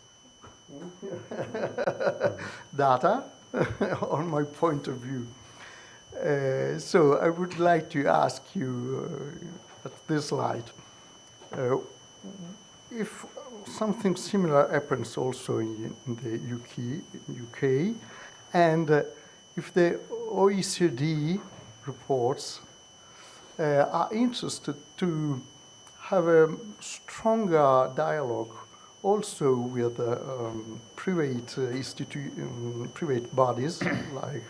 data, on my point of view. So I would like to ask you at this light, if something similar happens also in the UK, and if the OECD reports are interested to have a stronger dialogue also with private bodies like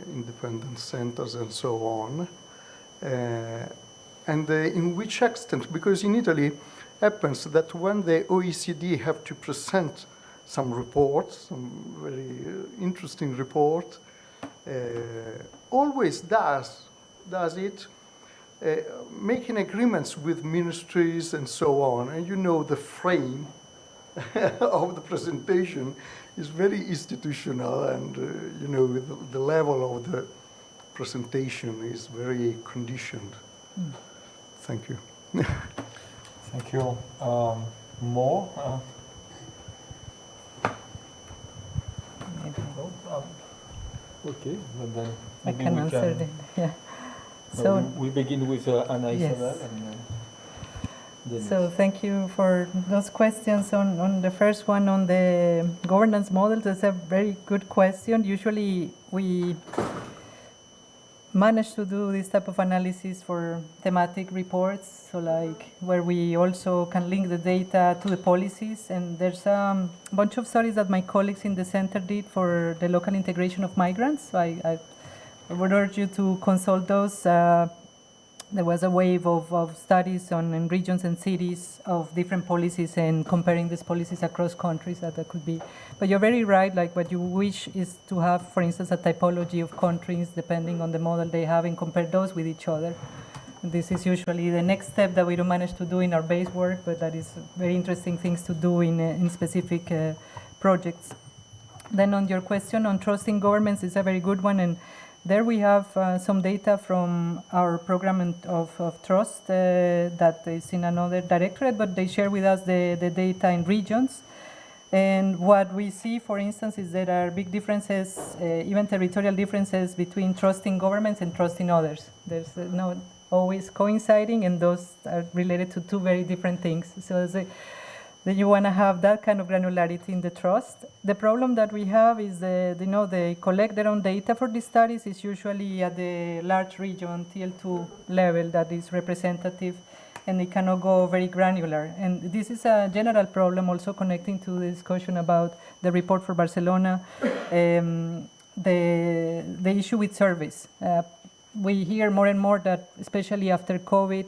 independent centers and so on, and in which extent, because in Italy happens that when the OECD have to present some reports, some very interesting report, always does it making agreements with ministries and so on. And you know the frame of the presentation is very institutional, and you know the level of the presentation is very conditioned. Thank you. Thank you. More? Okay, but then I can answer them. Yeah. So we begin with Anna Isabel. And, so thank you for those questions. On the first one, on the governance models, that's a very good question. Usually we manage to do this type of analysis for thematic reports, so like where we also can link the data to the policies. And there's a bunch of studies that my colleagues in the center did for the local integration of migrants. So I would urge you to consult those. There was a wave of studies in regions and cities of different policies and comparing these policies across countries that could be. But you're very right, like what you wish is to have, for instance, a typology of countries depending on the model they have and compare those with each other. And this is usually the next step that we don't manage to do in our base work, but that is very interesting things to do in specific projects. Then on your question on trusting governments, it's a very good one. And There we have some data from our program of trust that is in another directorate, but they share with us the data in regions. And what we see, for instance, is there are big differences, even territorial differences between trusting governments and trusting others. There's not always coinciding, and those are related to two very different things. So then you want to have that kind of granularity in the trust. The problem that we have is they collect their own data for these studies. It's usually at the large region, TL2 level, that is representative, and they cannot go very granular. And this is a general problem also connecting to the discussion about the report for Barcelona, the issue with surveys. We hear more and more that, especially after COVID,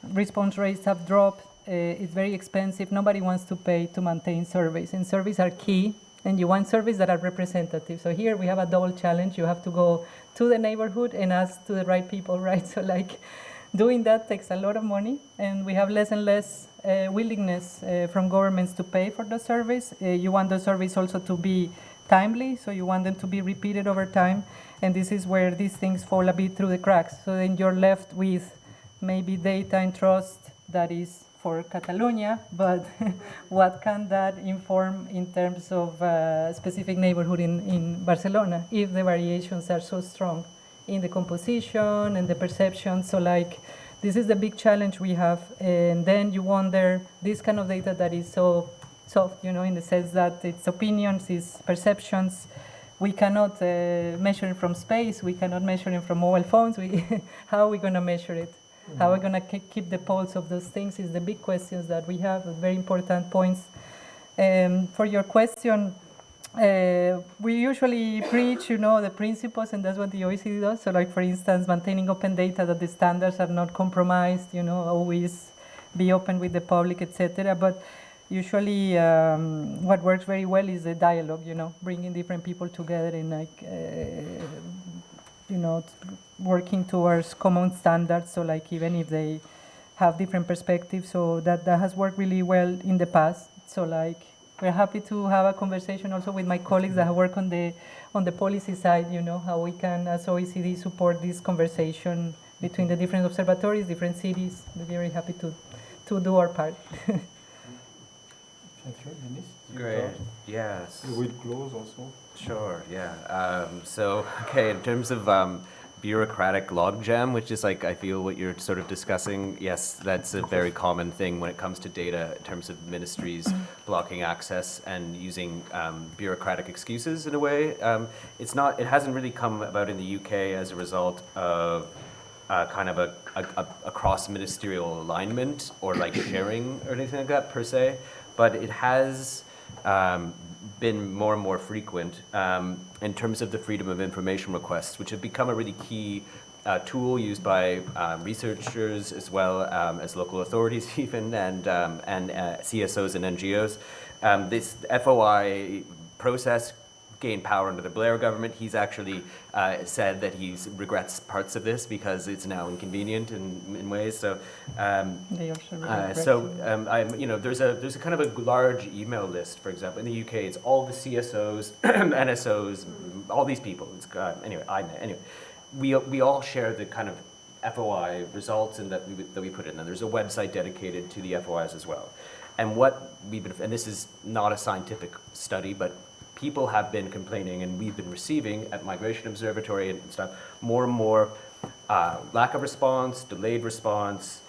response rates have dropped. It's very expensive. Nobody wants to pay to maintain surveys, and surveys are key, and you want surveys that are representative. So here we have a double challenge. You have to go to the neighborhood and ask to the right people, right? So doing that takes a lot of money, and we have less and less willingness from governments to pay for those surveys. You want those surveys also to be timely, so you want them to be repeated over time, and this is where these things fall a bit through the cracks. So then you're left with maybe data and trust that is for Catalonia, but what can that inform in terms of specific neighborhood in Barcelona if the variations are so strong in the composition and the perception? So this is the big challenge we have, and then you wonder this kind of data that is so soft, in the sense that it's opinions, it's perceptions. We cannot measure it from space, we cannot measure it from mobile phones. How are we going to measure it? How are we going to keep the pulse of those things is the big questions that we have, very important points. For your question, we usually preach, the principles, and that's what the OECD does. So for instance, maintaining open data, that the standards are not compromised, always be open with the public, etc. But usually what works very well is the dialogue, bringing different people together and working towards common standards. So even if they have different perspectives, so that has worked really well in the past. So we're happy to have a conversation also with my colleagues that have worked on the policy side, how we can, as OECD, support this conversation between the different observatories, different cities. We're very happy to do our part. Thank you, Dennis. Great. Yes. You will close also. Sure. Yeah. In terms of bureaucratic logjam, which is I feel what you're sort of discussing. Yes, that's a very common thing when it comes to data in terms of ministries blocking access and using bureaucratic excuses in a way. It hasn't really come about in the UK as a result of kind of a cross-ministerial alignment or sharing or anything like that per se, but it has been more and more frequent in terms of the freedom of information requests, which have become a really key tool used by researchers as well as local authorities even, and CSOs and NGOs. This FOI process gained power under the Blair government. He's actually said that he regrets parts of this because it's now inconvenient in ways. So, there's a kind of a large email list. For example, in the UK, it's all the CSOs, NSOs, all these people. It's, anyway, we all share the kind of FOI results and that we put in. And there's a website dedicated to the FOIs as well. And and this is not a scientific study, but people have been complaining, and we've been receiving at Migration Observatory and stuff, more and more lack of response, delayed response,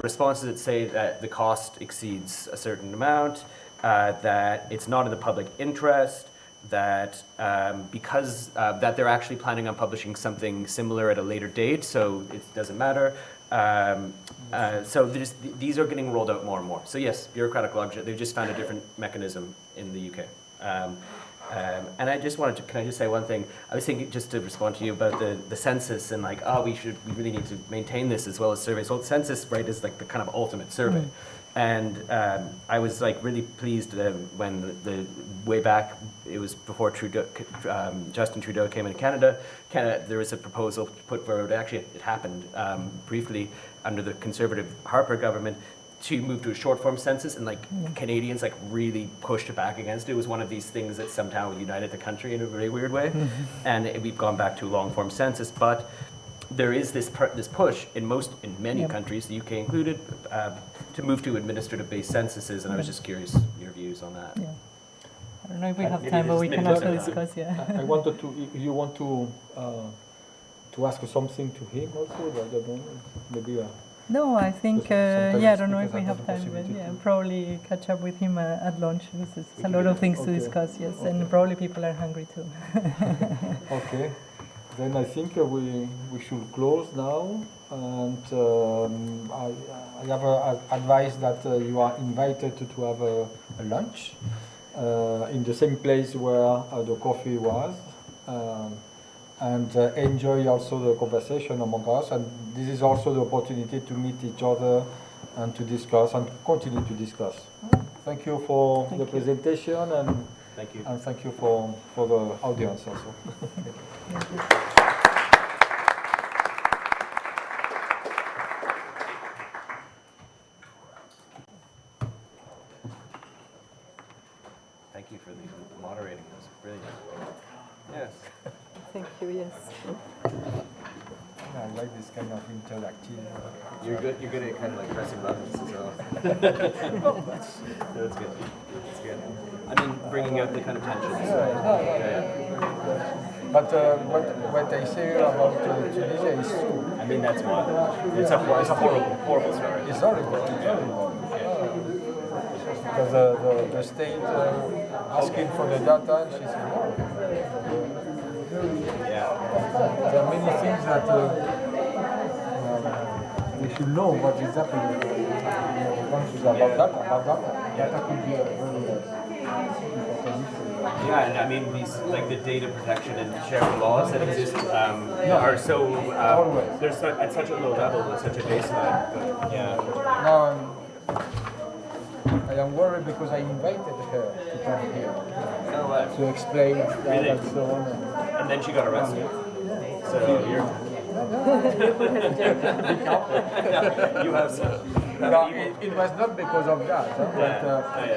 responses that say that the cost exceeds a certain amount, that it's not in the public interest, that because that they're actually planning on publishing something similar at a later date, so it doesn't matter. So these are getting rolled out more and more. So yes, bureaucratic logjam, they've just found a different mechanism in the UK. And I just wanted to, can I just say one thing? I was thinking, just to respond to you about the census and we really need to maintain this as well as surveys. Well, the census, right, is the kind of ultimate survey. And I was really pleased when way back, it was before Justin Trudeau came into Canada, there was a proposal put forward, actually it happened briefly under the Conservative Harper government, to move to a short form census, and like Canadians like really pushed back against it. It was one of these things that somehow united the country in a very weird way, and we've gone back to long form census. But there is this push in many countries, the UK included, to move to administrative based censuses, and I was just curious your views on that. Yeah. I don't know if we have time, but we can also discuss. Yeah. I wanted to. You want to ask something to him also? I don't know. Maybe. No, I think, sometimes I don't know if because we I have have the time, but possibility yeah, to- probably catch up with him at lunch. There's a lot of things to Okay. discuss, yes, Okay. and probably people are hungry too. Okay. Then I think we should close now, and I have advised that you are invited to have a lunch in the same place where the coffee was, and enjoy also the conversation among us. And this is also the opportunity to meet each other and to discuss and continue to discuss. Thank you for the presentation, and Thank you. And thank you for the audience also. Thank you for the moderating. That was brilliant. Yes. Thank you, yes. I like this kind of interactive. You're good at kind of like pressing buttons as well. That's good. That's good. I mean, bringing out the kind of tensions. But what I say about Tunisia is true. I mean, that's what. It's a horrible story. It's horrible. Because the state asking for the data, and she said no. Yeah. There are many things that we should know what is happening in the countries about data. Data could be a very important issue. Yeah, and I mean these like the data protection and sharing laws that exist are so they're at such a low level, at such a baseline. But yeah. Now I am worried because I invited her to come here to explain that and so on. And then she got arrested. So you're. You have some. No, it was not because of that, but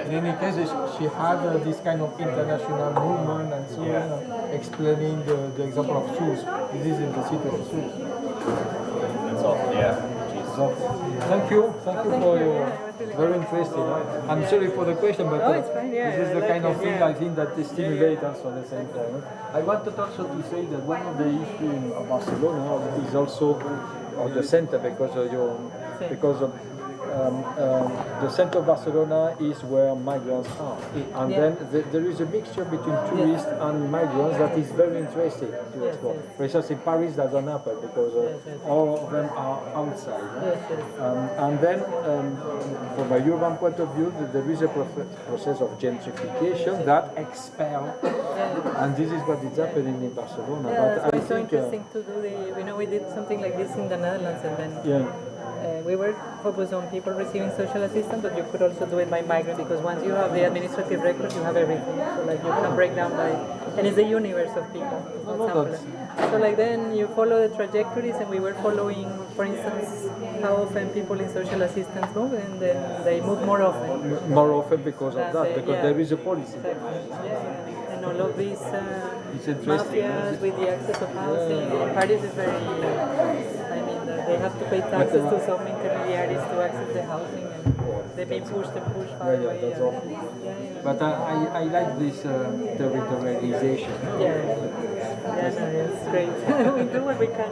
in any case, she had this kind of international movement and so on, explaining the example of Sousse. This is in the city of Sousse. That's awful, yeah. So, thank you for your very interesting. I'm sorry for the question, but it's fine, yeah, this is the I kind like of it, thing yeah. I think that stimulates us at the same time. I wanted also to say that one of the issues in Barcelona is also the center, because the center of Barcelona is where migrants are, and then there is a mixture between tourists and migrants that is very interesting to explore. For instance, in Paris that don't happen because all of them are outside. And then, from a urban point of view, there is a process of gentrification that expel, and this is what is happening in Barcelona. Yeah, But it's I so think, interesting to do we did something like this in the Netherlands, and then we were focused on people receiving social assistance, but you could also do it by migrant, because once you have the administrative record, you have everything. So like you can break down by, and it's a universe of people. So like then you follow the trajectories, and we were following, for instance, how often people in social assistance move, and then they move more often. More often because of that, because there is a policy. And all of these mafias with the access of housing. Paris is very, I mean, they have to pay taxes to some intermediaries to access the housing, and they've been pushed and pushed far away. That's awful. But I like this territorialization. It's great. We do what we can,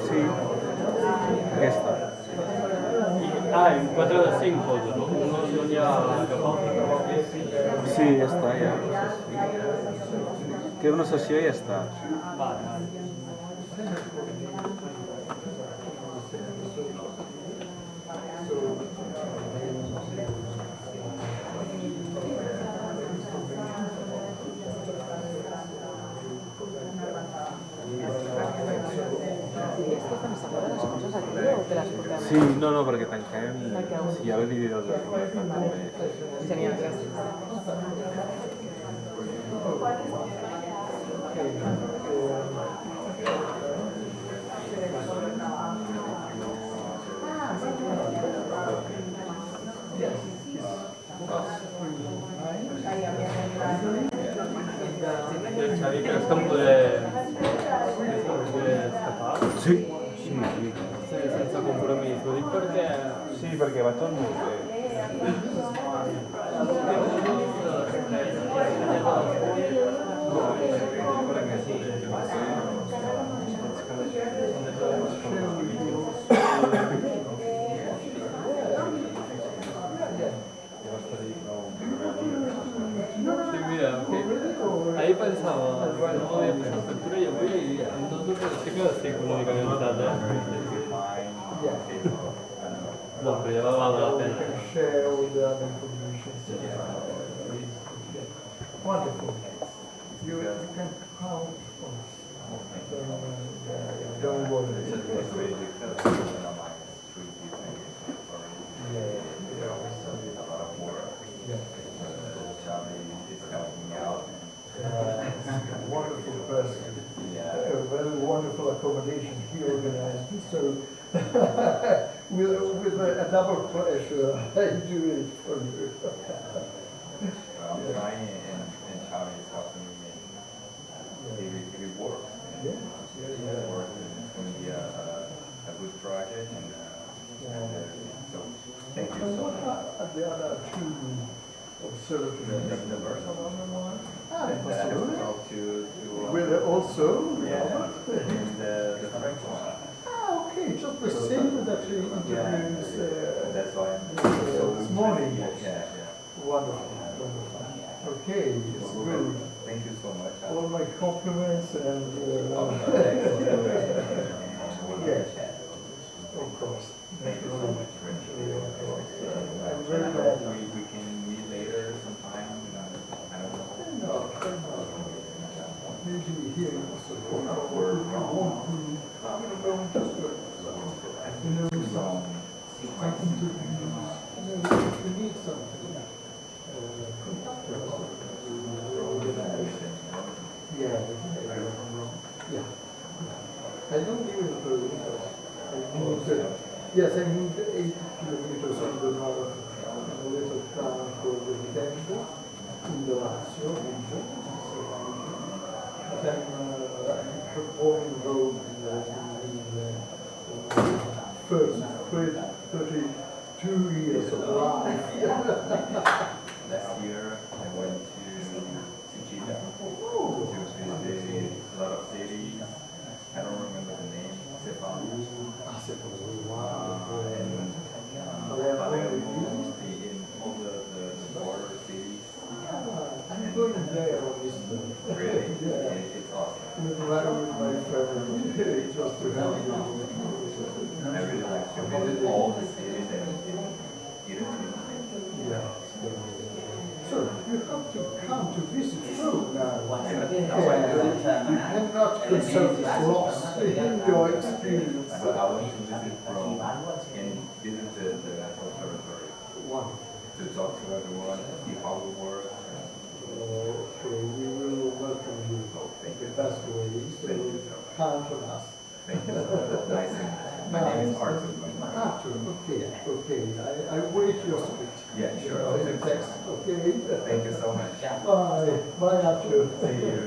Sí, esta. En 4 de 5, no ya. Sí, està ja. Queda una sessió i ja està. Sí, no, perquè tanquem i si hi ha el vídeo de també. Genial, gràcies. Xavi, creus que em podré escapar? Sí. Sense compromís. Ho dic perquè... Sí, perquè va tot molt bé. Sí, mira, ahir pensava que no m'havia passat factura i avui em dono que sí que estic una mica cansat, No, però ja va valer la pena. Share all the other information. Wonderful. You can count on us. Don't worry. Wonderful person. A very wonderful accommodation he organized. So, with a double pleasure, I do it for you. Brian and Xavi is helping me, and if it works, and if it works, then it's going to be a good project, and so thank you so much. The other two observatories. The Barcelona one, Ah, that I have to talk to with also yeah, and the French one. Ah, okay, just the same that we introduced That's why I'm this morning. Yeah. Wonderful, wonderful. Okay, it's good. Thank you so much. All my compliments and yes, of course. Thank you so much. I'm very glad. We can meet later sometime. I don't know. No, maybe here in Barcelona or we want to come along just to, something to use. If you need something, contact us. Yeah. I don't live in Peru. I moved, yes, I moved 80 kilometers on the north in a little town called Viterbo in the Lazio region. Then performing road in the first 32 years of life. Last year I went to Ciutats to visit a lot of cities. I don't remember the name. Palermo, in all the border cities. I'm going there on Easter. Really? Yeah. It's awesome. With my family, just to have you. I really like to visit all the cities and Italy. Yeah. So you have to come to visit Rome now. You cannot consult loss in your experience. I want to visit Rome and visit the observatory. One. To talk to everyone, see how it works. Okay, we will welcome you the best way. So count on us. Thank you so much. Nice. My name is Arthur. Arthur, okay. I wait your script. Yeah, sure. In text, okay? Thank you so much. Bye, Arthur. See you.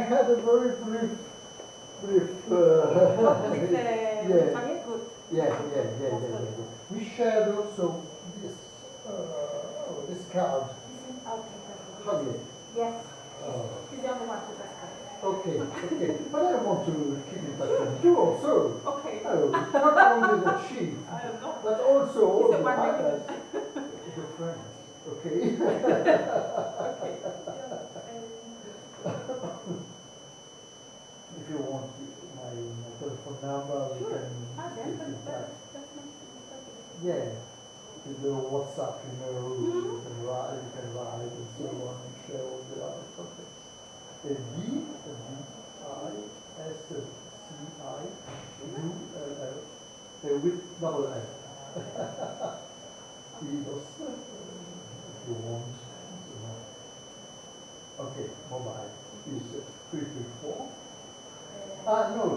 had a very brief. Yeah. We shared also this card. Javier. Yes. Oh. He's the only one who does that. Okay. But I want to keep in touch with you also. Okay. Not only the chief, but also all the others. Your friends. Okay. If you want my telephone number, we can keep in touch. Yeah. With the WhatsApp, you can write and so on and share all the other topics. D-I-S-C-I-U-L-L with double F. Vidos, if you want. Okay, mobile is 334. No,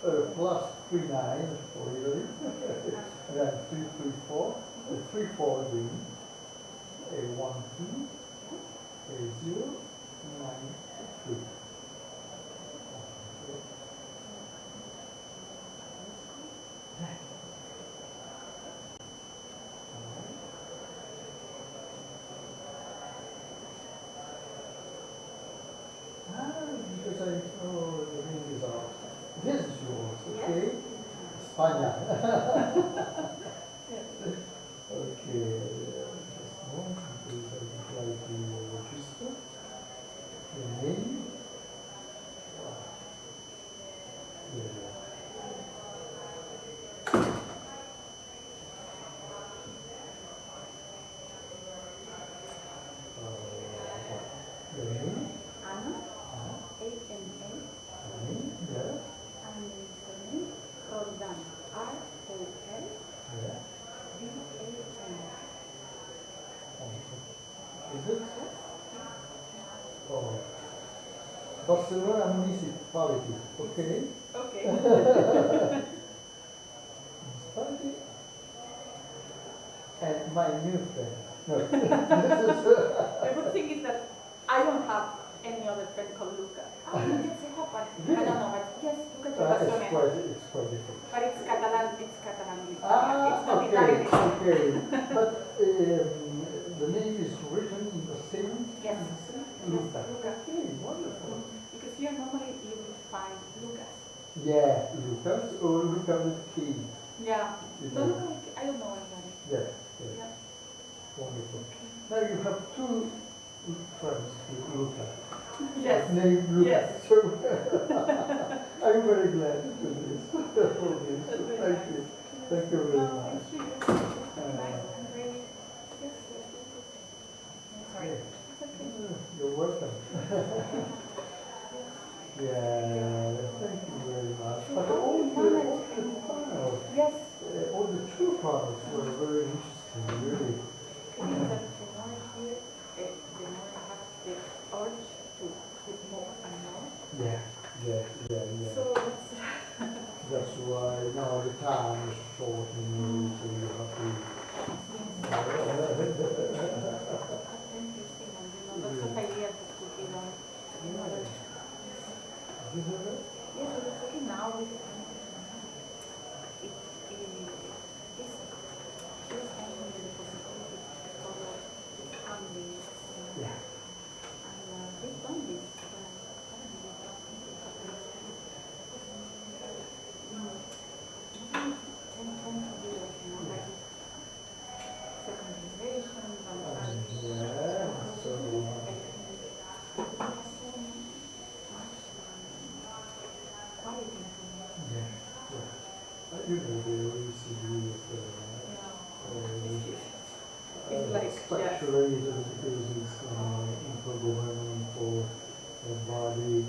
+39 for Italy. And then 334. 34 again. 12 093. Because the ring is out. This is yours, okay? España. Okay, just one, because I would like to register the name. The name? Anna, A-N-A, Name, yeah. and the name, Roldan, R-O-L, Yeah. D-A-N. Is it? Oh. Barcelona municipality, okay? Okay. Municipality. And my new friend. No, this is. The good thing is that I don't have any other friend called Luca. Oh, yes, I have one. I don't know, but yes, Luca It's Gervasone. quite different. But it's Catalan. It's Catalan. Ah, It's not okay, Italian. okay. But the name is written in the same. Yes. Luca. Luca. Okay, wonderful. Because here normally you will find Lucas. Yeah, Lucas or Luca with K. Yeah. You No, know. Luca, I don't know anybody. Yeah. Yeah. Wonderful. Now you have two friends with Luca. Yes. Named Luca. Yes. So I'm very glad to do this. For this. Thank you. Thank you very much. Sorry. You're welcome. Yeah, thank you very much. But all the panels, yes, all the two panels were very interesting, really. The thing is that the more I hear, the more I have the urge to put more and more. Yeah. So That's why now the time is short, so you have to. Lots of ideas that could be done. Yes, we're talking now with this she was mentioning the possibility of funding. Yeah. And they've done this. You know, the OECD structurally because it's intergovernmental body.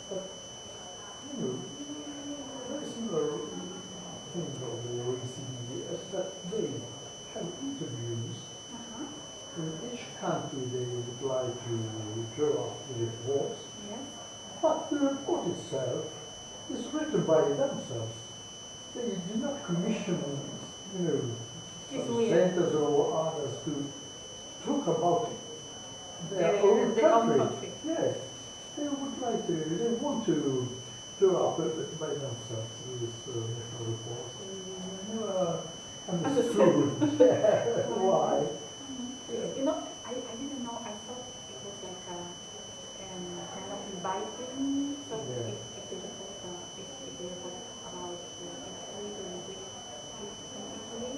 But, you know, very similar thing of the OECD is that they have interviews. In each country they would like to draw the reports. Yes. But the report itself is written by themselves. They do not commission, centers or others to talk about their own country. Yeah. they would like to, they want to draw up by themselves this national report. Never understood why. You know, I didn't know. I thought it was like a kind of inviting. So if they report about Italy,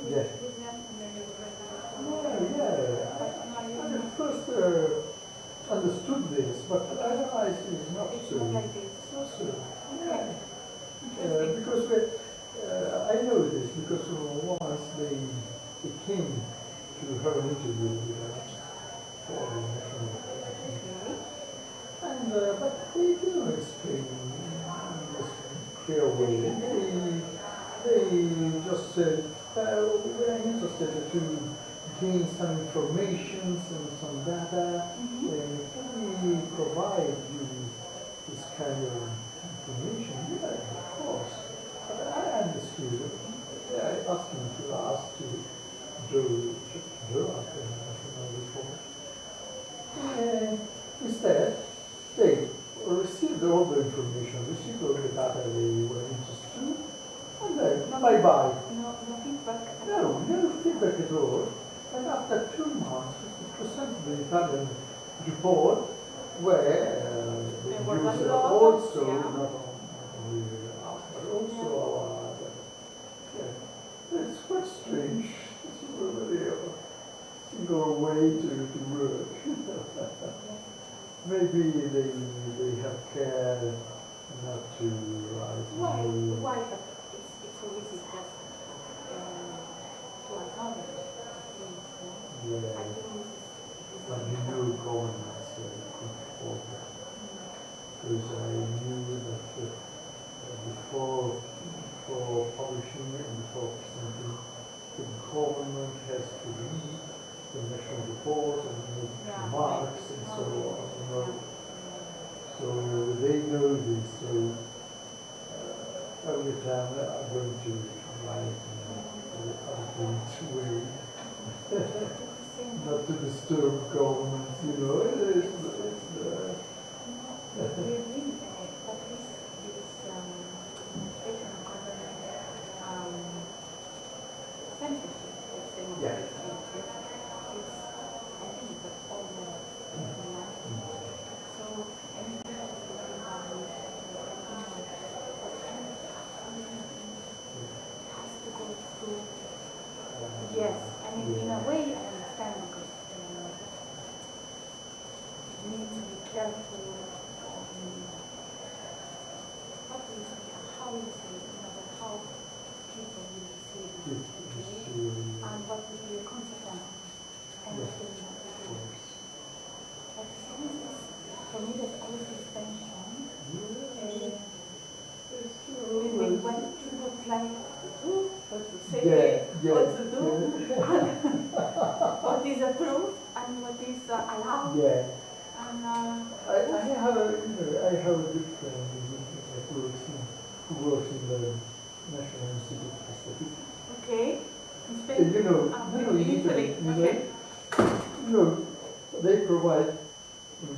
Yes. with them, and then they would write I first understood this, but I realized it's not so. like this. It's not so. Because I know this because once they came to have an interview with us for the national and but they do explain in this clear way. They just said, we are interested to gain some information and some data. Can we provide you this kind of information? Yeah, of course. But I understood. I asked him to draw up a national report. Instead, they received all the information, received all the data they were interested in, and then bye-bye. No feedback. No feedback at all. And after 2 months, we presented the Italian report where the user also, not only us, but also our data. It's quite strange. It's really a single way to work. Maybe they have care not to write. Why? It's always just to acknowledge. But you know governance control that. Because I knew that before publishing and before presenting, the government has to read the national report and make remarks and so on. So they know this. So every time I'm going to write in a different way. Not to disturb governments, you know. Yes, I mean, in a way, I understand because you need to be careful on what you say, how you say it, how people will receive it, and what will be the consequence of anything that we do. But for me, there's always this tension. When what to look like, what to say, what to do, what is approved and what is allowed. And I have a good friend who works in the National Institute for Statistics. Okay. In Spain? You know, they provide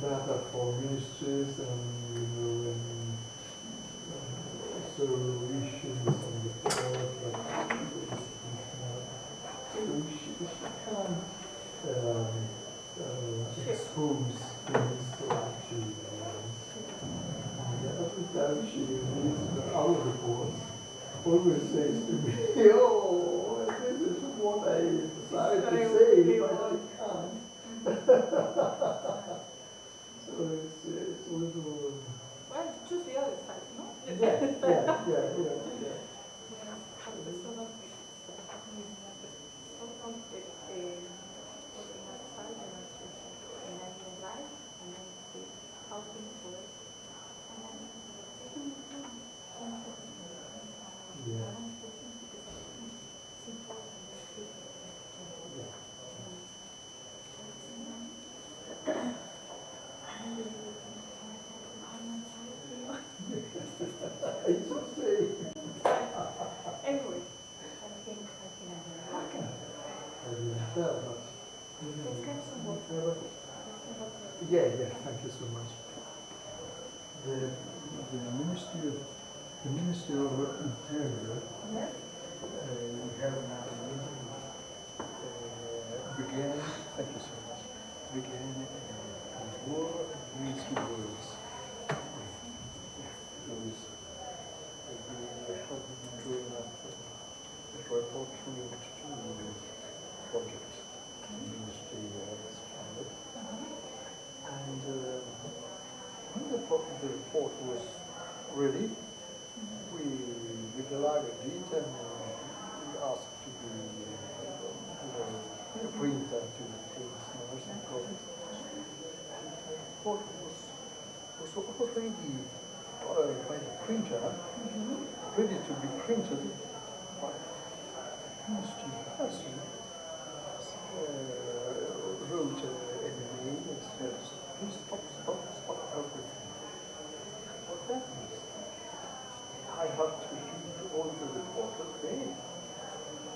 data for ministries and also issues on the board, like she can't expose things to actually. Every time she reads our reports, always says to me, oh, this is what I decided to say, but I can't. So it's a little... Well, choose the other side, no? Yeah. Anyway, I think I can Yeah, thank you so much. The Ministry of Interior, we have now began, thank you so much, began a war against words. We have been doing a report linked to project the Ministry has funded. And when the report was ready, we delivered it and we asked to be printed to the prisoners and colleagues. And the report was already by the printer, ready to be printed, but the ministry person wrote an email and said, please stop everything. What happens? I have to read all the report again.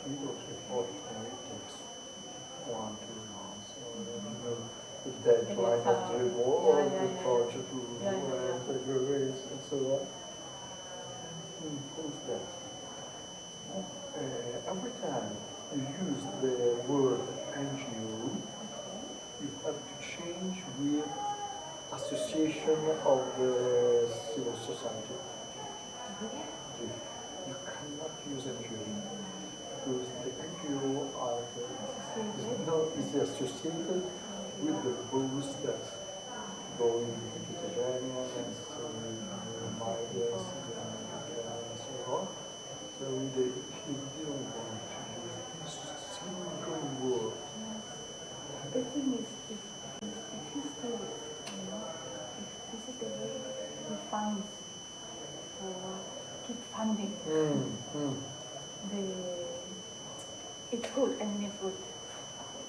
Read all the report, and it takes 1-2 months. The deadline of the report, the project and the grades and so on. Who's that? Every time you use the word NGO, you have to change with association of the civil society. You cannot use NGO because the NGO is associated with the boats that go in the Mediterranean and migrants and so on. So they didn't want to use this single word. The thing is, if you stay with, if this is the way he finds keep funding, it's good. I mean, it's good.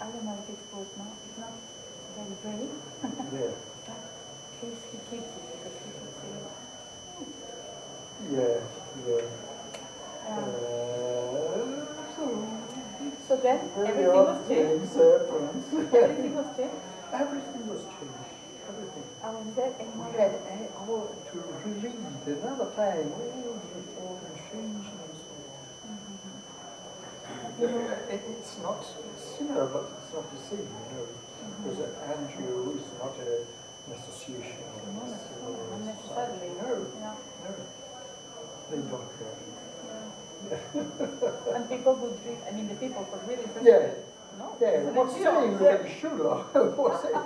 I don't know if it's good, no? It's not very brave. Yeah. But he keeps it because he could say, so then everything was changed. Everything was changed. Everything was changed. Everything. And then We had to reread another time all the report and change and so on. It's not similar, but it's not the same, because an NGO is not an association. Not necessarily. No. They don't care. And people would read, I mean, the people who really interested. Yeah. No. What's saying that Shula? What's saying?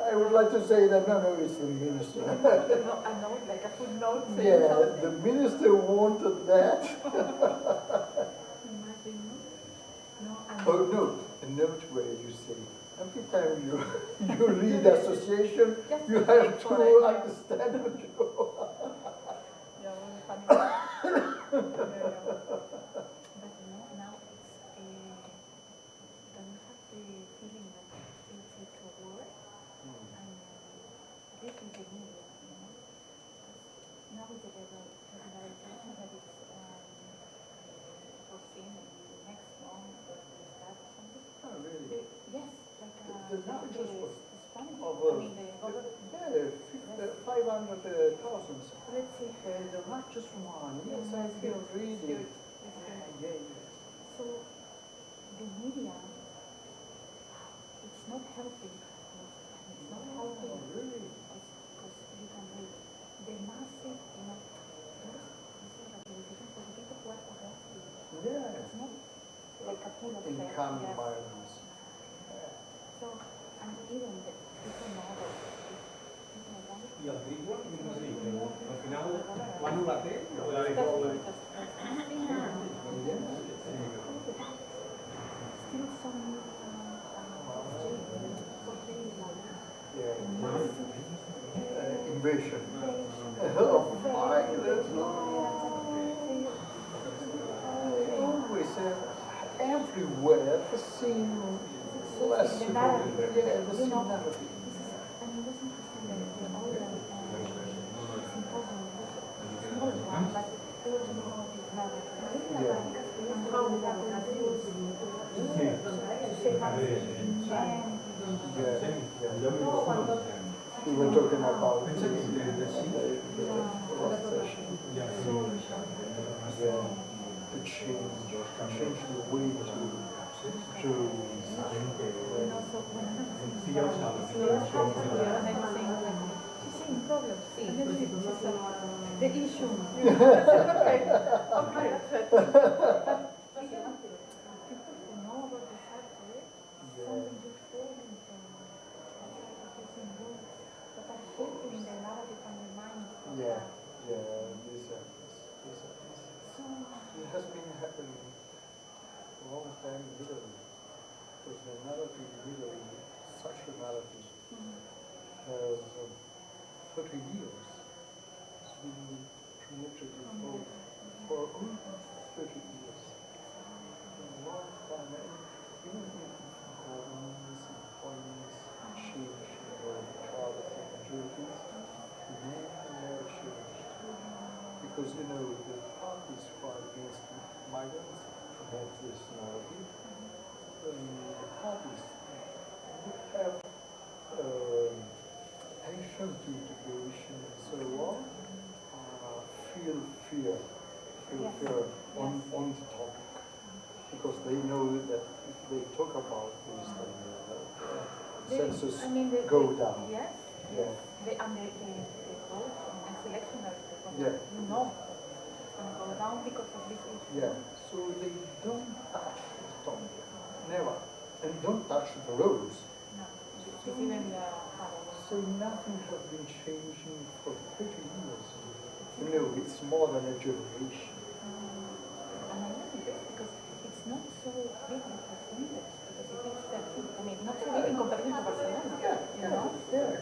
I would like to say that no, it's the minister. No, I know, like a footnote saying Yeah, something. the minister wanted that. Imagine, no? Oh no, a note where you say, every time you read association, you have to understand what you go. Yeah, well, funny. But now it's don't you have the feeling that it's a war? And this is the media, Now with the regularization that it's foreseen in the next month or the start or something. Oh, really? Yes, like The largest was Spanish. of, I mean, the government. 500,000. Let's see. The largest one. Yes, Mm, I it's feel huge. really. It's huge. It's huge. Yeah. So the media, it's not helping. It's not helping. Oh, really? Because you can read the massive, this is a television for the people who are corrupted. Yeah. It's not like a pool of Income yes. violence. So, and even the people know that I el ritme, quin és el ritme? Al final, quan ho la té, o la de coure? Still some Invasion. Oh, violence. Always everywhere the same less. The narrative. Yeah, the same You know, narrative. and it was interesting that the older symposium was small one, but they were talking about this narrative. And how we have to use to say how men, we were talking about the last session. To change the way to the issue. Yeah, this happens. It has been happening a long time in Italy. Because the narrative in Italy, such a narrative, has 30 years. It's been promoted for over 30 years. A long time. Even in governments, employments, change, equality, majorities, never changed. Because, the parties fight against migrants promote this narrative. The parties would have attention to integration and so on, feel fear on the topic. Because they know that if they talk about this, then census go down. Yes. Yeah. The vote and selection are Yeah. it's going to go down because of this issue. Yeah, so they don't touch the topic, never, and don't touch the roads. No, it's even So nothing has been changing for 30 years. It's more than a generation. And I like this because it's not so big a percentage, because it is 13, not so big in comparison to Barcelona. Yeah.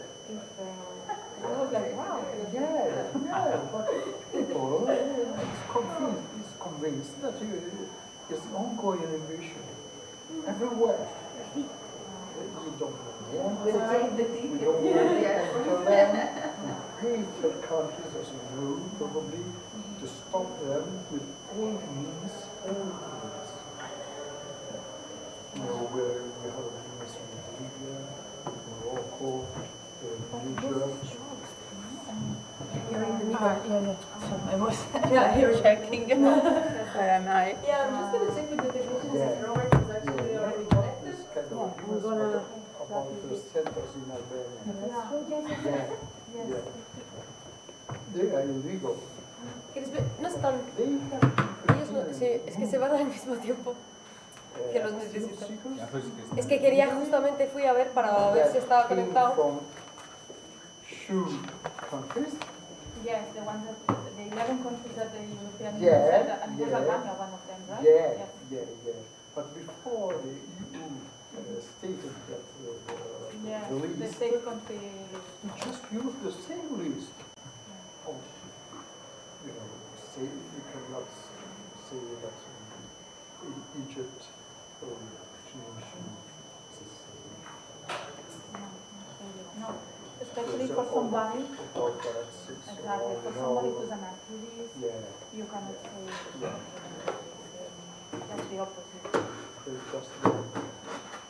I was like, wow. But people is convinced that it's ongoing invasion everywhere. We don't want it. We don't want to land. Pay third countries, as you know, probably, to stop them with all means. Where we have agreements with Libya, with Morocco, Niger. You're in the middle. So I was here checking. Where am I? Yeah, I'm just going to check with the technicians if Robert is actually already connected. I'm gonna about the centers in Albania. Yeah. They are illegal. No están. Ellos no, sí, es que se van al mismo tiempo que los necesitan. Es que quería, justamente fui a ver para ver si estaba conectado. From 2 countries. Yes, the 11 countries that the European Union Yeah, said, and was Albania one of them, right? Yeah. But before the EU stated that the list, the state country, we just used the same list. Of, say you cannot say that Egypt or Tunisia is the same. No, especially for somebody. Exactly, for somebody who's an activist, you cannot say that's the opposite. They just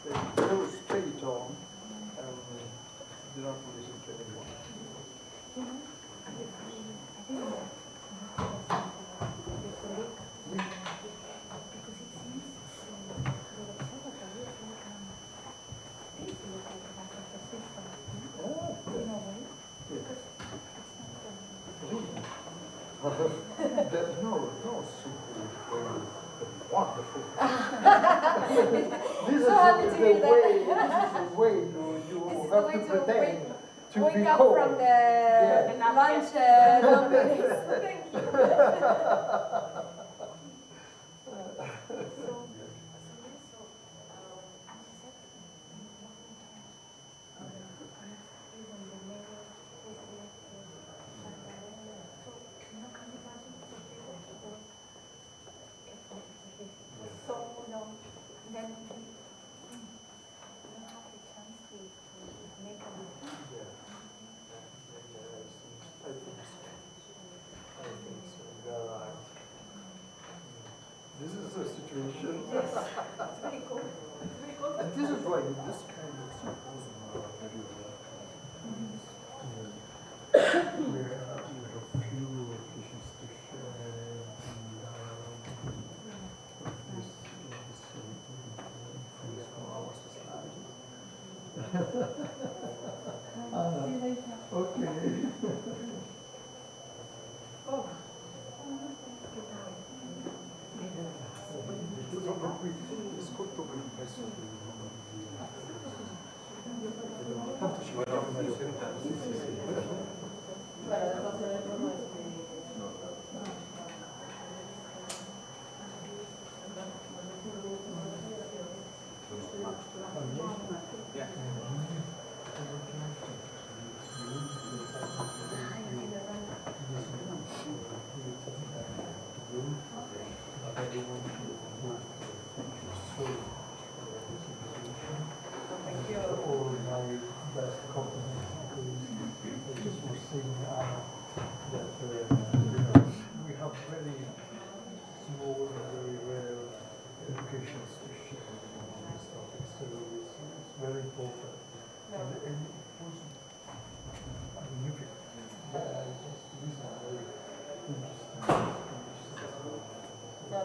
they go straight on and do not listen to anyone. No, super wonderful. This is the way you have to pretend to wake be up cold. from the lunch companies. Thank you. This is the situation. Yes, it's very cool. It's very cool. And this is why this kind of symposium are very well.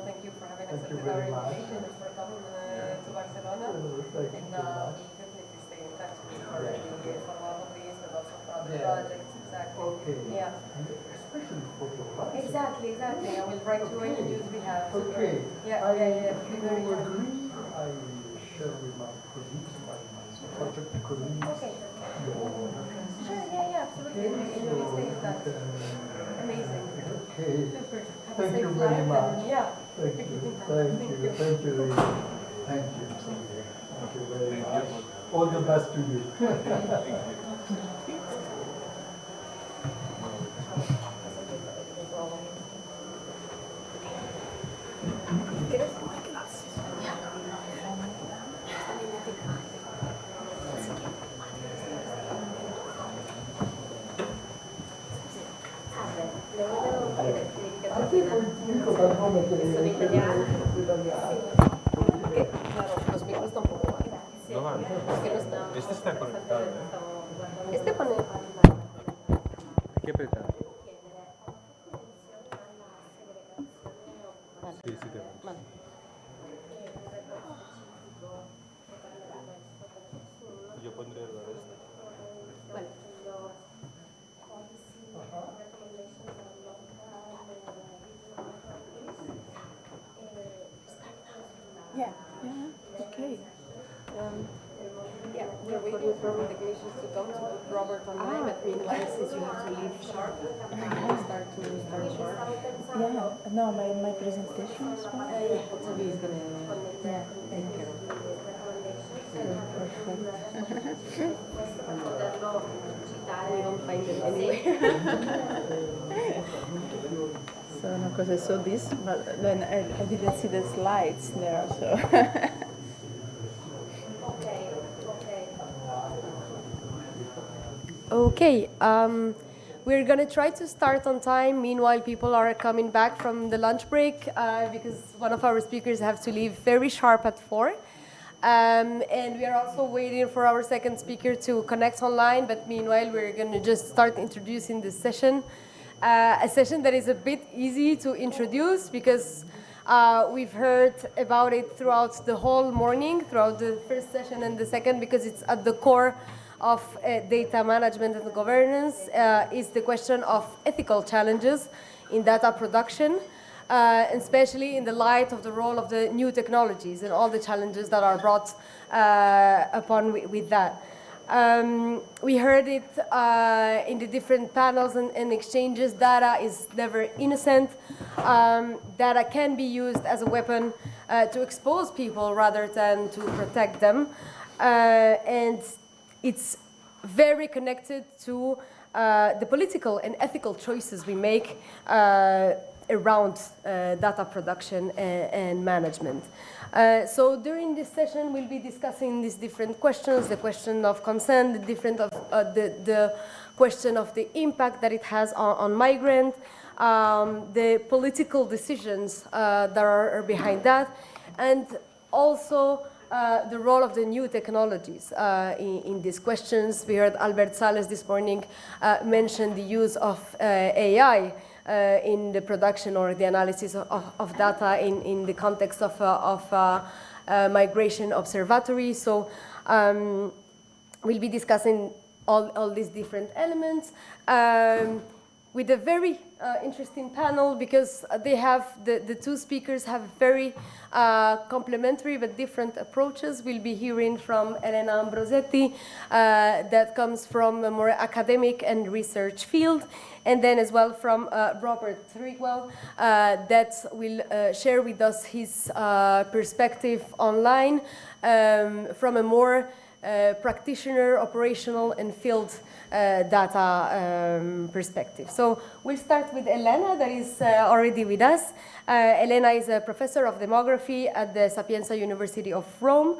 Thank you for having accepted our invitation and for coming to Barcelona. And definitely stay in touch with for one of these, but also for other projects. Exactly. Okay. Yeah. Especially for your life. Exactly. I will write to introduce we have. Okay. Yeah. If you agree, I share with my colleagues, my project colleagues. Okay. Your Sure. Absolutely. We will stay in touch. Amazing. Okay. Super. Thank you very much. Yeah. Thank you. Thank you. Thank you. Thank you. Thank you very much. All the best to you. Sono italiana. Porque, claro, los micros tampoco van. No van. Es que no están. Este está conectado, ¿eh? Este pone. Hay que apretar. Sí, sí te va. Vale. Yo pondré el de este. Vale. Yeah, okay. Yeah, we're waiting for technicians to come to put Robert online, but meanwhile, since you have to leave sharp, start sharp. Yeah, no, my presentation is fine. Yeah, Toby is gonna take care of it. Perfect. We don't find it anywhere. So, no, because I saw this, but then I didn't see the slides there, so. Okay, we're gonna try to start on time. Meanwhile, people are coming back from the lunch break because one of our speakers have to leave very sharp at 4. And we are also waiting for our second speaker to connect online, but meanwhile, we're gonna just start introducing this session. A session that is a bit easy to introduce because we've heard about it throughout the whole morning, throughout the first session and the second, because it's at the core of data management and governance, is the question of ethical challenges in data production, especially in the light of the role of the new technologies and all the challenges that are brought upon with that. We heard it in the different panels and exchanges. Data is never innocent. Data can be used as a weapon to expose people rather than to protect them. And it's very connected to the political and ethical choices we make around data production and management. So during this session, we'll be discussing these different questions: the question of consent, the question of the impact that it has on migrant, the political decisions that are behind that, and also the role of the new technologies in these questions. We heard Albert Sales this morning mention the use of AI in the production or the analysis of data in the context of migration observatory. So we'll be discussing all these different elements with a very interesting panel, because they have, the two speakers have very complementary but different approaches. We'll be hearing from Elena Ambrosetti, that comes from a more academic and research field, and then as well from Robert Thrigwell, that will share with us his perspective online from a more practitioner, operational, and field data perspective. So we'll start with Elena, that is already with us. Elena is a professor of demography at the Sapienza University of Rome,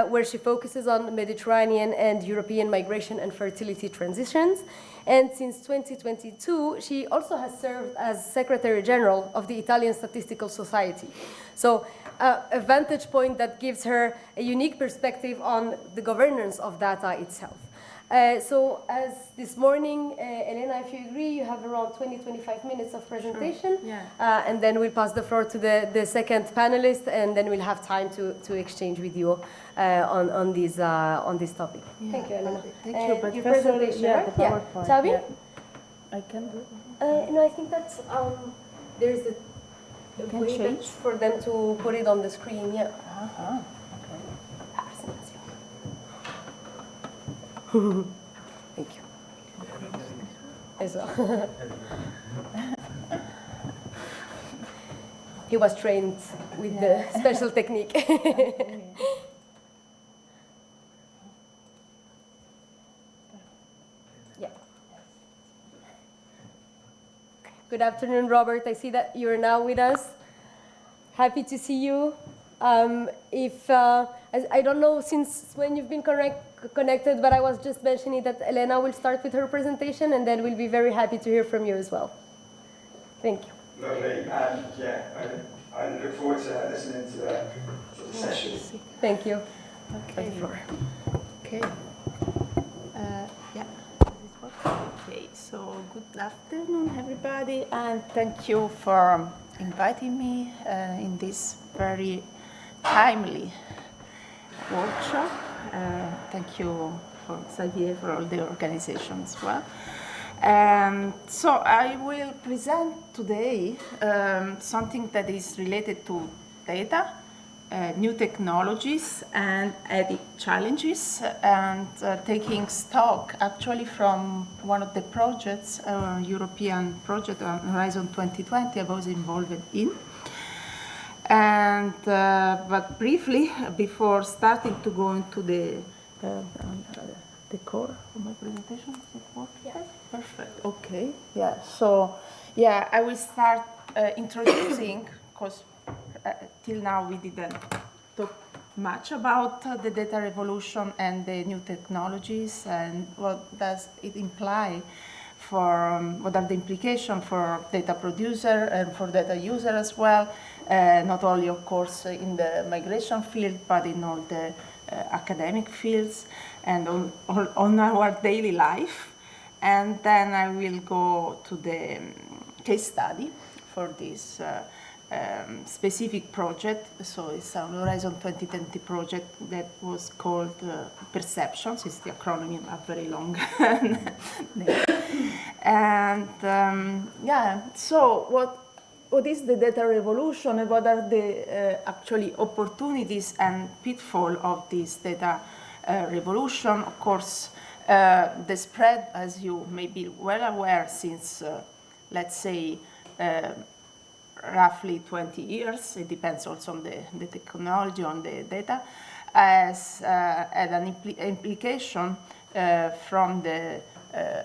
where she focuses on Mediterranean and European migration and fertility transitions. And since 2022, she also has served as Secretary General of the Italian Statistical Society. So a vantage point that gives her a unique perspective on the governance of data itself. So as this morning, Elena, if you agree, you have around 20-25 minutes of presentation. Sure. Yeah. And then we'll pass the floor to the second panelist, and then we'll have time to exchange with you on this topic. Yeah. Thank you, Elena. Thank you. But your first, presentation, yeah, right? the PowerPoint. Xavi? Yeah. I can do it. No, I think that's, there's a can way change? for them to put it on the screen, yeah. Uh-huh. Thank you. Eso. He was trained with the special technique. Yeah. Good afternoon, Robert. I see that you're now with us. Happy to see you. I don't know since when you've been connected, but I was just mentioning that Elena will start with her presentation, and then we'll be very happy to hear from you as well. Thank you. Lovely. I look forward to listening to the session. Thank you. Okay. Floor. Okay. Yeah. Okay. So good afternoon, everybody, and thank you for inviting me in this very timely workshop. Thank you for Xavier for all the organization as well. So I will present today something that is related to data, new technologies, and ethic challenges, and taking stock actually from one of the projects, European project on Horizon 2020 I was involved in. And but briefly, before starting to go into the core of my presentation, is it working? Yeah. Perfect. Okay. Yeah. So, yeah, I will start introducing, because till now we didn't talk much about the data revolution and the new technologies, and what does it imply for what are the implications for data producer and for data user as well, not only, of course, in the migration field, but in all the academic fields and on our daily life. And then I will go to the case study for this specific project. So it's a Horizon 2020 project that was called Perceptions. It's the acronym, a very long name. And yeah, so what is the data revolution, and what are the actually opportunities and pitfalls of this data revolution? Of course, the spread, as you may be well aware, since let's say roughly 20 years, it depends also on the technology, on the data, has had an implication from the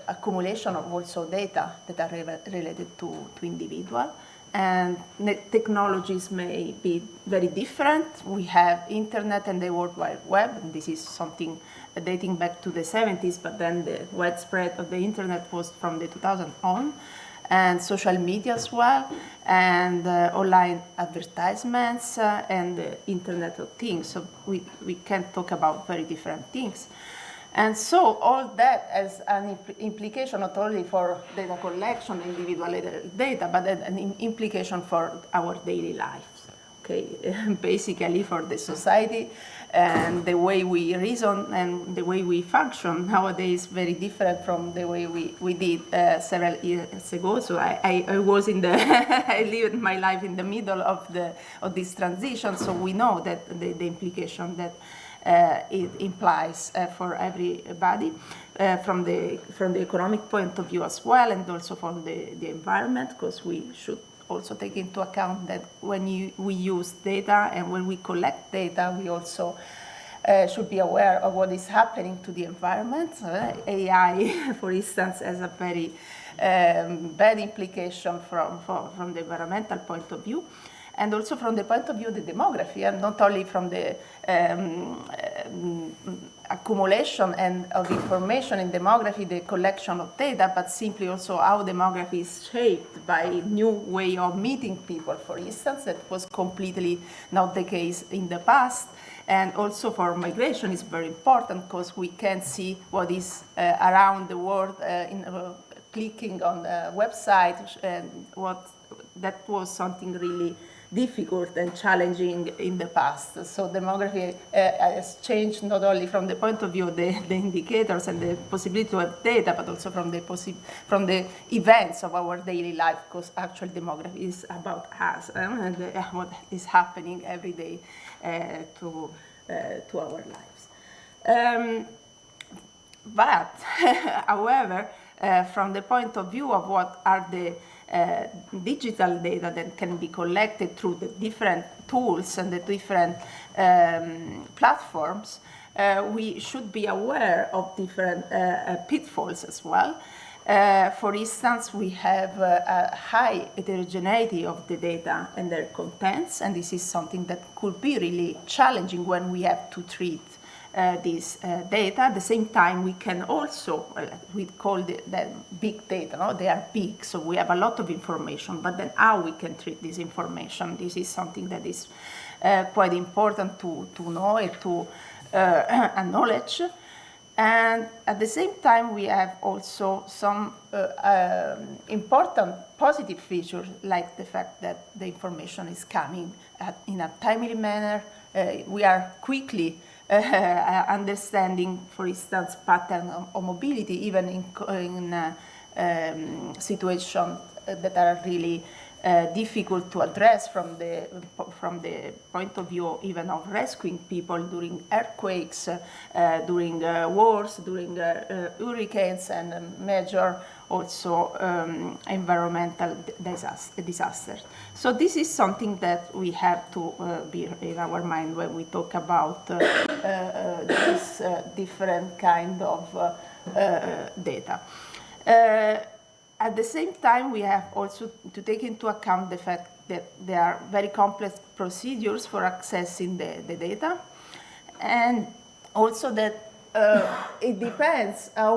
accumulation of also data that are related to individual. And technologies may be very different. We have internet and the World Wide Web, and this is something dating back to the 70s, but then the widespread of the internet was from the 2000 on, and social media as well, and online advertisements, and the Internet of Things. So we can talk about very different things. And so all that has an implication not only for data collection, individual data, but an implication for our daily lives, okay? Basically for the society And the way we reason and the way we function nowadays is very different from the way we did several years ago. So I was in the, I lived my life in the middle of this transition, so we know that the implication that it implies for everybody, from the economic point of view as well, and also from the environment, because we should also take into account that when we use data and when we collect data, we also should be aware of what is happening to the environment. AI, for instance, has a very bad implication from the environmental point of view, and also from the point of view of the demography, and not only from the accumulation and of information in demography, the collection of data, but simply also how demography is shaped by new way of meeting people, for instance, that was completely not the case in the past. And also for migration is very important because we can see what is around the world clicking on the website, and that was something really difficult and challenging in the past. So demography has changed not only from the point of view of the indicators and the possibility to have data, but also from the events of our daily life, because actually demography is about us and what is happening every day to our lives. But, however, from the point of view of what are the digital data that can be collected through the different tools and the different platforms, we should be aware of different pitfalls as well. For instance, we have a high heterogeneity of the data and their contents, and this is something that could be really challenging when we have to treat this data. At the same time, we can also, we call them big data, no? They are big, so we have a lot of information, but then how we can treat this information, this is something that is quite important to know and to acknowledge. And at the same time, we have also some important positive features, like the fact that the information is coming in a timely manner. We are quickly understanding, for instance, pattern of mobility, even in situations that are really difficult to address from the point of view even of rescuing people during earthquakes, during wars, during hurricanes, and major also environmental disasters. So this is something that we have to be in our mind when we talk about this different kind of data. At the same time, we have also to take into account the fact that there are very complex procedures for accessing the data, and also that it depends how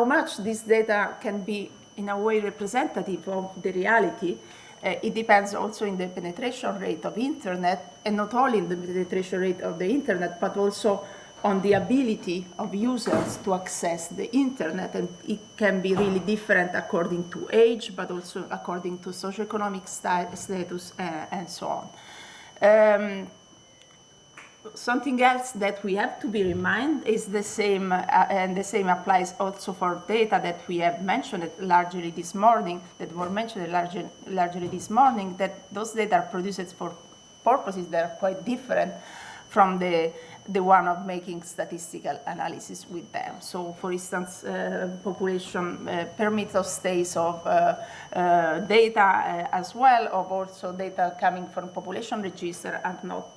much this data can be in a way representative of the reality. It depends also in the penetration rate of internet, and not only in the penetration rate of the internet, but also on the ability of users to access the internet, and it can be really different according to age, but also according to socioeconomic status and so on. Something else that we have to bear in mind is the same, and the same applies also for data that we have mentioned largely this morning, that were mentioned largely this morning, that those data are produced for purposes that are quite different from the one of making statistical analysis with them. So, for instance, population permits of stays of data as well, of also data coming from population register are not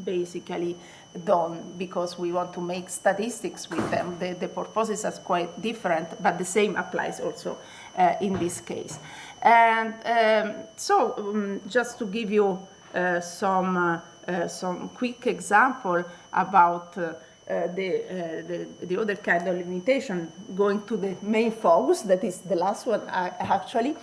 basically done because we want to make statistics with them. The purposes are quite different, but the same applies also in this case. And just to give you some quick example about the other kind of limitation, going to the main focus, that is the last one actually.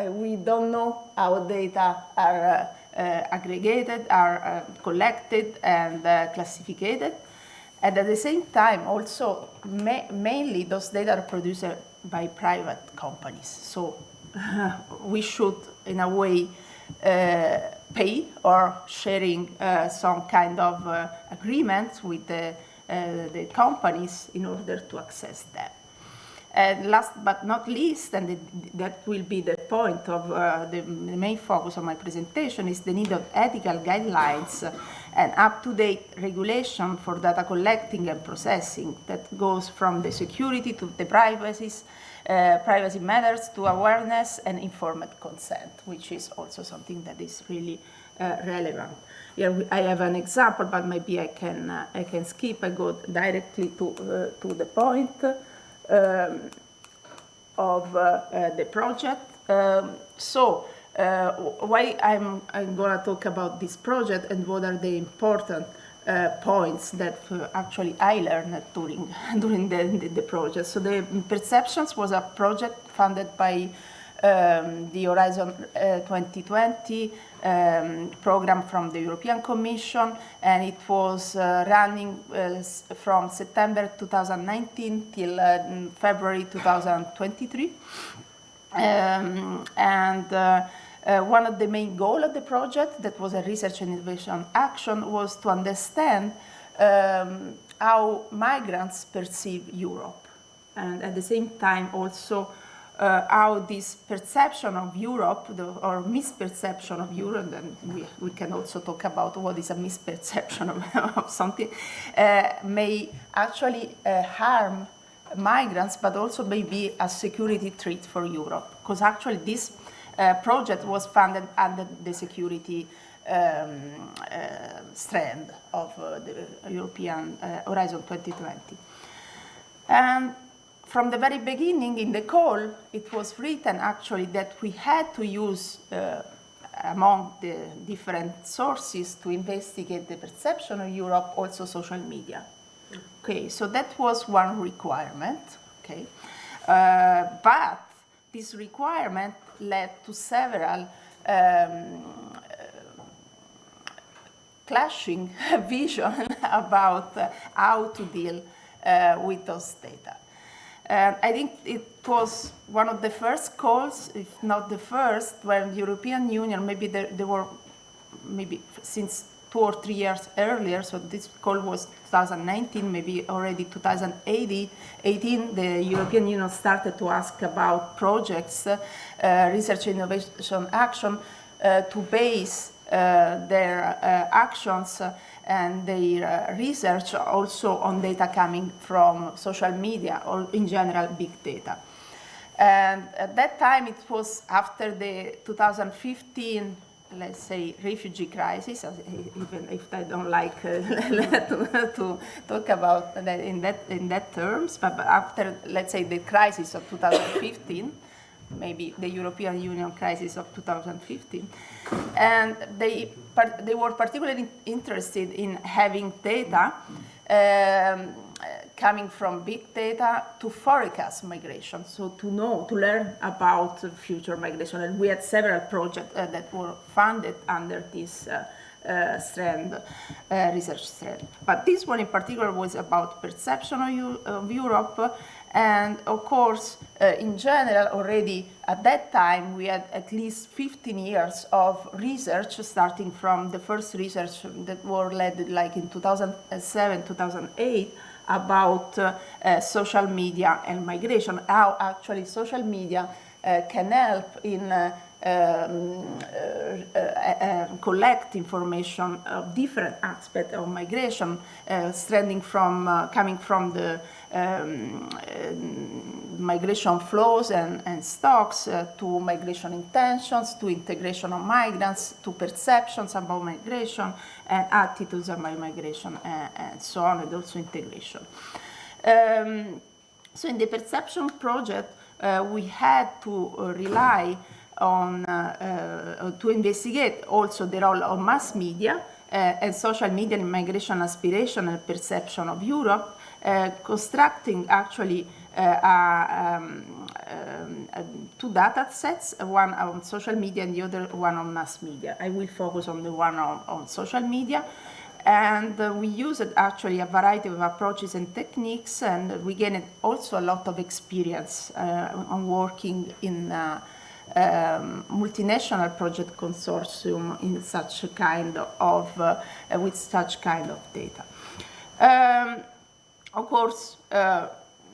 We don't know how data are aggregated, are collected and classified. And at the same time, also, mainly those data are produced by private companies. So we should, in a way, pay or sharing some kind of agreement with the companies in order to access them. And last but not least, and that will be the point of the main focus of my presentation, is the need of ethical guidelines and up-to-date regulation for data collecting and processing that goes from the security to the privacy matters to awareness and informed consent, which is also something that is really relevant. Here I have an example, but maybe I can skip and go directly to the point of the project. Why I'm going to talk about this project and what are the important points that actually I learned during the project. So the Perceptions was a project funded by the Horizon 2020 program from the European Commission, and it was running from September 2019 till February 2023. One of the main goals of the project, that was a research and innovation action, was to understand how migrants perceive Europe, and at the same time also how this perception of Europe, or misperception of Europe, and we can also talk about what is a misperception of something, may actually harm migrants, but also may be a security threat for Europe. Because actually this project was funded under the security strand of the European Horizon 2020. And from the very beginning in the call, it was written actually that we had to use, among the different sources to investigate the perception of Europe, also social media. Okay, so that was one requirement, okay? But this requirement led to several clashing visions about how to deal with those data. I think it was one of the first calls, if not the first, when the European Union, maybe there were maybe since 2 or 3 years earlier, so this call was 2019, maybe already 2018, the European Union started to ask about projects, research and innovation action, to base their actions and their research also on data coming from social media, or in general big data. And at that time, it was after the 2015, let's say, refugee crisis, even if I don't like to talk about that in that terms, but after, let's say, the crisis of 2015, maybe the European Union crisis of 2015, and they were particularly interested in having data coming from big data to forecast migration, so to learn about future migration. And we had several projects that were funded under this research strand. But this one in particular was about perception of Europe. And of course, in general, already at that time, we had at least 15 years of research, starting from the first research that were led like in 2007, 2008, about social media and migration, how actually social media can help in collect information of different aspects of migration, coming from the migration flows and stocks, to migration intentions, to integration of migrants, to perceptions about migration, and attitudes about migration, and so on, and also integration. So in the perception project, we had to rely on to investigate also the role of mass media and social media in migration aspiration and perception of Europe, constructing actually two data sets, one on social media and the other one on mass media. I will focus on the one on social media. And we used actually a variety of approaches and techniques, and we gained also a lot of experience on working in multinational project consortium in such a kind of with such kind of data. Of course,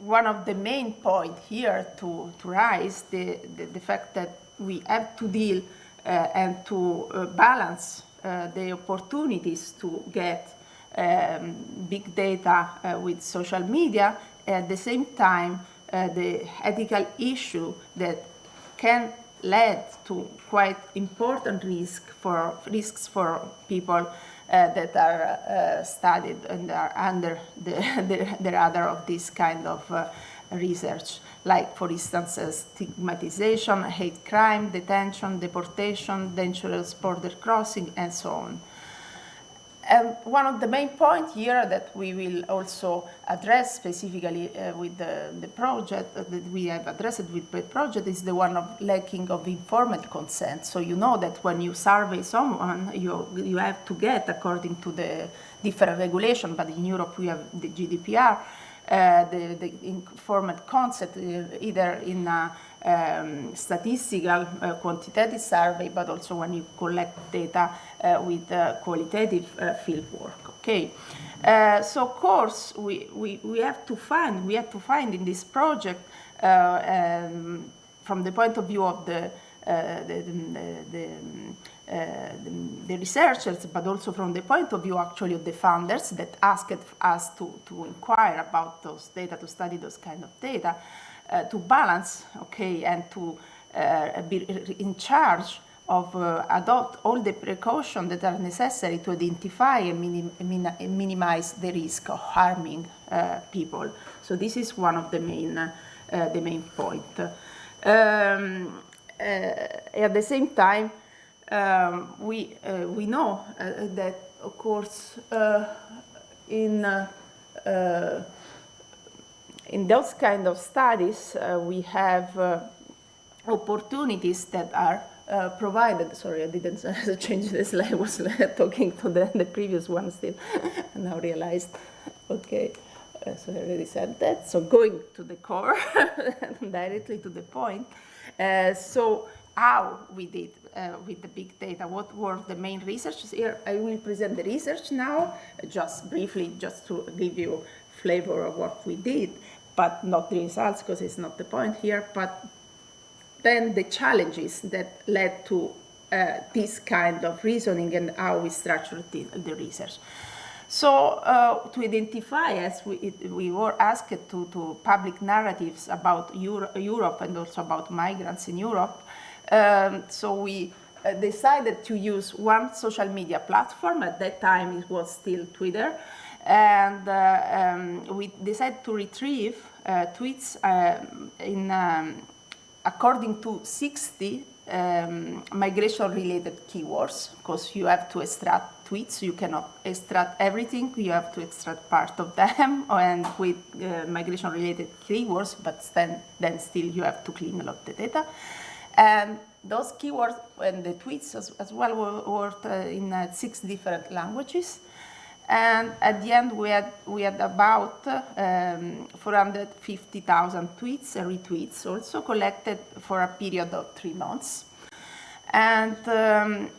one of the main points here to raise the fact that we have to deal and to balance the opportunities to get big data with social media, at the same time the ethical issue that can lead to quite important risks for people that are studied and are under the radar of this kind of research, like, for instance, stigmatization, hate crime, detention, deportation, dangerous border crossing, and so on. And one of the main points here that we will also address specifically with the project, that we have addressed with the project, is the one of lacking of informed consent. So you know that when you survey someone, you have to get, according to the different regulation, but in Europe we have the GDPR, the informed consent, either in a statistical quantitative survey, but also when you collect data with qualitative field work. Okay, so of course we have to find in this project from the point of view of the researchers, but also from the point of view actually of the funders that asked us to inquire about those data, to study those kind of data, to balance, okay, and to be in charge of adopt all the precautions that are necessary to identify and minimize the risk of harming people. So this is one of the main points. At the same time, we know that, of course, in those kind of studies, we have opportunities that are provided. Sorry, I didn't change the slide. I was talking to the previous one still, and now realized, okay, so I already said that. So going to the core, directly to the point. So how we did with the big data, what were the main research? Here I will present the research now, just briefly, just to give you flavor of what we did, but not the results, because it's not the point here, but then the challenges that led to this kind of reasoning and how we structured the research. So to identify, as we were asked to public narratives about Europe and also about migrants in Europe, so we decided to use one social media platform. At that time it was still Twitter, and we decided to retrieve tweets according to 60 migration-related keywords, because you have to extract tweets. You cannot extract everything. You have to extract part of them, and with migration-related keywords, but then still you have to clean a lot of the data. And those keywords and the tweets as well were in 6 different languages. And at the end, we had about 450,000 tweets and retweets, also collected for a period of 3 months. And the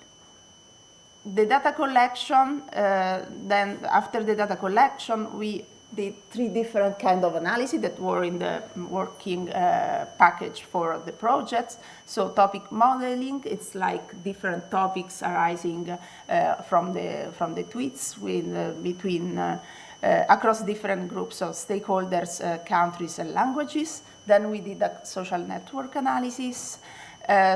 data collection, then after the data collection, we did 3 different kind of analysis that were in the working package for the projects. So topic modeling, it's like different topics arising from the tweets between across different groups of stakeholders, countries, and languages. Then we did a social network analysis.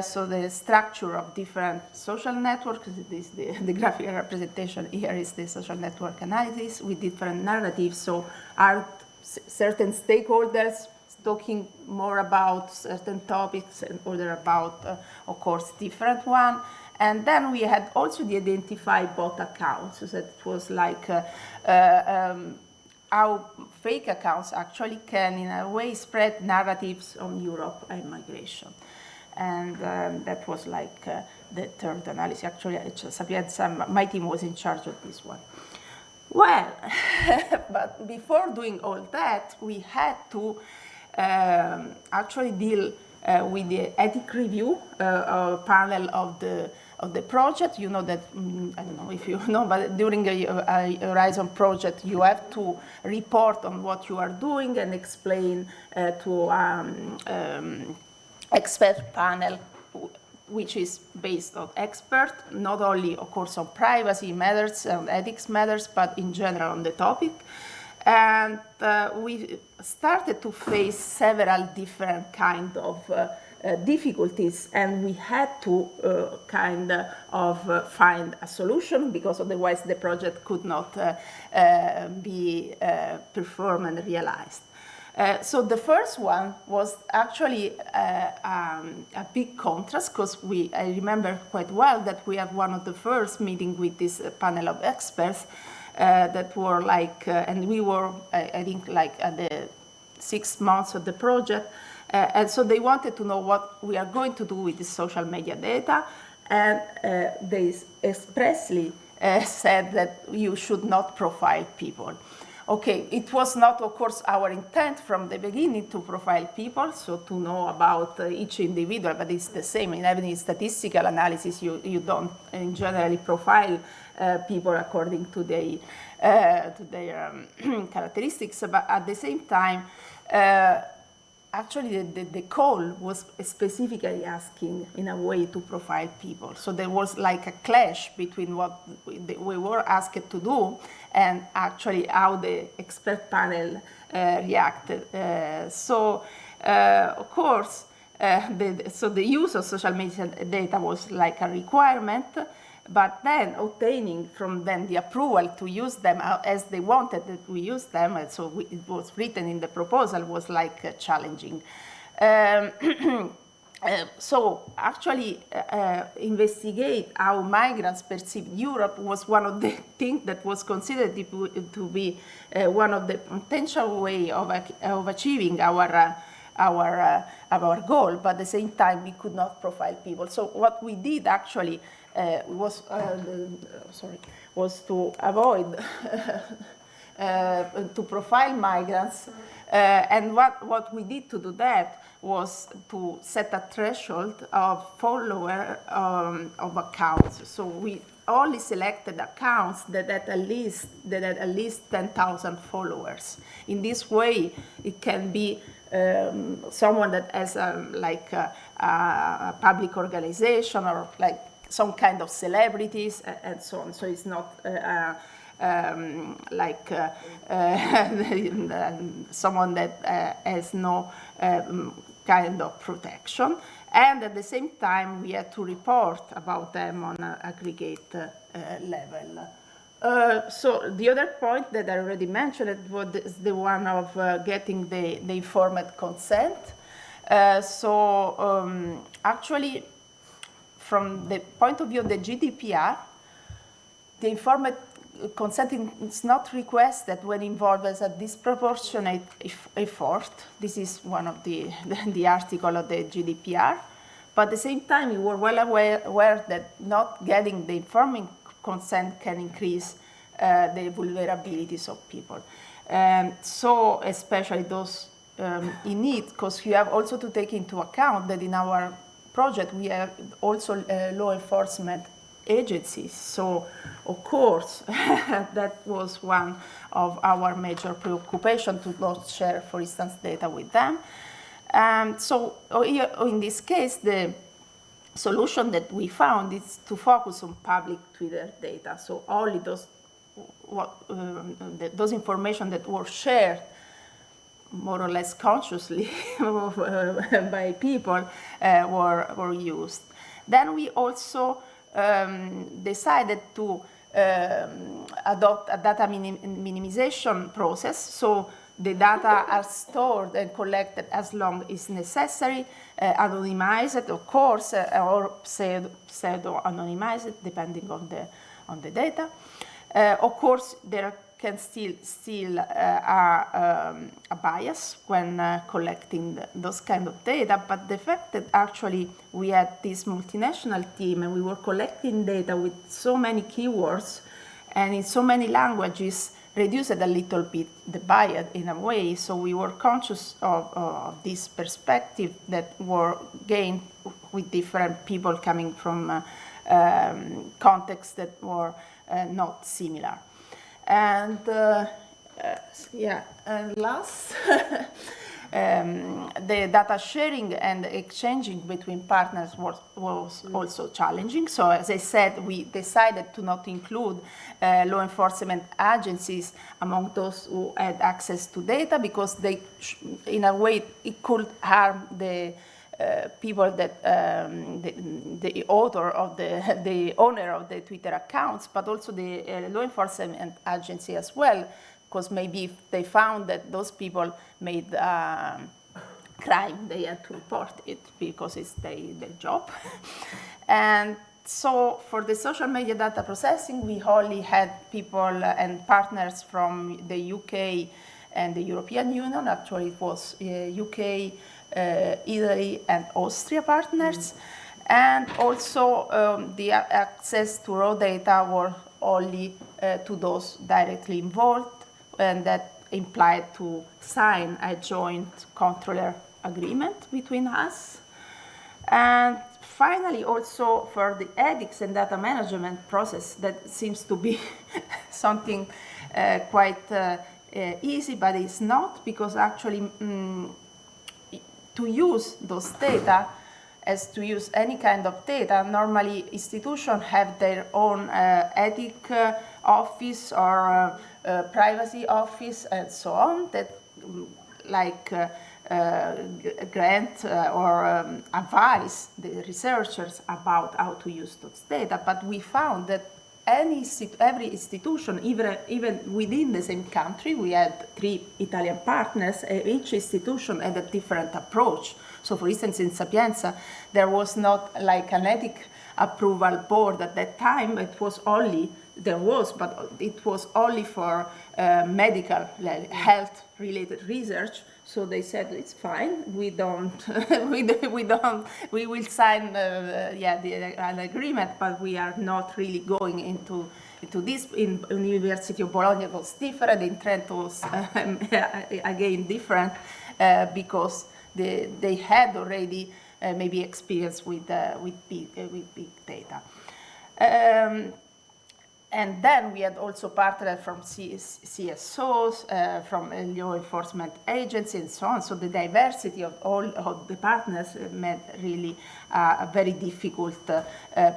So the structure of different social networks, the graphical representation here is the social network analysis with different narratives. So are certain stakeholders talking more about certain topics and other about, of course, different one. And then we had also the identified bot accounts. So that was like how fake accounts actually can, in a way, spread narratives on Europe and migration. And that was like the third analysis. Actually, Sapienza, my team was in charge of this one. Well, but before doing all that, we had to actually deal with the ethic review panel of the project. You know that, I don't know if you know, but during a Horizon project, you have to report on what you are doing and explain to expert panel, which is based on expert, not only, of course, on privacy matters and ethics matters, but in general on the topic. And we started to face several different kind of difficulties, and we had to find a solution, because otherwise the project could not be performed and realized. So the first one was actually a big contrast, because I remember quite well that we had one of the first meetings with this panel of experts that were like, and we were, I think, like at the 6 months of the project, and so they wanted to know what we are going to do with the social media data, and they expressly said that you should not profile people. Okay, it was not, of course, our intent from the beginning to profile people, so to know about each individual, but it's the same. In any statistical analysis, you don't generally profile people according to their characteristics, but at the same time, actually the call was specifically asking in a way to profile people. So there was like a clash between what we were asked to do and actually how the expert panel reacted. Of course, the use of social media data was like a requirement, but then obtaining from them the approval to use them as they wanted that we use them, and so it was written in the proposal, was like challenging. So actually investigate how migrants perceive Europe was one of the things that was considered to be one of the potential way of achieving our goal, but at the same time we could not profile people. So what we did actually was to avoid to profile migrants, and what we did to do that was to set a threshold of follower of accounts. So we only selected accounts that had at least 10,000 followers. In this way, it can be someone that has like a public organization or like some kind of celebrities and so on. So it's not someone that has no kind of protection. And at the same time, we had to report about them on an aggregate level. So the other point that I already mentioned was the one of getting the informed consent. Actually, from the point of view of the GDPR, the informed consent is not requested when involved as a disproportionate effort. This is one of the article of the GDPR. But at the same time, we were well aware that not getting the informed consent can increase the vulnerabilities of people. So especially those in need, because you have also to take into account that in our project we have also law enforcement agencies. So of course that was one of our major preoccupations, to not share, for instance, data with them. So in this case, the solution that we found is to focus on public Twitter data. So only those information that were shared more or less consciously by people were used. Then we also decided to adopt a data minimization process. So the data are stored and collected as long as necessary, anonymized, of course, or pseudo-anonymized, depending on the data. Of course, there can still a bias when collecting those kind of data, but the fact that actually we had this multinational team and we were collecting data with so many keywords and in so many languages reduced a little bit the bias in a way. So we were conscious of this perspective that were gained with different people coming from contexts that were not similar. And and last, the data sharing and exchanging between partners was also challenging. So as I said, we decided to not include law enforcement agencies among those who had access to data because they, in a way, it could harm the people that the author of the owner of the Twitter accounts, but also the law enforcement agency as well, because maybe if they found that those people made crime, they had to report it because it's their job. And so for the social media data processing, we only had people and partners from the UK and the European Union. Actually, it was UK, Italy, and Austria partners. And also the access to raw data were only to those directly involved, and that implied to sign a joint controller agreement between us. And finally, also for the ethics and data management process, that seems to be something quite easy, but it's not, because actually to use those data, as to use any kind of data, normally institutions have their own ethic office or privacy office and so on, that like grant or advise the researchers about how to use those data. But we found that every institution, even within the same country, we had 3 Italian partners, each institution had a different approach. So for instance, in Sapienza, there was not like an ethic approval board at that time. It was only, there was, but it was only for medical, health-related research. So they said it's fine. We don't. We will sign an agreement, but we are not really going into this. In University of Bologna it was different. In Trento was again different because they had already maybe experience with big data. And then we had also partners from CSOs, from law enforcement agencies, and so on. So the diversity of all of the partners made really a very difficult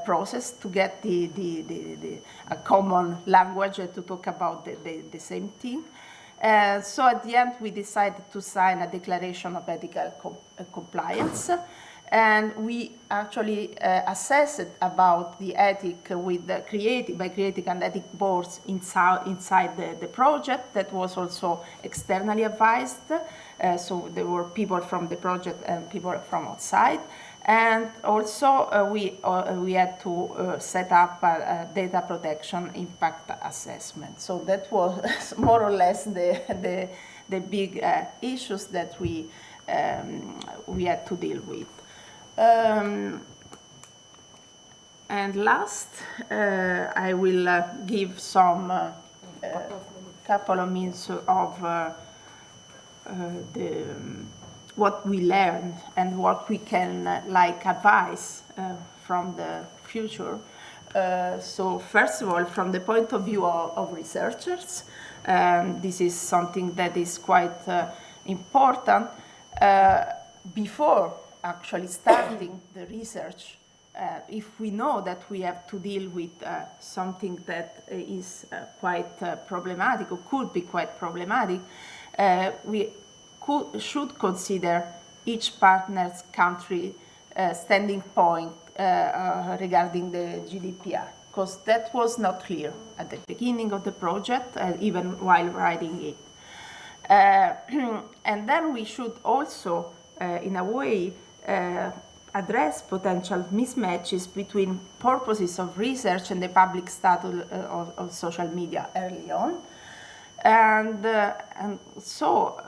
process to get a common language to talk about the same thing. So at the end, we decided to sign a declaration of ethical compliance. And we actually assessed about the ethic with by creating an ethic board inside the project that was also externally advised. So there were people from the project and people from outside. And also we had to set up a data protection impact assessment. So that was more or less the big issues that we had to deal with. And last, I will give some couple of minutes of what we learned and what we can advise from the future. So first of all, from the point of view of researchers, this is something that is quite important. Before actually starting the research, if we know that we have to deal with something that is quite problematic or could be quite problematic, we should consider each partner's country standing point regarding the GDPR, because that was not clear at the beginning of the project, even while writing it. And then we should also, in a way, address potential mismatches between purposes of research and the public status of social media early on. And so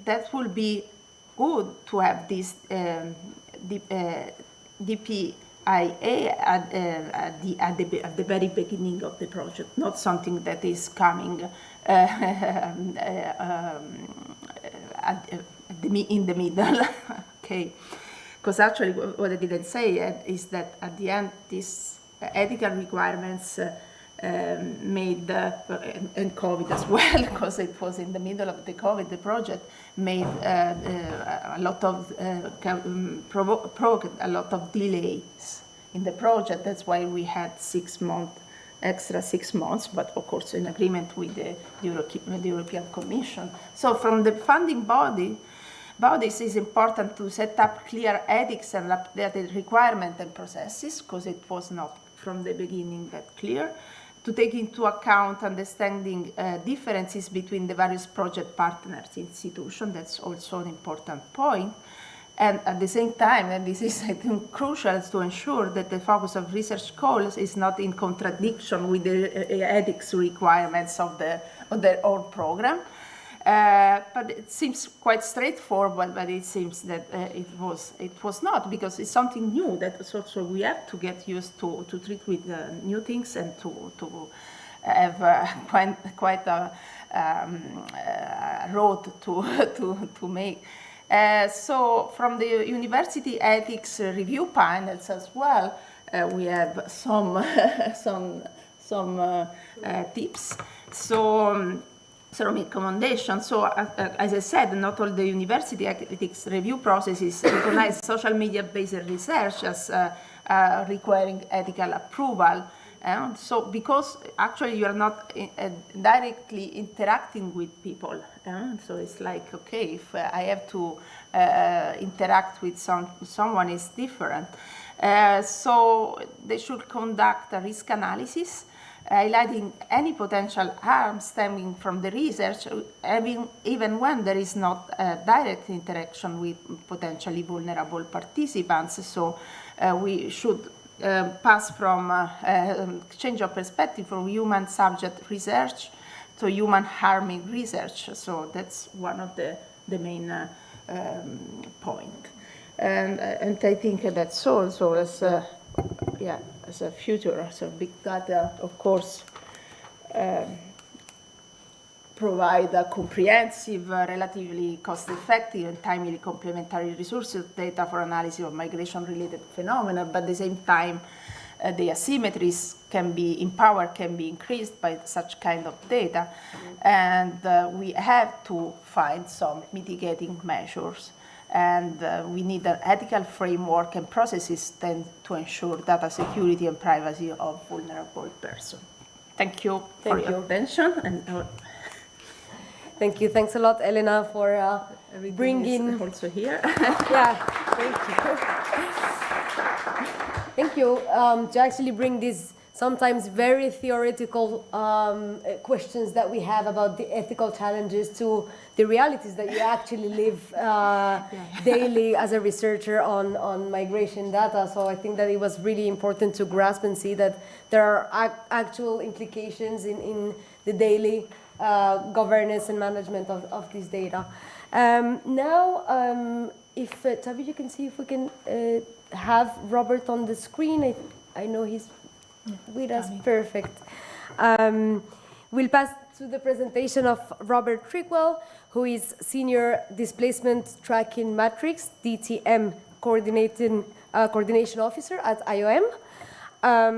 that will be good to have this DP IA at the very beginning of the project, not something that is coming in the middle. Okay, because actually what I didn't say is that at the end these ethical requirements made, and COVID as well, because it was in the middle of the COVID, the project made a lot of, provoked a lot of delays in the project. That's why we had 6 months, extra 6 months, but of course in agreement with the European Commission. So from the funding bodies, it's important to set up clear ethics and updated requirements and processes, because it was not from the beginning that clear, to take into account understanding differences between the various project partners institutions. That's also an important point. And at the same time, and this is I think crucial, to ensure that the focus of research goals is not in contradiction with the ethics requirements of their own program. But it seems quite straightforward, but it seems that it was not, because it's something new that also we have to get used to treat with new things and to have quite a road to make. So from the university ethics review panels as well, we have some tips. Some recommendations. So, as I said, not all the university ethics review processes recognize social media-based research as requiring ethical approval. So, because actually you are not directly interacting with people. So it's like, okay, if I have to interact with someone, is different. So they should conduct a risk analysis, highlighting any potential harm stemming from the research, even when there is not a direct interaction with potentially vulnerable participants. So we should pass from change of perspective from human subject research to human harming research. So that's one of the main points. And I think that's also as a future, so big data, of course, provide a comprehensive, relatively cost-effective and timely complementary resources data for analysis of migration-related phenomena, but at the same time, the asymmetries can be increased by such kind of data, and we have to find some mitigating measures. And we need an ethical framework and processes then to ensure data security and privacy of vulnerable persons. Thank you for your attention. And thank you. Thanks a lot, Elena, for bringing. Also here. Yeah, thank you. Thank you to actually bring these sometimes very theoretical questions that we have about the ethical challenges to the realities that you actually live daily as a researcher on migration data. So I think that it was really important to grasp and see that there are actual implications in the daily governance and management of this data. Now, if Tavi, you can see if we can have Robert on the screen. I know he's with us. Perfect. We'll pass to the presentation of Robert Trickwell, who is Senior Displacement Tracking Matrix, DTM Coordination Officer at IOM.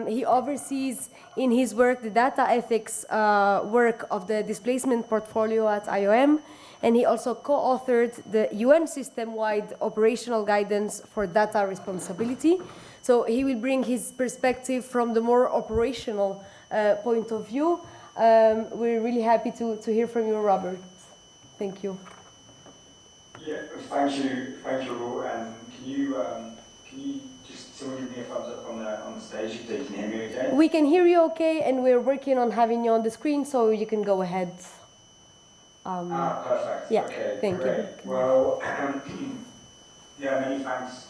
He oversees in his work the data ethics work of the displacement portfolio at IOM, and he also co-authored the UN system-wide operational guidance for data responsibility. So he will bring his perspective from the more operational point of view. We're really happy to hear from you, Robert. Thank you. Yeah, thank you, and can you just someone give me a thumbs up on the stage if they can hear me okay? We can hear you okay, and we're working on having you on the screen, so you can go ahead. Perfect. Yeah, okay, thank great. you. Well, yeah, many thanks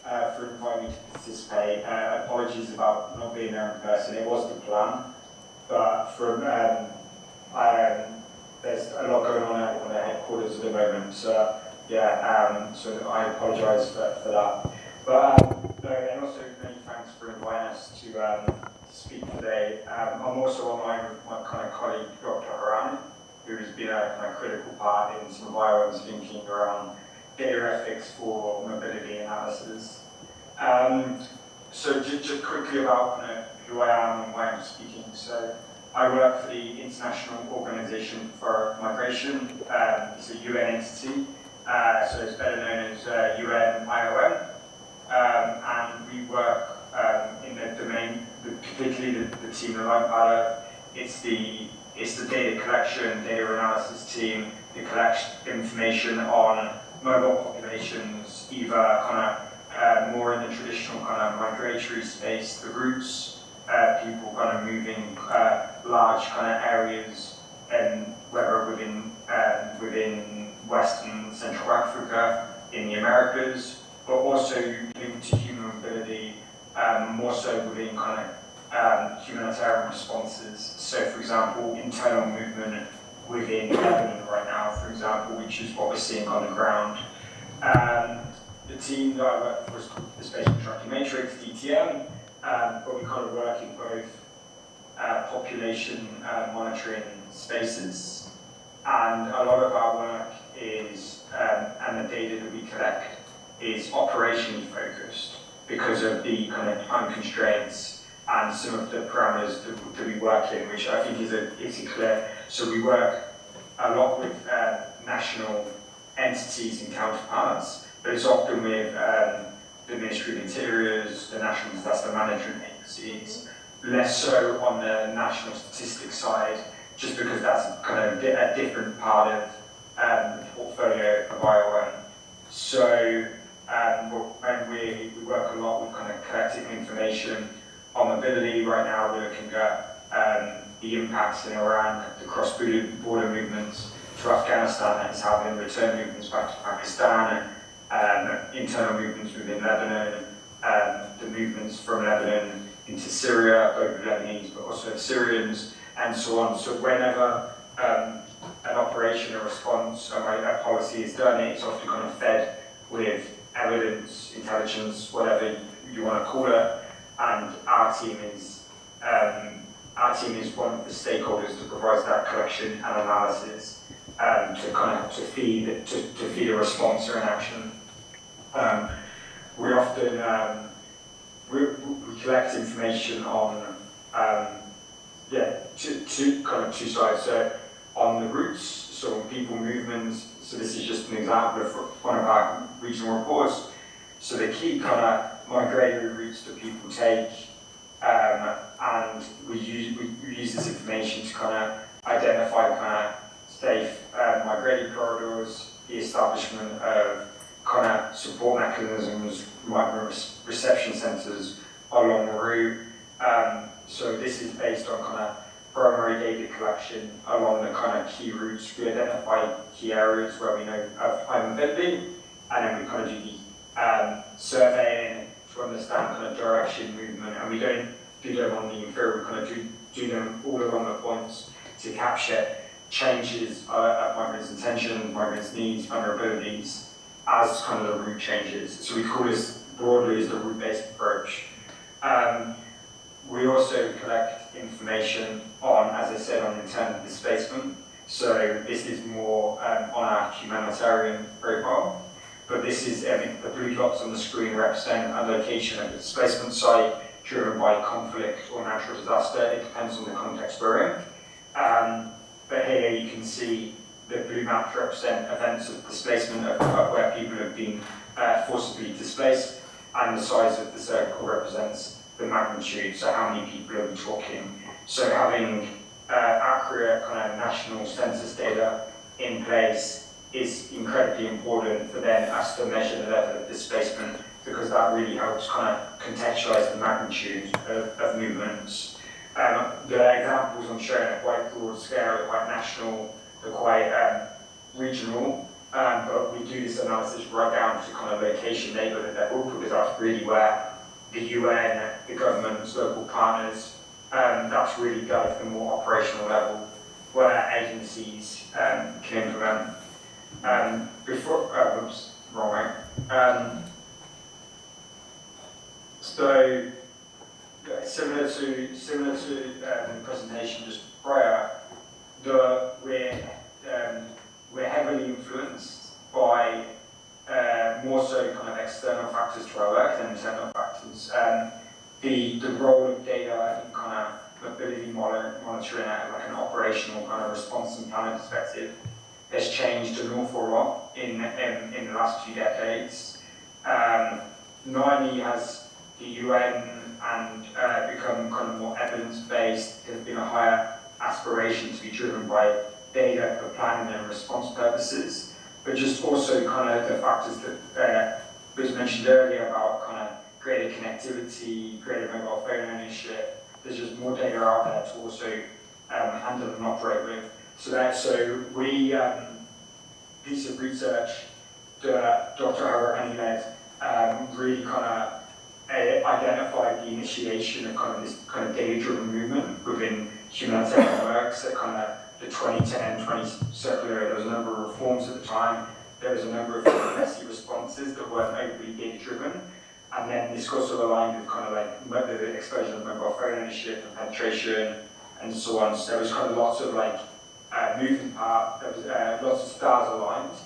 for inviting me to participate. Apologies about not being there in person. It was the plan, but from there's a lot going on at the headquarters at the moment. So yeah, so I apologise for that. But and also many thanks thanks for inviting us to speak today. I'm also online with my kind of colleague, Dr. Haran, who has been a kind of critical part in some of Ireland's thinking around data ethics for mobility analysis. So just quickly about who I am and why I'm speaking. So I work for the International Organization for Migration. It's a UN entity, so it's better known as UN IOM. And we work in the domain, particularly the team that I'm part of. It's the data collection, data analysis team that collects information on mobile populations, either kind of more in the traditional kind of migratory space, the routes, people kind of moving large kind of areas, and whether within Western Central Africa, in the Americas, but also linked to human mobility, more so within kind of humanitarian responses. So, for example, internal movement within Lebanon right now, for example, which is what we're seeing on the ground. The team that I work for is called the Spatial Tracking Matrix, DTM, but we kind of work in both population monitoring spaces. And a lot of our work is, and the data that we collect, is operationally focused because of the kind of time constraints and some of the parameters that we work in, which I think is clear. So we work a lot with national entities and counterparts, but it's often with the Ministry of Interiors, the National Disaster Management Agencies, less so on the national statistics side, just because that's kind of a different part of the portfolio of IOM. So and we work a lot with kind of collecting information on mobility. Right now we're looking at the impacts in Iran, the cross-border movements to Afghanistan that is having, return movements back to Pakistan, internal movements within Lebanon, the movements from Lebanon into Syria, both Lebanese but also Syrians, and so on. So whenever an operation or response or a policy is done, it's often kind of fed with evidence, intelligence, whatever you want to call it, and our team is one of the stakeholders that provides that collection and analysis to feed a response or an action. We often we collect information on two sides. So on the routes, so on people movements. So this is just an example of one of our regional reports. So the key kind of migratory routes that people take, and we use this information to kind of identify kind of safe migratory corridors, the establishment of kind of support mechanisms, migrant reception centres along the route. So this is based on kind of primary data collection along the kind of key routes. We identify key areas where we know of high mobility, and then we kind of do the surveying to understand kind of direction, movement, and we don't do them on the inferred, we kind of do them all along the points to capture changes of migrants' intentions, migrants' needs, vulnerabilities as kind of the route changes. So we call this broadly as the route-based approach. We also collect information on, as I said, on internal displacement. So this is more on our humanitarian profile. But this is, the blue dots on the screen represent a location of a displacement site driven by conflict or natural disaster. It depends on the context we're in. But here you can see the blue maps represent events of displacement of where people have been forcibly displaced, and the size of the circle represents the magnitude, so how many people are we talking. So having accurate kind of national census data in place is incredibly important for then us to measure the level of displacement, because that really helps kind of contextualize the magnitude of movements. The examples I'm showing are quite broad scale, they're quite national, they're quite regional, but we do this analysis right down to kind of location, neighbourhood level, because that's really where the UN, the governments, local partners, that's really done at the more operational level, where agencies can implement. Oops, wrong way. So similar to the presentation just prior, we're heavily influenced by more so kind of external factors to our work than internal factors. The role of data in kind of mobility monitoring at like an operational kind of response and planning perspective has changed an awful lot in the last few decades. Not only has the UN and become kind of more evidence-based, there's been a higher aspiration to be driven by data for planning and response purposes, but just also kind of the factors that was mentioned earlier about kind of greater connectivity, greater mobile phone ownership. There's just more data out there to also handle and operate with. So we, piece of research that Dr. Harani led, really kind of identified the initiation of kind of this kind of data-driven movement within humanitarian works at kind of the 2010, 20 circular area. There was a number of reforms at the time. There was a number of messy responses that weren't overly data-driven. And then this also aligned with kind of like the explosion of mobile phone ownership and penetration and so on. So there was kind of lots of like moving part, there was lots of stars aligned.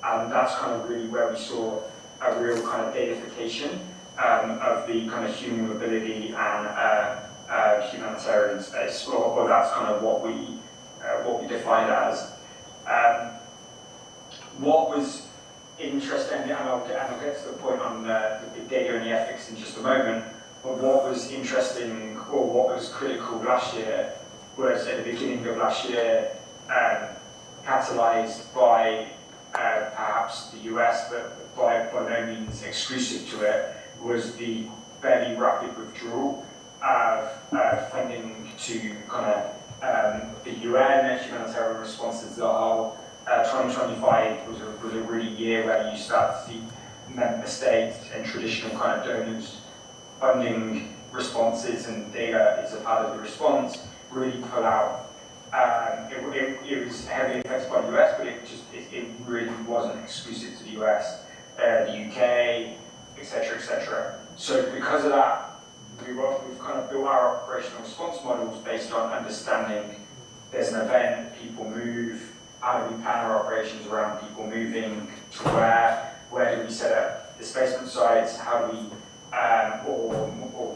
And that's kind of really where we saw a real kind of datafication of the kind of human mobility and humanitarian space, or that's kind of what we defined as. What was interesting, and I'll get to the point on the big data and the ethics in just a moment, but what was interesting, or what was critical last year, was at the beginning of last year, catalyzed by perhaps the US, but by no means exclusive to it, was the fairly rapid withdrawal of funding to kind of the UN, humanitarian responses as a whole. 2025 was a really year where you start to see member states and traditional kind of donors funding responses, and data is a part of the response, really pull out. It was heavily affected by the US, but it really wasn't exclusive to the US, the UK, etc., etc. So because of that, we've kind of built our operational response models based on understanding there's an event, people move, how do we plan our operations around people moving to where do we set up displacement sites, how do we, or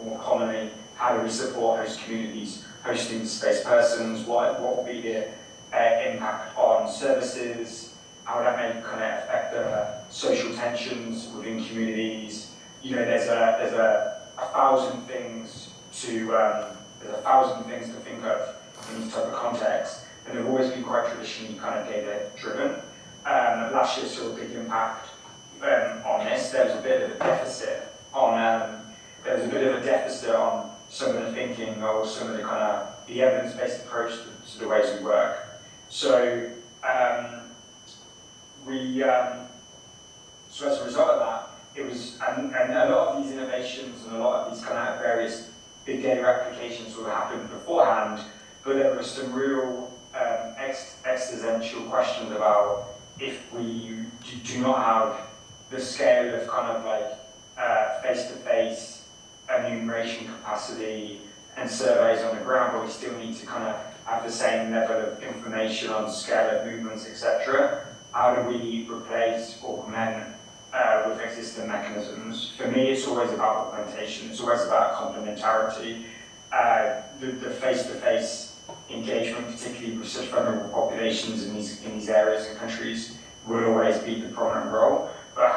more commonly, how do we support host communities, hosting displaced persons, what will be the impact on services, how that may kind of affect the social tensions within communities. You know, there's a thousand things to think of in this type of context, and they've always been quite traditionally kind of data driven. Last year saw a big impact on this. There was a bit of a deficit on some of the thinking or some of the kind of the evidence-based approach to the ways we work. So so as a result of that, it was, and a lot of these innovations and a lot of these kind of various big data applications would have happened beforehand, but there were some real existential questions about if we do not have the scale of kind of like face-to-face enumeration capacity and surveys on the ground, but we still need to kind of have the same level of information on scale of movements, etc. How do we replace, augment with existing mechanisms? For me, it's always about augmentation. It's always about complementarity. The face-to-face engagement, particularly with such vulnerable populations in these areas and countries, will always be the prominent role. But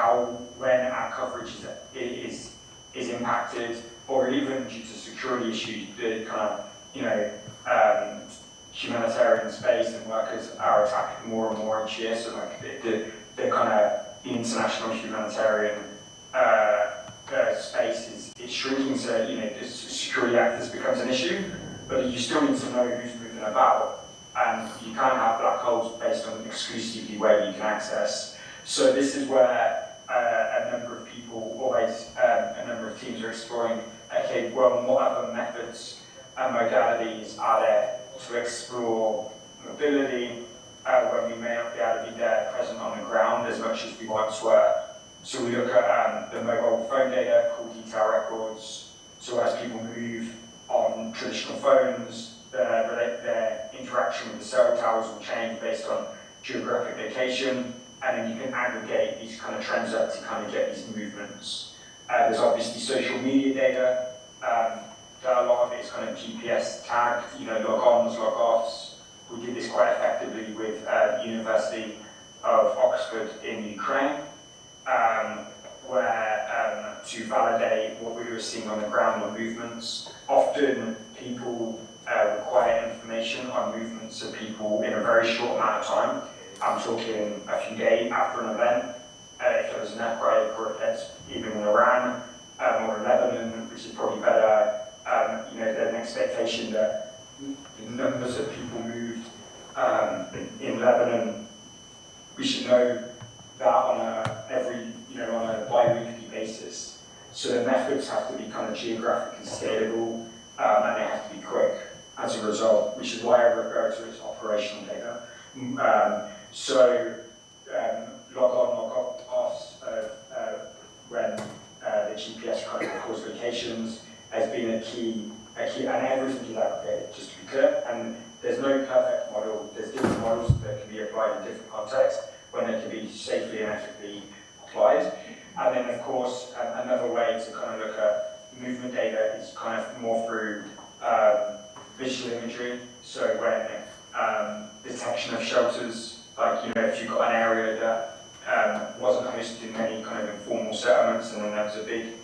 when our coverage is impacted, or even due to security issues, the kind of humanitarian space and workers are attacked more and more each year. So like the kind of the international humanitarian space is shrinking. So the security actors becomes an issue, but you still need to know who's moving about, and you can't have black holes based on exclusively where you can access. So this is where a number of people, a number of teams are exploring, okay, well, what other methods and modalities are there to explore mobility when we may not be able to be there present on the ground as much as we once were. So we look at the mobile phone data, call detail records, so as people move on traditional phones, their interaction with the cell towers will change based on geographic location, and then you can aggregate these kind of trends up to kind of get these movements. There's obviously social media data. A lot of it is kind of GPS tagged, log-ons, log-offs. We did this quite effectively with the University of Oxford in Ukraine, where to validate what we were seeing on the ground on movements. Often people require information on movements of people in a very short amount of time. I'm talking a few days after an event. If there was an outbreak or if it's even in Iran or in Lebanon, which is probably better, there's an expectation that the numbers of people moved in Lebanon, we should know that on a bi-weekly basis. So the methods have to be kind of geographically scalable and they have to be quick as a result, which is why I refer to it as operational data. Log-on, log-offs when the GPS kind of records locations has been a key, and everything is aggregated, just to be clear. And there's no perfect model. There's different models that can be applied in different contexts when they can be safely and ethically applied. And then, of course, another way to kind of look at movement data is kind of more through visual imagery. So when detection of shelters, like, if you've got an area that wasn't hosted in many kind of informal settlements, and then there was a big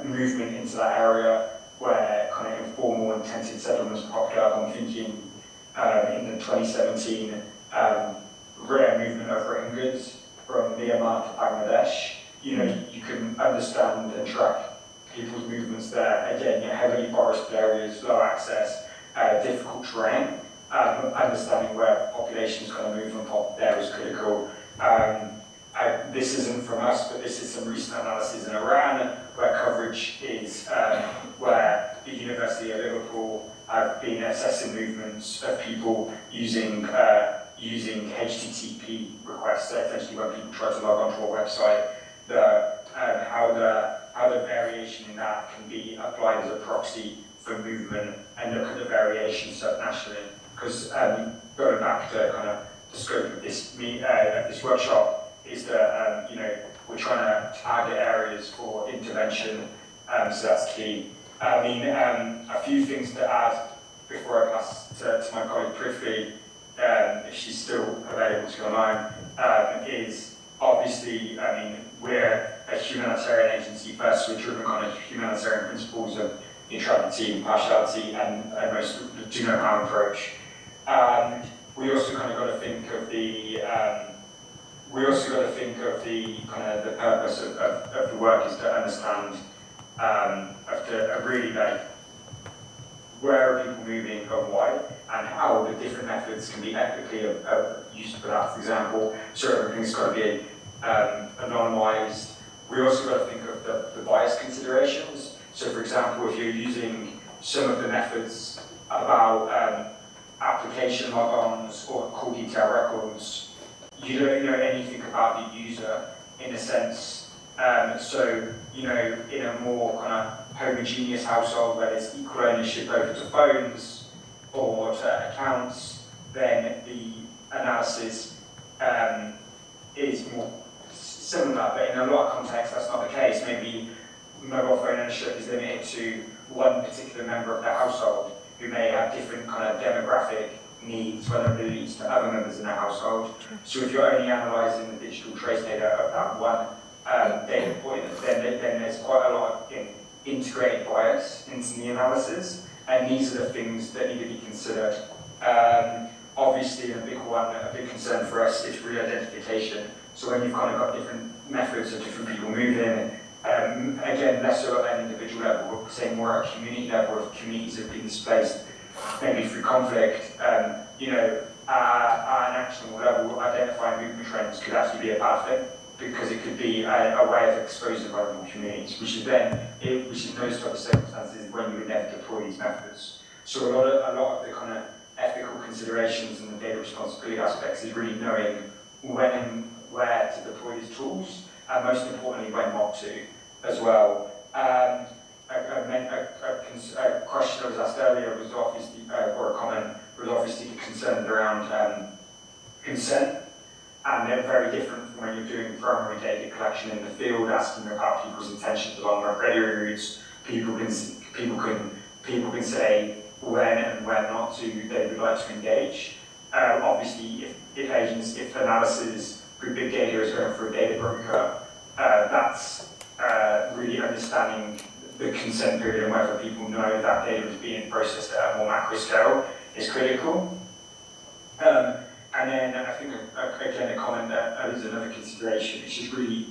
movement into that area where kind of informal and tented settlements popped up. I'm thinking in the 2017 rare movement of Rohingyas from Myanmar to Bangladesh. You can understand and track people's movements there. Again, heavily forested areas, low access, difficult terrain. Understanding where populations kind of move and pop there is critical. This isn't from us, but this is some recent analysis in Iran where coverage is where the University of Liverpool have been assessing movements of people using HTTP requests. So essentially, when people try to log onto a website, how the variation in that can be applied as a proxy for movement, and look at the variation subnationally. Because going back to kind of the scope of this workshop is that we're trying to target areas for intervention, so that's key. A few things to add before I pass to my colleague Prithvi, if she's still available to go online, is obviously, we're a humanitarian agency first, so we're driven on humanitarian principles of neutrality, impartiality, and most do no harm approach. We also kind of got to think of the kind of the purpose of the work is to understand really like where are people moving and why, and how the different methods can be ethically used for that. For example, so everything's got to be anonymized. We also got to think of the bias considerations. So, for example, if you're using some of the methods about application log-ons or call detail records, you don't know anything about the user in a sense. In a more kind of homogeneous household where there's equal ownership over to phones or to accounts, then the analysis is more similar. But in a lot of contexts, that's not the case. Maybe mobile phone ownership is limited to one particular member of the household who may have different kind of demographic needs, vulnerabilities to other members in the household. So if you're only analysing the digital trace data of that one data point, then there's quite a lot of integrated bias into the analysis, and these are the things that need to be considered. Obviously, a big concern for us is re-identification. So when you've kind of got different methods of different people moving, again, less so at an individual level, but say more at a community level, if communities have been displaced, maybe through conflict, at an actionable level, identifying movement trends could actually be a bad thing, because it could be a way of exposing vulnerable communities, which is in those type of circumstances when you would never deploy these methods. So a lot of the kind of ethical considerations and the data responsibility aspects is really knowing when and where to deploy these tools, and most importantly, when not to, as well. a question that was asked earlier was obviously, or a comment was obviously concerned around consent, and they're very different from when you're doing primary data collection in the field, asking about people's intentions along migratory routes. People can say when and when not to they would like to engage. Obviously, if analysis through big data is going through a data broker, that's really understanding the consent period and whether people know that data is being processed at a more macro scale is critical. And then I think, again, a comment that is another consideration, which is really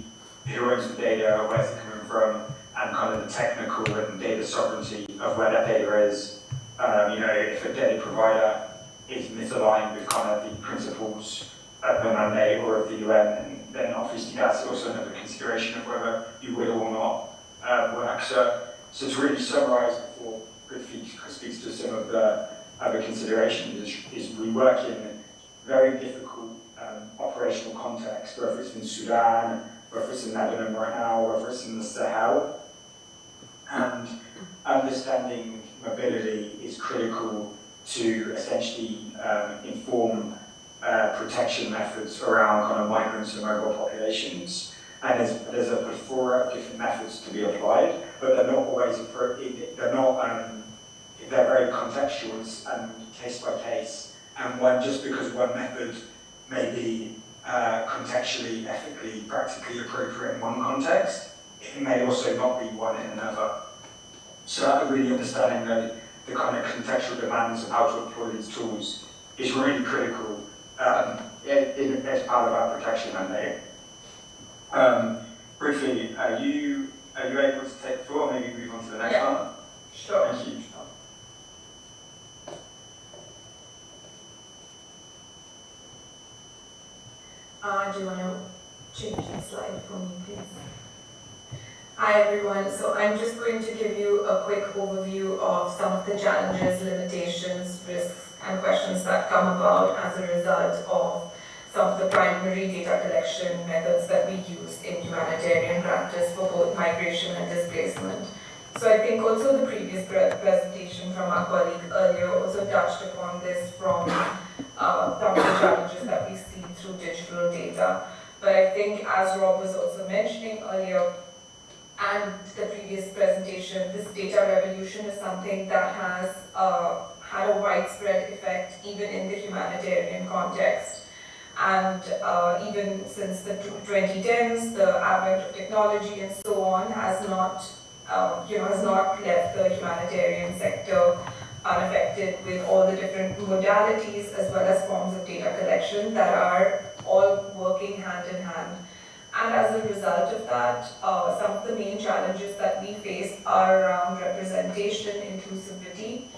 who owns the data, where's it coming from, and kind of the technical and data sovereignty of where that data is. If a data provider is misaligned with kind of the principles of the mandate or of the UN, then obviously that's also another consideration of whether you will or not work. So to really summarise before Prithvi speaks to some of the other considerations, is we work in very difficult operational context, whether it's in Sudan, whether it's in Lebanon right now, whether it's in the Sahel. And understanding mobility is critical to essentially inform protection methods around kind of migrants and mobile populations. And there's a plethora of different methods to be applied, but they're not always they're very contextual and case by case. And just because one method may be contextually, ethically, practically appropriate in one context, it may also not be one in another. So really understanding the kind of contextual demands of how to employ these tools is really critical as part of our protection mandate. Briefly, are you able to take the floor? Maybe move on to the next one. Sure. Thank you. Do you want to change the slide for me, please? Hi everyone, so I'm just going to give you a quick overview of some of the challenges, limitations, risks and questions that come about as a result of some of the primary data collection methods that we use in humanitarian practice for both migration and displacement. So I think also the previous presentation from our colleague earlier also touched upon this from some of the challenges that we see through digital data. But I think, as Rob was also mentioning earlier, and the previous presentation, this data revolution is something that has had a widespread effect even in the humanitarian context. And even since the 2010s, the advent of technology and so on has not left the humanitarian sector unaffected, with all the different modalities as well as forms of data collection that are all working hand in hand. And as a result of that, some of the main challenges that we face are around representation, inclusivity,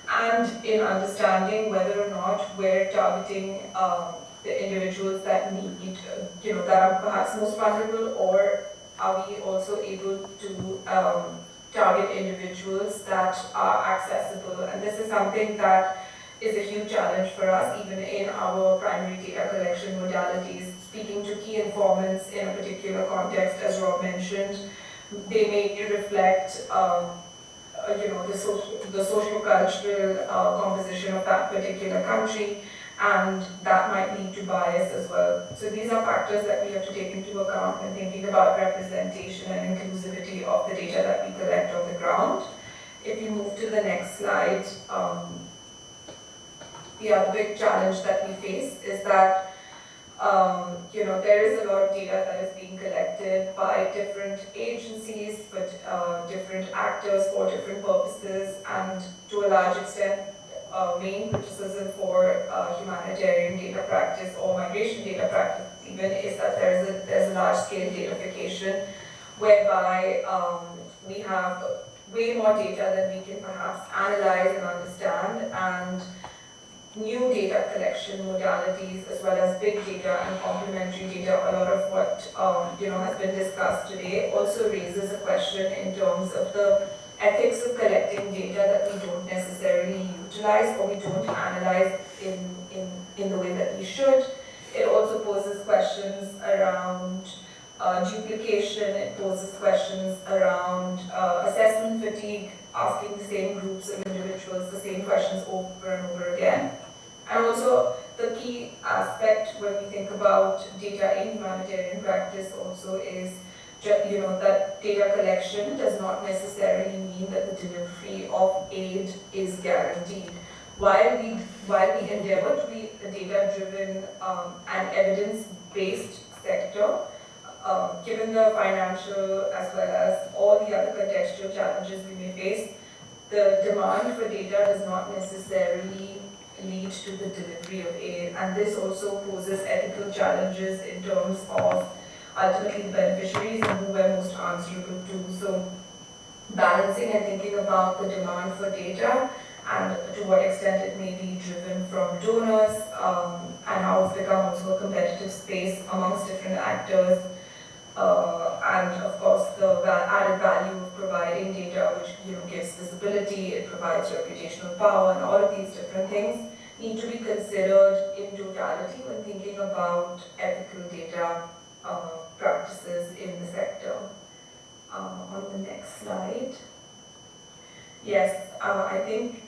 and in understanding whether or not we're targeting the individuals that need, that are perhaps most vulnerable, or are we also able to target individuals that are accessible. And this is something that is a huge challenge for us, even in our primary data collection modalities. Speaking to key informants in a particular context, as Rob mentioned, they may reflect the social cultural composition of that particular country, and that might lead to bias as well. So these are factors that we have to take into account when thinking about representation and inclusivity of the data that we collect on the ground. If you move to the next slide, the other big challenge that we face is that there is a lot of data that is being collected by different agencies, but different actors for different purposes, and to a large extent, main criticism for humanitarian data practice or migration data practice even is that there's a large-scale datafication, whereby we have way more data than we can perhaps analyze and understand, and new data collection modalities as well as big data and complementary data, a lot of what has been discussed today, also raises a question in terms of the ethics of collecting data that we don't necessarily utilize or we don't analyze in the way that we should. It also poses questions around duplication. It poses questions around assessment fatigue, asking the same groups of individuals the same questions over and over again. And also the key aspect when we think about data in humanitarian practice also is that data collection does not necessarily mean that the delivery of aid is guaranteed. While we endeavor to be a data-driven and evidence-based sector, given the financial as well as all the other contextual challenges we may face, the demand for data does not necessarily lead to the delivery of aid. And this also poses ethical challenges in terms of ultimately the beneficiaries and who we're most answerable to. So balancing and thinking about the demand for data and to what extent it may be driven from donors and how it's become also a competitive space amongst different actors. And of course the added value of providing data, which gives visibility, it provides reputational power, and all of these different things need to be considered in totality when thinking about ethical data practices in the sector. On the next slide. Yes, I think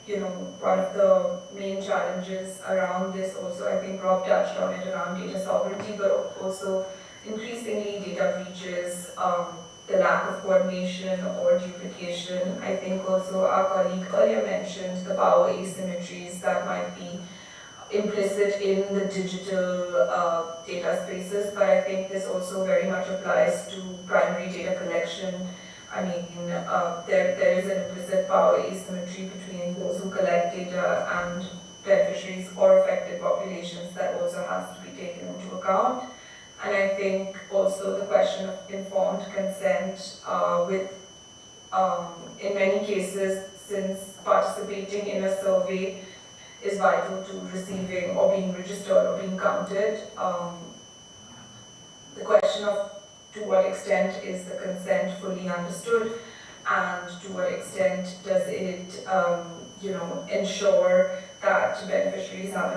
one of the main challenges around this also, I think Rob touched on it, around data sovereignty, but also increasingly data breaches, the lack of coordination or duplication. I think also our colleague earlier mentioned the power asymmetries that might be implicit in the digital data spaces, but I think this also very much applies to primary data collection. I mean, there is an implicit power asymmetry between those who collect data and beneficiaries or affected populations that also has to be taken into account. And I think also the question of informed consent in many cases, since participating in a survey is vital to receiving or being registered or being counted. The question of to what extent is the consent fully understood, and to what extent does it ensure that beneficiaries have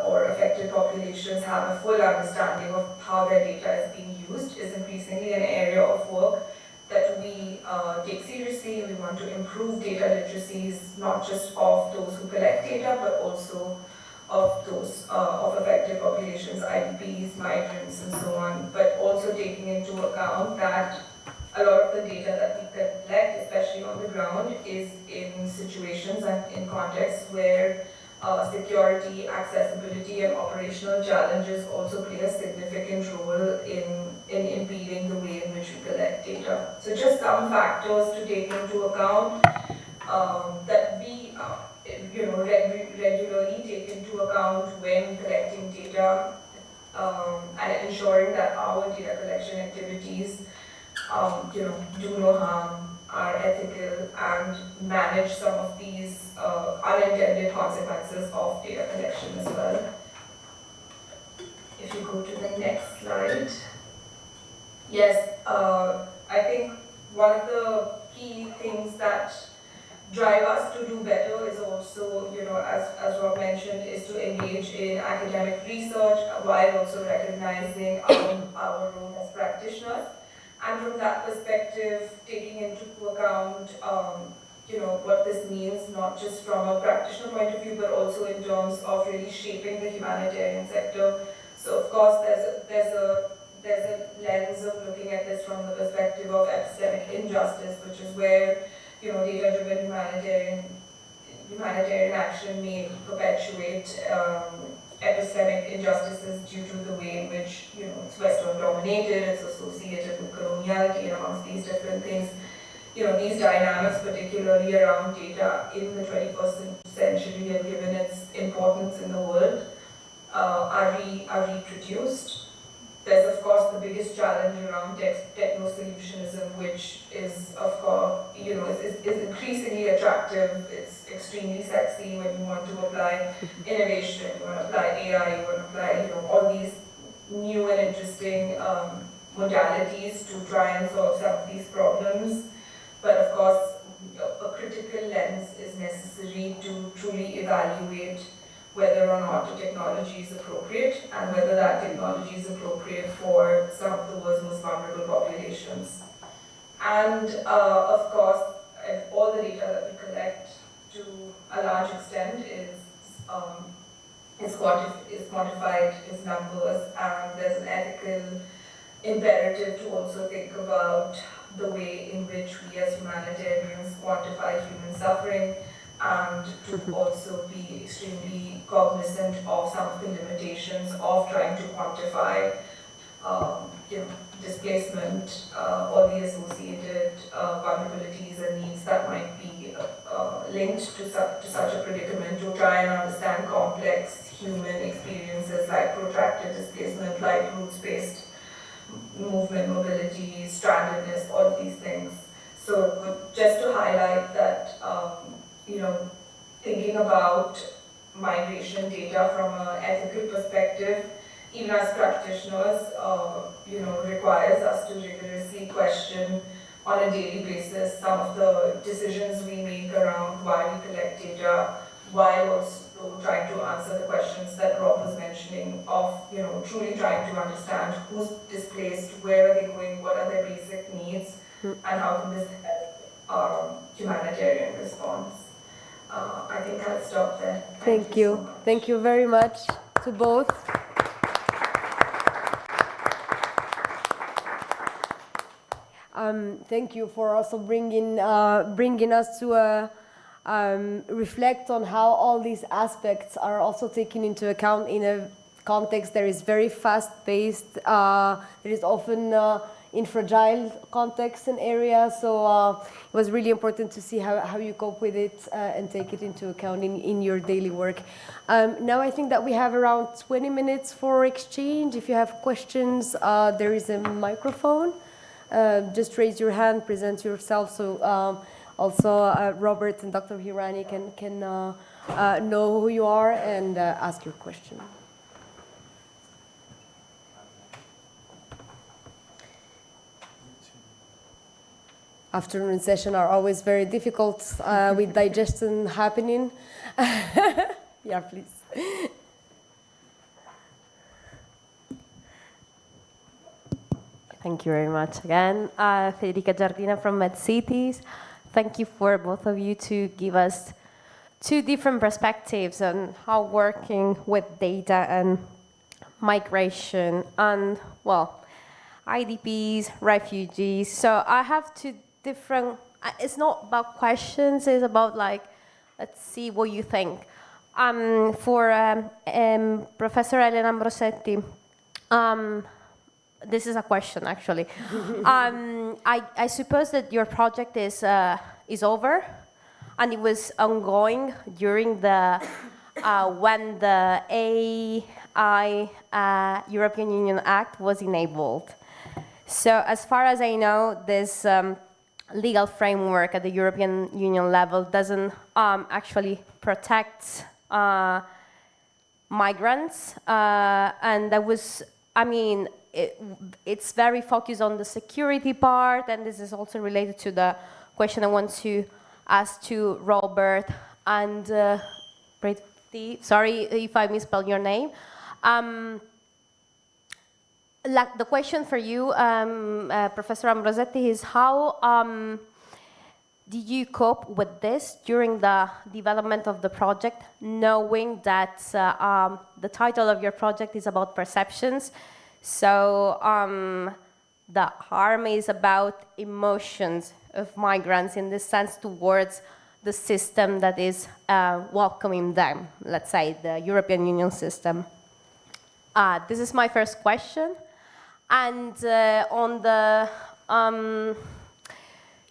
or affected populations have a full understanding of how their data is being used is increasingly an area of work that we take seriously. We want to improve data literacies, not just of those who collect data, but also of those of affected populations, IDPs, migrants, and so on, but also taking into account that a lot of the data that we collect, especially on the ground, is in situations and in contexts where security, accessibility, and operational challenges also play a significant role in impeding the way in which we collect data. So just some factors to take into account that we regularly take into account when collecting data and ensuring that our data collection activities do no harm, are ethical, and manage some of these unintended consequences of data collection as well. If you go to the next slide. Yes, I think one of the key things that drive us to do better is also, as Rob mentioned, is to engage in academic research while also recognizing our role as practitioners. And from that perspective, taking into account, what this means, not just from a practitioner point of view, but also in terms of really shaping the humanitarian sector. So of course, there's a lens of looking at this from the perspective of epistemic injustice, which is where data-driven humanitarian action may perpetuate epistemic injustices due to the way in which it's Western dominated, it's associated with coloniality, and amongst these different things. These dynamics, particularly around data in the 21st century and given its importance in the world, are reproduced. There's of course the biggest challenge around techno-solutionism, which is of course, is increasingly attractive. It's extremely sexy when you want to apply innovation, you want to apply AI, you want to apply all these new and interesting modalities to try and solve some of these problems. But of course, a critical lens is necessary to truly evaluate whether or not the technology is appropriate and whether that technology is appropriate for some of the world's most vulnerable populations. And of course, all the data that we collect to a large extent is quantified, is numbers, and there's an ethical imperative to also think about the way in which we as humanitarians quantify human suffering, and to also be extremely cognizant of some of the limitations of trying to quantify displacement, or the associated vulnerabilities and needs that might be linked to such a predicament, to try and understand complex human experiences like protracted displacement, like roots-based movement, mobility, strandedness, all of these things. So just to highlight that, thinking about migration data from an ethical perspective, even as practitioners, requires us to rigorously question on a daily basis some of the decisions we make around why we collect data, while also trying to answer the questions that Rob was mentioning of, truly trying to understand who's displaced, where are they going, what are their basic needs, and how can this help humanitarian response. I think I'll stop there. Thank you. So much. Thank you very much to both. Thank you for also bringing us to reflect on how all these aspects are also taken into account in a context that is very fast-paced. There is often in fragile contexts and areas, so it was really important to see how you cope with it and take it into account in your daily work. Now I think that we have around 20 minutes for exchange. If you have questions, there is a microphone. Just raise your hand, present yourself, so also Robert and Dr. Hirani can know who you are and ask your question. Afternoon sessions are always very difficult with digestion happening. Yeah, please. Thank you very much again. Federica Giardina from MedCities. Thank you for both of you to give us two different perspectives on how working with data and migration and, well, IDPs, refugees. So I have two different, it's not about questions, it's about let's see what you think. For Professor Elena Ambrosetti, this is a question, actually. I suppose that your project is over, and it was ongoing during the when the AI European Union Act was enabled. So, as far as I know, this legal framework at the European Union level doesn't actually protect migrants, and that was, it's very focused on the security part, and this is also related to the question I want to ask to Robert and Priti. Sorry if I misspelled your name. The question for you, Professor Ambrosetti, is how did you cope with this during the development of the project, knowing that the title of your project is about perceptions? So the harm is about emotions of migrants in this sense towards the system that is welcoming them, let's say the European Union system. This is my first question. And on the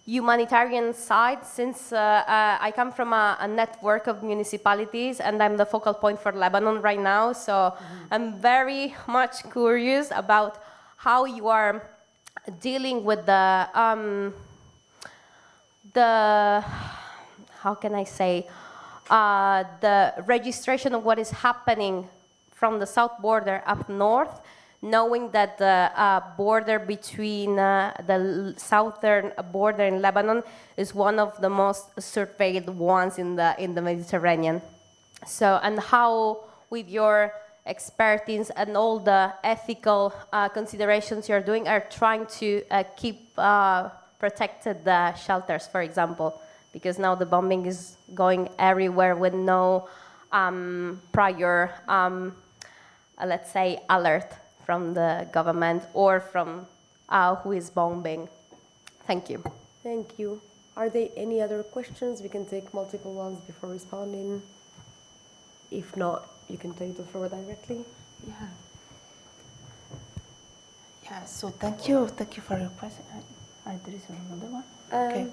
humanitarian side, since I come from a network of municipalities and I'm the focal point for Lebanon right now, so I'm very much curious about how you are dealing with the how can I say, the registration of what is happening from the south border up north, knowing that the border between the southern border in Lebanon is one of the most surveyed ones in the Mediterranean. So, and how, with your expertise and all the ethical considerations you're doing, are trying to keep protected the shelters, for example, because now the bombing is going everywhere with no prior, let's say, alert from the government or from who is bombing. Thank you. Thank you. Are there any other questions? We can take multiple ones before responding. If not, you can take the floor directly. Yeah. Yeah, so thank you for your question. There is another one? Okay.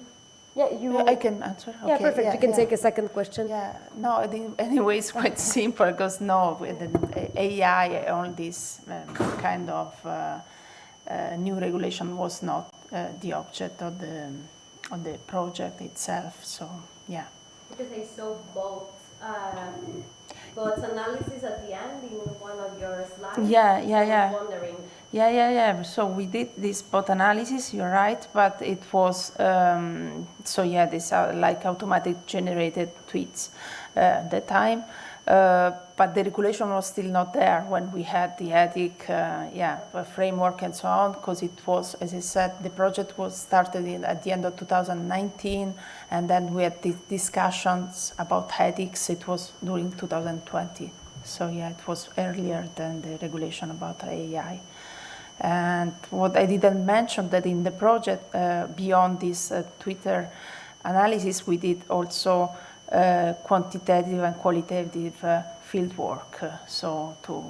Yeah, I can answer. Yeah, Okay, perfect. You can take a second question. Yeah, no, anyway, it's quite simple because with the AI and all this kind of new regulation was not the object of the project itself. So yeah. Because I saw both analysis at the end in one of your slides. Yeah. I was wondering. Yeah. So we did this bot analysis, you're right, but it was, these are like automatic generated tweets at the time. But the regulation was still not there when we had the ethic framework and so on, because it was, as I said, the project was started at the end of 2019, and then we had these discussions about ethics. It was during 2020. So yeah, it was earlier than the regulation about AI. And what I didn't mention that in the project, beyond this Twitter analysis, we did also quantitative and qualitative field work, so to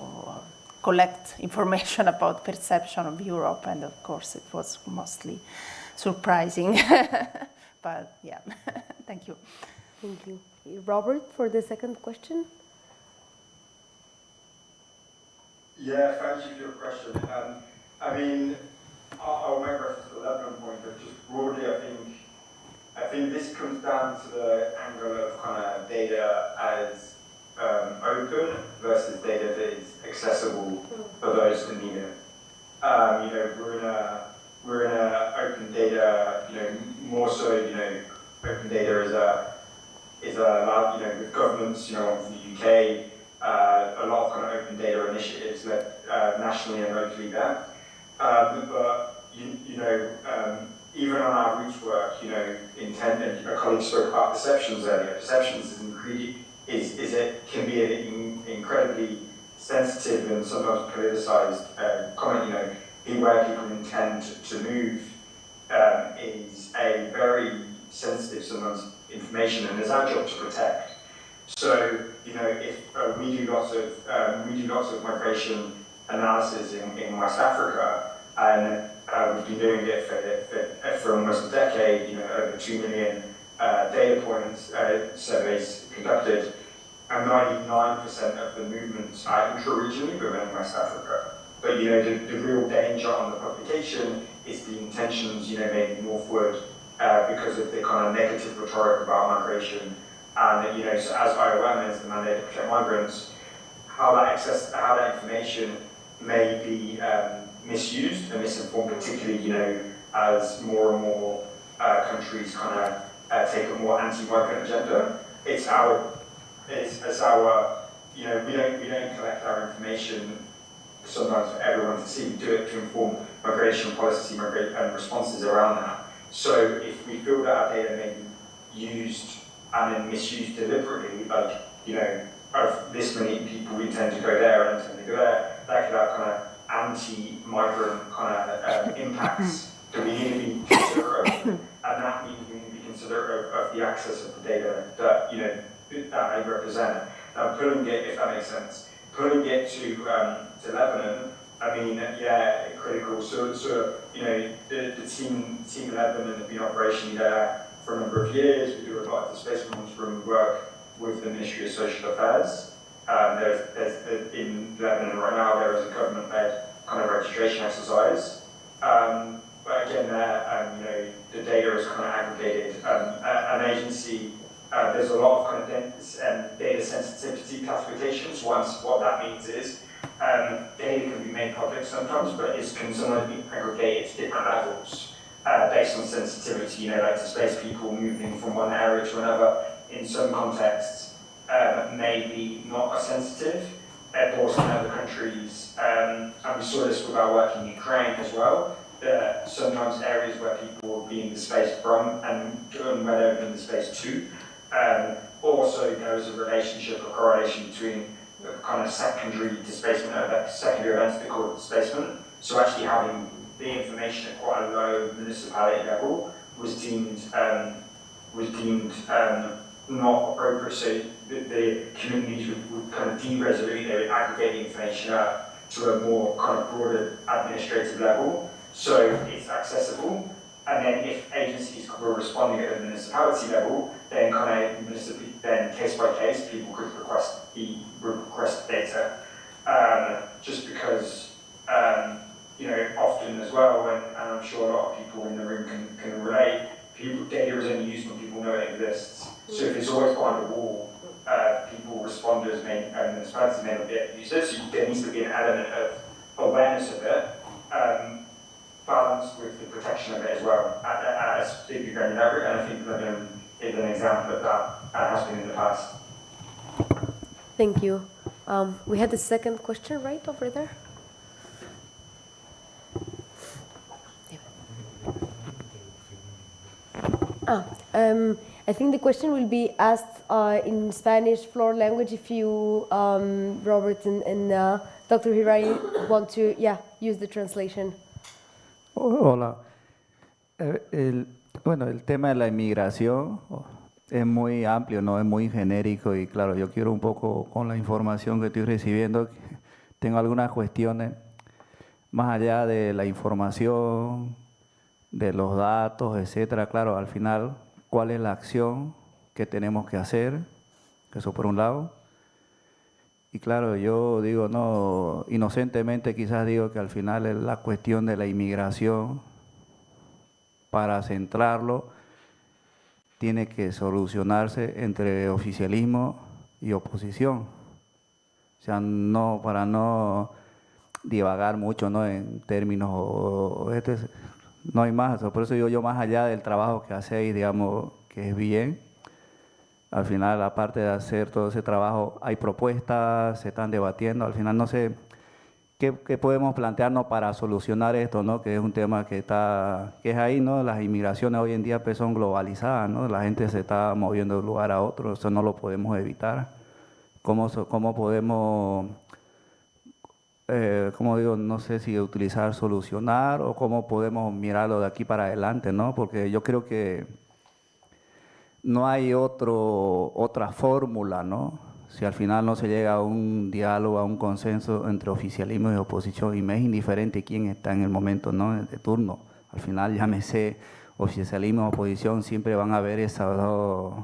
collect information about perception of Europe, and of course it was mostly surprising, but yeah, thank you. Thank you. Robert, for the second question. Yeah, thank you for your question. I mean, I'll make reference to the Lebanon point, but just broadly, I think this comes down to the angle of kind of data as open versus data that is accessible for those who need it. We're in a open data, more so, open data is allowed, with governments, in the UK, a lot of kind of open data initiatives led nationally and locally there. But even on our roots work, intent, and a colleague spoke about perceptions earlier. Perceptions can be an incredibly sensitive and sometimes politicized comment. Where people intend to move is a very sensitive, sometimes information, and it's our job to protect. So, if we do lots of migration analysis in West Africa, and we've been doing it for almost a decade, over 2 million data points, surveys conducted, and 99% of the movements are intra-regionally within West Africa. But the real danger on the publication is the intentions, maybe northward, because of the kind of negative rhetoric about migration. And so as IOM is the mandate to protect migrants, how that information may be misused and misinformed, particularly as more and more countries kind of take a more anti-migrant agenda. We don't collect our information sometimes for everyone to see. We do it to inform migration policy and responses around that. So if we feel that our data may be used and then misused deliberately, like, of this many people intend to go there and intend to go there, that could have kind of anti-migrant kind of impacts that we need to be considerate of. And that means we need to be considerate of the access of the data that, that may represent. Now, pulling it, if that makes sense, pulling it to Lebanon, I mean, yeah, critical. So the team in Lebanon have been operationally there for a number of years. We do a lot of displacement monitoring work with the Ministry of Social Affairs. In Lebanon right now, there is a government-led kind of registration exercise. But again, the data is kind of aggregated. An agency, there's a lot of kind of data sensitivity classifications. What that means is data can be made public sometimes, but it can sometimes be aggregated to different levels based on sensitivity. Like displaced people moving from one area to another. In some contexts, may be not as sensitive, but also in other countries, and we saw this with our work in Ukraine as well, that sometimes areas where people were being displaced from and when they were being displaced to, also there was a relationship or correlation between the kind of secondary displacement events, secondary events that cause displacement. So actually having the information at quite a low municipality level was deemed not appropriate. So the communities would kind of de-resolute, they would aggregate the information up to a more kind of broader administrative level, so it's accessible. And then if agencies were responding at the municipality level, then then case by case, people could request data. Just because, often as well, and I'm sure a lot of people in the room can relate, data is only used when people know it exists. So if it's always behind a wall, responders and municipalities may not be able to use it, so there needs to be an element of awareness of it, balanced with the protection of it as well, at a big granular, and I think Lebanon is an example of that, and has been in the past. Thank you. We had the second question right over there. I think the question will be asked in Spanish floor language if you, Robert and Dr. Hirani, want to use the translation. Hola. Bueno, el tema de la inmigración es muy amplio, ¿no? Es muy genérico y claro, yo quiero un poco con la información que estoy recibiendo, tengo algunas cuestiones más allá de la información, de los datos, etcétera. Claro, al final, ¿cuál es la acción que tenemos que hacer? Eso por un lado. Y claro, yo digo, no, inocentemente quizás digo que al final es la cuestión de la inmigración, para centrarlo, tiene que solucionarse entre oficialismo y oposición. O sea, no, para no divagar mucho, ¿no? En términos, no hay más. Por eso digo yo, más allá del trabajo que hacéis, digamos, que es bien, al final, aparte de hacer todo ese trabajo, hay propuestas, se están debatiendo. Al final, no sé qué podemos plantearnos para solucionar esto, ¿no? Que es un tema que es ahí, ¿no? Las inmigraciones hoy en día pues, son globalizadas, ¿no? La gente se está moviendo de un lugar a otro, eso no lo podemos evitar. ¿Cómo podemos, como digo, no sé si utilizar solucionar o cómo podemos mirarlo de aquí para adelante, ¿no? Porque yo creo que no hay otra fórmula, ¿no? Si al final no se llega a un diálogo, a un consenso entre oficialismo y oposición, y me es indiferente quién está en el momento, ¿no? De turno. Al final, llámese oficialismo o oposición, siempre van a haber esos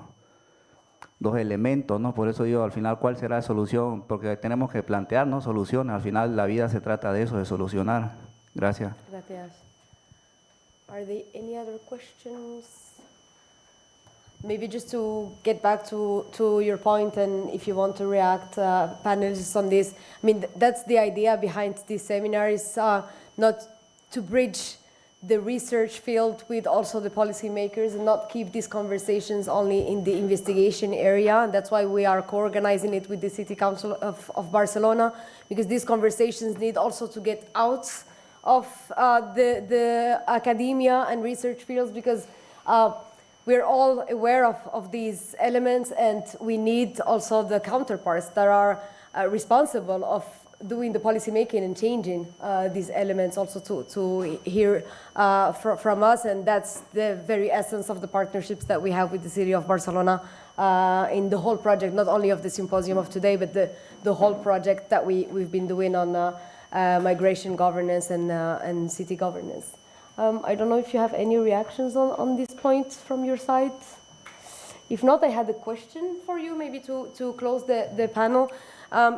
dos elementos, ¿no? Por eso digo, al final, ¿cuál será la solución? Porque tenemos que plantearnos soluciones. Al final, la vida se trata de eso, de solucionar. Gracias. Gracias. Are there any other questions? Maybe just to get back to your point, and if you want to react, panelists on this. I mean, that's the idea behind this seminar, is not to bridge the research field with also the policymakers and not keep these conversations only in the investigation area. And that's why we are co-organizing it with the City Council of Barcelona, because these conversations need also to get out of the academia and research fields, because we're all aware of these elements, and we need also the counterparts that are responsible of doing the policy making and changing these elements also to hear from us. And that's the very essence of the partnerships that we have with the City of Barcelona in the whole project, not only of the symposium of today, but the whole project that we've been doing on migration governance and city governance. I don't know if you have any reactions on this point from your side. If not, I had a question for you, maybe to close the panel.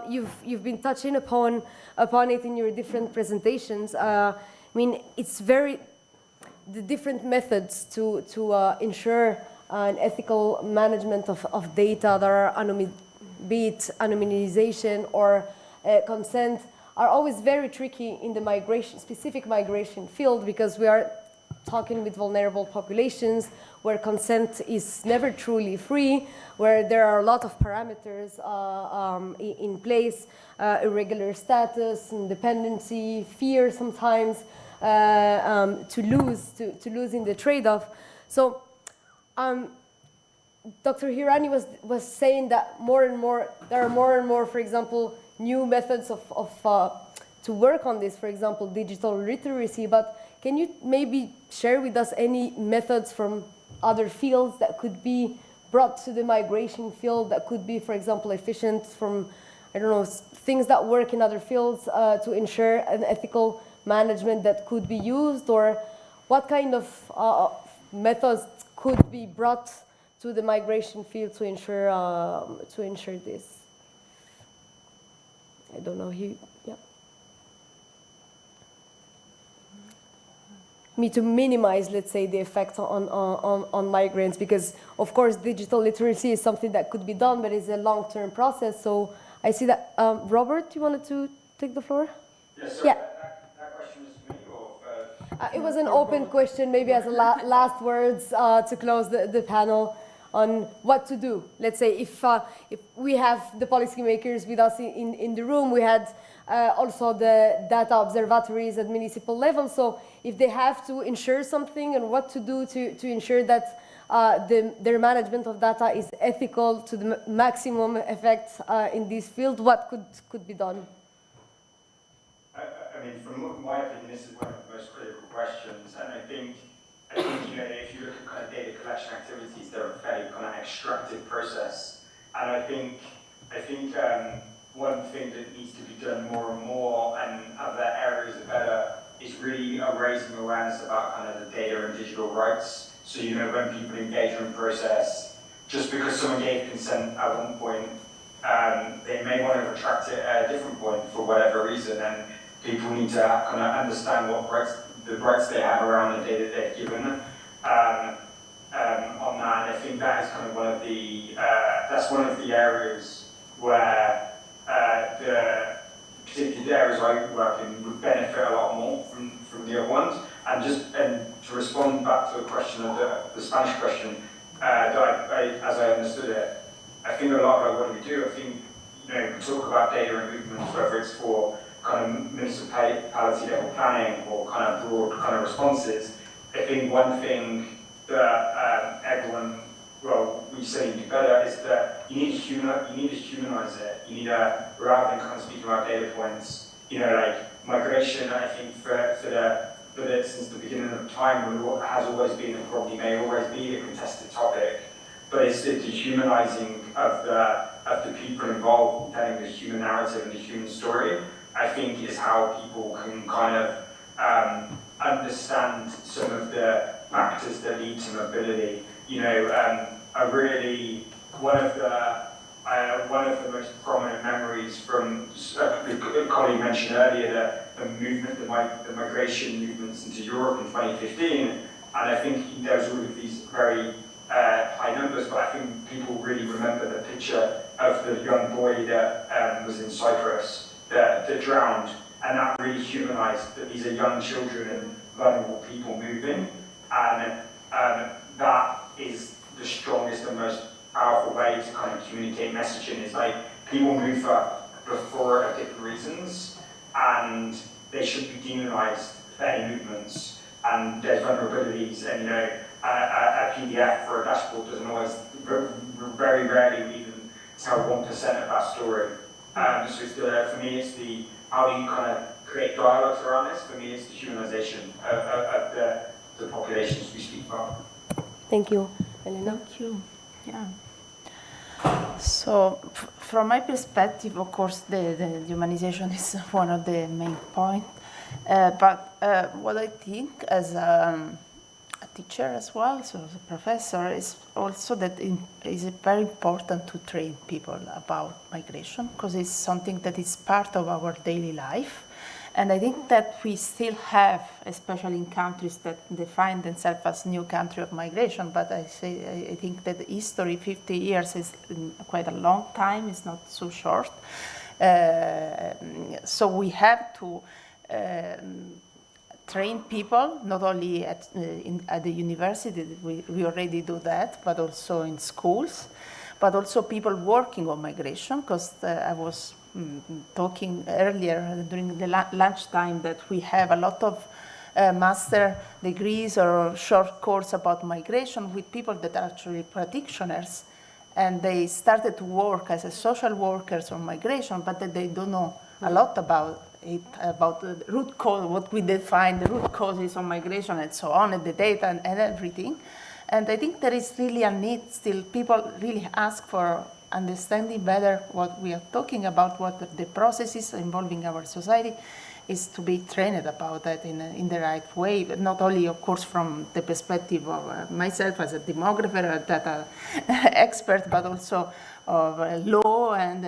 You've been touching upon it in your different presentations. I mean, it's the different methods to ensure an ethical management of data that are be it anonymization or consent, are always very tricky in the specific migration field, because we are talking with vulnerable populations, where consent is never truly free, where there are a lot of parameters in place, irregular status, dependency, fear sometimes, to lose in the trade-off. So Dr. Hirani was saying that there are more and more, for example, new methods to work on this, for example, digital literacy, but can you maybe share with us any methods from other fields that could be brought to the migration field that could be, for example, efficient from, I don't know, things that work in other fields to ensure an ethical management that could be used, or what kind of methods could be brought to the migration field to ensure this? I don't know. To minimize, let's say, the effect on migrants, because of course digital literacy is something that could be done, but it's a long-term process. So I see that Robert, you wanted to take the floor? Yes, sir. Yeah. That question is to me, or it was an open question, maybe as a last words to close the panel on what to do. Let's say if we have the policymakers with us in the room, we had also the data observatories at municipal level. So if they have to ensure something and what to do to ensure that their management of data is ethical to the maximum effect in this field, what could be done? I mean, from my opinion, this is one of the most critical questions, and I think you know, if you look at kind of data collection activities, they're a fairly kind of extractive process, and I think one thing that needs to be done more and more, and other areas are better, is really raising awareness about kind of the data and digital rights. So, you know, when people engage in process, just because someone gave consent at one point, they may want to retract it at a different point for whatever reason, and people need to kind of understand what the rights they have around the data they've given on that. And I think that is kind of that's one of the areas where particularly the areas I work in would benefit a lot more from the other ones. And to respond back to the question of the Spanish question, as I understood it, I think a lot about what we do. I think, you know, we talk about data and movements, whether it's for kind of municipality level planning or kind of broad kind of responses. I think one thing that we say you do better is that you need to humanize it. You need rather than kind of speaking about data points, you know, like migration. I think since the beginning of time, has always been and probably may always be a contested topic. But it's the dehumanizing of the people involved in telling the human narrative and the human story, I think, is how people can kind of understand some of the factors that lead to mobility. You know, one of the most prominent memories from a colleague mentioned earlier, the migration movements into Europe in 2015, and I think there was all of these very high numbers, but I think people really remember the picture of the young boy that was in Cyprus that drowned, and that really humanized that these are young children and vulnerable people moving, and that is the strongest and most powerful way to kind of communicate messaging. Is like people move for different reasons, and they should be demonized for any movements, and there's vulnerabilities, and you know, a PDF for a dashboard doesn't always, very rarely even tell 1% of that story. So it's for me, it's how do you kind of create dialogues around this? For me, it's the humanization of the populations we speak about. Thank you. Elena? Thank you. Yeah. So, from my perspective, of course, the humanization is one of the main points. But what I think as a teacher as well, so as a professor, is also that it is very important to train people about migration, because it's something that is part of our daily life. And I think that we still have, especially in countries that define themselves as new country of migration, but I think that the history, 50 years, is quite a long time, it's not so short. So we have to train people, not only at the university, we already do that, but also in schools, but also people working on migration, because I was talking earlier during the lunchtime that we have a lot of master degrees or short course about migration with people that are actually practitioners, and they started to work as a social workers on migration, but that they don't know a lot about it, about the root cause, what we define the root causes of migration and so on, and the data and everything. And I think there is really a need still. People really ask for understanding better what we are talking about, what the processes involving our society is, to be trained about that in the right way, but not only, of course, from the perspective of myself as a demographer, a data expert, but also of law and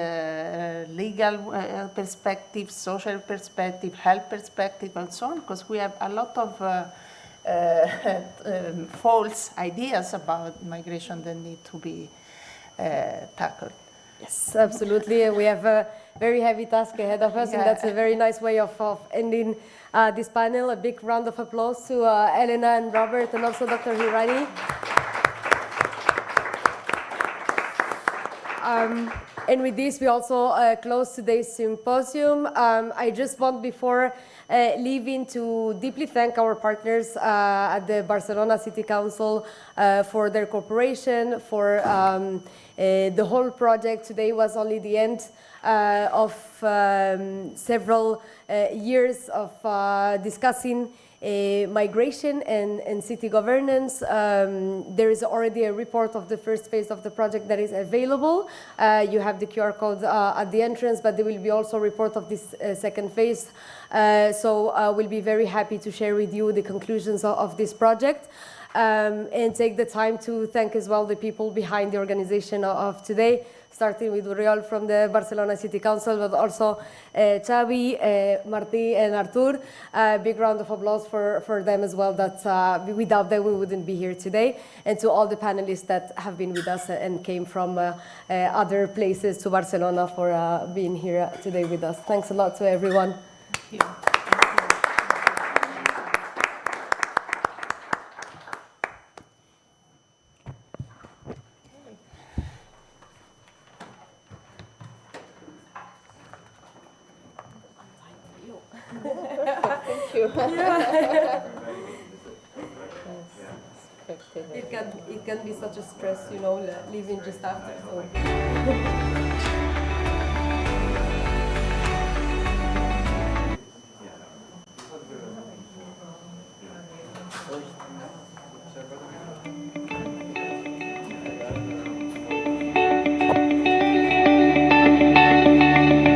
legal perspective, social perspective, health perspective, and so on, because we have a lot of false ideas about migration that need to be tackled. Yes, absolutely. We have a very heavy task ahead of us, and that's a very nice way of ending this panel. A big round of applause to Elena and Robert, and also Dr. Hirani. And with this, we also close today's symposium. I just want, before leaving, to deeply thank our partners at the Barcelona City Council for their cooperation, for the whole project. Today was only the end of several years of discussing migration and city governance. There is already a report of the first phase of the project that is available. You have the QR code at the entrance, but there will be also a report of this second phase. So we'll be very happy to share with you the conclusions of this project. And take the time to thank as well the people behind the organization of today, starting with Uriol from the Barcelona City Council, but also Xavi, Martí, and Artur. Big round of applause for them as well, that without them we wouldn't be here today. And to all the panelists that have been with us and came from other places to Barcelona for being here today with us. Thanks a lot to everyone. Thank you. Thank you. It can be such a stress, you know, leaving just after. So.